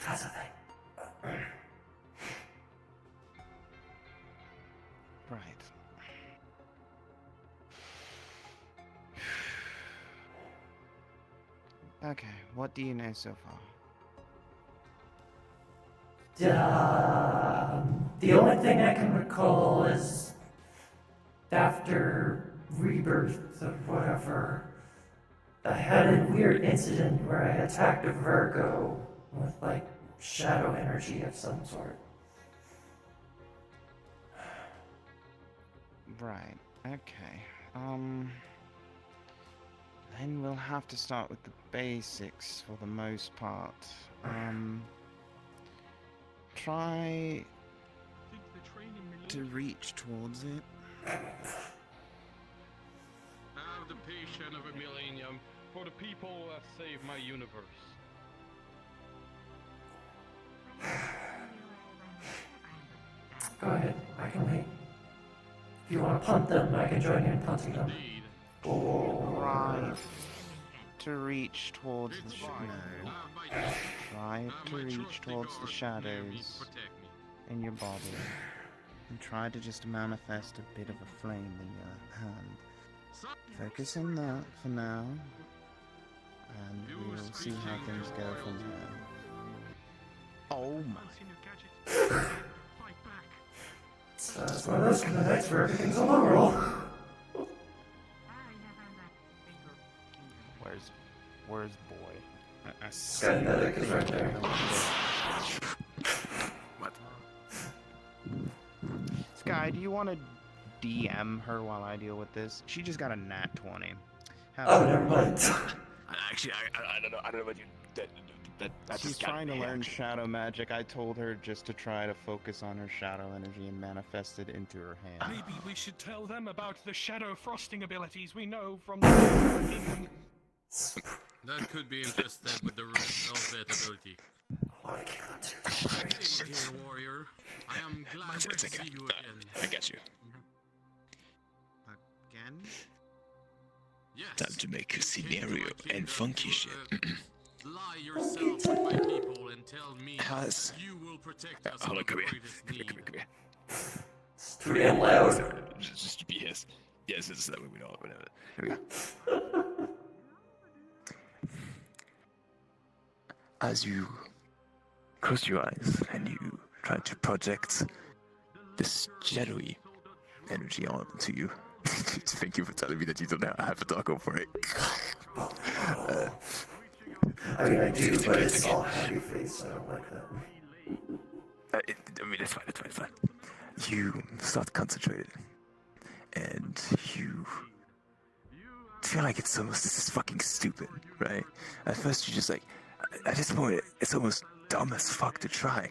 That's a thing. Right. Okay, what do you know so far? The only thing I can recall is after rebirth or whatever, I had a weird incident where I attacked a Virgo with like shadow energy of some sort. Right, okay. Then we'll have to start with the basics for the most part. Try to reach towards it. Have the patience of a millennium for the people who have saved my universe. Go ahead, I can wait. If you want to punt them, I can join you in punting them. Right. To reach towards the shadow. Try to reach towards the shadows in your body. And try to just manifest a bit of a flame in your hand. Focus on that for now. And we'll see how things go from there. Oh my. So it's one of those kind of nights where everything's on the roll. Where's boy? Skynetic is right there. What? Sky, do you want to DM her while I deal with this? She just got a nat 20. Never mind. Actually, I don't know. I don't know what you. She's trying to learn shadow magic. I told her just to try to focus on her shadow energy and manifest it into her hand. Maybe we should tell them about the shadow frosting abilities we know from the kingdom. That could be interested with the rest of that ability. Hey, dear warrior. I am glad to see you again. I got you. Again? Yes. Time to make a scenario and funky shit. Lie yourself with my people and tell me Has. you will protect us Hold on, from come the here. greatest need. Come here. It's too damn loud. Just yes. Yes, it's that way we know it. Here we go. As you close your eyes and you try to project this shadowy energy onto you. Thank you for telling me that you don't have a taco for it. I mean, I do, but it's all happy face. I don't like that. I mean, it's fine. You start concentrating, and you feel like this is fucking stupid, right? At first, you're just like, at this point, it's almost dumb as fuck to try.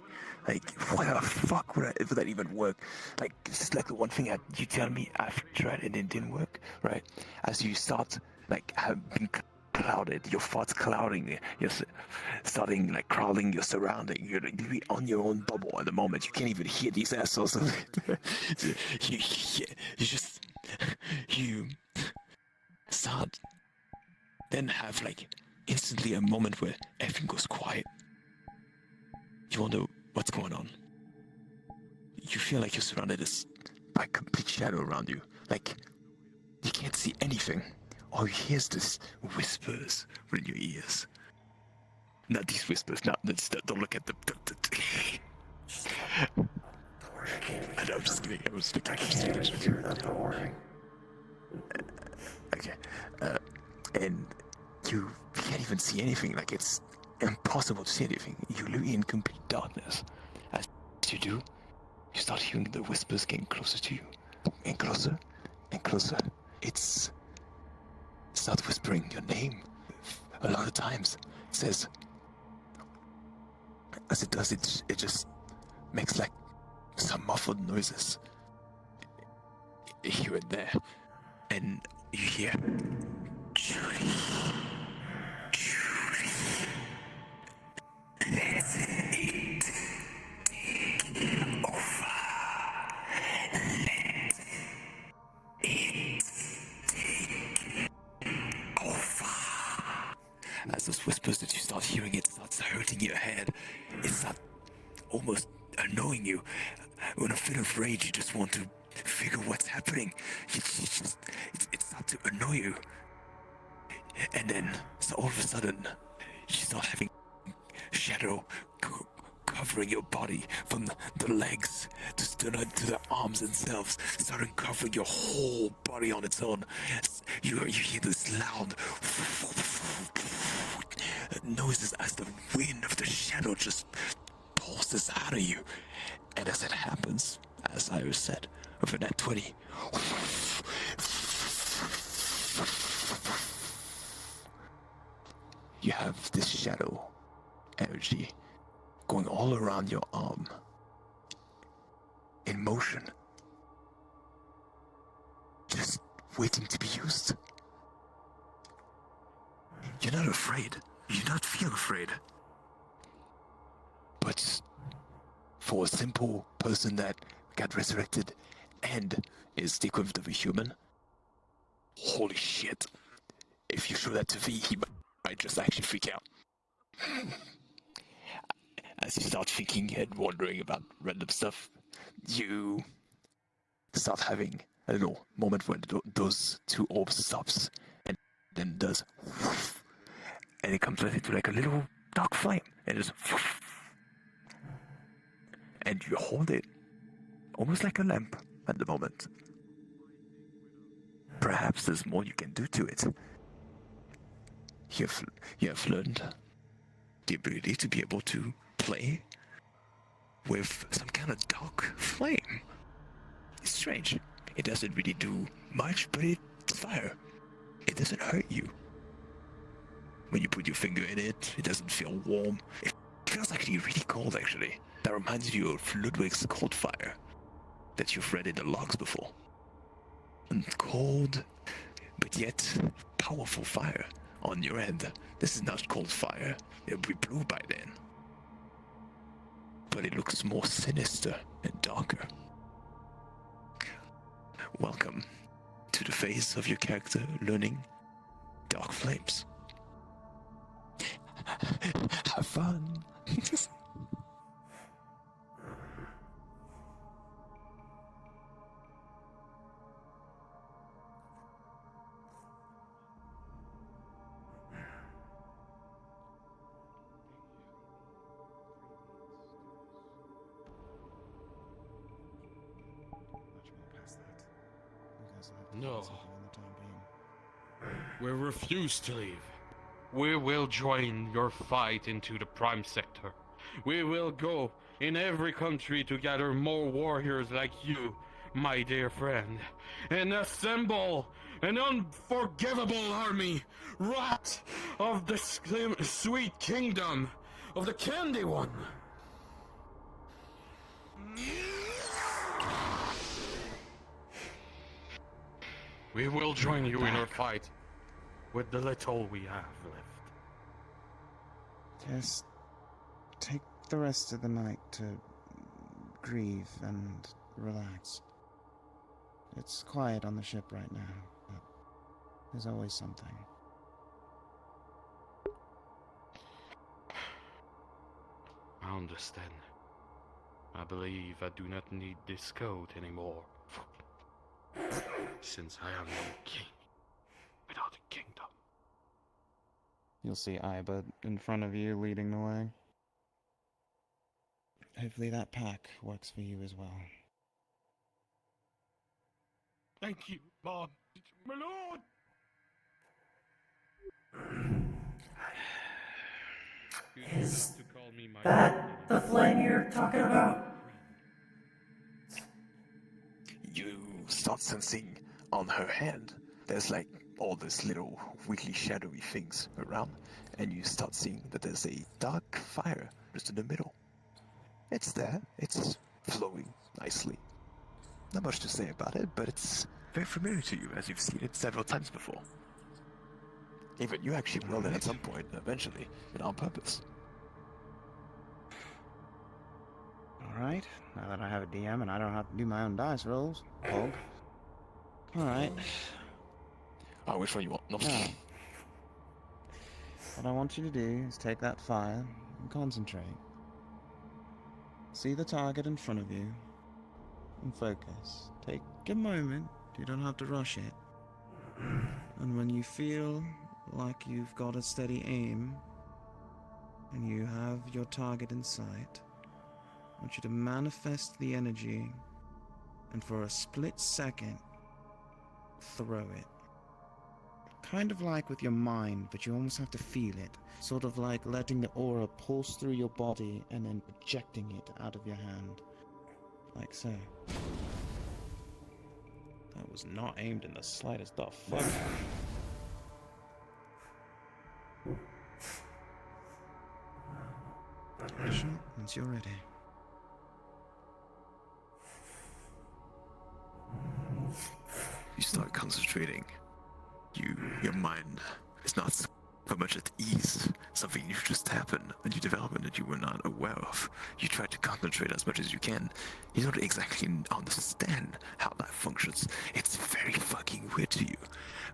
Like, why the fuck would that even work? Like, it's just like the one thing that you tell me I've tried and it didn't work, right? As you start, like, being clouded, your thoughts clouding, you're starting like crowding your surrounding. You're on your own bubble at the moment. You can't even hear these assholes. you start then have like instantly a moment where everything goes quiet. You wonder what's going on. You feel like you're surrounded by complete shadow around you. Like you can't see anything. All you hear is this whispers in your ears. Not these whispers. Don't look at them. I'm just kidding. I was kidding. Okay. And you can't even see anything. Like it's impossible to see anything. You're literally in complete darkness. As you do, you start hearing the whispers getting closer to you, and closer, and closer. It starts whispering your name a lot of times. It says, as it does, it just makes like some muffled noises here and there, and you hear Julie, let it take over. Let it take over. As those whispers that you start hearing, it starts hurting your head. It starts almost annoying you. In a fit of rage, you just want to figure what's happening. It starts to annoy you. And then, so all of a sudden, you start having shadow covering your body from the legs to the arms themselves, starting covering your whole body on its own. You hear this loud noises as the wind of the shadow just pulses out of you. And as it happens, as I said, over that 20, you have this shadow energy going all around your arm in motion, just waiting to be used. You're not afraid. You do not feel afraid. But for a simple person that got resurrected and is the equivalent of a human, holy shit. If you show that to V, he might just actually freak out. As you start thinking and wondering about random stuff, you start having, I don't know, moment when those two orbs stops and then does woof, and it comes into like a little dark flame and just woof, and you hold it almost like a lamp at the moment. Perhaps there's more you can do to it. You have learned the ability to be able to play with some kind of dark flame. It's strange. It doesn't really do much, but it's fire. It doesn't hurt you. When you put your finger in it, it doesn't feel warm. It feels actually really cold, actually. That reminds you of Ludwig's cold fire that you've read in the logs before. And cold, but yet powerful fire on your end. This is not cold fire. It'll be blue by then. But it looks more sinister and darker. Welcome to the phase of your character learning dark flames. Have fun. No. We refuse to leave. We will join your fight into the Prime Sector. We will go in every country to gather more warriors like you, my dear friend, and assemble an unforgivable army, rat of the sweet kingdom of the Candy One. We will join you in our fight. with the little we have left. Just take the rest of the night to grieve and relax. It's quiet on the ship right now, but there's always something. I understand. I believe I do not need this coat anymore. Since I am no king without a kingdom. You'll see Iba in front of you leading the way. Hopefully that pack works for you as well. Thank you, Mom. My lord! Is that the flame you're talking about? You start sensing on her hand, there's like all these little wiggly shadowy things around, and you start seeing that there's a dark fire just in the middle. It's there, it's flowing nicely. Not much to say about it, but it's very familiar to you as you've seen it several times before. Even you actually willed it at some point, eventually, and on purpose. Alright, now that I have a DM and I don't have to do my own dice rolls, Pog. Alright. Which one you want? No. Now, what I want you to do is take that fire and concentrate. See the target in front of you and focus. Take a moment, you don't have to rush it. And when you feel like you've got a steady aim and you have your target in sight, I want you to manifest the energy and for a split second, throw it. Kind of like with your mind, but you almost have to feel it. Sort of like letting the aura pulse through your body and then projecting it out of your hand. Like so. That was not aimed in the slightest the fuck. Action once you're ready. You start concentrating. Your mind is not so much at ease. Something new just happened, a new development that you were not aware of. You try to concentrate as much as you can. You don't exactly understand how that functions. It's very fucking weird to you.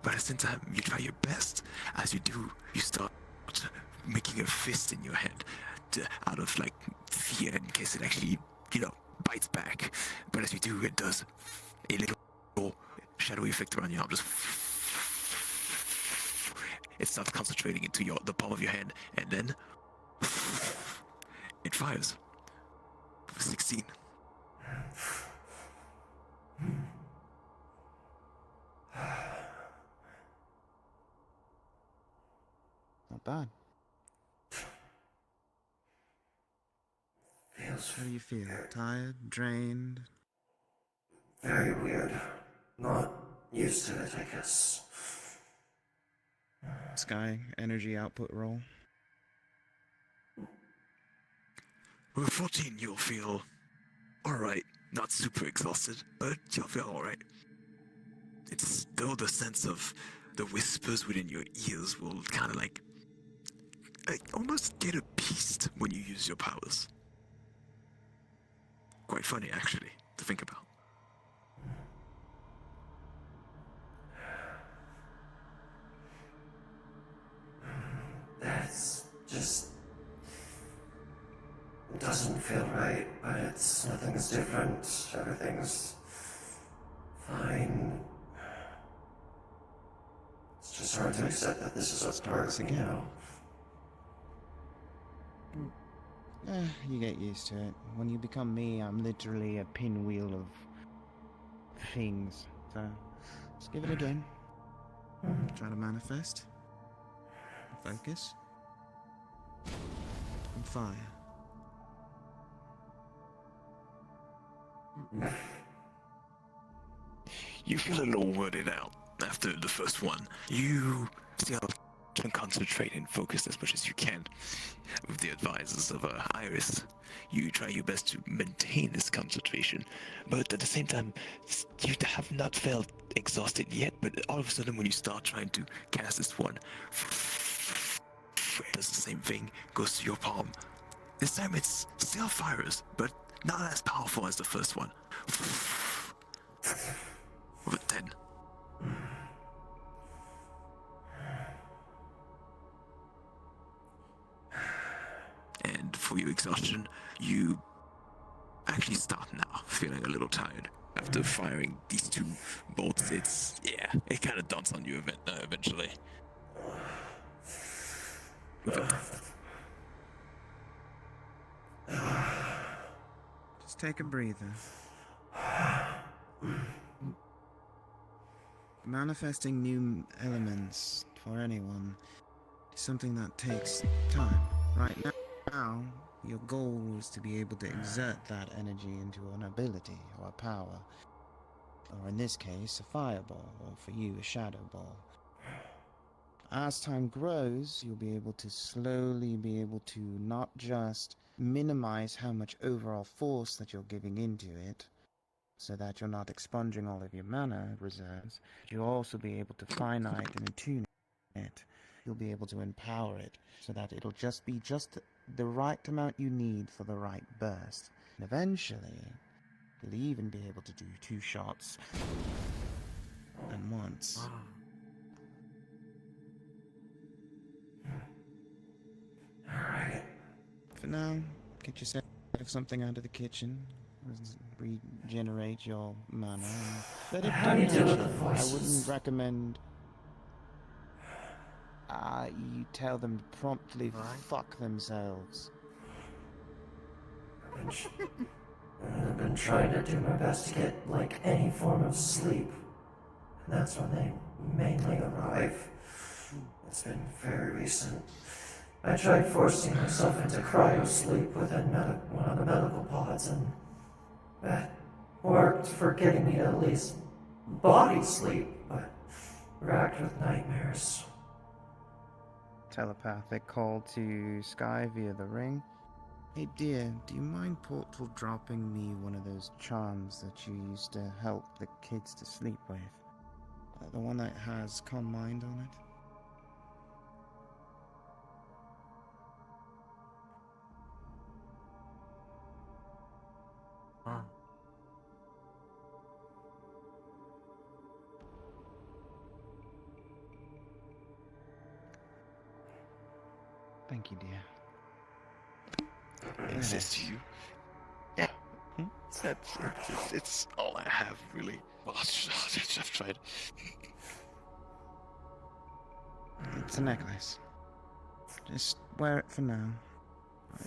But at the same time, you try your best. As you do, you start making a fist in your head out of like fear in case it actually, bites back. But as you do, it does a little shadowy effect around your arm. Just it starts concentrating into the palm of your hand, and then it fires. 16. Not bad. Feels How do you feel? Tired? Drained? very weird. Not used to it, I guess. Sky, energy output roll. With 14, you'll feel alright. Not super exhausted, but you'll feel alright. It's still the sense of the whispers within your ears will kind of like almost get appeased when you use your powers. Quite funny, actually, to think about. That's just... It doesn't feel right, but nothing's different. Everything's fine. It's just hard to accept that this is what's working, you know? You get used to it. When you become me, I'm literally a pinwheel of things. So, let's give it again. Try to manifest. Focus. And fire. You feel a little worded out after the first one. You see how and concentrate and focus as much as you can. With the advices of Iris, you try your best to maintain this concentration, but at the same time, you have not felt exhausted yet, but all of a sudden when you start trying to cast this one, it does the same thing, goes to your palm. This time it's still fires, but not as powerful as the first one. Over 10. And for your exhaustion, you actually start now feeling a little tired. After firing these 2 bolts, it kind of dawns on you eventually. Just take a breather. Manifesting new elements for anyone is something that takes time. Right now, your goal is to be able to exert that energy into an ability or a power. Or in this case, a fireball, or for you, a shadow ball. As time grows, you'll be able to slowly be able to not just minimize how much overall force that you're giving into it, so that you're not expunging all of your mana reserves, but you'll also be able to finite and attune it. You'll be able to empower it, so that it'll just be just the right amount you need for the right burst. And eventually, you'll even be able to do 2 shots at once. Alright. For now, get yourself something out of the kitchen. Regenerate your mana. Let it How do you deal with the I voices? wouldn't recommend you tell them to promptly fuck themselves. I've been trying to do my best to get, like, any form of sleep. And that's when they mainly arrive. It's been very recent. I tried forcing myself into cryo sleep within one of the medical pods, and that worked for getting me to at least body sleep, but racked with nightmares. Telepathic call to Sky via the ring. Hey dear, do you mind portal dropping me one of those charms that you used to help the kids to sleep with? The one that has Calm Mind on it? Thank you, dear. It says to you, yeah, it's all I have, really. Well, I've tried. It's a necklace. Just wear it for now.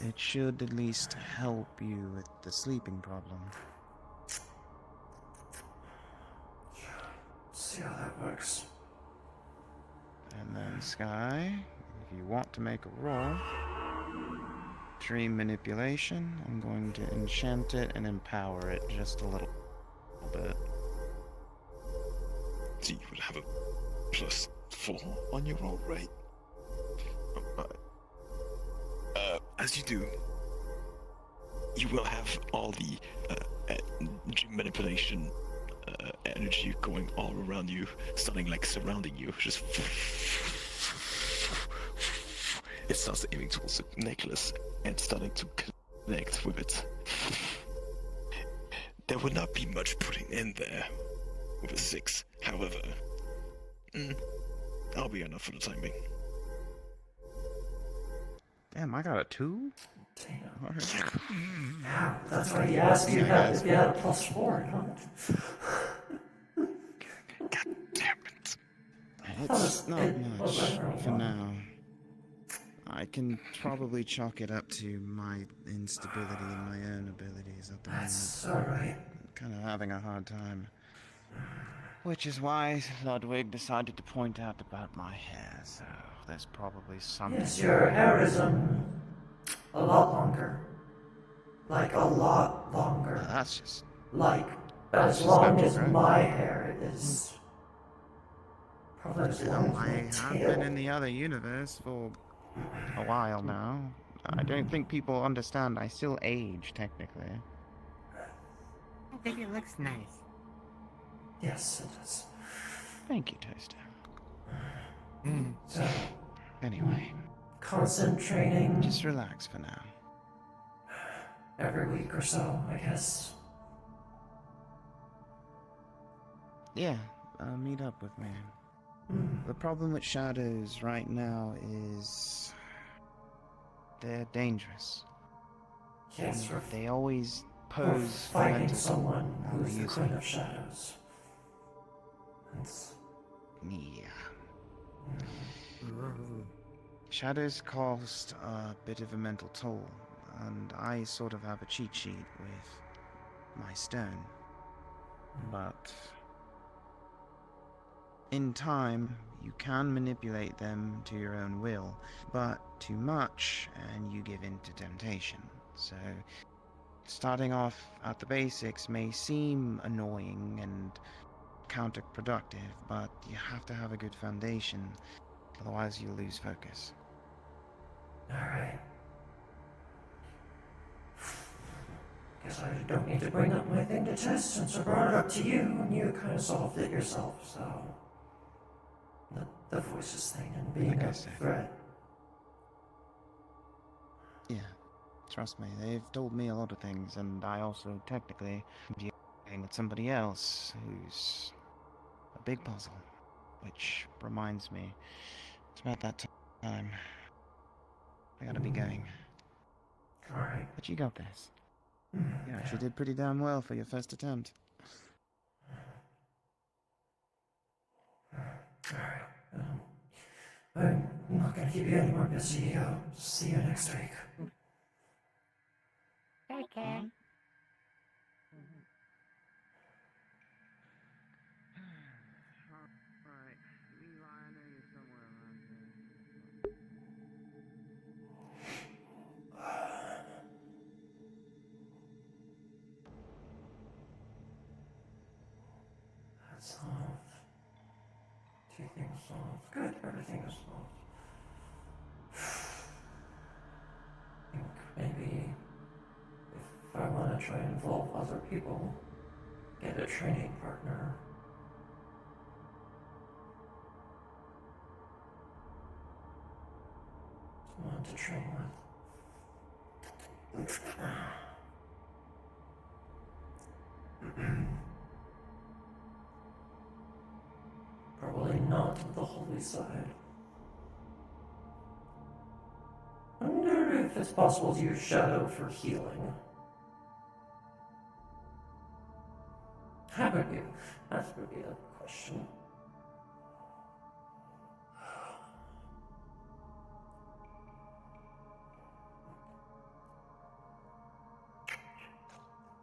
It should at least help you with the sleeping problem. See how that works. And then Sky, if you want to make a roll, dream manipulation, I'm going to enchant it and empower it just a little bit. So you would have a +4 on your roll, right? As you do, you will have all the dream manipulation energy going all around you, starting like surrounding you. Just it starts aiming towards the necklace and starting to connect with it. There would not be much putting in there with a 6, however. I'll be enough for the time being. Damn, I got a 2? Yeah, that's why he asked you if you had a +4, huh? God damn it. It's not much for now. I can probably chalk it up to my instability in my own abilities at the moment. That's alright. I'm kind of having a hard time. Which is why Ludwig decided to point out about my hair, so there's probably something... Yes, your hair is, a lot longer. Like, a lot longer. That's just... Like, as long as my hair is. Probably as Well, long as I my have tail. been in the other universe for a while now. I don't think people understand I still age, technically. I think it looks nice. Yes, it does. Thank you, Toaster. So, Anyway. constant training. Just relax for now. Every week or so, I guess. Yeah, meet up with me. The problem with shadows right now is they're dangerous. Yes, And they always we're pose fighting mental someone while who's they're the using Queen it. of Shadows. It's... Yeah. Shadows cost a bit of a mental toll, and I sort of have a cheat sheet with my stone. But in time, you can manipulate them to your own will, but too much and you give in to temptation. So, starting off at the basics may seem annoying and counterproductive, but you have to have a good foundation, otherwise you'll lose focus. Alright. Guess I don't need to bring up my thing to test since I brought it up to you and you kind of solved it yourself, so... The voices thing and being a threat. Yeah, trust me, they've told me a lot of things, and I also technically am dealing with somebody else who's a big puzzle. Which reminds me, it's about that time. I gotta be going. Alright. But you got this. You actually did pretty damn well for your first attempt. Alright. I'm not gonna keep you any more busy. See you next week. Take care. Alright, Levi, I know you're somewhere around here. That's solved. 2 things solved. Good, everything is solved. I think maybe if I want to try and involve other people, get a training partner. Someone to train with. Probably not the holy side. I wonder if it's possible to use shadow for healing. Haven't you? That's gonna be a question.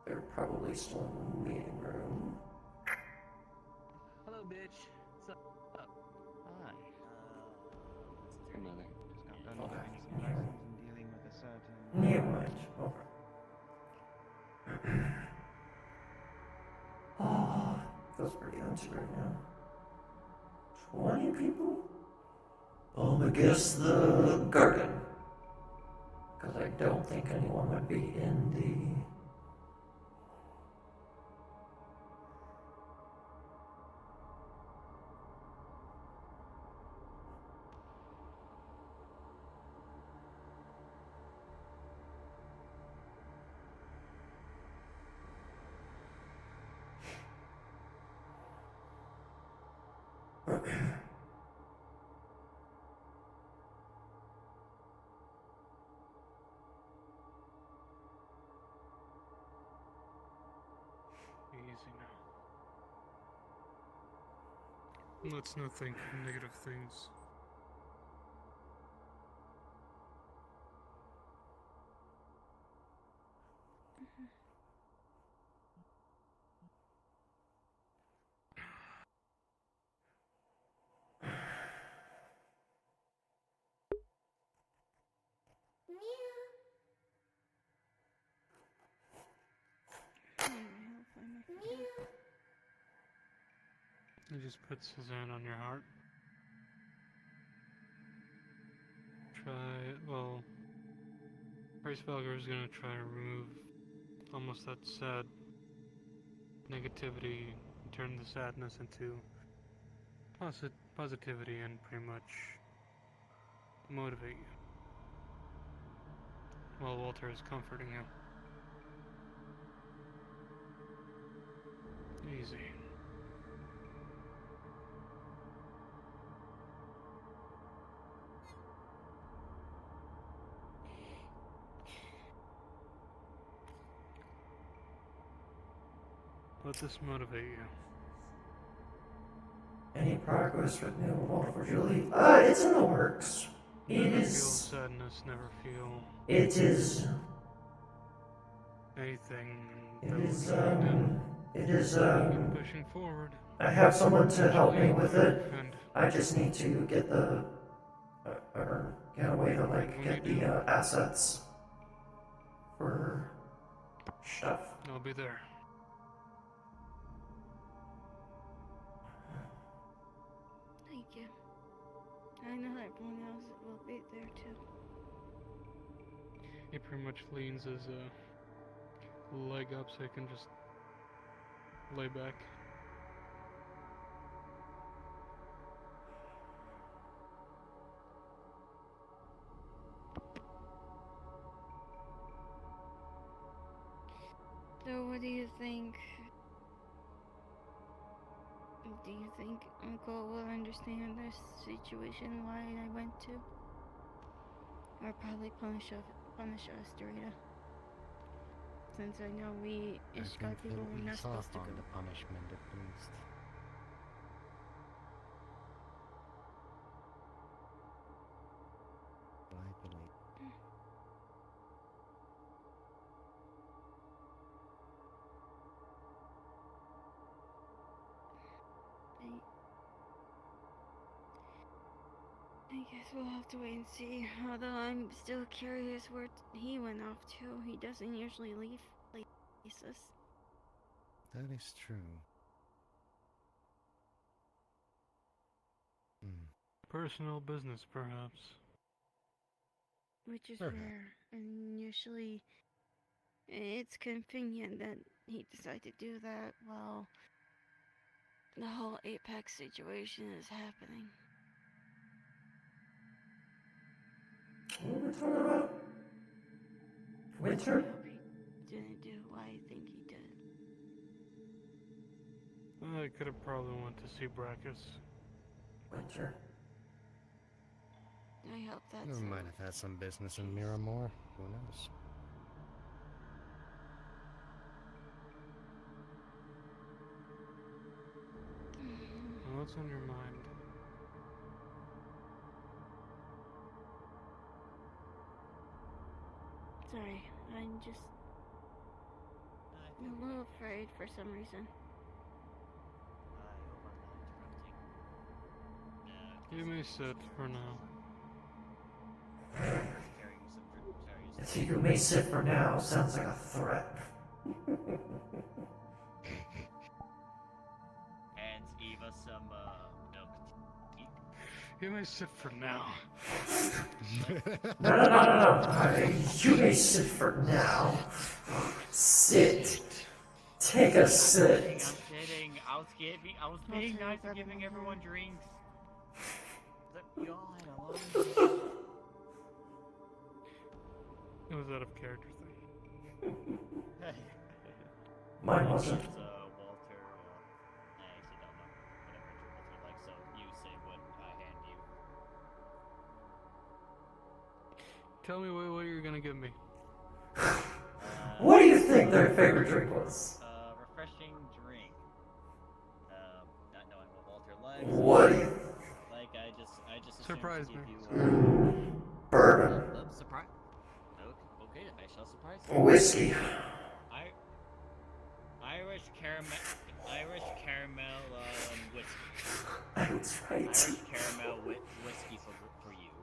They're probably still in the meeting room. Hello, bitch. What's up? Hi. Your mother. Just got done Okay. doing some lessons and dealing with a certain... Never mind. Over. Oh, feels pretty empty right now. 20 people? I guess the garden. Because I don't think anyone would be in the... Easy now. Let's not think negative things. I just put Suzanne on your heart. Price Valkyrie is gonna try to remove almost that sad negativity and turn the sadness into positivity and pretty much motivate you. While Walter is comforting you. Easy. Let this motivate you. Any progress with new Walter for Julie? It's in the works. Never feel is. sadness, never feel. It is. Anything. It is. Keep pushing forward. I have someone to help me with it. And I just need to get the. Get a way to get the assets for stuff. I'll be there. Thank you. I know everyone else will be there too. He pretty much leans his leg up so he can just lay back. So what do you think? Do you think Uncle will understand this situation, why I went to? Or probably punish us, Dorita? Since I know we Ishkai people were not supposed to go. The punishment at least. I believe. I guess we'll have to wait and see. Although I'm still curious where he went off to. He doesn't usually leave places. That is true. Personal business, perhaps. Which is Perhaps. rare, and usually it's convenient that he decided to do that while the whole Apex situation is happening. What are we talking about? Winter? He didn't do what I think he did. I could have probably went to see Brackus. Winter. I hope that's You might have had some business in Miramore. Who knows? What's on your mind? Sorry, I'm just a little afraid for some reason. You may sit for now. You may sit for now sounds like a threat. Hands Eva some milk tea. You may sit for now. No. You may sit for now. Sit. Take a sit. I'm sitting. I was being nice and giving everyone drinks. Yawn, I love you. It was out of character thing. Mine wasn't. Walter, I actually don't know whatever Walter likes, so you say what I hand you. Tell me what you're gonna give me. What do you think their favorite drink was? Refreshing drink. Not knowing what Walter likes. What do you... Like, I just surprise me. Bourbon. Surprise. Okay, I shall surprise you. Whiskey. Irish caramel whiskey. That's right. Irish caramel whiskey for you.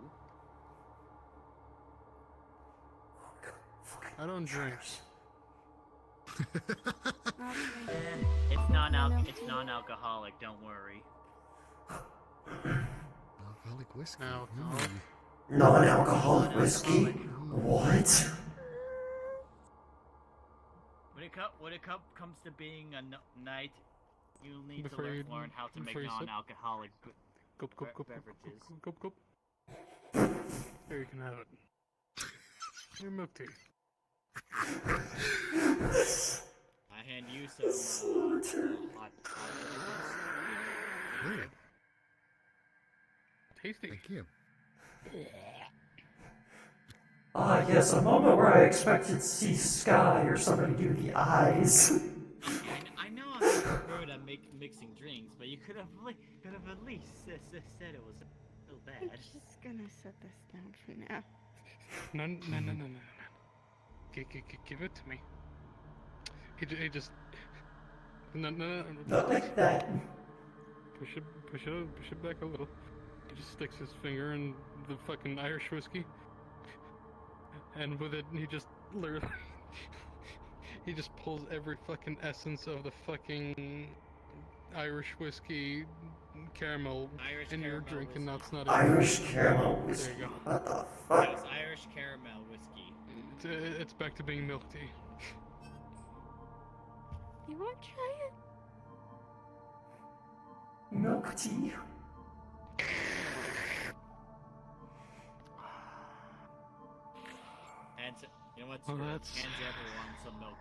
I don't drink. It's non-alcoholic. Don't worry. Alcoholic whiskey. Alcoholic. Non-alcoholic whiskey? What? comes to being a knight, you'll need Before to you- learn how to make before you sip. non-alcoholic Gulp, gulp, gulp, gulp, beverages. gulp, gulp, gulp. Here, you can have it. Your milk tea. I hand you some hot Good. Tasty. Thank you. Ah, yes, a moment where I expected to see Sky or somebody do the eyes. I know I'm not good at mixing drinks, but you could have at least said it was so bad. I'm just gonna set this down for now. No. Give it to me. He just. No. Not like that. Push it back a little. He just sticks his finger in the fucking Irish whiskey. And with it, he just literally. He just pulls every fucking essence of the fucking Irish whiskey caramel in your drink, and that's not Irish caramel whiskey. There you go. What the fuck? That was Irish caramel whiskey. It's back to being milk tea. You wanna try it? Milk tea. Hands, you know what's Oh, good? that's- Hands everyone some milk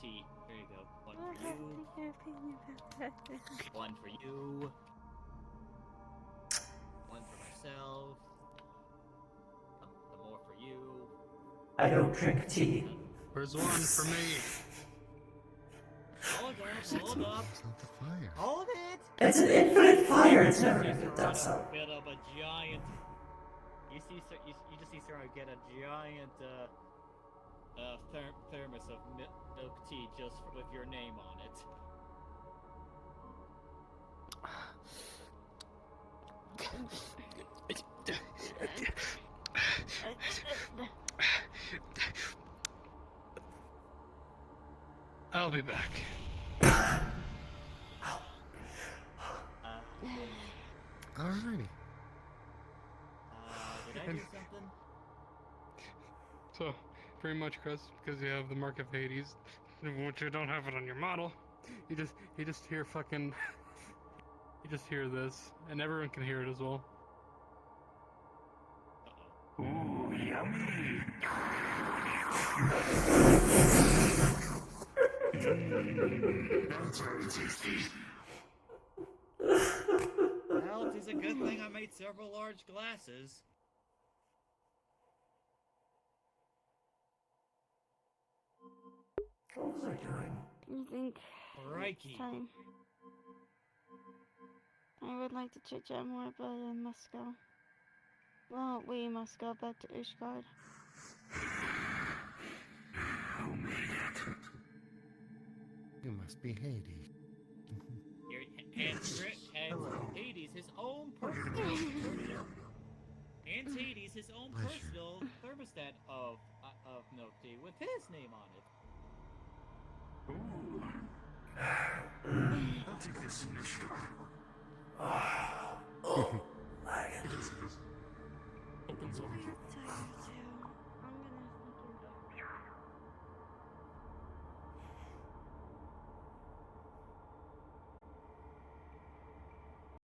tea. Here you go. One I'll for have you. to get opinion about that. One for you. One for myself. Some more for you. I don't drink tea. Where's one for me? Hold up. It's not the fire. Hold it! It's an infinite fire. It's never gonna get done. So. Build up a giant. You just see Sarah get a giant thermos of milk tea just with your name on it. I'll be back. Alrighty. Did I do something? So, pretty much, Chris, because you have the Mark of Hades, which you don't have it on your model, you just hear fucking, you just hear this, and everyone can hear it as well. Ooh, yummy. That's very tasty. Well, it is a good thing I made several large glasses. What was I doing? You think Crikey. it's time? I would like to chit chat more, but I must go. Well, we must go back to Ishgard. Who made it? You must be Hades. Hades, his own personal. And Hades, his own personal thermostat of milk tea with his name on it. Ooh. I'll take this initiative.